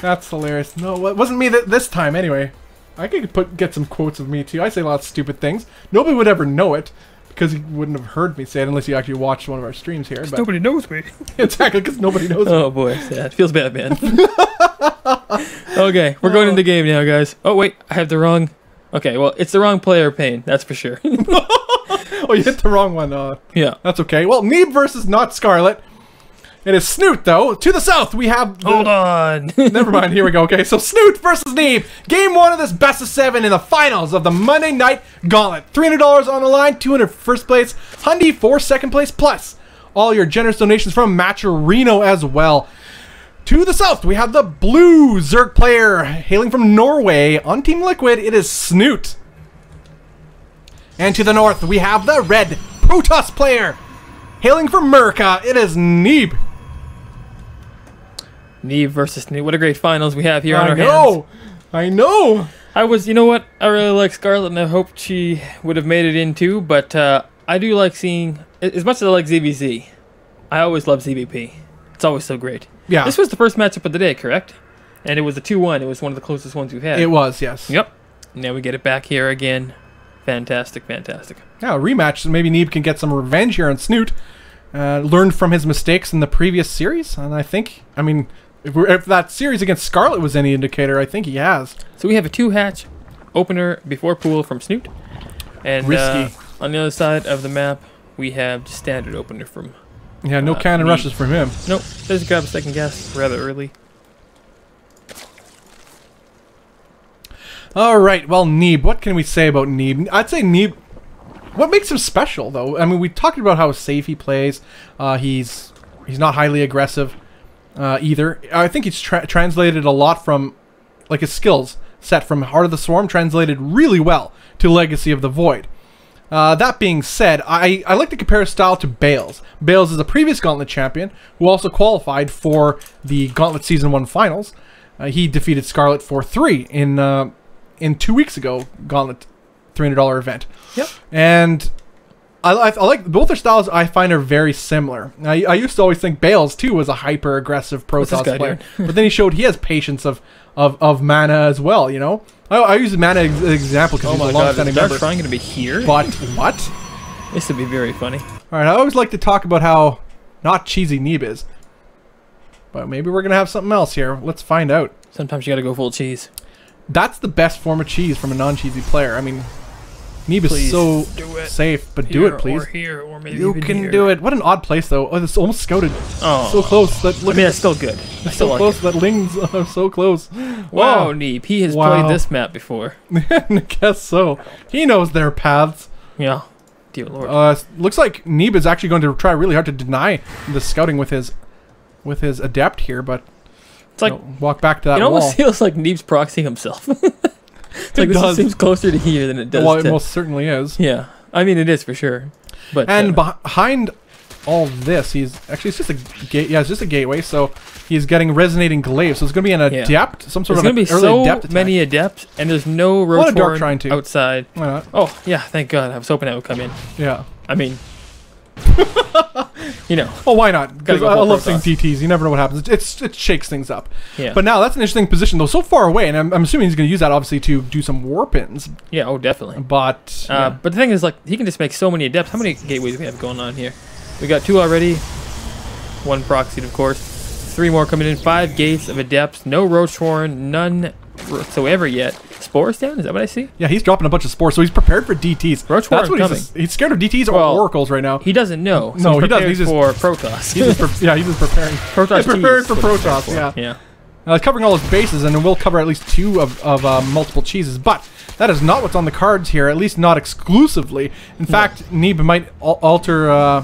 That's hilarious. No, it wasn't me this time anyway. I could get some quotes of me too. I say a lot of stupid things. Nobody would ever know it because you wouldn't have heard me say it unless you actually watched one of our streams here. But nobody knows me. Exactly, because nobody knows me. Oh boy, sad. Feels bad, man. Okay, we're going into the game now, guys. Oh wait, I have the wrong. Okay, well, it's the wrong player pane, that's for sure. Oh, you hit the wrong one. Yeah. That's okay. Well, Neeb versus not Scarlett. It is Snute, though. To the south, we have... Hold on. Never mind. Here we go. Okay, so Snute versus Neeb. Game 1 of this best of 7 in the finals of the Monday Night Gauntlet. $300 on the line, $200 for first place, $100 for second place, plus all your generous donations from MajOr as well. To the south, we have the blue Zerg player hailing from Norway. On Team Liquid, it is Snute. And to the north, we have the red Protoss player hailing from America. It is Neeb. Neeb versus Snute. What a great finals we have here on our hands. I know. You know what? I really like Scarlett, and I hoped she would have made it in too. But I do like seeing, as much as I like ZVZ, I always love ZVP. It's always so great. Yeah. This was the first matchup of the day, correct? And it was a 2-1. It was one of the closest ones we've had. It was, yes. Yep. Now we get it back here again. Fantastic, fantastic. Yeah, a rematch. So maybe Neeb can get some revenge here on Snute. Learned from his mistakes in the previous series, and I think, I mean, if that series against Scarlett was any indicator, I think he has. So we have a 2-hatch opener before pool from Snute, and Risky. On the other side of the map we have just standard opener from. Yeah, no cannon rushes from him. Nope. Let's grab a second guess rather early. All right, well, Neeb. What can we say about Neeb? I'd say Neeb. What makes him special, though? I mean, we talked about how safe he plays. He's not highly aggressive either. I think he's translated a lot from, like, his skills set from Heart of the Swarm translated really well to Legacy of the Void. That being said, I like to compare his style to Bales. Bales is a previous Gauntlet champion who also qualified for the Gauntlet Season 1 finals. He defeated Scarlett 4-3 in 2 weeks ago, Gauntlet $300 event. Yep. And I like both their styles. I find are very similar. I used to always think Bales too was a hyper aggressive Protoss player, but then he showed he has patience of mana as well. You know, I use mana as an example because he's a long-standing member. Trying to be here. But what? This would be very funny. All right, I always like to talk about how not cheesy Neeb is, but maybe we're gonna have something else here. Let's find out. Sometimes you gotta go full cheese. That's the best form of cheese from a non-cheesy player. I mean, Neeb is so safe, but do it, please. Or here, or maybe you can do it. What an odd place, though. Oh, it's almost scouted. Oh, so close. That look. I mean, it's still good. It's so close. That Lings are so close. Wow, Neeb. He has played this map before. I guess so. He knows their paths. Yeah. Dear Lord. Looks like Neeb is actually going to try really hard to deny the scouting with his adept here, but it's like walk back to that wall. It almost feels like Neeb's proxying himself. It's like this seems closer to here than it does. Well, it most certainly is. Yeah, I mean it is for sure. But behind all this. He's actually, it's just a gate. Yeah, it's just a gateway. So he's getting resonating glaive. So it's going to be an adept, some sort there's of going to be early so adept attack. many adepts, and there's no Roach outside. Why not? Oh, yeah, thank God. I was hoping that would come in. Yeah. I mean, you know. Oh, why not? Because go I love Protoss. seeing DTs. You never know what happens. It shakes things up. Yeah. But now that's an interesting position, though. So far away, and I'm assuming he's going to use that, obviously, to do some warp-ins. Yeah, oh, definitely. But But the thing is, like, he can just make so many adepts. How many gateways do we have going on here? We got 2 already. 1 proxied, of course. 3 more coming in. 5 gates of adepts. No Roachhorn. None whatsoever yet. Spores down? Is that what I see? yeah, he's dropping a bunch of spores, so he's prepared for DTs. Roachhorn That's what coming. he's scared of DTs or Well, oracles right now. He doesn't know. So No, he doesn't. He's He's for Protoss. He's just preparing. Protoss He's preparing cheese for is what it's Protoss. for. Yeah. Yeah. Covering all his bases, and we'll cover at least 2 of multiple cheeses. But that is not what's on the cards here, at least not exclusively. In fact, Neeb might alter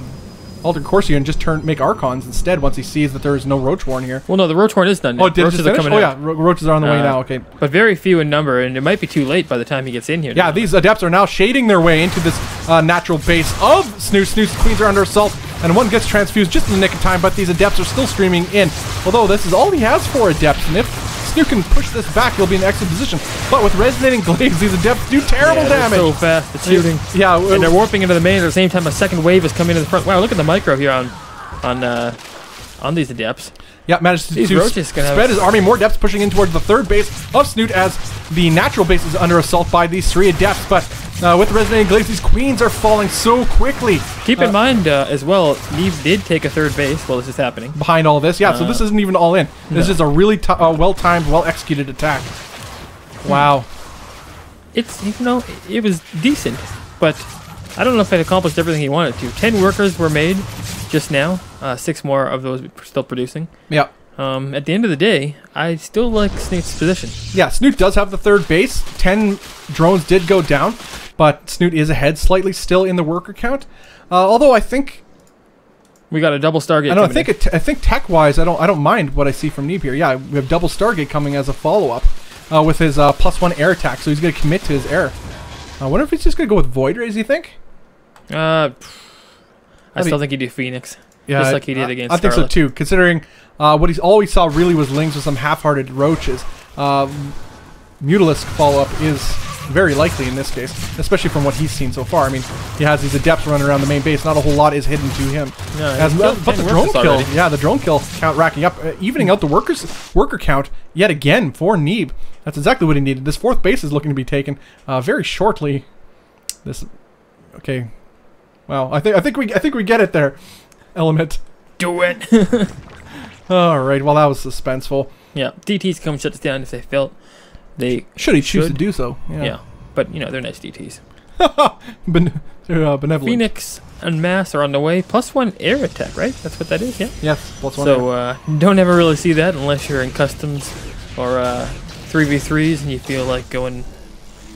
course here and just make Archons instead once he sees that there is no Roachhorn here. Well, no, the Roachhorn is done now. Oh, did it just finish? coming Oh, out. yeah, Roaches are on the way now, okay. But very few in number, and it might be too late by the time he gets in here. Yeah, now. these Adepts are now shading their way into this natural base of Snute. Snute's Queens are under assault, and one gets transfused just in the nick of time, but these Adepts are still streaming in. Although this is all he has for Adepts, and if Snute can push this back, he'll be in an excellent position. But with Resonating Glaives, these Adepts do terrible damage. So fast, it's shooting. Yeah, And they're warping into the main at the same time a second wave is coming to the front. Wow, look at the micro here on these Adepts. Yeah, managed to These Roaches gonna spread his army. More Adepts pushing in towards the 3rd base of Snute as the natural base is under assault by these 3 Adepts. But with the Resonating Glaives, these Queens are falling so quickly. Keep in mind as well, Neeb did take a 3rd base while this is happening. Behind all this, yeah. So this isn't even all in. This is a really well-timed, well-executed attack. Wow. It's, you know, it was decent, but I don't know if it accomplished everything he wanted to. 10 workers were made just now. 6 more of those still producing. Yeah. At the end of the day, I still like Snute's position. Yeah, Snute does have the 3rd base. 10 drones did go down, but Snute is ahead slightly still in the worker count. Although I think we got a double Stargate. I think tech-wise, I don't mind what I see from Neeb here. Yeah, we have double Stargate coming as a follow-up with his +1 air attack, so he's going to commit to his air. I wonder if he's just going to go with Void Rays, you think? I still think he'd do Phoenix. Yeah, just like he did against I think so Scarlett. too, considering all we saw really was Lings with some half-hearted Roaches. Mutalisk follow-up is very likely in this case, especially from what he's seen so far. I mean, he has these Adepts running around the main base. Not a whole lot is hidden to him. No, But the drone kill, the drone kill count racking up, evening out the worker count yet again for Neeb. That's exactly what he needed. This 4th base is looking to be taken very shortly. Okay. Well, I think we get it there. Element. Do it. All right. Well, that was suspenseful. Yeah, DTs come shut us down if they felt they should he choose to do so. Yeah, but you know they're nice DTs. Benevolent. Phoenix and Mass are on the way. +1 air attack, right? That's what that is. Yeah. Yes. +1. So don't ever really see that unless you're in customs or 3v3s and you feel like going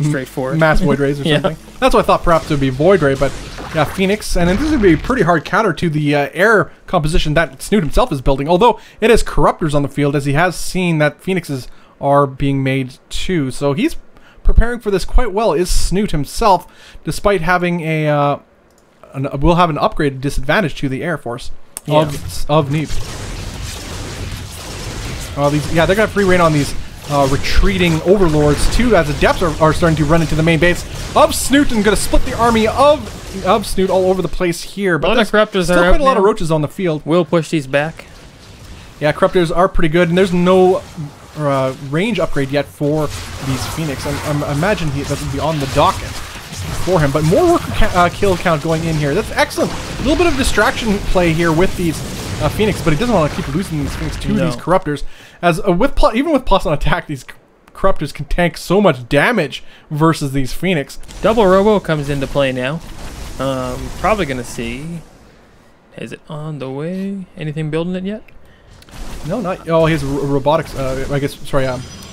straight for it. Mass Void Rays or something. That's what I thought perhaps it would be Void Ray, but yeah, Phoenix. And this is going to be a pretty hard counter to the air composition that Snute himself is building, although it has Corruptors on the field, as he has seen that Phoenixes are being made too. So he's preparing for this quite well, is Snute himself, despite having will have an upgraded disadvantage to the Air Force of Neeb. They're going to free reign on these retreating overlords too, as Adepts are starting to run into the main base of Snute and going to split the army of Snute all over the place here. But a lot of Corruptors still are quite out a lot now. of Roaches on the field. We'll push these back. Yeah, Corruptors are pretty good, and there's no range upgrade yet for these Phoenix. I imagine that would be on the docket for him. But more worker kill count going in here. That's excellent. A little bit of distraction play here with these Phoenix, but he doesn't want to keep losing these Phoenix to these Corruptors. As even with plus on attack, these Corruptors can tank so much damage versus these Phoenix. Double Robo comes into play now. Probably gonna see. Is it on the way? Anything building it yet? No, not. Oh, his robotics. I guess. Sorry.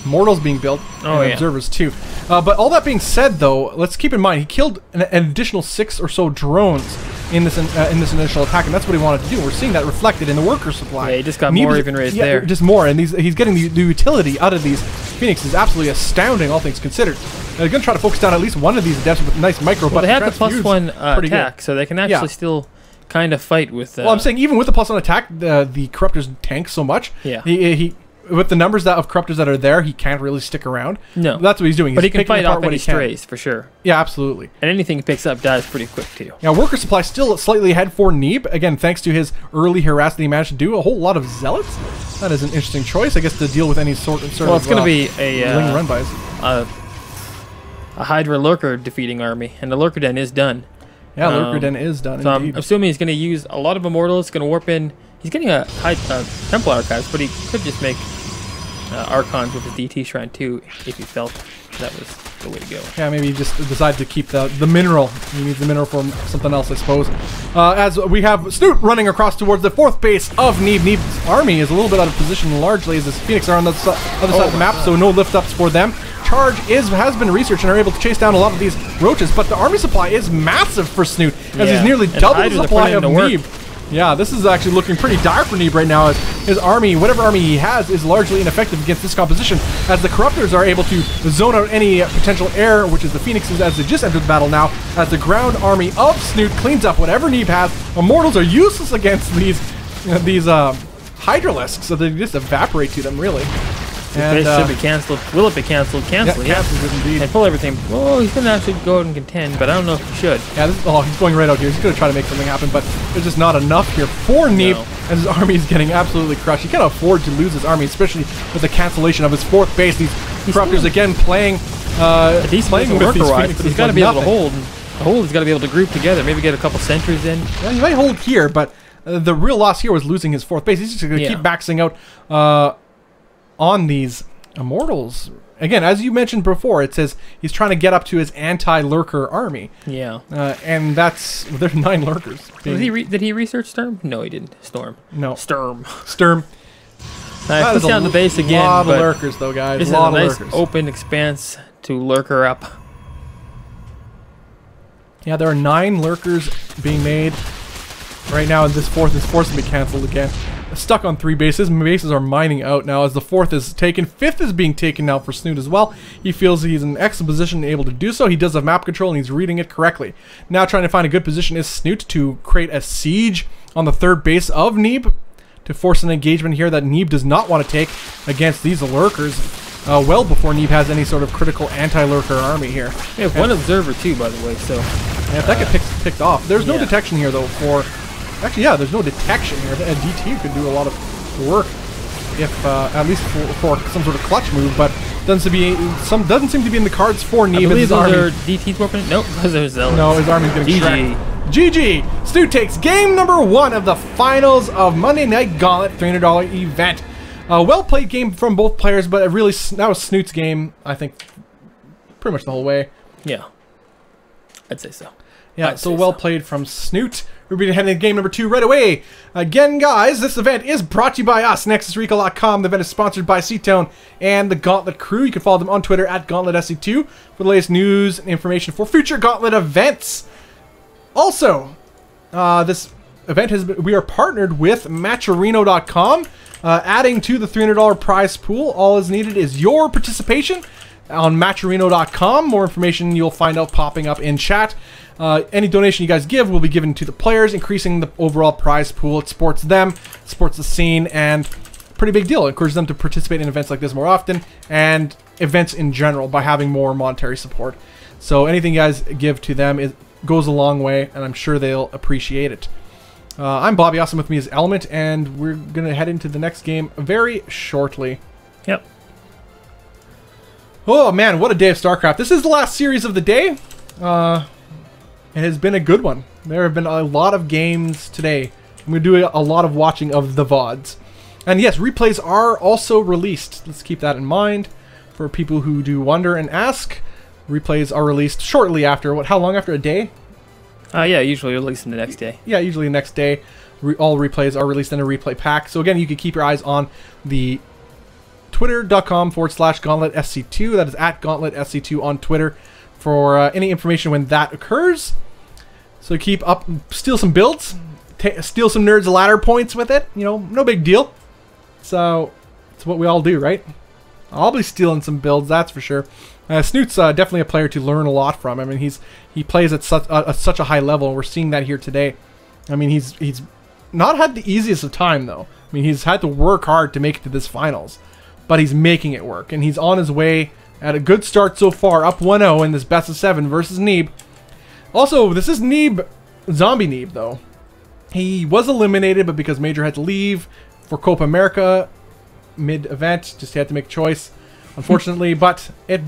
Mortals being built. And observers too. But all that being said, though, let's keep in mind he killed an additional 6 or so drones in this initial attack, and that's what he wanted to do. We're seeing that reflected in the worker supply. Yeah, he just got more even raised there. Just more, and he's getting the utility out of these Phoenix is absolutely astounding, all things considered. They're going to try to focus down at least one of these Adepts with a nice micro. Well, but they have the +1 attack, so they can actually still kind of fight with. Well, I'm saying even with the plus on attack, the Corruptors tank so much. Yeah. He with the numbers of Corruptors that are there, he can't really stick around. No. That's what he's doing. But He's he can picking fight apart off what any he can. strays for sure. Yeah, absolutely. And anything he picks up dies pretty quick too. Now, Worker Supply still slightly ahead for Neeb. Again, thanks to his early harass that he managed to do. A whole lot of Zealots. That is an interesting choice, I guess, to deal with any sort of Well, it's going to be a Ling run bys. A Hydra Lurker defeating army, and the Lurker Den is done. Yeah, Lurker Den is done. So Indeed. I'm assuming he's going to use a lot of Immortals. Going to warp in. He's getting a Temple Archives, but he could just make Archons with his DT Shrine too, if he felt that was the way to go. Yeah, maybe he just decided to keep the mineral. He needs the mineral for something else, I suppose. As we have Snute running across towards the 4th base of Neeb. Neeb's army is a little bit out of position largely as his Phoenix are on the other side of the map, so no lift-ups for them. Charge has been researched and are able to chase down a lot of these roaches, but the army supply is massive for Snute, as he's nearly double the supply of Neeb. Yeah, this is actually looking pretty dire for Neeb right now, as his army, whatever army he has, is largely ineffective against this composition, as the Corruptors are able to zone out any potential air, which is the Phoenixes, as they just entered the battle now, as the ground army of Snute cleans up whatever Neeb has. Immortals are useless against these Hydralisks, so they just evaporate to them, really. And should be cancelled. Will it be cancelled? Cancel, yeah. Cancels it indeed. And pull everything. Oh, he's going to actually go out and contend, but I don't know if he should. Yeah, he's going right out here. He's going to try to make something happen, but there's just not enough here for Neeb, and his army is getting absolutely crushed. He can't afford to lose his army, especially with the cancellation of his 4th base. These Corruptors again playing a decent with these Phoenixes, but he's got to be able to hold. The hold has got to be able to group together. Maybe get a couple sentries in. Yeah, he might hold here, but the real loss here was losing his 4th base. He's just going to keep maxing out on these Immortals. Again, as you mentioned before, it says he's trying to get up to his anti-lurker army. Yeah. And there's 9 lurkers. Did he research Sturm? No, he didn't. Storm. No. Sturm. That puts down the base again. A lot of lurkers, though, guys. This is a nice open expanse to lurker up. Yeah, there are 9 lurkers being made right now, and this 4th is forced to be cancelled again. Stuck on 3 bases. Bases are mining out now as the 4th is taken. 5th is being taken now for Snute as well. He feels he's in an excellent position able to do so. He does have map control and he's reading it correctly. Now trying to find a good position is Snute to create a siege on the 3rd base of Neeb to force an engagement here that Neeb does not want to take against these lurkers well before Neeb has any sort of critical anti-lurker army here. We have one observer too, by the way, so... Yeah, if that gets picked off. There's no detection here though for... Actually, yeah, there's no detection here. A DT could do a lot of work, if at least for some sort of clutch move, but doesn't seem to be in the cards for Neeb. I believe those are DTs warping. Nope, those are Zealots. No, his army's getting GG. GG. Snute takes game number 1 of the finals of Monday Night Gauntlet $300 event. Well played game from both players, but really that was Snute's game. I think pretty much the whole way. Yeah, I'd say so. Yeah, so well played from Snute. We're going to head into game number 2 right away. Again, guys, this event is brought to you by us, NexusRecall.com. The event is sponsored by C-Tone and the Gauntlet crew. You can follow them on Twitter at GauntletSC2 for the latest news and information for future Gauntlet events. Also, this event we are partnered with Matcherino.com, adding to the $300 prize pool. All is needed is your participation on Matcherino.com. More information you'll find out popping up in chat. Any donation you guys give will be given to the players, increasing the overall prize pool. It supports them, supports the scene, and pretty big deal. It encourages them to participate in events like this more often, and events in general by having more monetary support. So anything you guys give to them goes a long way, and I'm sure they'll appreciate it. I'm Bobby, awesome with me is Element, and we're going to head into the next game very shortly. Yep. Oh man, what a day of StarCraft. This is the last series of the day. It has been a good one. There have been a lot of games today. I'm going to do a lot of watching of the VODs. And yes, replays are also released. Let's keep that in mind for people who do wonder and ask. Replays are released shortly after. How long after? A day? Yeah, usually released the next day. Yeah, usually the next day. All replays are released in a replay pack. So again, you can keep your eyes on the twitter.com/GauntletSC2. That is at GauntletSC2 on Twitter for any information when that occurs. So keep up, steal some builds, steal some nerds ladder points with it. You know, no big deal. So it's what we all do, right? I'll be stealing some builds, that's for sure. Snute's definitely a player to learn a lot from. I mean, he plays at such a high level, and we're seeing that here today. I mean, he's not had the easiest of time, though. I mean, he's had to work hard to make it to this finals. But he's making it work, and he's on his way at a good start so far, up 1-0 in this best of 7 versus Neeb. Also, this is Neeb, Zombie Neeb, though. He was eliminated, but because MajOr had to leave for Copa America mid-event, just had to make a choice, unfortunately. But it,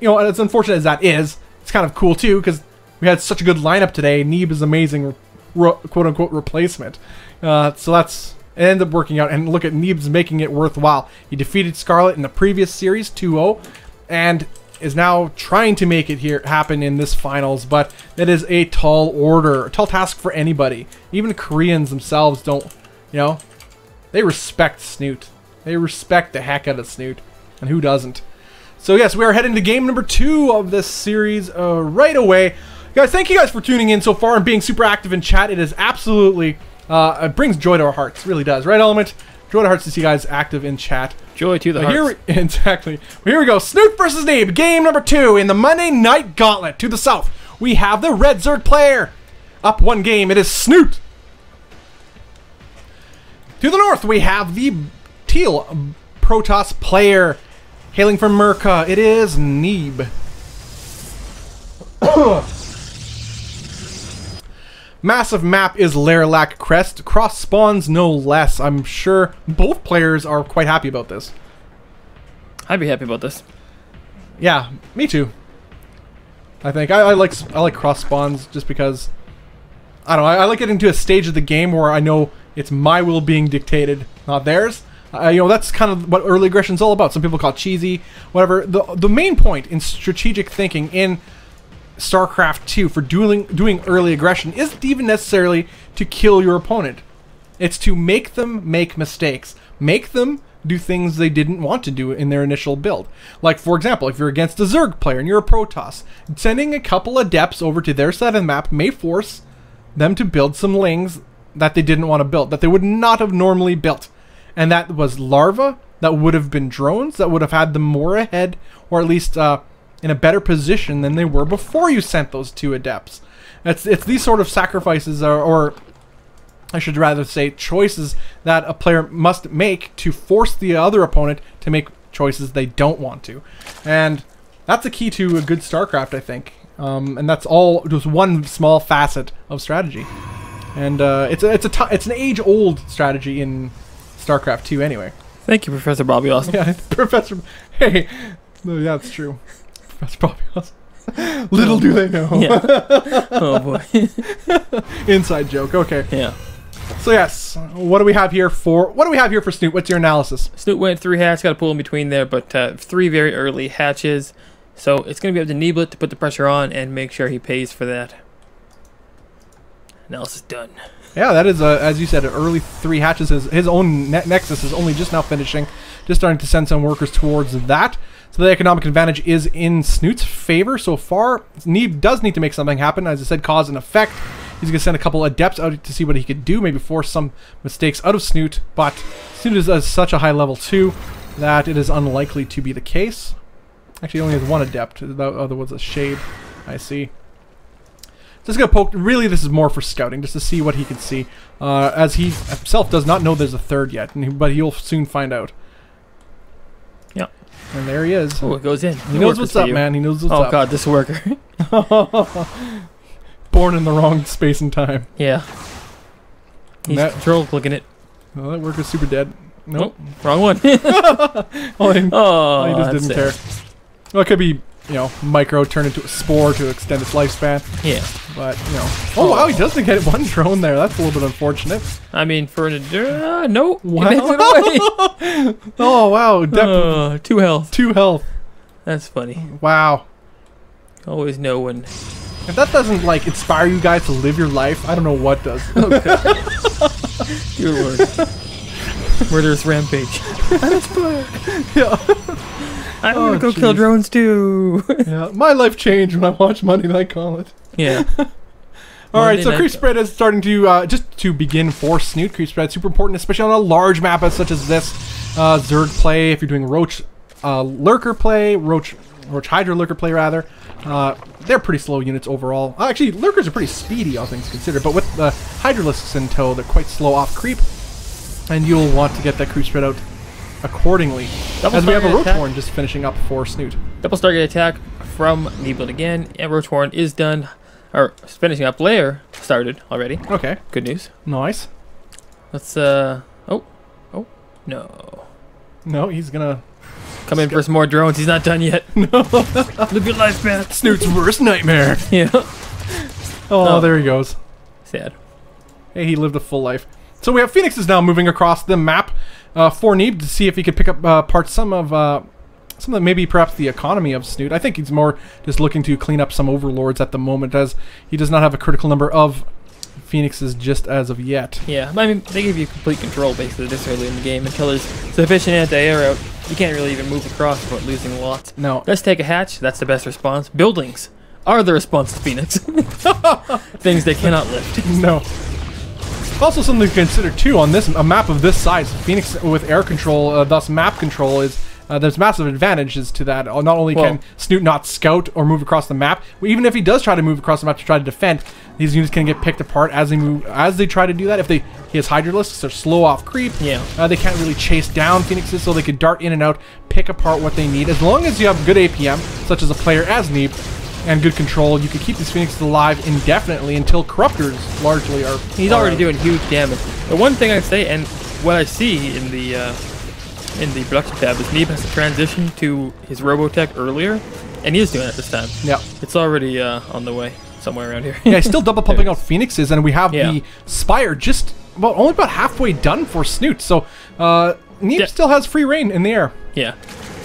as unfortunate as that is, it's kind of cool too, because we had such a good lineup today. Neeb is amazing, quote-unquote, replacement. So that's... It ended up working out, and look at Neeb's making it worthwhile. He defeated Scarlett in the previous series, 2-0, and is now trying to make it happen in this finals, but that is a tall order, a tall task for anybody. Even the Koreans themselves don't, they respect Snute. They respect the heck out of Snute, and who doesn't? So yes, we are heading to game number 2 of this series right away. Guys, thank you guys for tuning in so far and being super active in chat. It is absolutely... it brings joy to our hearts, really does, right, Element? Joy to our hearts to see you guys active in chat. Joy to the hearts. Exactly. Well, here we go. Snute versus Neeb, game number 2 in the Monday Night Gauntlet. To the south, we have the red Zerg player. Up 1 game, it is Snute. To the north, we have the teal Protoss player. Hailing from Merca, it is Neeb. Massive map is Lairlac Crest. Cross spawns no less. I'm sure both players are quite happy about this. I'd be happy about this. Yeah, me too. I think I like cross spawns just because I don't know. I like getting to a stage of the game where I know it's my will being dictated, not theirs. That's kind of what early aggression is all about. Some people call it cheesy, whatever. The main point in strategic thinking in StarCraft 2 for doing early aggression isn't even necessarily to kill your opponent. It's to make them make mistakes. Make them do things they didn't want to do in their initial build. Like, for example, if you're against a Zerg player and you're a Protoss, sending a couple Adepts over to their side of the map may force them to build some Lings that they didn't want to build, that they would not have normally built. And that was larvae, that would have been drones, that would have had them more ahead, or at least in a better position than they were before you sent those 2 Adepts. It's these sort of sacrifices, or I should rather say choices, that a player must make to force the other opponent to make choices they don't want to. And that's a key to a good StarCraft, I think. And that's all just one small facet of strategy. And it's an age-old strategy in StarCraft 2 anyway. Thank you, Professor Bobby Awesome. Yeah, Professor... Hey, no, yeah, that's true. Professor Bobby Awesome. Little do they know. Yeah. Oh, boy. Inside joke, okay. Yeah. So yes, what do we have here for Snute? What's your analysis? Snute went 3 hatches, got to pull in between there, but 3 very early hatches. So it's going to be up to Neeblet to put the pressure on and make sure he pays for that. Analysis done. Yeah, that is, as you said, an early 3 hatches. His own Nexus is only just now finishing, just starting to send some workers towards that. So the economic advantage is in Snute's favor so far. Neeb does need to make something happen. As I said, cause and effect. He's going to send a couple Adepts out to see what he could do, maybe force some mistakes out of Snute. But Snute is such a high level 2 that it is unlikely to be the case. Actually, he only has 1 Adept. The other was a Shade. I see. Just gonna poke. Really, this is more for scouting, just to see what he can see, as he himself does not know there's a 3rd yet, but he'll soon find out. Yeah. And there he is. Oh, it goes in. He knows what's up, man. He knows what's up. Oh God, this worker. Born in the wrong space and time. Yeah. He's control clicking it. Well, that worker's super dead. Nope. Wrong one. He just didn't care. Well, it could be, micro turn into a spore to extend its lifespan. Yeah. But, Oh, wow, he doesn't get 1 drone there. That's a little bit unfortunate. I mean, for an... no. Wow. Oh, wow. 2 health. 2 health. That's funny. Wow. Always know when... If that doesn't, inspire you guys to live your life, I don't know what does. Dear Lord. Murderous rampage. Yeah. I'm gonna go kill drones too. Yeah, my life changed when I watched Monday Night Gauntlet. Yeah. Alright, so creep spread is starting to, just to begin for Snute. Creep spread super important, especially on a large map such as this. Zerg play, if you're doing Roach Lurker play, Roach Hydra Lurker play rather. They're pretty slow units overall. Actually, Lurkers are pretty speedy, all things considered, but with the Hydralisks in tow, they're quite slow off creep, and you'll want to get that creep spread out accordingly. As we have a Rotorn just finishing up for Snute. Double target attack from Neeb again, and Rotorn is done, or finishing up. Lair started already. Okay. Good news. Nice. Let's, oh, no. No, he's gonna... Come in for some more drones. He's not done yet. No. Live your life, man. Snute's worst nightmare. Yeah. Oh, there he goes. Sad. Hey, he lived a full life. So we have Phoenixes now moving across the map for Neeb to see if he could pick up some of maybe perhaps the economy of Snute. I think he's more just looking to clean up some overlords at the moment, as he does not have a critical number of Phoenixes just as of yet. Yeah, I mean, they give you complete control basically this early in the game until there's sufficient anti-air out. You can't really even move across without losing lots. No. Let's take a hatch. That's the best response. Buildings are the response to Phoenix. Things they cannot lift. No. Also something to consider too on a map of this size. Phoenix with air control, thus map control, is there's massive advantages to that. Not only can Snute not scout or move across the map, even if he does try to move across the map to try to defend, these units can get picked apart as they try to do that. If he has Hydralisks, they're slow off creep. Yeah. They can't really chase down Phoenixes, so they can dart in and out, pick apart what they need. As long as you have good APM, such as a player as Neeb, and good control, you can keep these Phoenixes alive indefinitely until Corruptors largely are... He's already doing huge damage. The one thing I'd say, and what I see in the production tab, is Neeb has to transition to his Robotech earlier, and he is doing it this time. Yeah. It's already on the way somewhere around here. Yeah, he's still double pumping out Phoenixes, and we have the Spire just only about halfway done for Snute, so Neeb still has free reign in the air. Yeah.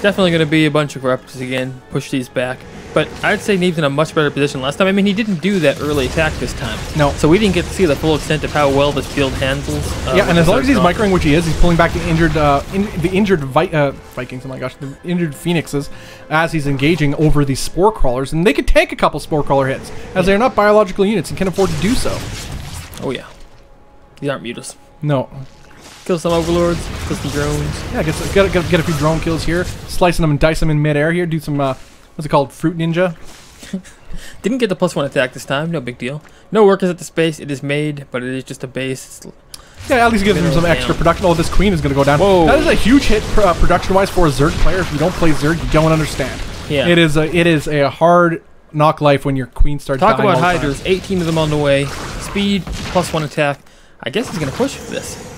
Definitely going to be a bunch of Corruptors again, push these back. But I'd say Neeb's in a much better position last time. I mean, he didn't do that early attack this time. No. So we didn't get to see the full extent of how well this field handles. Yeah, and as long as he's microing, which he is, he's pulling back the injured Vikings. Oh my gosh, the injured Phoenixes as he's engaging over these spore crawlers, and they could take a couple spore crawler hits as they are not biological units and can afford to do so. Oh yeah, these aren't mutas. No. Kill some overlords, kill some drones. Yeah, get a few drone kills here, slicing them and dicing them in midair here. Do some what's it called, fruit ninja. Didn't get the +1 attack this time, no big deal. No workers at the space, it is made, but it is just a base. Yeah, at least gives him some extra production. Oh, this queen is going to go down. Whoa. That is a huge hit production-wise for a Zerg player. If you don't play Zerg, you don't understand. Yeah. It is a hard knock life when your queen starts dying. Talk about Hydras, 18 of them on the way. Speed, +1 attack. I guess he's going to push for this.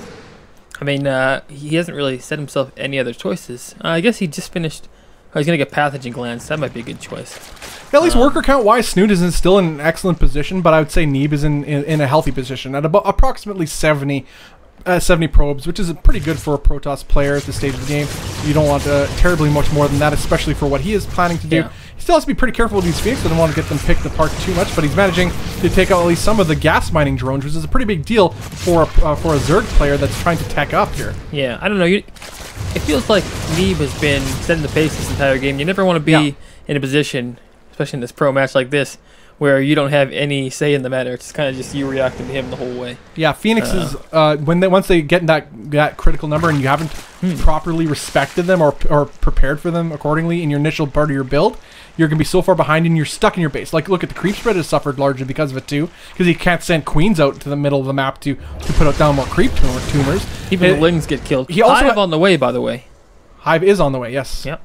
I mean, he hasn't really set himself any other choices. I guess he just finished... Oh, he's going to get Pathogen Glands. That might be a good choice. At least worker count-wise, Snute is still in an excellent position, but I would say Neeb is in a healthy position at about approximately 70 probes, which is pretty good for a Protoss player at this stage of the game. You don't want terribly much more than that, especially for what he is planning to do. Yeah. He still has to be pretty careful with these Phoenix. I don't want to get them picked apart too much, but he's managing to take out at least some of the gas mining drones, which is a pretty big deal for a Zerg player that's trying to tech up here. Yeah, I don't know. It feels like Neeb has been setting the pace this entire game. You never want to be in a position, especially in this pro match like this, where you don't have any say in the matter. It's kind of just you reacting to him the whole way. Yeah, Phoenixes, once they get that critical number and you haven't properly respected them or prepared for them accordingly in your initial part of your build, you're going to be so far behind and you're stuck in your base. Like, look at the creep spread has suffered largely because of it too, because he can't send queens out to the middle of the map to put out down more creep tumors. Even the Lings get killed. He also Hive on the way, by the way. Hive is on the way, yes. Yep.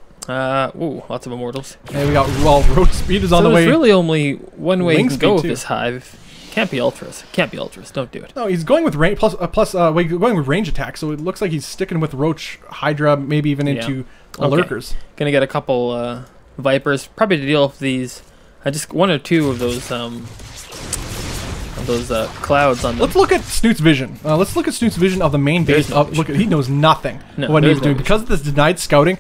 Ooh, lots of immortals. And we got road speed is on the way. So there's really only one way you can go with too. this Hive. Can't be ultras. Can't be ultras. Don't do it. No, he's going with range going with range attack. So it looks like he's sticking with Roach, Hydra, maybe even into lurkers. Gonna get a couple Vipers, probably to deal with these. Just one or two of those clouds on them. Let's look at Snute's vision. Let's look at Snute's vision of the main base. He knows nothing what Neeb's doing because of this denied scouting,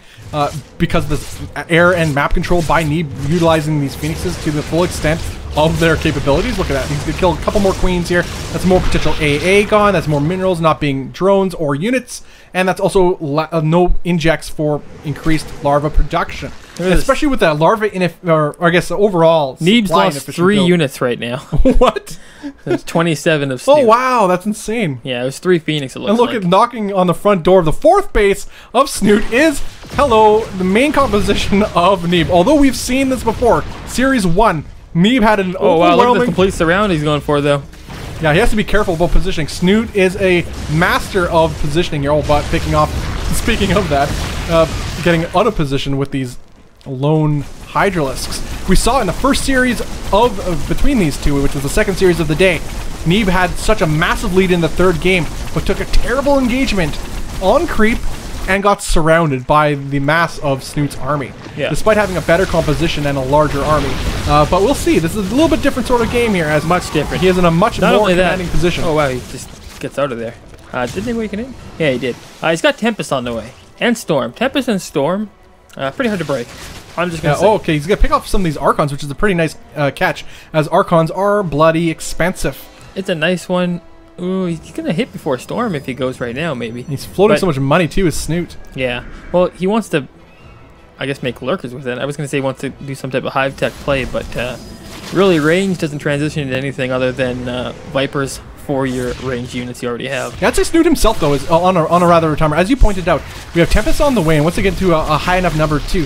because of this air and map control by Neeb utilizing these Phoenixes to the full extent of their capabilities. Look at that. He's gonna kill a couple more queens here. That's more potential AA gone. That's more minerals not being drones or units, and that's also no injects for increased larva production. especially with that larva or I guess the overall. Neeb's lost 3 units right now. What? There's 27 of Snute. Oh wow, that's insane. Yeah, it was 3 Phoenix. It looks and look like. at knocking on the front door of the 4th base of Snute is the main composition of Neeb. Although we've seen this before, Series 1, Neeb had an wow, look at the overwhelming. complete surround he's going for though. Yeah, he has to be careful about positioning. Snute is a master of positioning your old butt, picking off. Speaking of that, getting out of position with these lone Hydralisks. We saw in the first series of between these two, which was the 2nd series of the day, Neeb had such a massive lead in the 3rd game, but took a terrible engagement on creep and got surrounded by the mass of Snute's army, despite having a better composition and a larger army. But we'll see. This is a little bit different sort of game here. As much different. He is in a much more commanding position. Oh wow, he just gets out of there. Didn't he weaken in? Yeah, he did. He's got Tempest on the way. And Storm. Tempest and Storm, pretty hard to break. I'm just going to say. Oh, okay, he's going to pick off some of these Archons, which is a pretty nice catch, as Archons are bloody expensive. It's a nice one. Ooh, he's going to hit before Storm if he goes right now, maybe. He's floating so much money, too, with Snute. Yeah. Well, he wants to, I guess, make lurkers with it. I was going to say he wants to do some type of hive tech play, but really range doesn't transition into anything other than Vipers for your range units you already have. Yeah, I'd say Snute himself, though, is on a rather timer. As you pointed out, we have Tempest on the way, and once they get to a high enough number, too,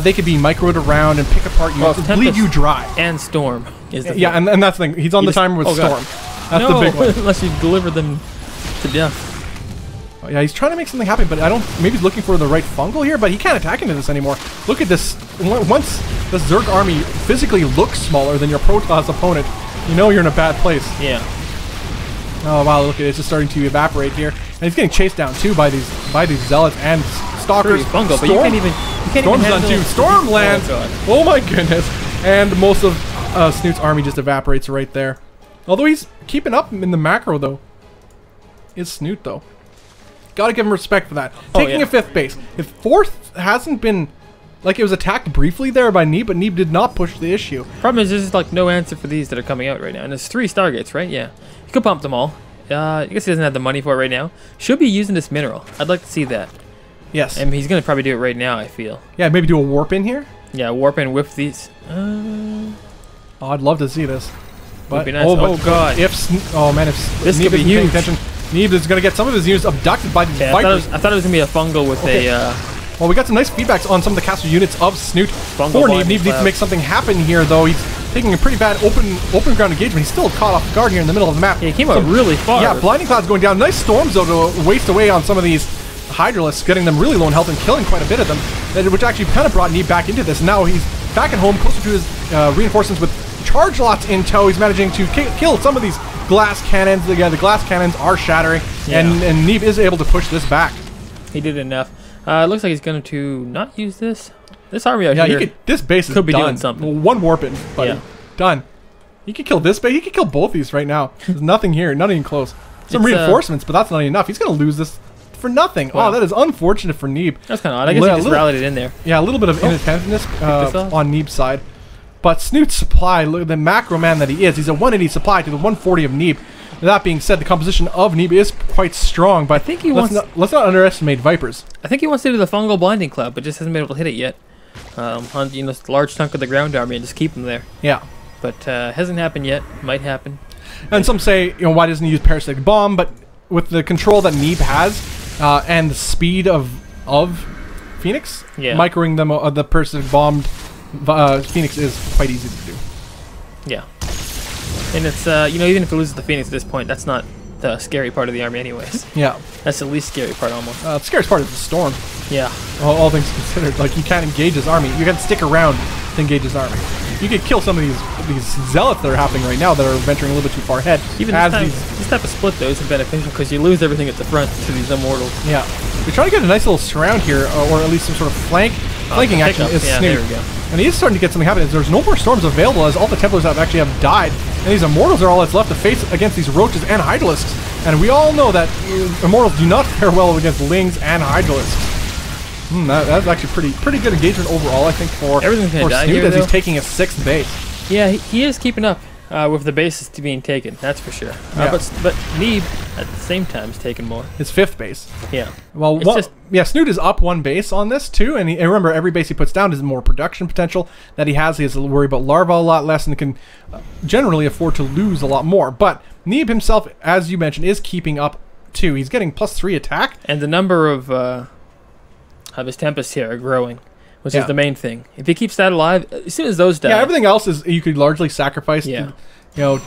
they could be microed around and pick apart units, bleed you dry. And Storm is the thing. and that's the thing. He's on the timer with Storm. That's the big one. Unless you deliver them to death. Oh, yeah, he's trying to make something happen, but maybe he's looking for the right fungal here, but he can't attack into this anymore. Look at this. Once the Zerg army physically looks smaller than your Protoss opponent, you know you're in a bad place. Yeah. Oh wow, look at it, it's just starting to evaporate here. And he's getting chased down too by these Zealots and Stalkers. Fungal, but you can't even Storm's done too. Storm lands! Oh my goodness. And most of Snute's army just evaporates right there. Although he's keeping up in the macro though. It's Snute though. Gotta give him respect for that. Taking a 5th base. If 4th hasn't been, like, it was attacked briefly there by Neeb, but Neeb did not push the issue. Problem is there's like no answer for these that are coming out right now. And there's 3 Stargates, right? Yeah. You could pump them all. I guess he doesn't have the money for it right now. Should be using this mineral. I'd like to see that. Yes. And he's gonna probably do it right now, I feel. Yeah, maybe do a warp in here? Yeah, warp in with these. Oh, I'd love to see this. Would be nice. Oh god. If this Neeb could be huge. Attention, Neeb is gonna get some of his units abducted by these Vipers. I thought it was gonna be a fungal with a. Well, we got some nice feedbacks on some of the caster units of Snute. For Neeb needs to make something happen here, though. He's taking a pretty bad open ground engagement. He's still caught off guard here in the middle of the map. Yeah, he came out really far. Yeah, Blinding Cloud's going down. Nice storms, though, to waste away on some of these Hydralisks, getting them really low in health and killing quite a bit of them, which actually kind of brought Neeb back into this. Now he's back at home, closer to his reinforcements with charge lots in tow. He's managing to kill some of these glass cannons. The glass cannons are shattering, and Neeb is able to push this back. He did enough. It looks like he's going to not use this. This army out here. This base is could be done. Doing something. One warp in, buddy. Done. He could kill this base. He could kill both these right now. There's nothing here. Not even close. Some reinforcements, but that's not enough. He's going to lose this for nothing. Wow. Oh, that is unfortunate for Neeb. That's kind of odd. I guess he just rallied it in there. Yeah, a little bit of inattentiveness on Neeb's side. But Snute's supply, look at the macro man that he is. He's a 180 supply to the 140 of Neeb. That being said, the composition of Neeb is quite strong, but I think let's not underestimate Vipers. I think he wants to do the fungal blinding cloud, but just hasn't been able to hit it yet. On this large chunk of the ground army and just keep them there. Yeah. But hasn't happened yet. Might happen. And some say, why doesn't he use parasitic bomb? But with the control that Neeb has and the speed of Phoenix, microing them the parasitic bombed Phoenix is quite easy to do. Yeah. And it's, even if it loses the Phoenix at this point, that's not the scary part of the army anyways. Yeah. That's the least scary part almost. The scariest part is the storm. Yeah. All things considered. Like, you can't engage his army. You can't stick around to engage his army. You could kill some of these zealots that are happening right now that are venturing a little bit too far ahead. Even this type of split, though, isn't beneficial because you lose everything at the front to these immortals. Yeah. You're trying to get a nice little surround here, or at least some sort of flanking action is Snute. There we go. And he is starting to get something happening. There's no more storms available as all the Templars have died. And these Immortals are all that's left to face against these Roaches and Hydralisks. And we all know that Immortals do not fare well against Lings and Hydralisks. That's actually pretty good engagement overall, I think, for Snute as he's taking a 6th base. Yeah, he is keeping up with the bases being taken, that's for sure. But Neeb, at the same time, is taking more. His 5th base. Yeah. Well, yeah, Snute is up 1 base on this too, and remember, every base he puts down is more production potential that he has. He has to worry about larva a lot less, and can generally afford to lose a lot more. But Neeb himself, as you mentioned, is keeping up too. He's getting +3 attack, and the number of his Tempests here are growing, which is the main thing. If he keeps that alive, as soon as those die, yeah, everything else is you could largely sacrifice. Yeah, to, you know,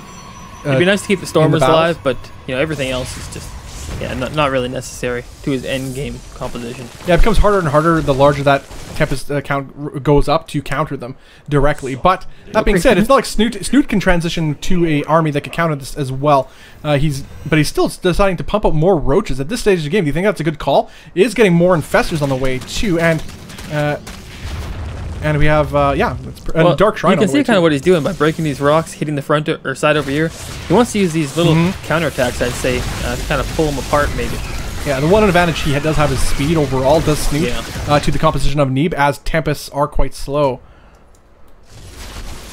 it'd be nice to keep the Stormers alive, but you know, everything else is just. Yeah, not really necessary to his end game composition. Yeah, it becomes harder and harder the larger that Tempest count goes up to counter them directly. But that being said, it's not like Snute can transition to a army that can counter this as well. But he's still deciding to pump up more roaches at this stage of the game. Do you think that's a good call? He is getting more infestors on the way too, and we have well, Dark Shrine. You can see kind of what he's doing by breaking these rocks, hitting the front or side over here. He wants to use these little counterattacks, I'd say, to kind of pull them apart, maybe. Yeah, the one advantage he does have is speed overall, does Snute, to the composition of Neeb, as Tempests are quite slow.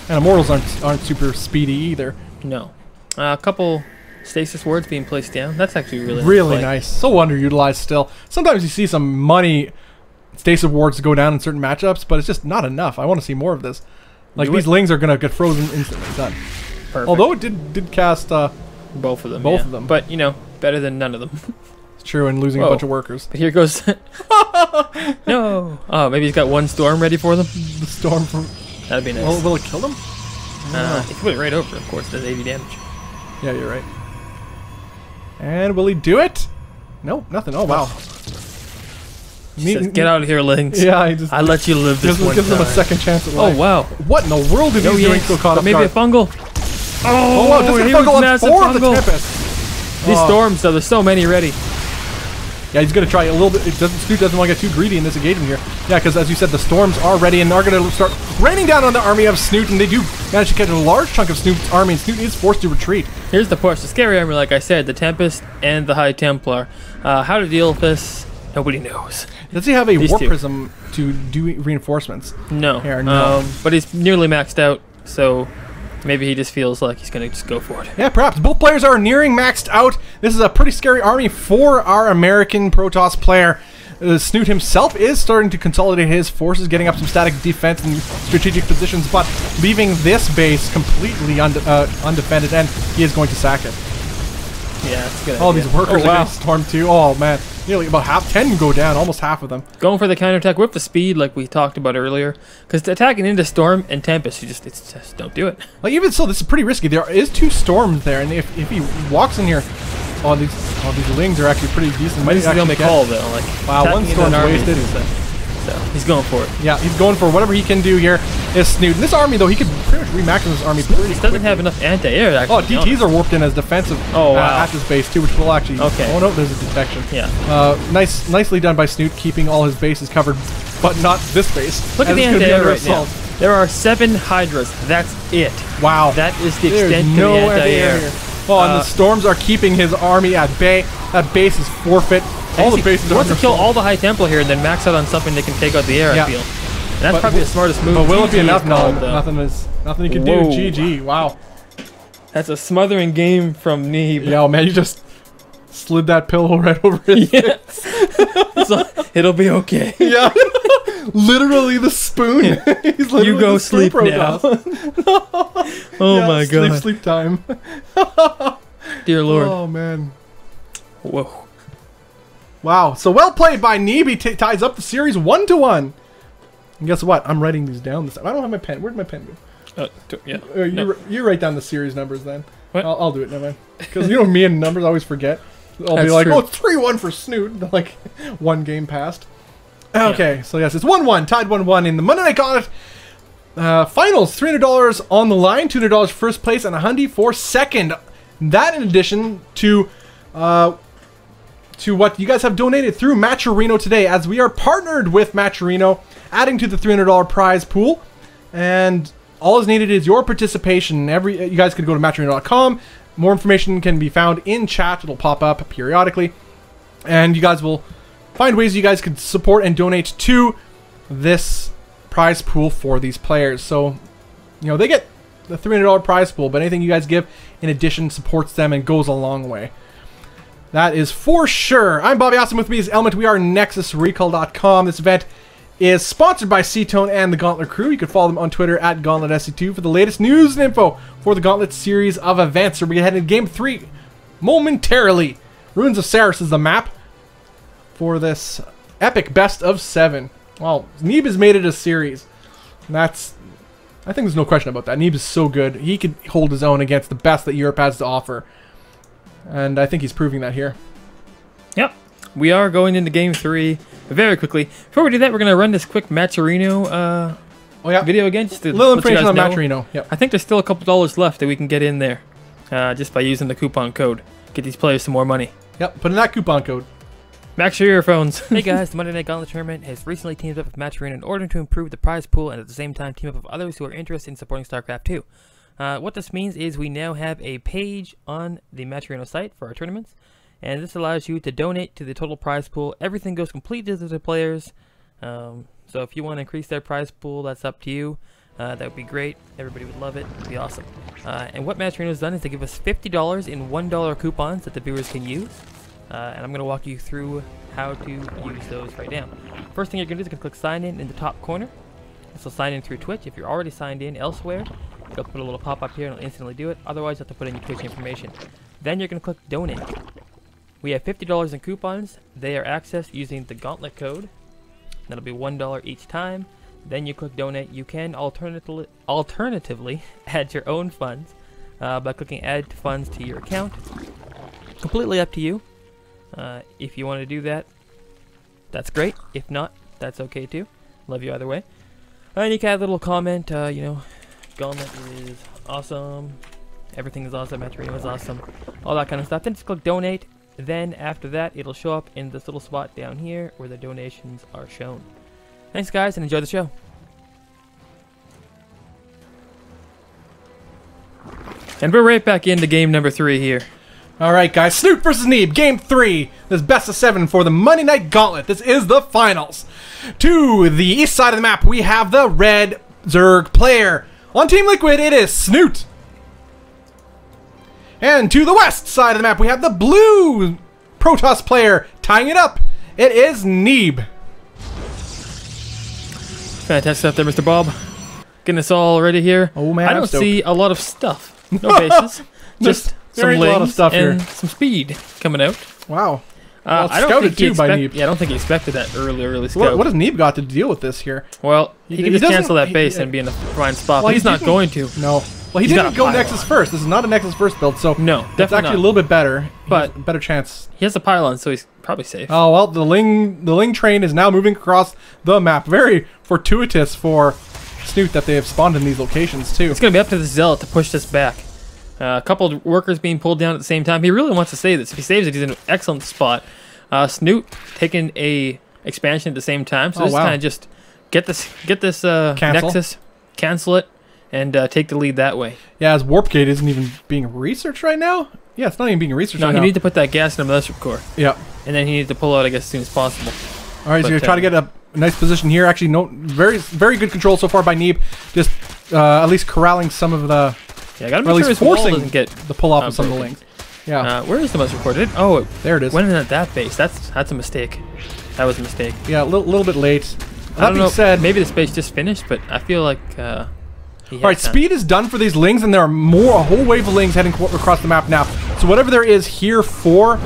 And Immortals aren't super speedy either. No. A couple stasis wards being placed down. That's actually really nice. So underutilized still. Sometimes you see some money stasis wards go down in certain matchups, but it's just not enough. I want to see more of this. Like, these Lings are going to get frozen instantly. Done. Perfect. Although it did cast both of them. Both of them. But, you know, better than none of them. It's true, and losing a bunch of workers. But here goes... No! Oh, maybe he's got 1 storm ready for them? The storm from... That'd be nice. Will it kill them? He put it right over, of course. It does 80 damage. Yeah, you're right. And will he do it? Nope, nothing. Oh, wow. He says, get out of here, Lings. Yeah, he just... I let you live this one gives time. them a second chance at life. Oh, wow. What in the world is he doing so caught up? Maybe a fungal. Oh, wow, just a fungal on 4 of the Tempest. These storms, though, there's so many ready. Yeah, he's going to try a little bit. Snute doesn't want to get too greedy in this engagement here. Yeah, because as you said, the storms are ready and are going to start raining down on the army of Snute, and they do manage to catch a large chunk of Snute's army, and Snute is forced to retreat. Here's the push. The scary army, like I said, the Tempest and the High Templar. How to deal with this, nobody knows. Does he have a Warp Prism to do reinforcements? No. Here, no. But he's nearly maxed out, so... Maybe he just feels like he's going to just go for it. Yeah, perhaps. Both players are nearing maxed out. This is a pretty scary army for our American Protoss player. Snute himself is starting to consolidate his forces, getting up some static defense and strategic positions, but leaving this base completely undefended, and he is going to sack it. Yeah, that's good. All these workers are getting stormed too. Oh, man. Nearly about 10 go down, almost half of them. Going for the counterattack with the speed, like we talked about earlier. Because attacking into Storm and Tempest, it's just don't do it. Like, even so, this is pretty risky. There is 2 storms there, and if he walks in here, these Lings are actually pretty decent. This is the only call, though. Like, wow, 1 storm's wasted. So he's going for it. Yeah, he's going for whatever he can do here. Is Snute. In this army, though, he could pretty much remax his army pretty He doesn't have enough anti-air, actually. Oh, DTs are warped in as defensive at this base, too, which will actually... Okay. Oh, no, there's a detection. Yeah. Nicely done by Snute, keeping all his bases covered, but not this base. Look at the anti-air right now. There are 7 Hydras. That's it. Wow. That is the extent of the anti-air. Oh, and the storms are keeping his army at bay. That base is forfeit. All the bases he wants to kill all the High Templar here and then max out on something that can take out the air, I feel. And that's probably the smartest move. But will it be enough? No, nothing you can do. GG. Wow. That's a smothering game from Neeb. Yeah, man, you just slid that pillow right over his face. So, it'll be okay. Yeah. Literally the spoon. He's literally you go sleep now. Oh my god. Sleep time. Dear Lord. Oh man. Whoa. Wow. So well played by Neeb. He ties up the series 1-1. And guess what? I'm writing these down this time. I don't have my pen. Where'd my pen go? You write down the series numbers then. What? I'll do it, never mind. Because you know me and numbers, I always forget. I'll be like, oh, 3-1 for Snute. Like, 1 game passed. Okay, so yes, it's 1-1. Tied 1-1 in the Monday Night Gauntlet. Finals, $300 on the line, $200 first place, and $100 for second. That in addition to what you guys have donated through Matcherino today, as we are partnered with Matcherino, adding to the $300 prize pool. And all is needed is your participation. You guys can go to matcherino.com. More information can be found in chat. It'll pop up periodically. And you guys will find ways you guys can support and donate to this prize pool for these players. So, you know, they get the $300 prize pool, but anything you guys give in addition supports them and goes a long way. That is for sure. I'm Bobby Awesome. With me is Element. We are NexusRecall.com. This event is sponsored by C-Tone and the Gauntlet crew. You can follow them on Twitter at GauntletSC2 for the latest news and info for the Gauntlet series of events. So we're going to head into Game 3 momentarily. Ruins of Saris is the map for this epic best of 7. Well, Neeb has made it a series. And I think there's no question about that. Neeb is so good. He could hold his own against the best that Europe has to offer. And I think he's proving that here. Yep. We are going into Game 3 very quickly. Before we do that, we're going to run this quick Matcherino video again. Just to little information on Matcherino. Yep. I think there's still a couple dollars left that we can get in there just by using the coupon code. Get these players some more money. Yep, put in that coupon code. Max your earphones. Hey guys, the Monday Night Gauntlet Tournament has recently teamed up with Matcherino in order to improve the prize pool and at the same time team up with others who are interested in supporting StarCraft 2. What this means is we now have a page on the Matcherino site for our tournaments, and this allows you to donate to the total prize pool. Everything goes completely to the players, so if you want to increase their prize pool, that's up to you. That would be great. Everybody would love it. It would be awesome. And what Matcherino has done is they give us $50 in $1 coupons that the viewers can use, and I'm going to walk you through how to use those right now. First thing you're going to do is click sign in the top corner. This will sign in through Twitch. If you're already signed in elsewhere, you'll put a little pop-up here and it'll instantly do it. Otherwise, you have to put in your Twitch information. Then you're going to click donate. We have $50 in coupons. They are accessed using the Gauntlet code. That'll be $1 each time. Then you click donate. You can alternatively add your own funds by clicking add funds to your account. Completely up to you. If you want to do that, that's great. If not, that's okay too. Love you either way. And you can add a little comment, you know, Gauntlet is awesome, everything is awesome, Matcherino is awesome, all that kind of stuff. Then just click donate. Then after that, it'll show up in this little spot down here where the donations are shown. Thanks guys, and enjoy the show. And we're right back into game number 3 here. Alright guys, Snute versus Neeb, Game 3. This best of 7 for the Monday Night Gauntlet. This is the finals. To the east side of the map, we have the red Zerg player. On Team Liquid, it is Snute. And to the west side of the map, we have the blue Protoss player. Tying it up, it is Neeb. Fantastic stuff there, Mr. Bob. Getting us all ready here. Oh man, I don't see a lot of stuff. No bases. Just some a lot of lings stuff and here. some speed coming out. Wow. Well, I don't think he by Neeb. Yeah, I don't think he expected that early scout. What has Neeb got to deal with this here? Well, he can just doesn't- cancel that base and be in a fine spot. Well, But he's not didn't- going to. No. Well, he He's got didn't a go pylon. Nexus first. This is not a Nexus first build, so No, it's definitely actually not. a little bit better. But- He has a better chance. He has a pylon, so he's probably safe. Oh well, the Ling train is now moving across the map. Very fortuitous for Snute that they have spawned in these locations too. It's going to be up to the Zealot to push this back. A couple of workers being pulled down at the same time. He really wants to save this. If he saves it, he's in an excellent spot. Snute taking a expansion at the same time. So Oh, this wow. kind of just get this Nexus, cancel it, and take the lead that way. Yeah, his warp gate isn't even being researched right now. Yeah, it's not even being researched No, right he now. needs to put that gas in the Mothership Core. Yeah. And then he needs to pull out, I guess, as soon as possible. All right, so But, you're trying to get a nice position here. Actually, no, very good control so far by Neeb. Just at least corralling some of the, Yeah, I gotta or make at sure least his wall forcing doesn't get. the pull off of some of the broken. links. Yeah, Where is the Mothership Core? Oh, there it is. went in at that base. That's a mistake. That was a mistake. Yeah, a little bit late. I That don't being know. said, Maybe the space just finished, but I feel like. all right, speed is done for these lings, and there are a whole wave of lings heading across the map now. So whatever there is here for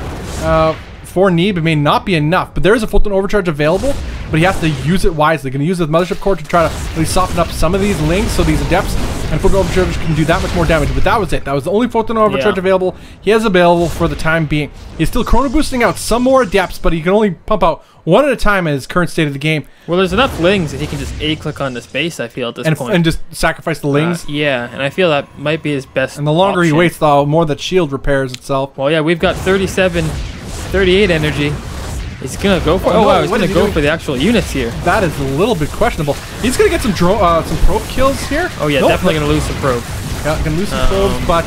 Neeb, it may not be enough, but there is a Fulton Overcharge available, but he has to use it wisely. Going to use the Mothership Core to try to at least soften up some of these lings, so these Adepts and Fulton Overcharge can do that much more damage. But that was it. That was the only Fulton Overcharge available. He has available for the time being. He's still chrono boosting out some more Adepts, but he can only pump out one at a time in his current state of the game. Well, there's enough lings that he can just A-click on this base, I feel, at this point. And just sacrifice the lings. Yeah, and I feel that might be his best And the longer he option. waits, the more that shield repairs itself. Well, yeah, we've got 38 energy. He's going to go for Oh, no, wow, he's what going is to he go doing? for the actual units here. That is a little bit questionable. He's going to get some probe kills here. Oh, yeah, Nope. definitely going to lose some probe. Yeah, going to lose some probes, but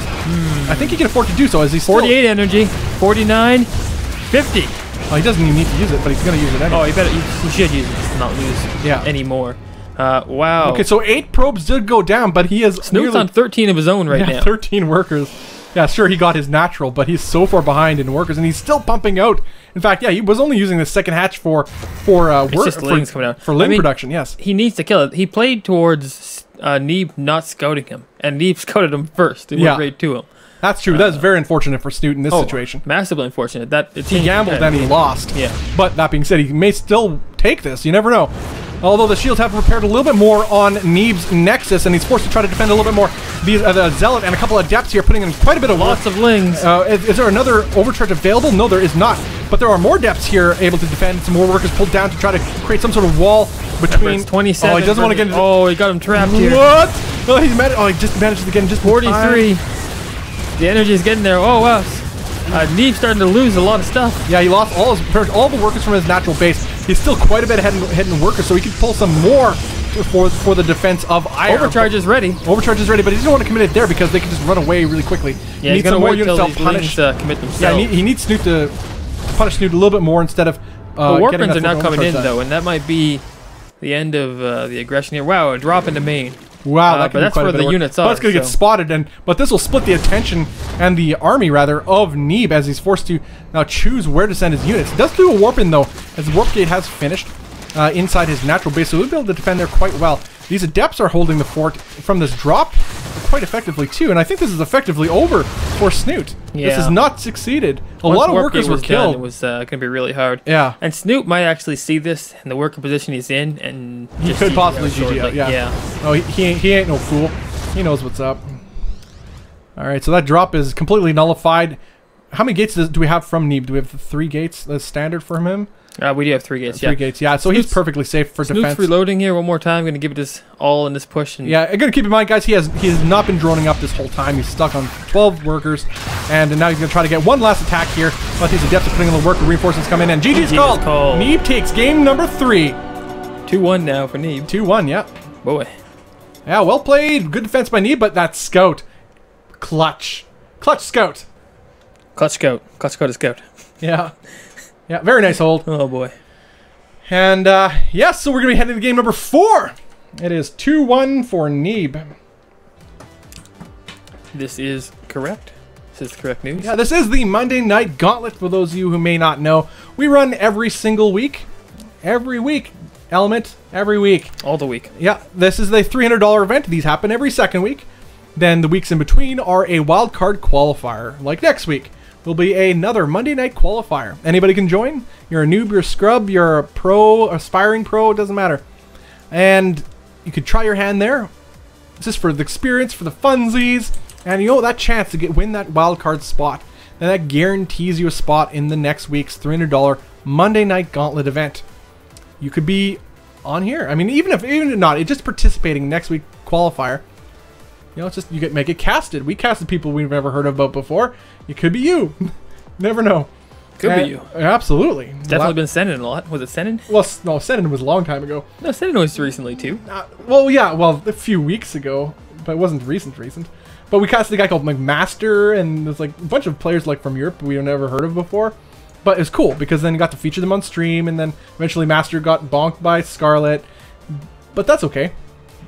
I think he can afford to do so as he's 48 energy, 49, 50. Well, he doesn't even need to use it, but he's going to use it anyway. Oh, he should use it just to not lose Yeah. any more. Wow. Okay, so 8 probes did go down, but he has Snoot's on 13 of his own right now. 13 workers. Yeah, sure, he got his natural, but he's so far behind in workers, and he's still pumping out. In fact, yeah, he was only using the second hatch for limb production. Yes, he needs to kill it. He played towards Neeb not scouting him, and Neeb scouted him first. It went right to him. That's true. That's very unfortunate for Snute in this situation. Massively unfortunate. He gambled and he lost. Yeah. But that being said, he may still take this. You never know. Although the shields have repaired a little bit more on Neeb's Nexus, and he's forced to try to defend a little bit more. These the Zealot and a couple of Adepts here putting in quite a bit of lots of lings. Is there another overcharge available? No, there is not. But there are more Adepts here able to defend. Some more workers pulled down to try to create some sort of wall between. 27. Oh, he doesn't want to get into. Oh, he got him trapped here. What? Oh, he just managed to get in just 43. The energy is getting there. Oh, wow. Neeb's starting to lose a lot of stuff. Yeah, he lost all the workers from his natural base. He's still quite a bit ahead in workers, so he can pull some more for the defense of Iron. Overcharge is ready. Overcharge is ready, but he doesn't want to commit it there because they can just run away really quickly. Yeah, he's going to wait until these lings commit themselves. Yeah, he needs Snute to punish Snute a little bit more instead of the Warpins are now coming in, though, and that might be the end of the aggression here. Wow, a drop into main. Wow, but that's where the units are. That's going to get spotted, but this will split the attention and the army, rather, of Neeb as he's forced to now choose where to send his units. He does do a warp in, though, as the warp gate has finished inside his natural base, so he'll be able to defend there quite well. These Adepts are holding the fort from this drop quite effectively, too, and I think this is effectively over for Snute. Yeah. This has not succeeded. A lot of workers were killed. It was going to be really hard. Yeah. And Snute might actually see this in the worker position he's in, and he could possibly GG out. Yeah. Oh, he ain't no fool. He knows what's up. All right, so that drop is completely nullified. How many gates do we have from Neeb? Do we have 3 gates? That's standard for him. We do have 3 gates. 3 gates. Yeah. So he's perfectly safe for defense. Snoot's reloading here one more time. Going to give it his all in this push. And yeah, I'm going to keep in mind, guys. He has not been droning up this whole time. He's stuck on 12 workers, and now he's going to try to get one last attack here. But these Adepts are putting in the work. The reinforcements come in, and GG's called. Neeb takes game number 3. 2-1 now for Neeb. 2-1. Yeah. Boy. Yeah. Well played. Good defense by Neeb, but that Scout, clutch Scout. Clutch Scout is Scout. Yeah. Yeah. Very nice hold. Oh boy. And, yes, so we're going to be heading to game number 4. It is 2-1 for Neeb. This is correct. This is the correct news. Yeah, this is the Monday Night Gauntlet, for those of you who may not know. We run every single week. Every week. Element, every week. All the week. Yeah, this is the $300 event. These happen every second week. Then the weeks in between are a wild card qualifier, like next week. Will be another Monday night qualifier. Anybody can join. You're a noob, you're a scrub, you're a pro, aspiring pro, it doesn't matter. And you could try your hand there. It's just for the experience, for the funsies, and you know that chance to win that wild card spot. And that guarantees you a spot in the next week's $300 Monday Night Gauntlet event. You could be on here. I mean, even if not, it's just participating next week qualifier. You know, it's just make it casted. We casted people we've never heard about before. It could be you. Never know. Could be you. Absolutely. Definitely been sending a lot. Was it sending? Well, no, sending was a long time ago. No, sending was recently too. Well, yeah, a few weeks ago, but it wasn't recent. But we casted a guy called Master, and there's like a bunch of players like from Europe we've never heard of before. But it's cool because then you got to feature them on stream, and then eventually Master got bonked by Scarlett. But that's okay.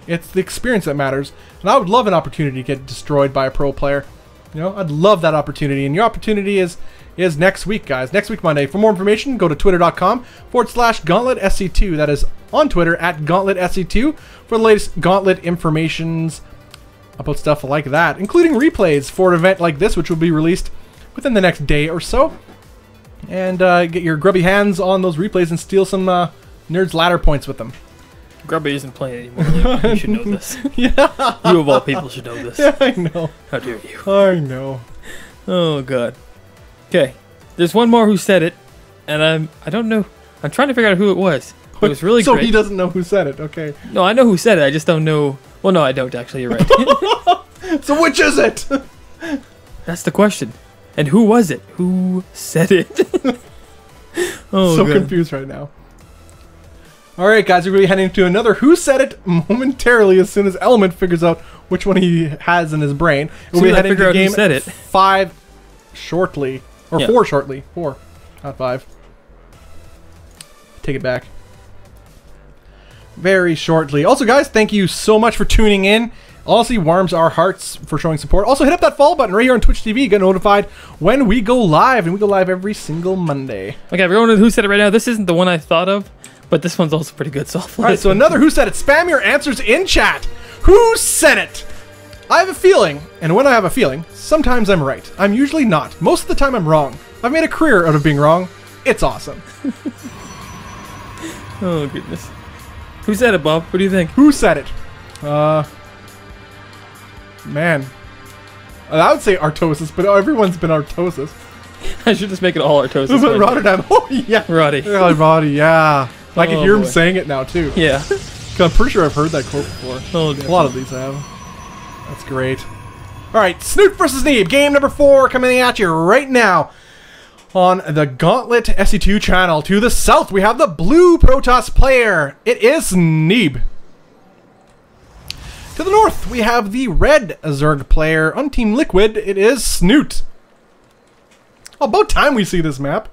It's the experience that matters. And I would love an opportunity to get destroyed by a pro player. You know, I'd love that opportunity. And your opportunity is next week, guys. Next week, Monday. For more information, go to twitter.com/GauntletSC2. That is on Twitter @GauntletSC2 for the latest Gauntlet informations about stuff like that, including replays for an event like this, which will be released within the next day or so. And get your grubby hands on those replays and steal some Nerds Ladder points with them. Grubby isn't playing anymore. You should know this. Yeah. You of all people should know this. Yeah, I know. How dare you? I know. Oh god. Okay. There's one more who said it, and I don't know. I'm trying to figure out who it was. It was really so great. He doesn't know who said it. Okay. No, I know who said it. I just don't know. Well, no, I don't actually. You're right. So which is it? That's the question. And who was it? Who said it? Oh, so god. confused right now. Alright guys, we're going to be heading to another Who Said It momentarily as soon as Element figures out which one he has in his brain. We'll be heading to game 5 shortly. Or 4 shortly. 4, not 5. Take it back. Very shortly. Also guys, thank you so much for tuning in. Honestly, warms our hearts for showing support. Also, hit up that follow button right here on Twitch TV. Get notified when we go live, and we go live every single Monday. Okay, everyone who said it right now, this isn't the one I thought of, but this one's also pretty good. So all right, so another Who Said It. Spam your answers in chat. Who said it? I have a feeling, and when I have a feeling, sometimes I'm right. I'm usually not. Most of the time I'm wrong. I've made a career out of being wrong. It's awesome. Oh, goodness. Who said it, Bob? What do you think? Who said it? Man. I would say Artosis, but everyone's been Artosis. I should just make it all Artosis. But Rotterdam. Oh, yeah. Roddy. Yeah, Roddy, yeah. I can hear him boy. saying it now, too. Yeah. 'Cause I'm pretty sure I've heard that quote before. Oh, A lot of these have. That's great. Alright, Snute versus Neeb. Game number 4 coming at you right now on the Gauntlet SC2 channel. To the south, we have the blue Protoss player. It is Neeb. To the north, we have the red Zerg player. On Team Liquid, it is Snute. Oh, about time we see this map.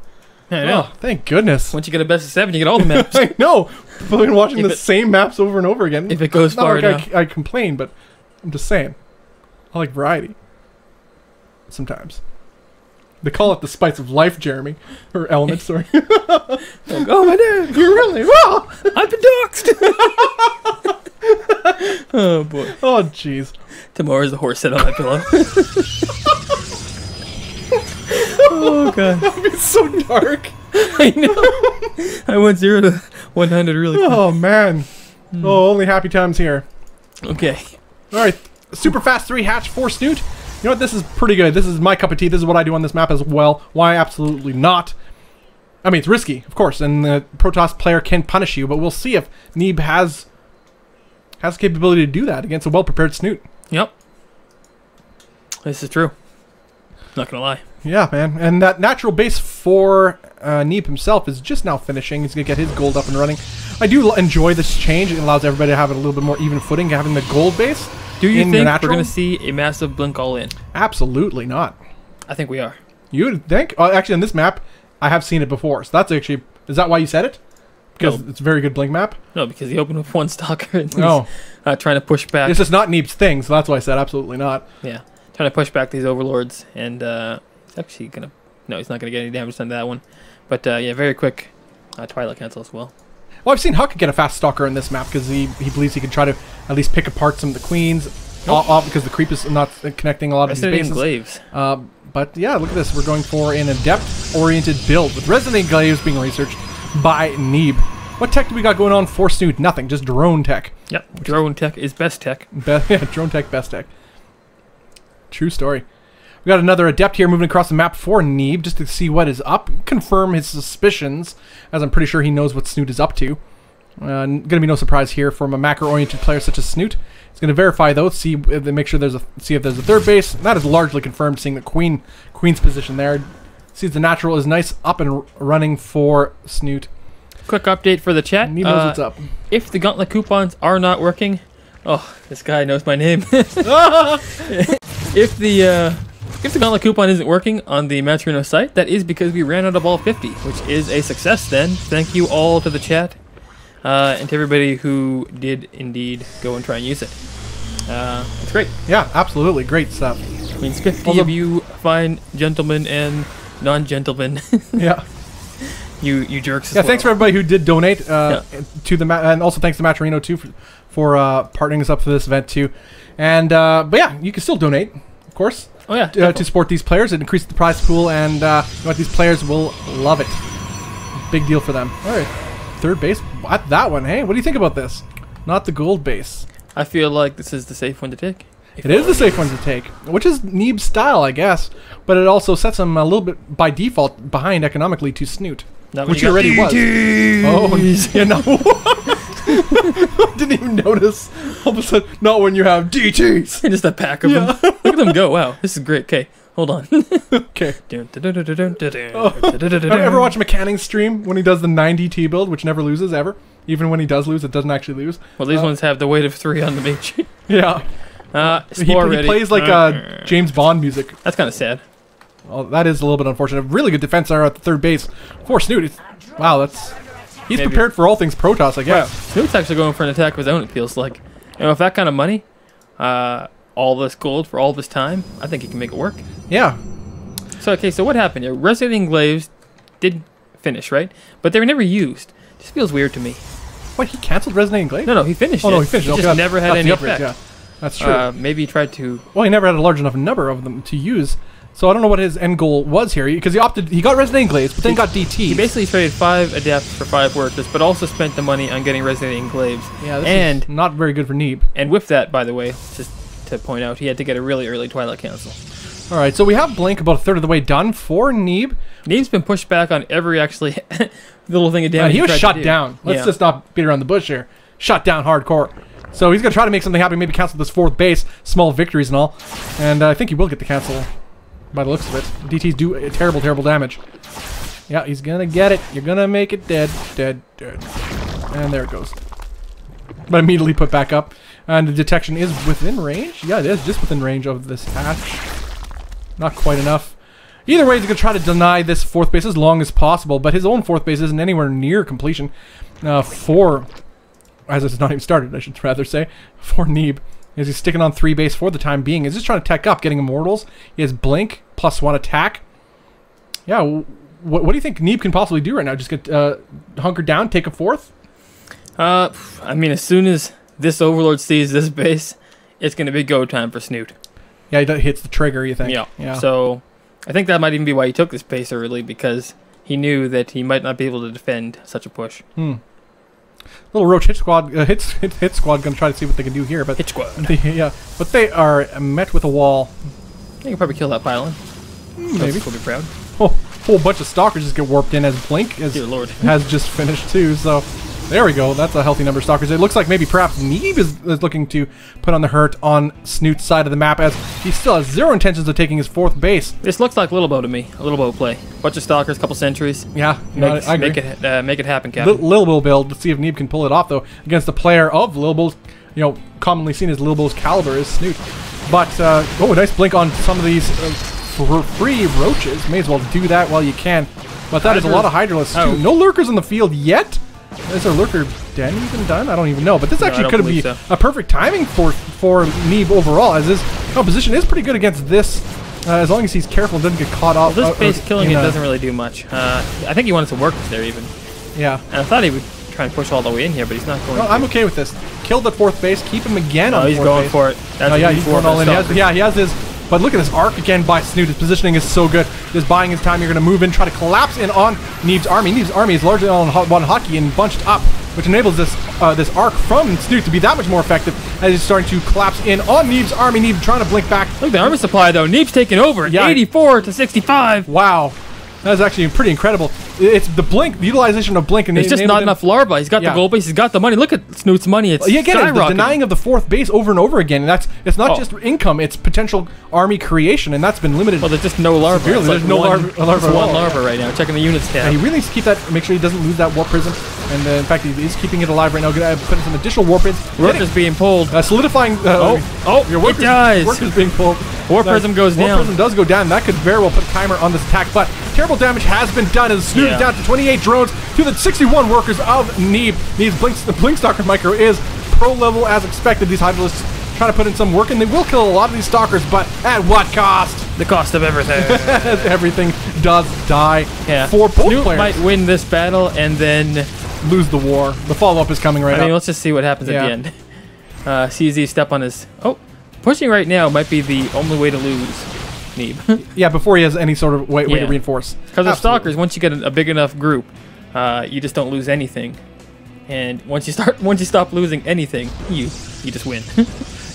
I know. Oh, thank goodness. Once you get a best of 7, you get all the maps. I know. I've been watching the same maps over and over again. If it goes Not far like enough. I complain, but I'm just saying. I like variety. Sometimes. They call it the spice of life, Jeremy. Or element, sorry. Like, oh, my dad. You're really well. I've been doxxed. Oh, boy. Oh, jeez. Tomorrow's the horse head on my pillow. Oh, God. That would be so dark. I know. I went 0 to 100 really quick. Oh, man. Oh, only happy times here. Okay. Alright, super fast 3 hatch for Snute. You know what, this is pretty good. This is my cup of tea. This is what I do on this map as well. Why absolutely not? I mean, it's risky, of course, and the Protoss player can punish you, but we'll see if Neeb has the capability to do that against a well-prepared Snute. Yep. This is true. Not gonna lie. Yeah, man. And that natural base for Neeb himself is just now finishing. He's going to get his gold up and running. I do enjoy this change. It allows everybody to have a little bit more even footing, having the gold base. Do you in the think natural. we're going to see a massive blink all in? Absolutely not. I think we are. You would think? Actually, on this map, I have seen it before. So that's actually... Is that why you said it? Because it's a very good blink map? No, because he opened with 1 stalker and he's trying to push back. It's just not Neeb's thing, so that's why I said absolutely not. Yeah. Trying to push back these overlords, and he's actually going to... No, he's not going to get any damage done to that one. But, yeah, very quick Twilight cancel as well. Well, I've seen Huck get a fast stalker in this map because he believes he can try to at least pick apart some of the queens. Because the creep is not connecting a lot of these bases. Glaives. But yeah, look at this. We're going for an adept-oriented build with Resident Glaives being researched by Neeb. What tech do we got going on for Snute? Nothing, just drone tech. Yep, drone tech is best tech. Yeah, drone tech, best tech. True story. We got another adept here moving across the map for Neeb just to see what is up, confirm his suspicions, as I'm pretty sure he knows what Snute is up to. Gonna be no surprise here from a macro-oriented player such as Snute. He's gonna verify though, see if there's a third base. That is largely confirmed, seeing the Queen's position there. Sees the natural is nice up and running for Snute. Quick update for the chat. Neeb knows what's up. If the gauntlet coupons are not working, oh, this guy knows my name. If the gauntlet coupon isn't working on the Maturino site, that is because we ran out of all 50, which is a success then. Thank you all to the chat. And to everybody who did indeed go and try and use it. It's great. Yeah, absolutely. Great stuff. It means 50 of you fine gentlemen and non-gentlemen. Yeah. You jerks. Yeah, thanks for everybody who did donate to the and also thanks to Maturino too for partnering us up for this event too. And but yeah, you can still donate, of course. Oh yeah, to support these players. It increases the prize pool, and you know what, these players will love it. Big deal for them. All right, third base. What, that one? Hey, what do you think about this? Not the gold base. I feel like this is the safe one to take. It is the safe one to take, which is Neeb's style, I guess. But it also sets him a little bit by default behind economically to Snute, which he already was. Oh, yeah, no. Didn't even notice. All of a sudden, not when you have DTs. Just a pack of them. Look at them go. Wow, this is great. Okay, hold on. Okay. Ever watch McCanning's stream when he does the 90 T build, which never loses ever? Even when he does lose, it doesn't actually lose. Well, these ones have the weight of 3 on the mage. Yeah. He plays like James Bond music. That's kind of sad. Well, that is a little bit unfortunate. Really good defense there at the third base for Snute. Wow, he's prepared for all things Protoss, I guess. Snoot's actually going for an attack of his own, it feels like. You know, with that kind of money, all this gold for all this time, I think he can make it work. Yeah. So, okay, so what happened here? Resonating Glaives did finish, right? But they were never used. Just feels weird to me. What, he canceled Resonating Glaive? No, he finished it. Oh, no, he finished it. He Okay, just never had that's any the upgrade, effect. Yeah. That's true. Maybe he tried to... Well, he never had a large enough number of them to use. So I don't know what his end goal was here, because he got Resonating Glaives, but then got DT. He basically traded 5 Adepts for 5 Workers, but also spent the money on getting Resonating Glaives. Yeah, this is not very good for Neeb. And with that, by the way, just to point out, he had to get a really early Twilight Council. All right, so we have Blink about a third of the way done for Neeb. Neeb's been pushed back on every actually little thing of damage. He was shut down. Let's just not beat around the bush here. Shut down hardcore. So he's going to try to make something happen, maybe cancel this 4th base, small victories and all. And I think he will get the cancel by the looks of it. DTs do terrible, terrible damage. Yeah, he's going to get it. You're going to make it dead, dead, dead. And there it goes. But immediately put back up. And the detection is within range? Yeah, it is just within range of this hatch. Not quite enough. Either way, he's going to try to deny this 4th base as long as possible, but his own 4th base isn't anywhere near completion as it's not even started, I should rather say, for Neeb. He's sticking on 3 base for the time being. He's just trying to tech up, getting Immortals. He has Blink, +1 attack. Yeah, what do you think Neeb can possibly do right now? Just get hunkered down, take a 4th? I mean, as soon as this Overlord sees this base, it's going to be go time for Snute. Yeah, he hits the trigger, you think? Yeah. So I think that might even be why he took this base early, because he knew that he might not be able to defend such a push. Little Roach hit squad, hit squad, gonna try to see what they can do here, but hit squad. Yeah, but they are met with a wall. You can probably kill that pylon. Maybe. We'll be proud. Oh, whole bunch of stalkers just get warped in as Blink Dear Lord. has just finished too. So there we go. That's a healthy number of stalkers. It looks like maybe perhaps Neeb is looking to put on the hurt on Snute's side of the map, as he still has zero intentions of taking his 4th base. This looks like Little Bow to me. A Little Bow play. Bunch of stalkers, couple sentries. Yeah, I agree. Make it happen, Captain. Lil Bow build. Let's see if Neeb can pull it off though against a player of Lil Bow's, commonly seen as Lil Bow's caliber is Snute. But oh, a nice blink on some of these free roaches. May as well do that while you can. But that is a lot of Hydralisks too. No lurkers in the field yet. Is our lurker den even done? I don't even know. But this actually could be a perfect timing for Neeb overall, as his composition is pretty good against this. As long as he's careful and doesn't get caught off. Well, this base killing it doesn't really do much. I think he wanted to work there even. Yeah. And I thought he would try and push all the way in here, but he's not going. I'm okay with this. Kill the 4th base. Keep him again on 4th base. He's going for it. That's yeah, he's going all in. He has his. But look at this arc again by Snute. His positioning is so good. Just buying his time. You're going to move in, try to collapse in on Neeb's army. Neeb's army is largely on one hotkey and bunched up, which enables this this arc from Snute to be that much more effective as he's starting to collapse in on Neeb's army. Neeb trying to blink back. Look at the armor supply though. Neeb's taking over. Yeah. 84 to 65. Wow. That's actually pretty incredible. It's the blink, the utilization of blink, and it's just not enough larva. He's got the gold base. He's got the money. Look at Snute's money. It's skyrocketing. The denying of the 4th base over and over again. And it's not just income; it's potential army creation, and that's been limited. Well, there's just no larva. Severely. There's no larva. There's one larva right now. Checking the units tab. Yeah, he really needs to keep that. Make sure he doesn't lose that warp prism. And in fact, he is keeping it alive right now. Putting some additional warp prisms. Workers being pulled. Solidifying. Your workers, it dies. Workers being pulled. Warp prism goes down. Warp prism does go down. That could very well put a timer on this attack, but terrible damage has been done as Snute is down to 28 drones to the 61 workers of Neeb. The Blinkstalker micro is pro level as expected. These Hydralisks trying to put in some work, and they will kill a lot of these stalkers, but at what cost? The cost of everything. Everything does die for both Snute players. Might win this battle and then lose the war. The follow-up is coming right up. I mean, let's just see what happens at the end. CZ step on his... Oh, pushing right now might be the only way to lose Neeb. Yeah, before he has any sort of way to reinforce. Because of stalkers, once you get a big enough group, you just don't lose anything. And once you stop losing anything, you just win.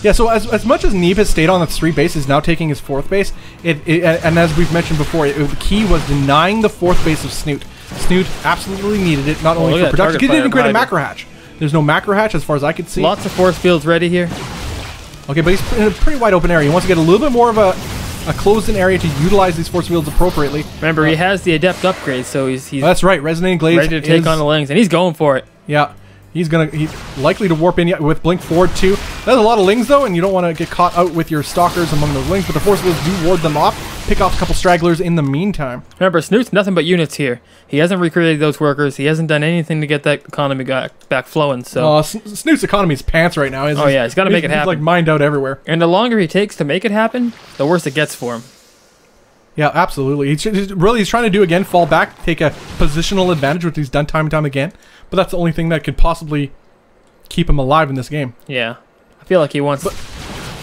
Yeah, so as much as Neeb has stayed on its 3 bases, now taking his 4th base, and as we've mentioned before, the key was denying the 4th base of Snute. Snute absolutely needed it, not only for production. He didn't even create a macro hatch. There's no macro hatch as far as I could see. Lots of force fields ready here. Okay, but he's in a pretty wide open area. He wants to get a little bit more of a closed-in area to utilize these force fields appropriately. Remember, he has the adept upgrade, so he's that's right. Resonating Glaives ready to take on the Lings, and he's going for it. Yeah. He's likely to warp in with Blink forward too. That's a lot of Lings though, and you don't want to get caught out with your stalkers among those Lings, but the force fields do ward them off. pick off a couple stragglers in the meantime. Remember, Snute's nothing but units here. He hasn't recreated those workers. He hasn't done anything to get that economy back flowing. So, Snoot's economy's pants right now. oh yeah, he's got to make it happen. He's like mined out everywhere. And the longer he takes to make it happen, the worse it gets for him. Yeah, absolutely. He's trying to do again, fall back, take a positional advantage, which he's done time and time again. But that's the only thing that could possibly keep him alive in this game. Yeah, I feel like he wants.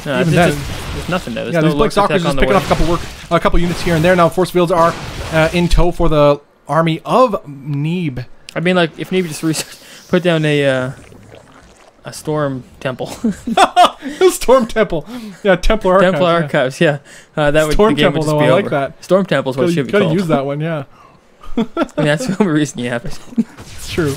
Even then, there's nothing there. There's yeah, no these Blink Stalkers just picking up a couple units here and there. Now force fields are in tow for the army of Neeb. I mean, like if Neeb just put down a storm temple. Storm temple. Yeah, Templar Archives. Templar Archives. Yeah, that would Storm the game temple would just though. be I over. like that. Storm temple is what it should be gotta called. use that one. Yeah, I mean, that's the only reason you have it. it's true.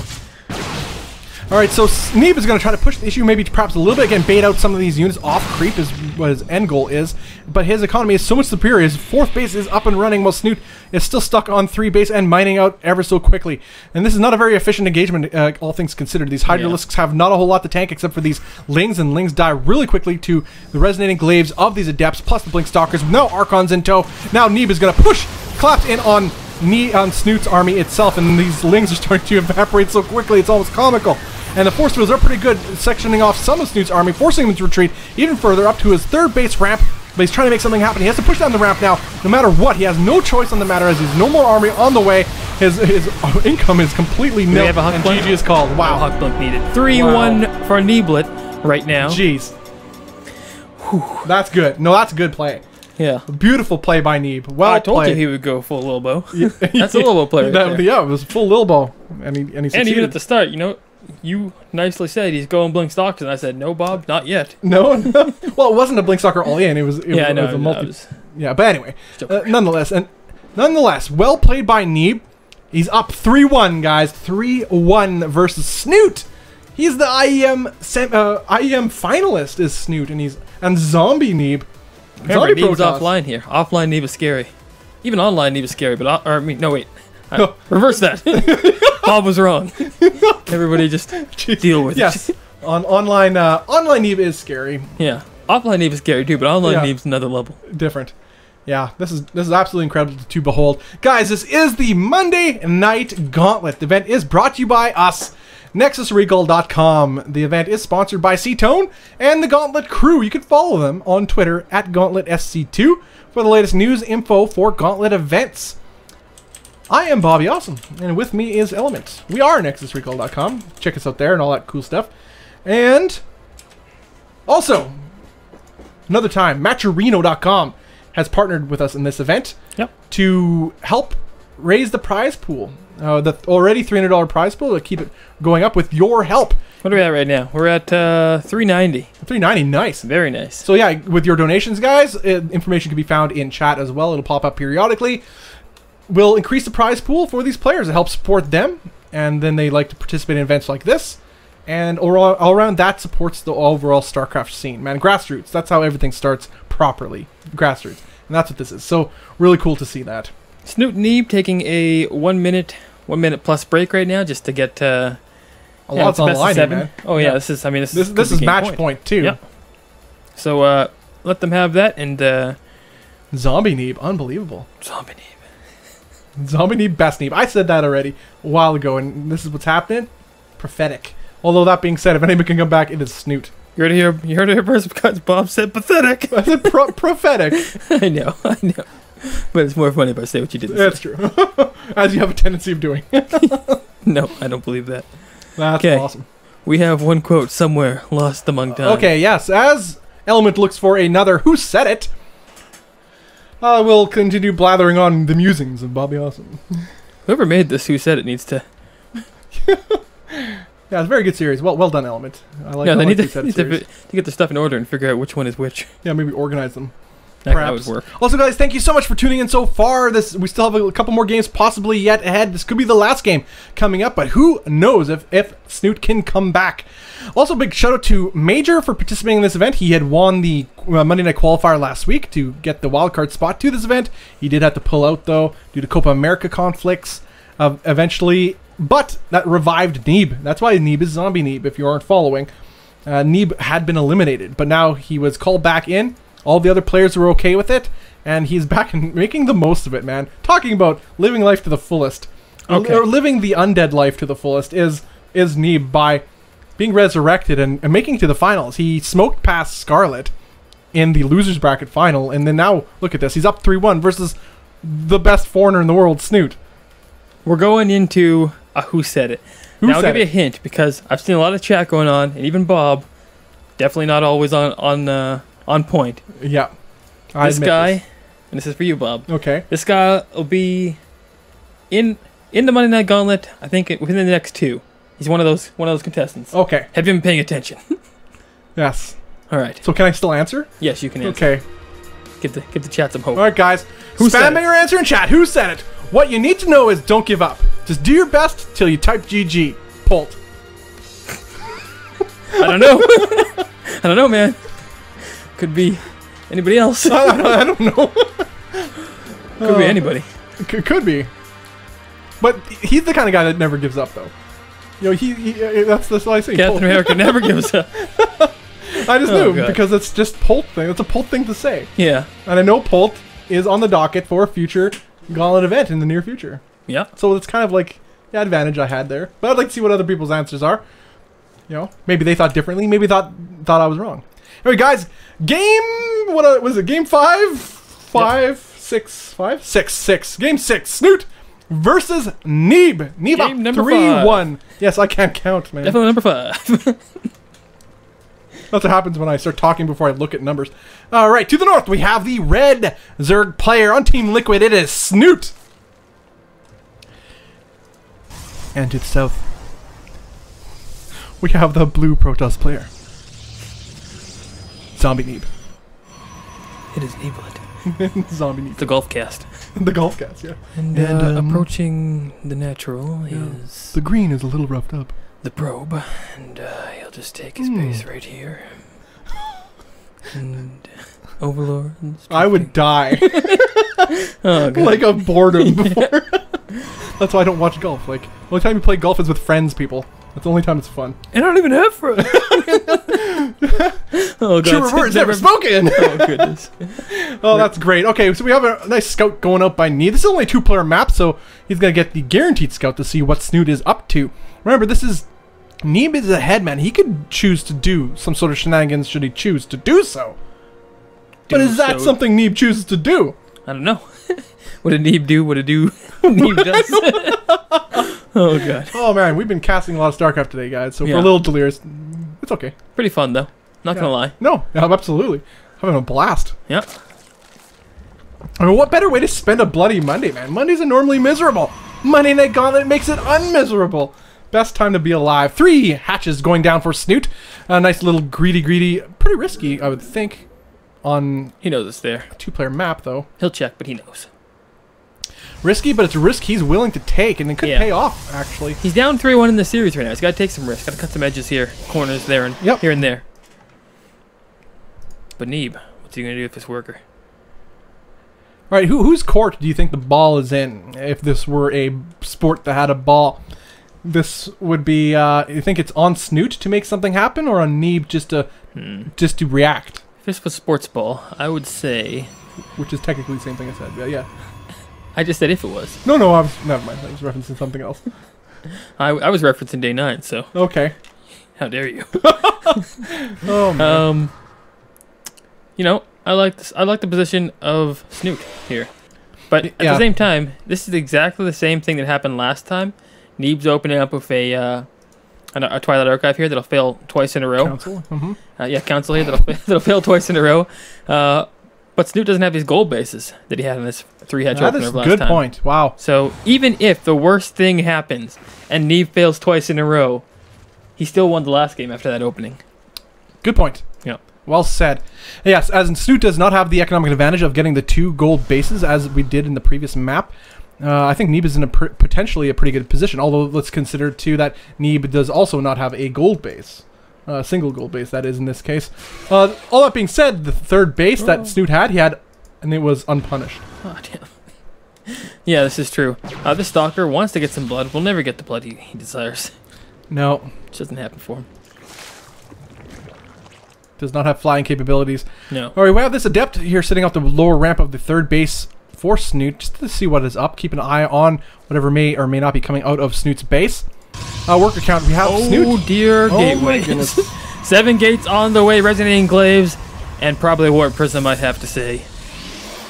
All right, so Neeb is going to try to push the issue, maybe perhaps a little bit, again, bait out some of these units off creep is what his end goal is. But his economy is so much superior. His 4th base is up and running while Snute is still stuck on 3 base and mining out ever so quickly. And this is not a very efficient engagement, all things considered. These Hydralisks have not a whole lot to tank except for these Lings, and Lings die really quickly to the resonating glaives of these Adepts, plus the Blink Stalkers. No Archons in tow. Now Neeb is going to push, collapse in on Snute's army itself, and these Lings are starting to evaporate so quickly it's almost comical. And the force fields are pretty good, sectioning off some of Snute's army, forcing him to retreat even further up to his 3rd base ramp. But he's trying to make something happen. He has to push down the ramp now, no matter what. He has no choice on the matter, as he's no more army on the way. His income is completely nil, have a Huck and Blink? GG is called. Wow. Huck Blink needed 3-1 for Neeblet right now. Jeez. Whew. That's good. No, that's a good play. Yeah. Beautiful play by Neeb. Well I told played. you he would go full Lilbo. That's a Lilbo player. Right there. Yeah, it was full Lilbo, and he succeeded. And even at the start, you nicely said he's going Blink Stalks, and I said, no, Bob, not yet. No. Well, it wasn't a Blink Stalker all in. It was a multi. Yeah, but anyway, nonetheless, well played by Neeb. He's up 3-1, guys. 3-1 versus Snute. He's the IEM finalist is Snute, and Zombie Neeb. Remember, Neeb's offline here. Offline Neeb is scary. Even online Neeb is scary, but no, wait. Reverse that. Bob was wrong. Everybody just deal with it. Yes. Online Neeb is scary. Yeah. Offline Neeb is scary too, but online Neeb's another level. Different. Yeah, this is absolutely incredible to behold. Guys, this is the Monday Night Gauntlet. The event is brought to you by us, NexusRecall.com. The event is sponsored by C-Tone and the Gauntlet crew. You can follow them on Twitter at GauntletSC2 for the latest news info for Gauntlet events. I am Bobby Awesome, and with me is Element. We are NexusRecall.com. Check us out there and all that cool stuff. And also, another time, Matcherino.com has partnered with us in this event to help raise the prize pool. The already $300 prize pool, to keep it going up with your help. What are we at right now? We're at $390. $390, nice. Very nice. So yeah, with your donations, guys, information can be found in chat as well. It'll pop up periodically. We'll increase the prize pool for these players to help support them, and then they like to participate in events like this. And all around that supports the overall StarCraft scene. Man, grassroots, that's how everything starts properly. Grassroots. And that's what this is. So, really cool to see that. Snute Neeb taking a 1 minute plus break right now just to get a lot's online, man. Oh yeah, this is match point too. Yeah. So let them have that, and Zombie Neeb, unbelievable. Zombie Neeb. Zombie Neeb, best Neeb. I said that already a while ago, and this is what's happening. Prophetic. Although that being said, if anybody can come back, it is Snute. You heard it here first because Bob said pathetic. I said prophetic. I know. But it's more funny if I say what you did. That's true. As you have a tendency of doing. No, I don't believe that. That's awesome. We have one quote somewhere lost among time. Okay, yes. As Element looks for another Who Said It, we'll continue blathering on the musings of Bobby Awesome. Whoever made this Who Said It needs to... Yeah, it's a very good series. Well done, Element. They need to get the stuff in order and figure out which one is which. Yeah, maybe organize them. That would work. Also, guys, thank you so much for tuning in so far. We still have a couple more games possibly yet ahead. This could be the last game coming up, but who knows if Snute can come back. Also, big shout out to MajOr for participating in this event. He had won the Monday Night Qualifier last week to get the wildcard spot to this event. He did have to pull out, though, due to Copa America conflicts eventually. But that revived Neeb. That's why Neeb is Zombie Neeb, if you aren't following. Neeb had been eliminated, but now he was called back in. All the other players were okay with it, and he's back and making the most of it, man. Talking about living life to the fullest, Okay. or living the undead life to the fullest is Neeb by being resurrected and making it to the finals. He smoked past Scarlett in the losers bracket final, and then now look at this. He's up 3-1 versus the best foreigner in the world, Snute. We're going into a who said it. Now I'll said give you a it? hint because I've seen a lot of chat going on, and even Bob, definitely not always on point. Yeah. This guy, and this is for you, Bob. Okay. This guy will be in the Monday Night Gauntlet. I think within the next 2. He's one of those contestants. Okay. Have you been paying attention? Yes. All right. So can I still answer? Yes, you can answer. Okay. Give the chat some hope. All right, guys. Who said Spam it? your answer in chat. Who said it? What you need to know is don't give up. Just do your best till you type GG. Polt. I don't know. I don't know, man. Could be anybody else. I don't know. Could be anybody. Could be. But he's the kind of guy that never gives up, though. You know, that's what I say. Captain America never gives up. I just Oh, knew God. because it's just Polt thing. It's a Polt thing to say. Yeah. And I know Polt is on the docket for a future Gauntlet event in the near future. Yeah. So it's kind of like the advantage I had there. But I'd like to see what other people's answers are. You know, maybe they thought differently. Maybe thought I was wrong. Anyway, guys, what was it? Game 5? 6. Game 6. Snute versus Neeb. Neeb up Game number 3-1. Yes, I can't count, man. Definitely number 5. That's what happens when I start talking before I look at numbers. All right, to the north, we have the red Zerg player on Team Liquid. It is Snute. And to the south, we have the blue Protoss player, Zombie Neeb. It is Neeblet. Zombie Neeb. The golf cast. The golf cats, yeah. And, approaching approaching the natural is the green is a little roughed up. the probe. And he'll just take his base right here. And Overlord. I would die Oh, God. like of boredom before. That's why I don't watch golf. Like, the only time you play golf is with friends, people. That's the only time it's fun. And I don't even have friends. Oh, God. True words never spoken. Oh, goodness. Oh, that's great. Okay, so we have a nice scout going out by Neeb. This is only a 2-player map, so he's going to get the guaranteed scout to see what Snute is up to. Remember, this is... Neeb is a headman. He could choose to do some sort of shenanigans should he choose to do so. But is that something Neeb chooses to do? I don't know. What did Neeb do? What did Neeb does? Oh, God. Oh, man, we've been casting a lot of StarCraft today, guys, so Yeah. for a little delirious, it's okay. Pretty fun, though. Not gonna lie. No, absolutely. Having a blast. Yeah. I mean, what better way to spend a bloody Monday, man? Mondays are normally miserable. Monday Night Gauntlet makes it unmiserable. Best time to be alive. 3 hatches going down for Snute. A nice little greedy. Pretty risky, I would think, on He knows it's there. a 2-player map, though. He'll check, but he knows. Risky, but it's a risk he's willing to take, and it could Yeah. pay off, actually. He's down 3-1 in the series right now. He's got to take some risks. Got to cut some edges here, corners there, and Yep. here and there. But Neeb, what's he gonna do with this worker? All right, whose court do you think the ball is in? If this were a sport that had a ball, this would be. You think it's on Snute to make something happen, or on Neeb just to react? If this was sports ball, I would say. Which is technically the same thing I said. Yeah. I just said if it was. No, never mind. I was referencing something else. I was referencing day 9, so Okay. how dare you? Oh man. You know, I like this. I like the position of Snute here, but at Yeah. the same time, this is exactly the same thing that happened last time. Neeb's opening up with a Twilight Archive here that'll fail twice in a row. Council. Mm-hmm. Council here that'll fail twice in a row. But Snute doesn't have his gold bases that he had in this 3-hatch That opener is of a last good time. point. Wow. So even if the worst thing happens and Neeb fails twice in a row, he still won the last game after that opening. Good point. Yeah. Well said. Yes, as Snute does not have the economic advantage of getting the 2 gold bases as we did in the previous map. I think Neeb is in a potentially a pretty good position. Although let's consider too that Neeb does also not have a gold base. Single gold base, that is, in this case. All that being said, the 3rd base that Snute had, and it was unpunished. Oh, damn. Yeah, this is true. This Stalker wants to get some blood. Will never get the blood he desires. No. It doesn't happen for him. Does not have flying capabilities. No. All right, we have this Adept here sitting off the lower ramp of the third base for Snute, just to see what is up. Keep an eye on whatever may or may not be coming out of Snute's base. Worker count, we have Snute. Oh dear, Oh my gateways. goodness. 7 gates on the way, resonating glaives, and probably Warp Prism, I'd have to say.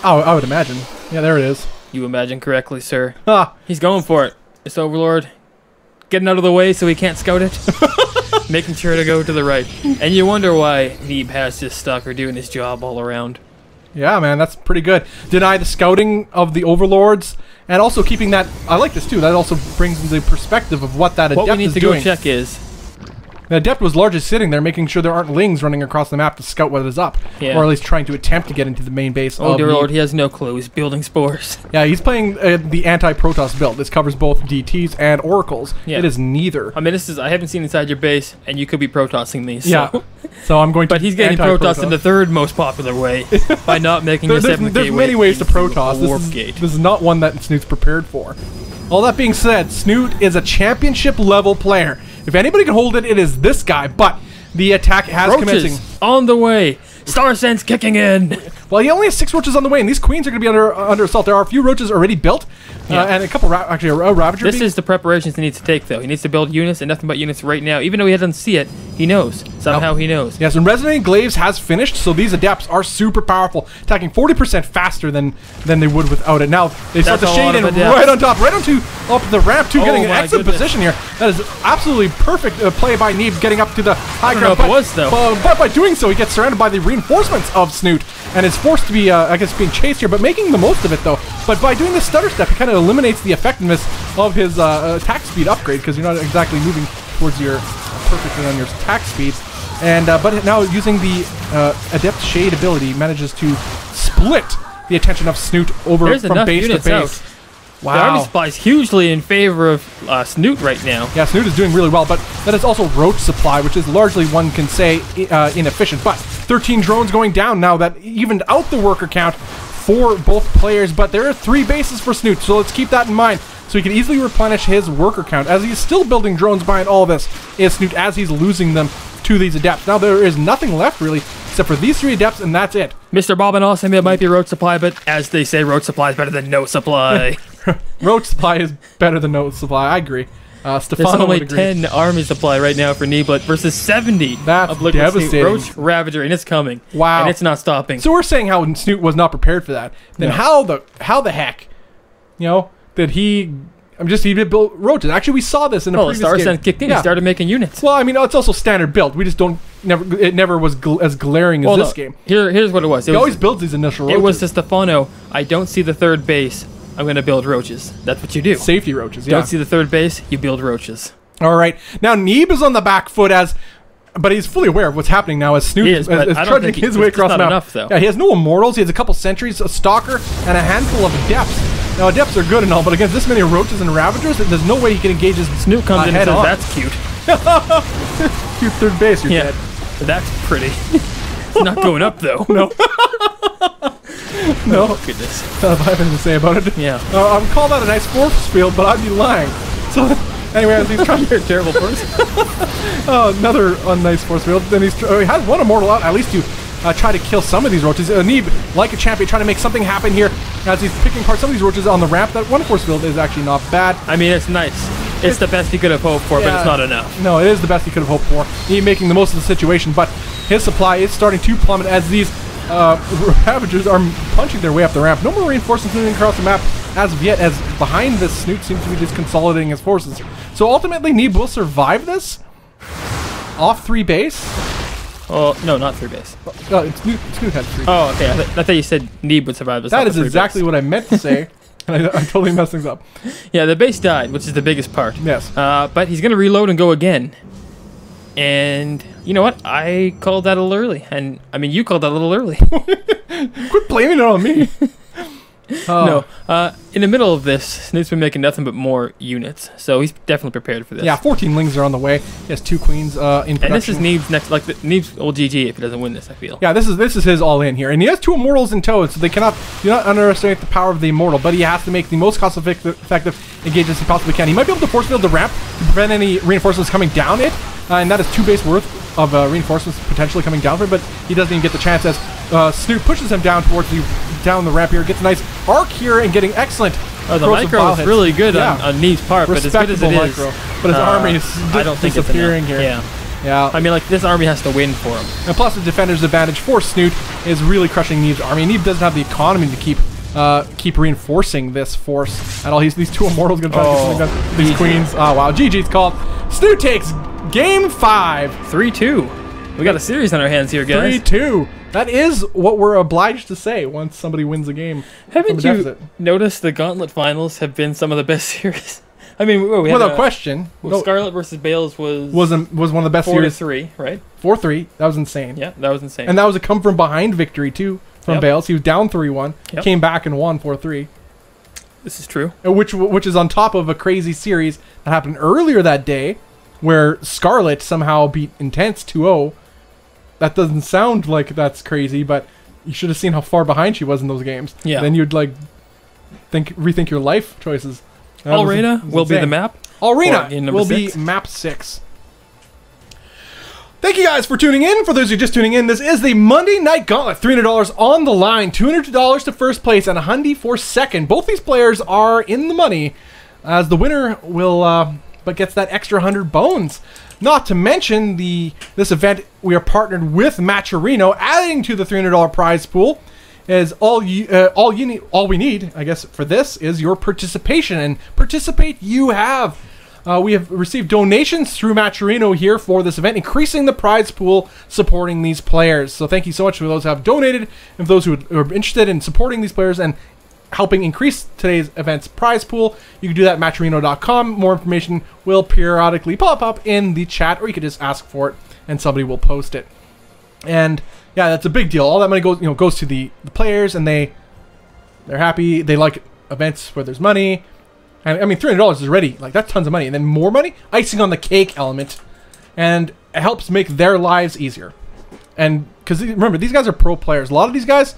Oh, I would imagine. Yeah, there it is. You imagine correctly, sir. Ah, He's going for it. This Overlord getting out of the way so he can't scout it. Making sure to go to the right. And you wonder why Neeb has this stalker doing his job all around. yeah, man, that's pretty good. Deny the scouting of the Overlords, and also keeping that... I like this, too. That also brings into perspective of what that Adept What we need is to doing. go check is... The Adept was largely sitting there, making sure there aren't Lings running across the map to scout what is up. Yeah. Or at least trying to attempt to get into the main base Oh of dear Neeb. lord, he has no clue. He's building spores. Yeah, he's playing the anti-Protoss build. This covers both DTs and Oracles. Yeah. It is neither. I mean, I haven't seen inside your base, and you could be Protossing these. So. Yeah. So I'm going to But he's getting Protoss in the third most popular way by not making a 7 There's gate many ways to Protoss. Warp This gate. is not one that Snute's prepared for. All that being said, Snute is a championship level player. If anybody can hold it, it is this guy. But the attack has commencing. Roaches on the way. Star Sense kicking in. Well, he only has 6 roaches on the way, and these queens are going to be under assault. There are a few roaches already built, Yeah. and a couple, actually, a Ravager. This is the preparations he needs to take, though. He needs to build units and nothing but units right now. Even though he doesn't see it, he knows. Somehow he knows. Yes, and Resonating Glaives has finished, so these Adepts are super powerful, attacking 40% faster than they would without it. Now, they start to That's a shade lot in of Adepts. right on top, right onto up the ramp, too, Oh getting an my excellent goodness. position here. That is absolutely perfect play by Neeb, getting up to the high don't know ground. if it was, though. But by doing so, he gets surrounded by the reinforcements of Snute, and is forced to be, I guess, being chased here, but making the most of it, though. But by doing this stutter step, he kind of eliminates the effectiveness of his attack speed upgrade, because you're not exactly moving towards your perfectly on your attack speed. And but now using the Adept Shade ability, manages to split the attention of Snute over There's from enough base to units base. out. The army Wow. supply is hugely in favor of Snute right now. Yeah, Snute is doing really well, but that is also roach supply, which is largely, one can say, inefficient. But 13 drones going down now that evened out the worker count for both players, but there are 3 bases for Snute, so let's keep that in mind. So he can easily replenish his worker count, as he's still building drones behind all this, is Snute, as he's losing them to these Adepts. Now there is nothing left, really, except for these 3 Adepts, and that's it. Mr. Bob and Awesome, it might be road supply, but as they say, road supply is better than no supply. Roach supply is better than no supply, I agree. There's Stefano only would agree. 10 army supply right now for Neeblet versus 70 That's of Liquid Snute. devastating. Roach Ravager, and it's coming. Wow. And it's not stopping. So we're saying how Snute was not prepared for that. Then No. how the heck, did he? He did build roaches. Actually, we saw this in a Well, the previous Star game. Sense kicked in. Yeah. He started making units. Well, I mean, it's also standard build. We just it never was as glaring as Well, this no, game. Here's what it was. He always builds these initial roaches. It was to Stefano, I don't see the third base. I'm going to build roaches. That's what you do. safety roaches. Yeah. Don't see the third base, you build roaches. All right. Now Neeb is on the back foot but he's fully aware of what's happening now as Snute He is, but is I don't trudging think his way it's across the not map. enough, though. Yeah, he has no immortals. He has a couple sentries, a stalker, and a handful of adepts. Now adepts are good and all, but against this many roaches and ravagers, there's no way he can engage his Snute comes in and head says, on. that's cute. Cute third base. You're Yeah, dead. that's pretty. It's not going up, though. No. No. Oh, goodness. I have anything to say about it. Yeah. I would call that a nice force field, but I'd be lying. So anyway, as he's trying You're a terrible person. another unnice force field, then he has one immortal out, at least to try to kill some of these roaches. Neeb, like a champion, trying to make something happen here as he's picking apart some of these roaches on the ramp. That one force field is actually not bad. I mean, it's nice. It's the best he could have hoped for, but Yeah. it's not enough. No, it is the best he could have hoped for. He making the most of the situation, but his supply is starting to plummet as these Ravagers are punching their way up the ramp. No more reinforcements moving across the map as of yet, as behind this Snute seems to be just consolidating his forces. So ultimately, Neeb will survive this off 3 base. Oh, no, not third base. Snute had 3. Oh, okay. I thought you said Neeb would survive. That is exactly what I meant to say. And I totally messed things up. Yeah, the base died, which is the biggest part. Yes. But he's going to reload and go again. And you know what? I called that a little early. And, I mean, you called that a little early. Quit blaming it on me. No. In the middle of this, Snute's been making nothing but more units. So he's definitely prepared for this. Yeah, 14 lings are on the way. He has 2 queens in production. And this is Neeb's next, Neeb's old GG if he doesn't win this, I feel. Yeah, this is his all in here, and he has 2 immortals in tow, so do not underestimate the power of the immortal. But he has to make the most cost-effective engagements he possibly can. He might be able to force field the ramp to prevent any reinforcements coming down it, and that is 2 base worth of reinforcements potentially coming down for him, but he doesn't even get the chance as Snute pushes him down towards down the ramp here, gets a nice arc here and getting excellent. The micro is really good on Neeb's part, but as good as it is, but his army is disappearing here. Yeah. I mean, like, this army has to win for him. And plus the defender's advantage for Snute is really crushing Neeb's army. Neeb doesn't have the economy to keep reinforcing this force at all. These 2 immortals gonna try to get something done. These queens. Oh wow, GG's called. Snute takes game 5. 3-2. We got a series on our hands here, guys. 3-2. That is what we're obliged to say once somebody wins a game. Haven't you noticed the Gauntlet finals have been some of the best series? I mean, without question. Well, Scarlett versus Bales was one of the best series. 4-3, right? 4-3. That was insane. Yeah, that was insane. And that was a come from behind victory too from Bales. He was down 3-1, came back and won 4-3. This is true. Which is on top of a crazy series that happened earlier that day, where Scarlett somehow beat Intense 2-0. That doesn't sound like that's crazy, but you should have seen how far behind she was in those games. Yeah. Then you'd like rethink your life choices. Alrena will be the map. Alrena will be map 6. Thank you guys for tuning in. For those who are just tuning in, this is the Monday Night Gauntlet. $300 on the line, $200 to first place, and $100 for second. Both these players are in the money, as the winner will, but gets that extra 100 bones. Not to mention this event, we are partnered with MajOr, adding to the $300 prize pool. Is all we need, I guess, for this is your participation, and participate you have. We have received donations through MajOr here for this event, increasing the prize pool, supporting these players. So thank you so much for those who have donated, and for those who are interested in supporting these players and helping increase today's event's prize pool. You can do that at majorino.com. More information will periodically pop up in the chat, or you could just ask for it and somebody will post it. And yeah, that's a big deal. All that money goes to the players, and they're happy. They like events where there's money. And I mean, $300 is already, like, that's tons of money. And then more money, icing on the cake element. And it helps make their lives easier. And because remember, these guys are pro players. A lot of these guys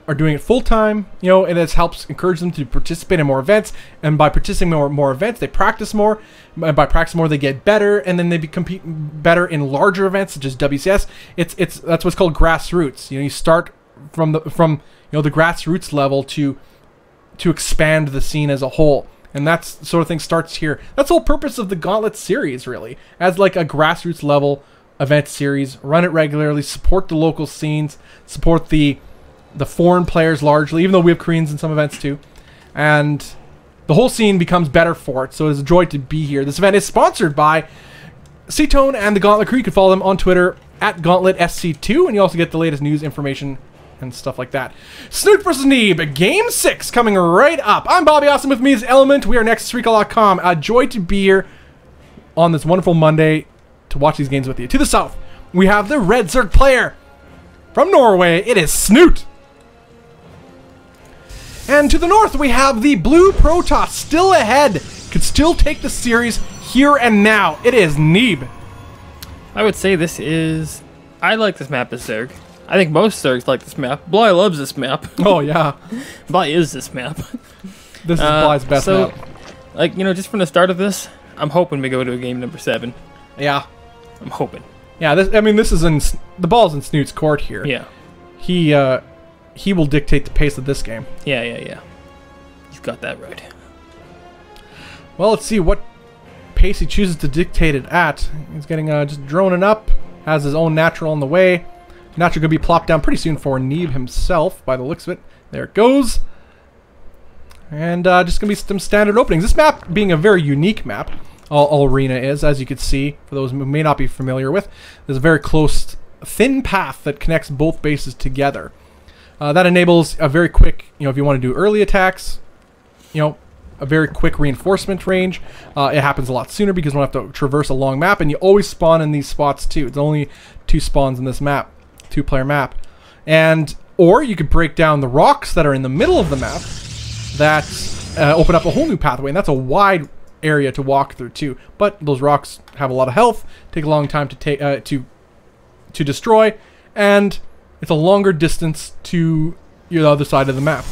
are doing it full time, and it helps encourage them to participate in more events. And by participating in more events, they practice more. And by practicing more, they get better, and then they compete better in larger events such as WCS. That's what's called grassroots. You start from the grassroots level to expand the scene as a whole. And that sort of thing starts here. That's the whole purpose of the Gauntlet series, really, as like a grassroots level event series. Run it regularly, support the local scenes, support the foreign players largely, even though we have Koreans in some events too. And the whole scene becomes better for it, so it is a joy to be here. This event is sponsored by SC2 and the Gauntlet Crew. You can follow them on Twitter at Gauntlet SC2, and you also get the latest news, information, and stuff like that. Snute versus Neeb, Game 6 coming right up. I'm Bobby Awesome, with me is Element. We are next to Streakle.com. A joy to be here on this wonderful Monday to watch these games with you. To the south, we have the Red Zerg player from Norway. It is Snute. And to the north, we have the Blue Protoss, still ahead. Could still take the series here and now. It is Neeb. I would say I like this map as Zerg. I think most Zergs like this map. Bly loves this map. Oh, yeah. Bly is this map. This is Bly's best map. Like, just from the start of this, I'm hoping we go to a game number 7. Yeah. I'm hoping. Yeah, this is the ball's in Snute's court here. Yeah. He will dictate the pace of this game. Yeah. He's got that right. Well, let's see what pace he chooses to dictate it at. He's getting just droning up. Has his own natural on the way. Natural going to be plopped down pretty soon for Neeb himself, by the looks of it. There it goes. And just going to be some standard openings. This map being a very unique map. All Arena is, as you can see, for those who may not be familiar with. There's a very close, thin path that connects both bases together. That enables a very quick, if you want to do early attacks, a very quick reinforcement range. It happens a lot sooner because you don't have to traverse a long map, and you always spawn in these spots too. It's only 2 spawns in this map, 2-player map. Or you could break down the rocks that are in the middle of the map that open up a whole new pathway, and that's a wide area to walk through too. But those rocks have a lot of health, take a long time to destroy, and it's a longer distance to the other side of the map,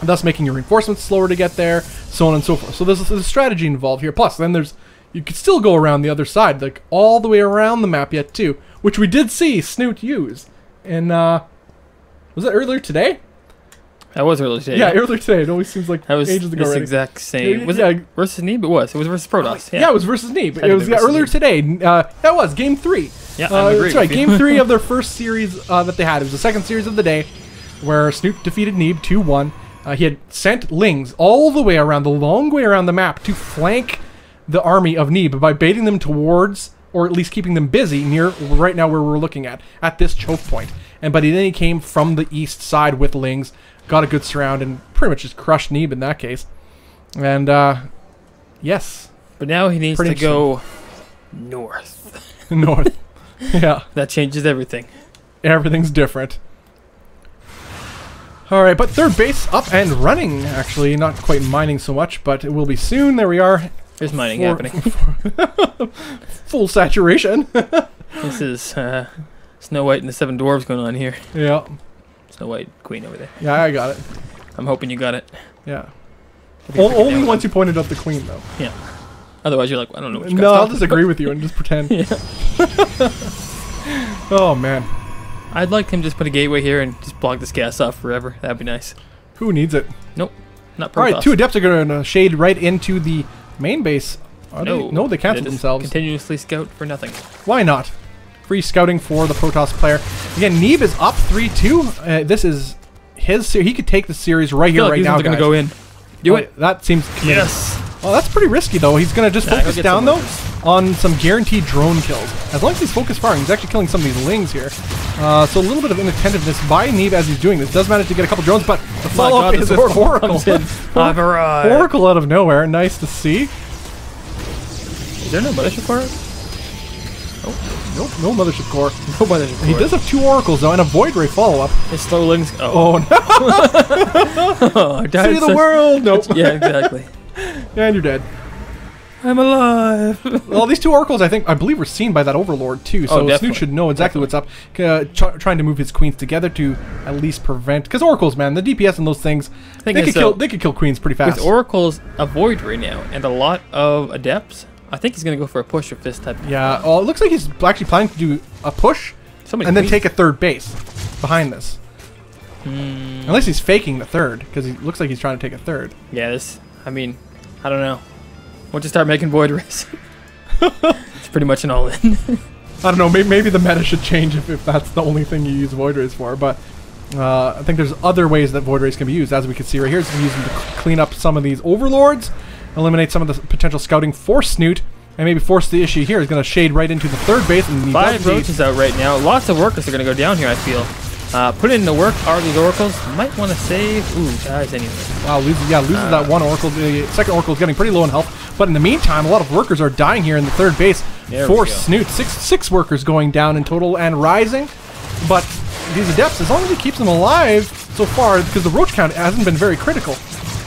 thus making your reinforcements slower to get there, so on and so forth. So there's a strategy involved here. Plus, then there's you could still go around the other side, like all the way around the map yet too, which we did see Snute use. And was it earlier today? That was earlier today. Yeah, earlier today. It always seems like that was ages ago. This already. Exact same. Was yeah, it versus Neeb? It was versus Protoss. Yeah, it was versus Neeb. It was earlier today. That was game 3. Yeah, that's right. Game 3 of their first series that they had. It was the second series of the day, where Snute defeated Neeb 2-1. He had sent Lings all the way around, the long way around the map, to flank the army of Neeb by baiting them towards, or at least keeping them busy near right now where we're looking at this choke point. But then he came from the east side with Lings, got a good surround, and pretty much just crushed Neeb in that case. And yes. But now he needs to go north. North. Yeah. That changes everything. Everything's different. Alright, but third base up and running, actually. Not quite mining so much, but it will be soon. There we are. There's mining happening. Full saturation. This is Snow White and the Seven Dwarves going on here. Yeah. Snow White Queen over there. Yeah, I got it. I'm hoping you got it. Yeah. Only once you pointed out the queen, though. Yeah. Otherwise, you're like, I don't know what you're No, I'll just agree with you and just pretend. Yeah. Oh, man. I'd like him to just put a gateway here and just block this gas off forever. That'd be nice. Who needs it? Nope. Not Protoss. Alright, 2 Adepts are going to shade right into the main base. No, they canceled themselves. Continuously scout for nothing. Why not? Free scouting for the Protoss player. Again, Neeb is up 3-2. This is his series. He could take the series right here, right now, guys. Going to go in. Do it. That seems committed. Yes. Well, that's pretty risky, though. He's going to just focus down, though, on some guaranteed drone kills. As long as he's focused firing, he's actually killing some of these Lings here. So a little bit of inattentiveness by Neeb as he's doing this. Does manage to get a couple drones, but the follow-up is Oracle. I've arrived. Oracle out of nowhere. Nice to see. Is there no mothership core? Nope, no mothership core. No mothership core. He does have 2 oracles though, and a void ray follow-up. His slow Lings. Oh no! Oh, See the world. Nope. Yeah, exactly. And you're dead. I'm alive. Well, these 2 oracles, I believe, were seen by that overlord too. So Snute should know exactly what's up. Trying to move his queens together to at least prevent, because oracles, man, the DPS and those things, they could kill queens pretty fast. With oracles, a void ray now, and a lot of adepts. I think he's going to go for a push with this type of... Yeah, well, it looks like he's actually planning to do a push and then take a third base behind this. Unless he's faking the third, because he looks like he's trying to take a third. Yeah, I mean, I don't know. Once you start making void rays, it's pretty much an all-in. I don't know, maybe the meta should change if that's the only thing you use void rays for, but I think there's other ways that void rays can be used. As we can see right here, it's using to clean up some of these overlords, eliminate some of the potential scouting for Snute, and maybe force the issue here. He's going to shade right into the third base. And 5 roaches out right now. Lots of workers are going to go down here, I feel. Put in the work are these oracles. Might want to save. Ooh, dies anyway. Wow, loses that 1 oracle. The second oracle is getting pretty low in health. But in the meantime, a lot of workers are dying here in the third base for Snute. Six workers going down in total and rising. But these Adepts, as long as he keeps them alive so far, because the roach count hasn't been very critical.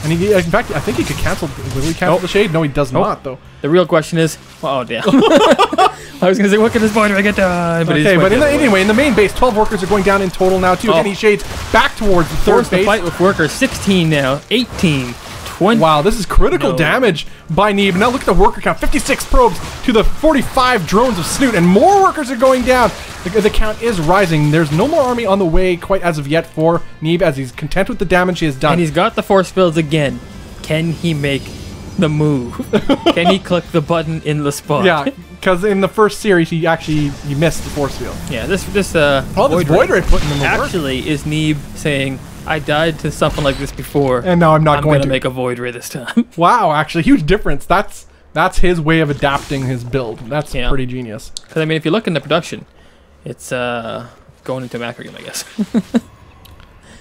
And he, in fact, I think he could cancel. Will he cancel the shade? No, he does not, though. The real question is, oh damn! I was gonna say, what can this boy do I get done? But okay, but anyway, in the main base, 12 workers are going down in total now too. Again, he shades back towards the third base. The fight with workers, 16 now, 18, 20. Wow, this is critical damage by Neeb. Now look at the worker count: 56 probes to the 45 drones of Snute, and more workers are going down. The count is rising. There's no more army on the way quite as of yet for Neeb, as he's content with the damage he has done. And he's got the force fields again. Can he make the move? Can he click the button in the spot? Yeah, because in the first series he missed the force field. Yeah, this void ray putting him actually is Neeb saying, I died to something like this before, and now I'm going to make a void ray this time. Wow, actually, huge difference. That's his way of adapting his build. That's pretty genius. Because I mean, if you look in the production, it's going into macro game, I guess.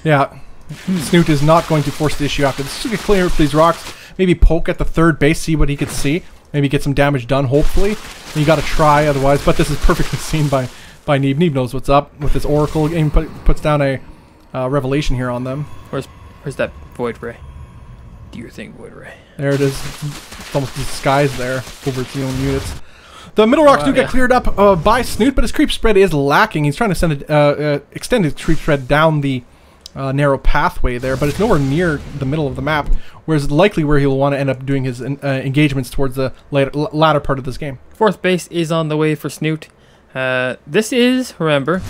Yeah, Snute is not going to force the issue after this. Just clear up these rocks. Maybe poke at the third base, see what he could see. Maybe get some damage done, hopefully. And you got to try otherwise. But this is perfectly seen by Neeb. Neeb knows what's up with his Oracle. He puts down a revelation here on them. Where's that void ray? Do your thing, void ray. There it is. It's almost disguised there over its own units. The middle rocks do get cleared up by Snute, but his creep spread is lacking. He's trying to extend his creep spread down the narrow pathway there, but it's nowhere near the middle of the map whereas likely where he'll want to end up doing his engagements towards the latter part of this game. 4th base is on the way for Snute. This is, remember,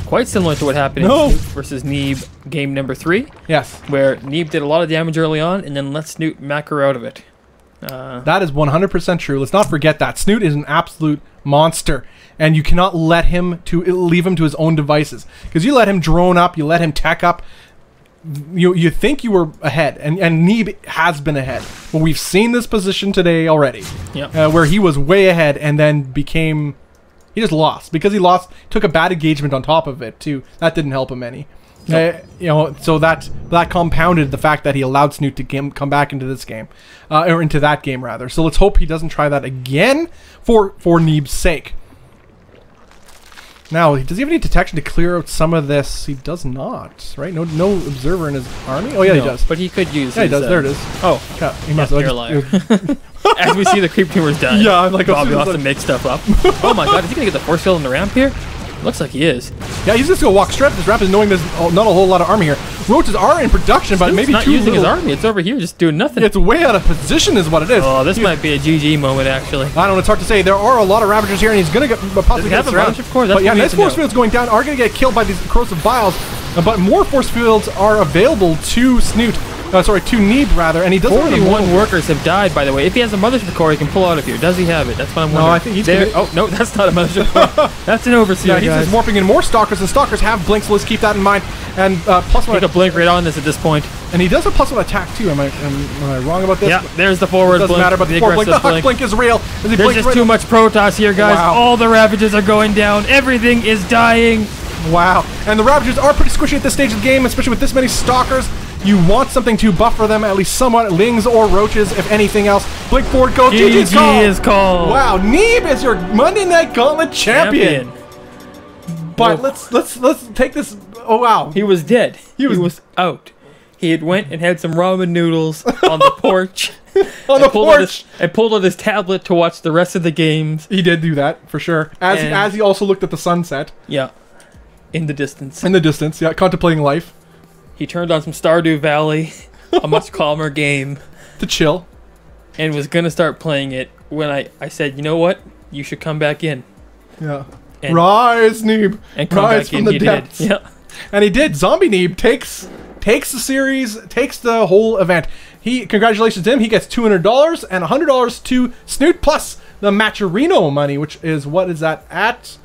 quite similar to what happened in Snute versus Neeb game number 3. Yes. Where Neeb did a lot of damage early on and then let Snute mack her out of it. That is 100% true. Let's not forget that. Snute is an absolute monster, and you cannot leave him to his own devices. Because you let him drone up, you let him tech up, you think you were ahead, and Neeb has been ahead. But we've seen this position today already, where he was way ahead and then became... He just lost. Because he lost, took a bad engagement on top of it, too. That didn't help him any. So that compounded the fact that he allowed Snute to come back into this game, or into that game rather. So let's hope he doesn't try that again for Neeb's sake. Now, does he have any detection to clear out some of this? He does not, right? No observer in his army. Oh yeah, he does. But he could use. Yeah, he does. There it is. Oh, yeah, he must have. As we see the creep tumors die. Yeah, I'm like, Bobby wants to make stuff up. Oh my god, is he gonna get the force field on the ramp here? Looks like he is. Yeah, he's just gonna walk straight up this ramp, knowing there's not a whole lot of army here. Roaches are in production, but maybe not using his army. It's over here, just doing nothing. It's way out of position, is what it is. Oh, this might be a GG moment, actually. I don't know. It's hard to say. There are a lot of Ravagers here, and he's gonna possibly get surrounded. Of course, but yeah, nice force fields going down are gonna get killed by these corrosive vials. But more force fields are available to Snute. Sorry, to Neeb rather, and he doesn't. 41 workers have died, by the way. If he has a mothership core, he can pull out of here. Does he have it? That's what I'm wondering. No, I think he's there. Oh no, that's not a mothership core. That's an overseer. Yeah, he's just morphing in more stalkers, and stalkers have blinks. So let's keep that in mind. And plus one. Take a blink right on this at this point. And he does have plus one attack too. Am I wrong about this? Yeah, there's the forward blink. Doesn't matter, but the forward blink. The huck blink is real. There's just too much Protoss here, guys. Wow. All the Ravages are going down. Everything is dying. Wow. And the Ravagers are pretty squishy at this stage of the game, especially with this many stalkers. You want something to buffer them at least somewhat. Lings or roaches, if anything else. Blink forward, go. GG's called. is called. Wow, Neeb is your Monday Night Gauntlet champion. But let's take this. Oh wow, he was dead. He was out. He had went and had some ramen noodles on the porch. On the porch. And pulled out his tablet to watch the rest of the games. He did do that for sure. As he also looked at the sunset. Yeah. In the distance. In the distance, yeah, contemplating life. He turned on some Stardew Valley, a much calmer game. To chill. And was going to start playing it when I said, you know what? You should come back in. Yeah. And rise, Neeb. And come rise back from the depths. Did. Yeah. And he did. Zombie Neeb takes the series, takes the whole event. Congratulations to him. He gets $200 and $100 to Snute, plus the Matcherino money, which is, what is that at?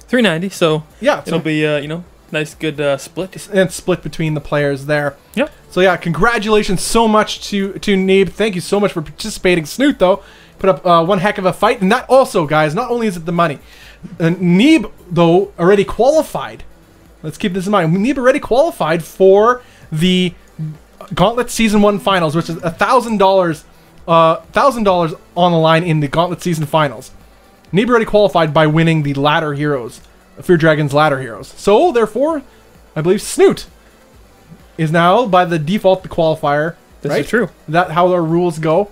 $390. So yeah, it'll be nice good split. And split between the players there. Yep. So yeah, congratulations so much to Neeb. Thank you so much for participating. Snute though put up one heck of a fight, and that also, guys, not only is it the money, Neeb though already qualified. Let's keep this in mind. Neeb already qualified for the Gauntlet Season 1 Finals, which is $1,000 on the line in the Gauntlet Season Finals. Neeb already qualified by winning the Ladder Heroes, Fear Dragon's Ladder Heroes. So, therefore, I believe Snute is now, by the default, the qualifier. This is true. That's how our rules go.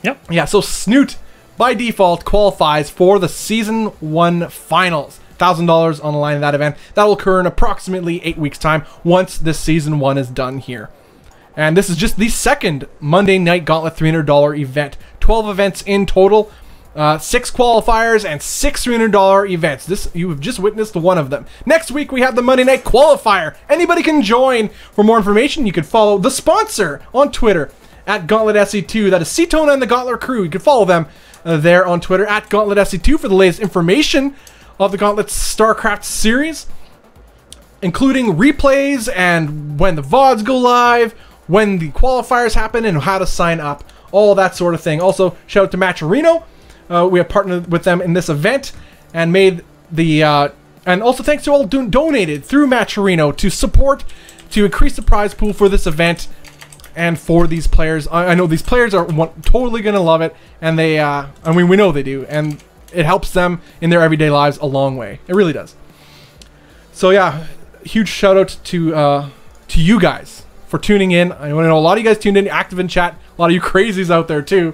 Yep. Yeah, so Snute, by default, qualifies for the Season 1 Finals. $1,000 on the line in that event. That will occur in approximately 8 weeks' time once this Season 1 is done here. And this is just the second Monday Night Gauntlet $300 event. 12 events in total. 6 qualifiers and 6 $300 events. You have just witnessed one of them. Next week we have the Monday Night Qualifier. Anybody can join. For more information, you can follow the sponsor on Twitter at Gauntlet SC2. That is C-Tone and the Gauntlet crew. You can follow them there on Twitter at Gauntlet SC2 for the latest information of the Gauntlet StarCraft series, including replays and when the VODs go live, when the qualifiers happen, and how to sign up. All that sort of thing. Also, shout out to Matcherino. We have partnered with them in this event and made the and also thanks to all donated through Matcherino to support, to increase the prize pool for this event and for these players. I know these players are totally gonna love it, and they I mean, we know they do, and it helps them in their everyday lives a long way. It really does. So yeah, huge shout out to you guys for tuning in. I know a lot of you guys tuned in, active in chat. A lot of you crazies out there too,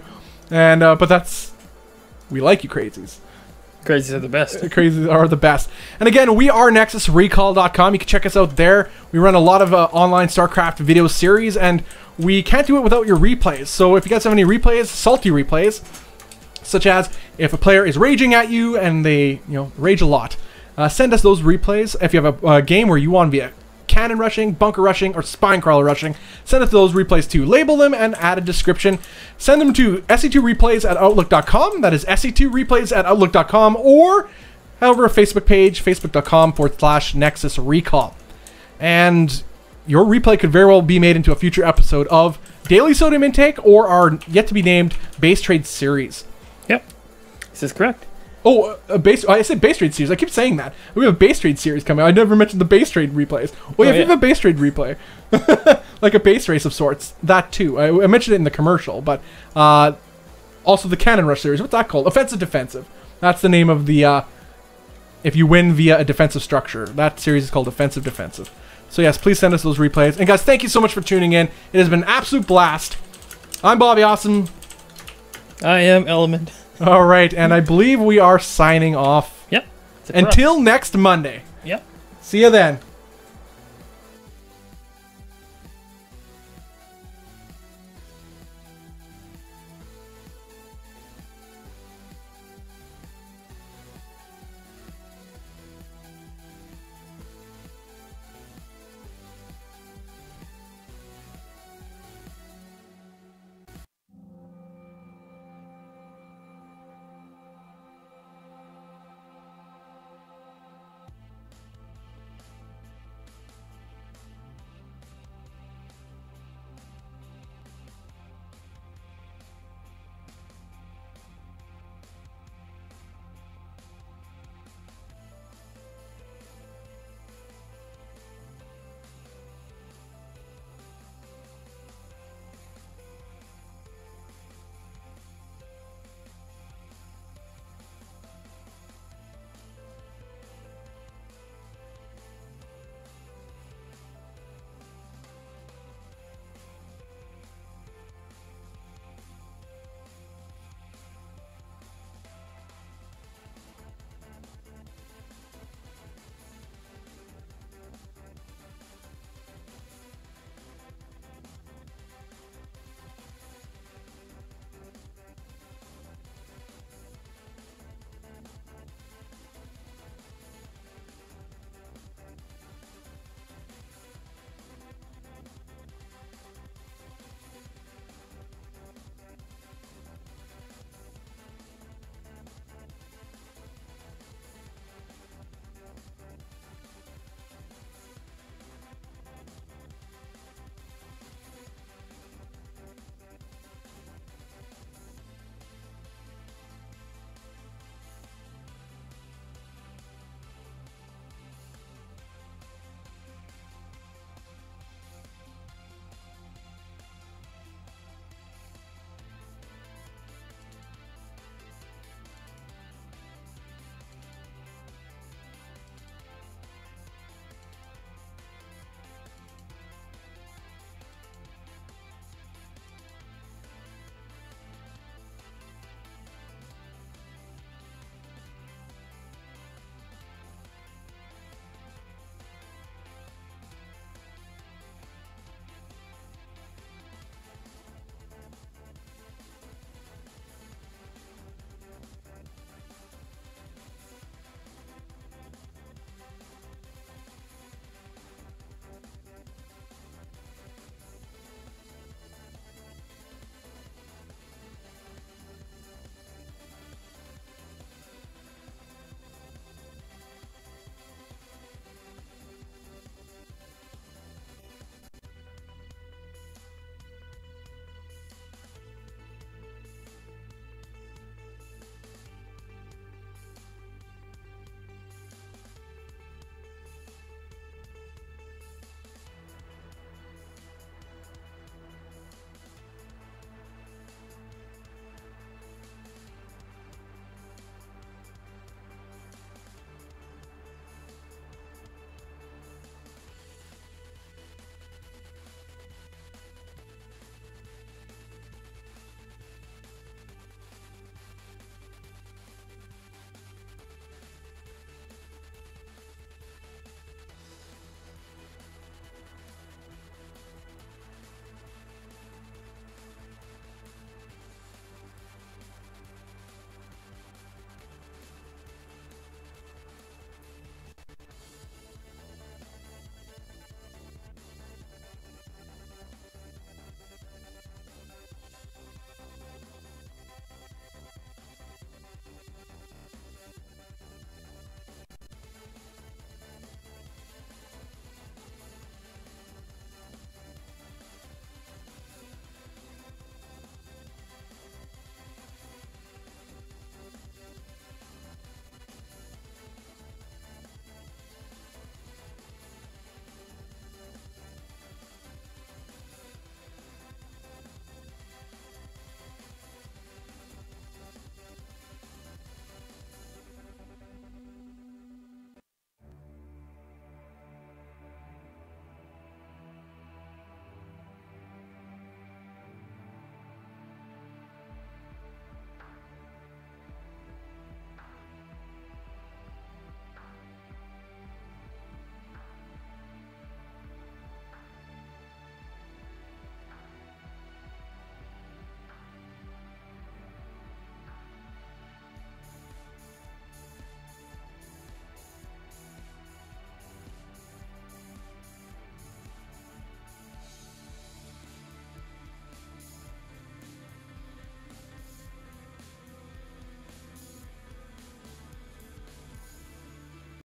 and but we like you crazies. Crazies are the best. Crazies are the best. And again, we are NexusRecall.com. You can check us out there. We run a lot of online StarCraft video series, and we can't do it without your replays. So if you guys have any replays, salty replays, such as if a player is raging at you and they, rage a lot, send us those replays. If you have a game where you want to be a cannon rushing, bunker rushing, or spine crawler rushing, send us those replays too. Label them and add a description. Send them to SC2replays@outlook.com. That is SC2replays@outlook.com, or however, a Facebook page, facebook.com/Nexus Recall. And your replay could very well be made into a future episode of Daily Sodium Intake or our yet to be named Base Trade series. Yep, this is correct. Oh, I said base trade series. I keep saying that. We have a base trade series coming. I never mentioned the base trade replays. Well, if you have a base trade replay, like a base race of sorts, that too. I mentioned it in the commercial, but also the Cannon Rush series. What's that called? Offensive Defensive. That's the name of the, if you win via a defensive structure. That series is called Offensive Defensive. So yes, please send us those replays. And guys, thank you so much for tuning in. It has been an absolute blast. I'm Bobby Awesome. I am Element. All right, and I believe we are signing off. Yep. Until next Monday. Yep. See you then.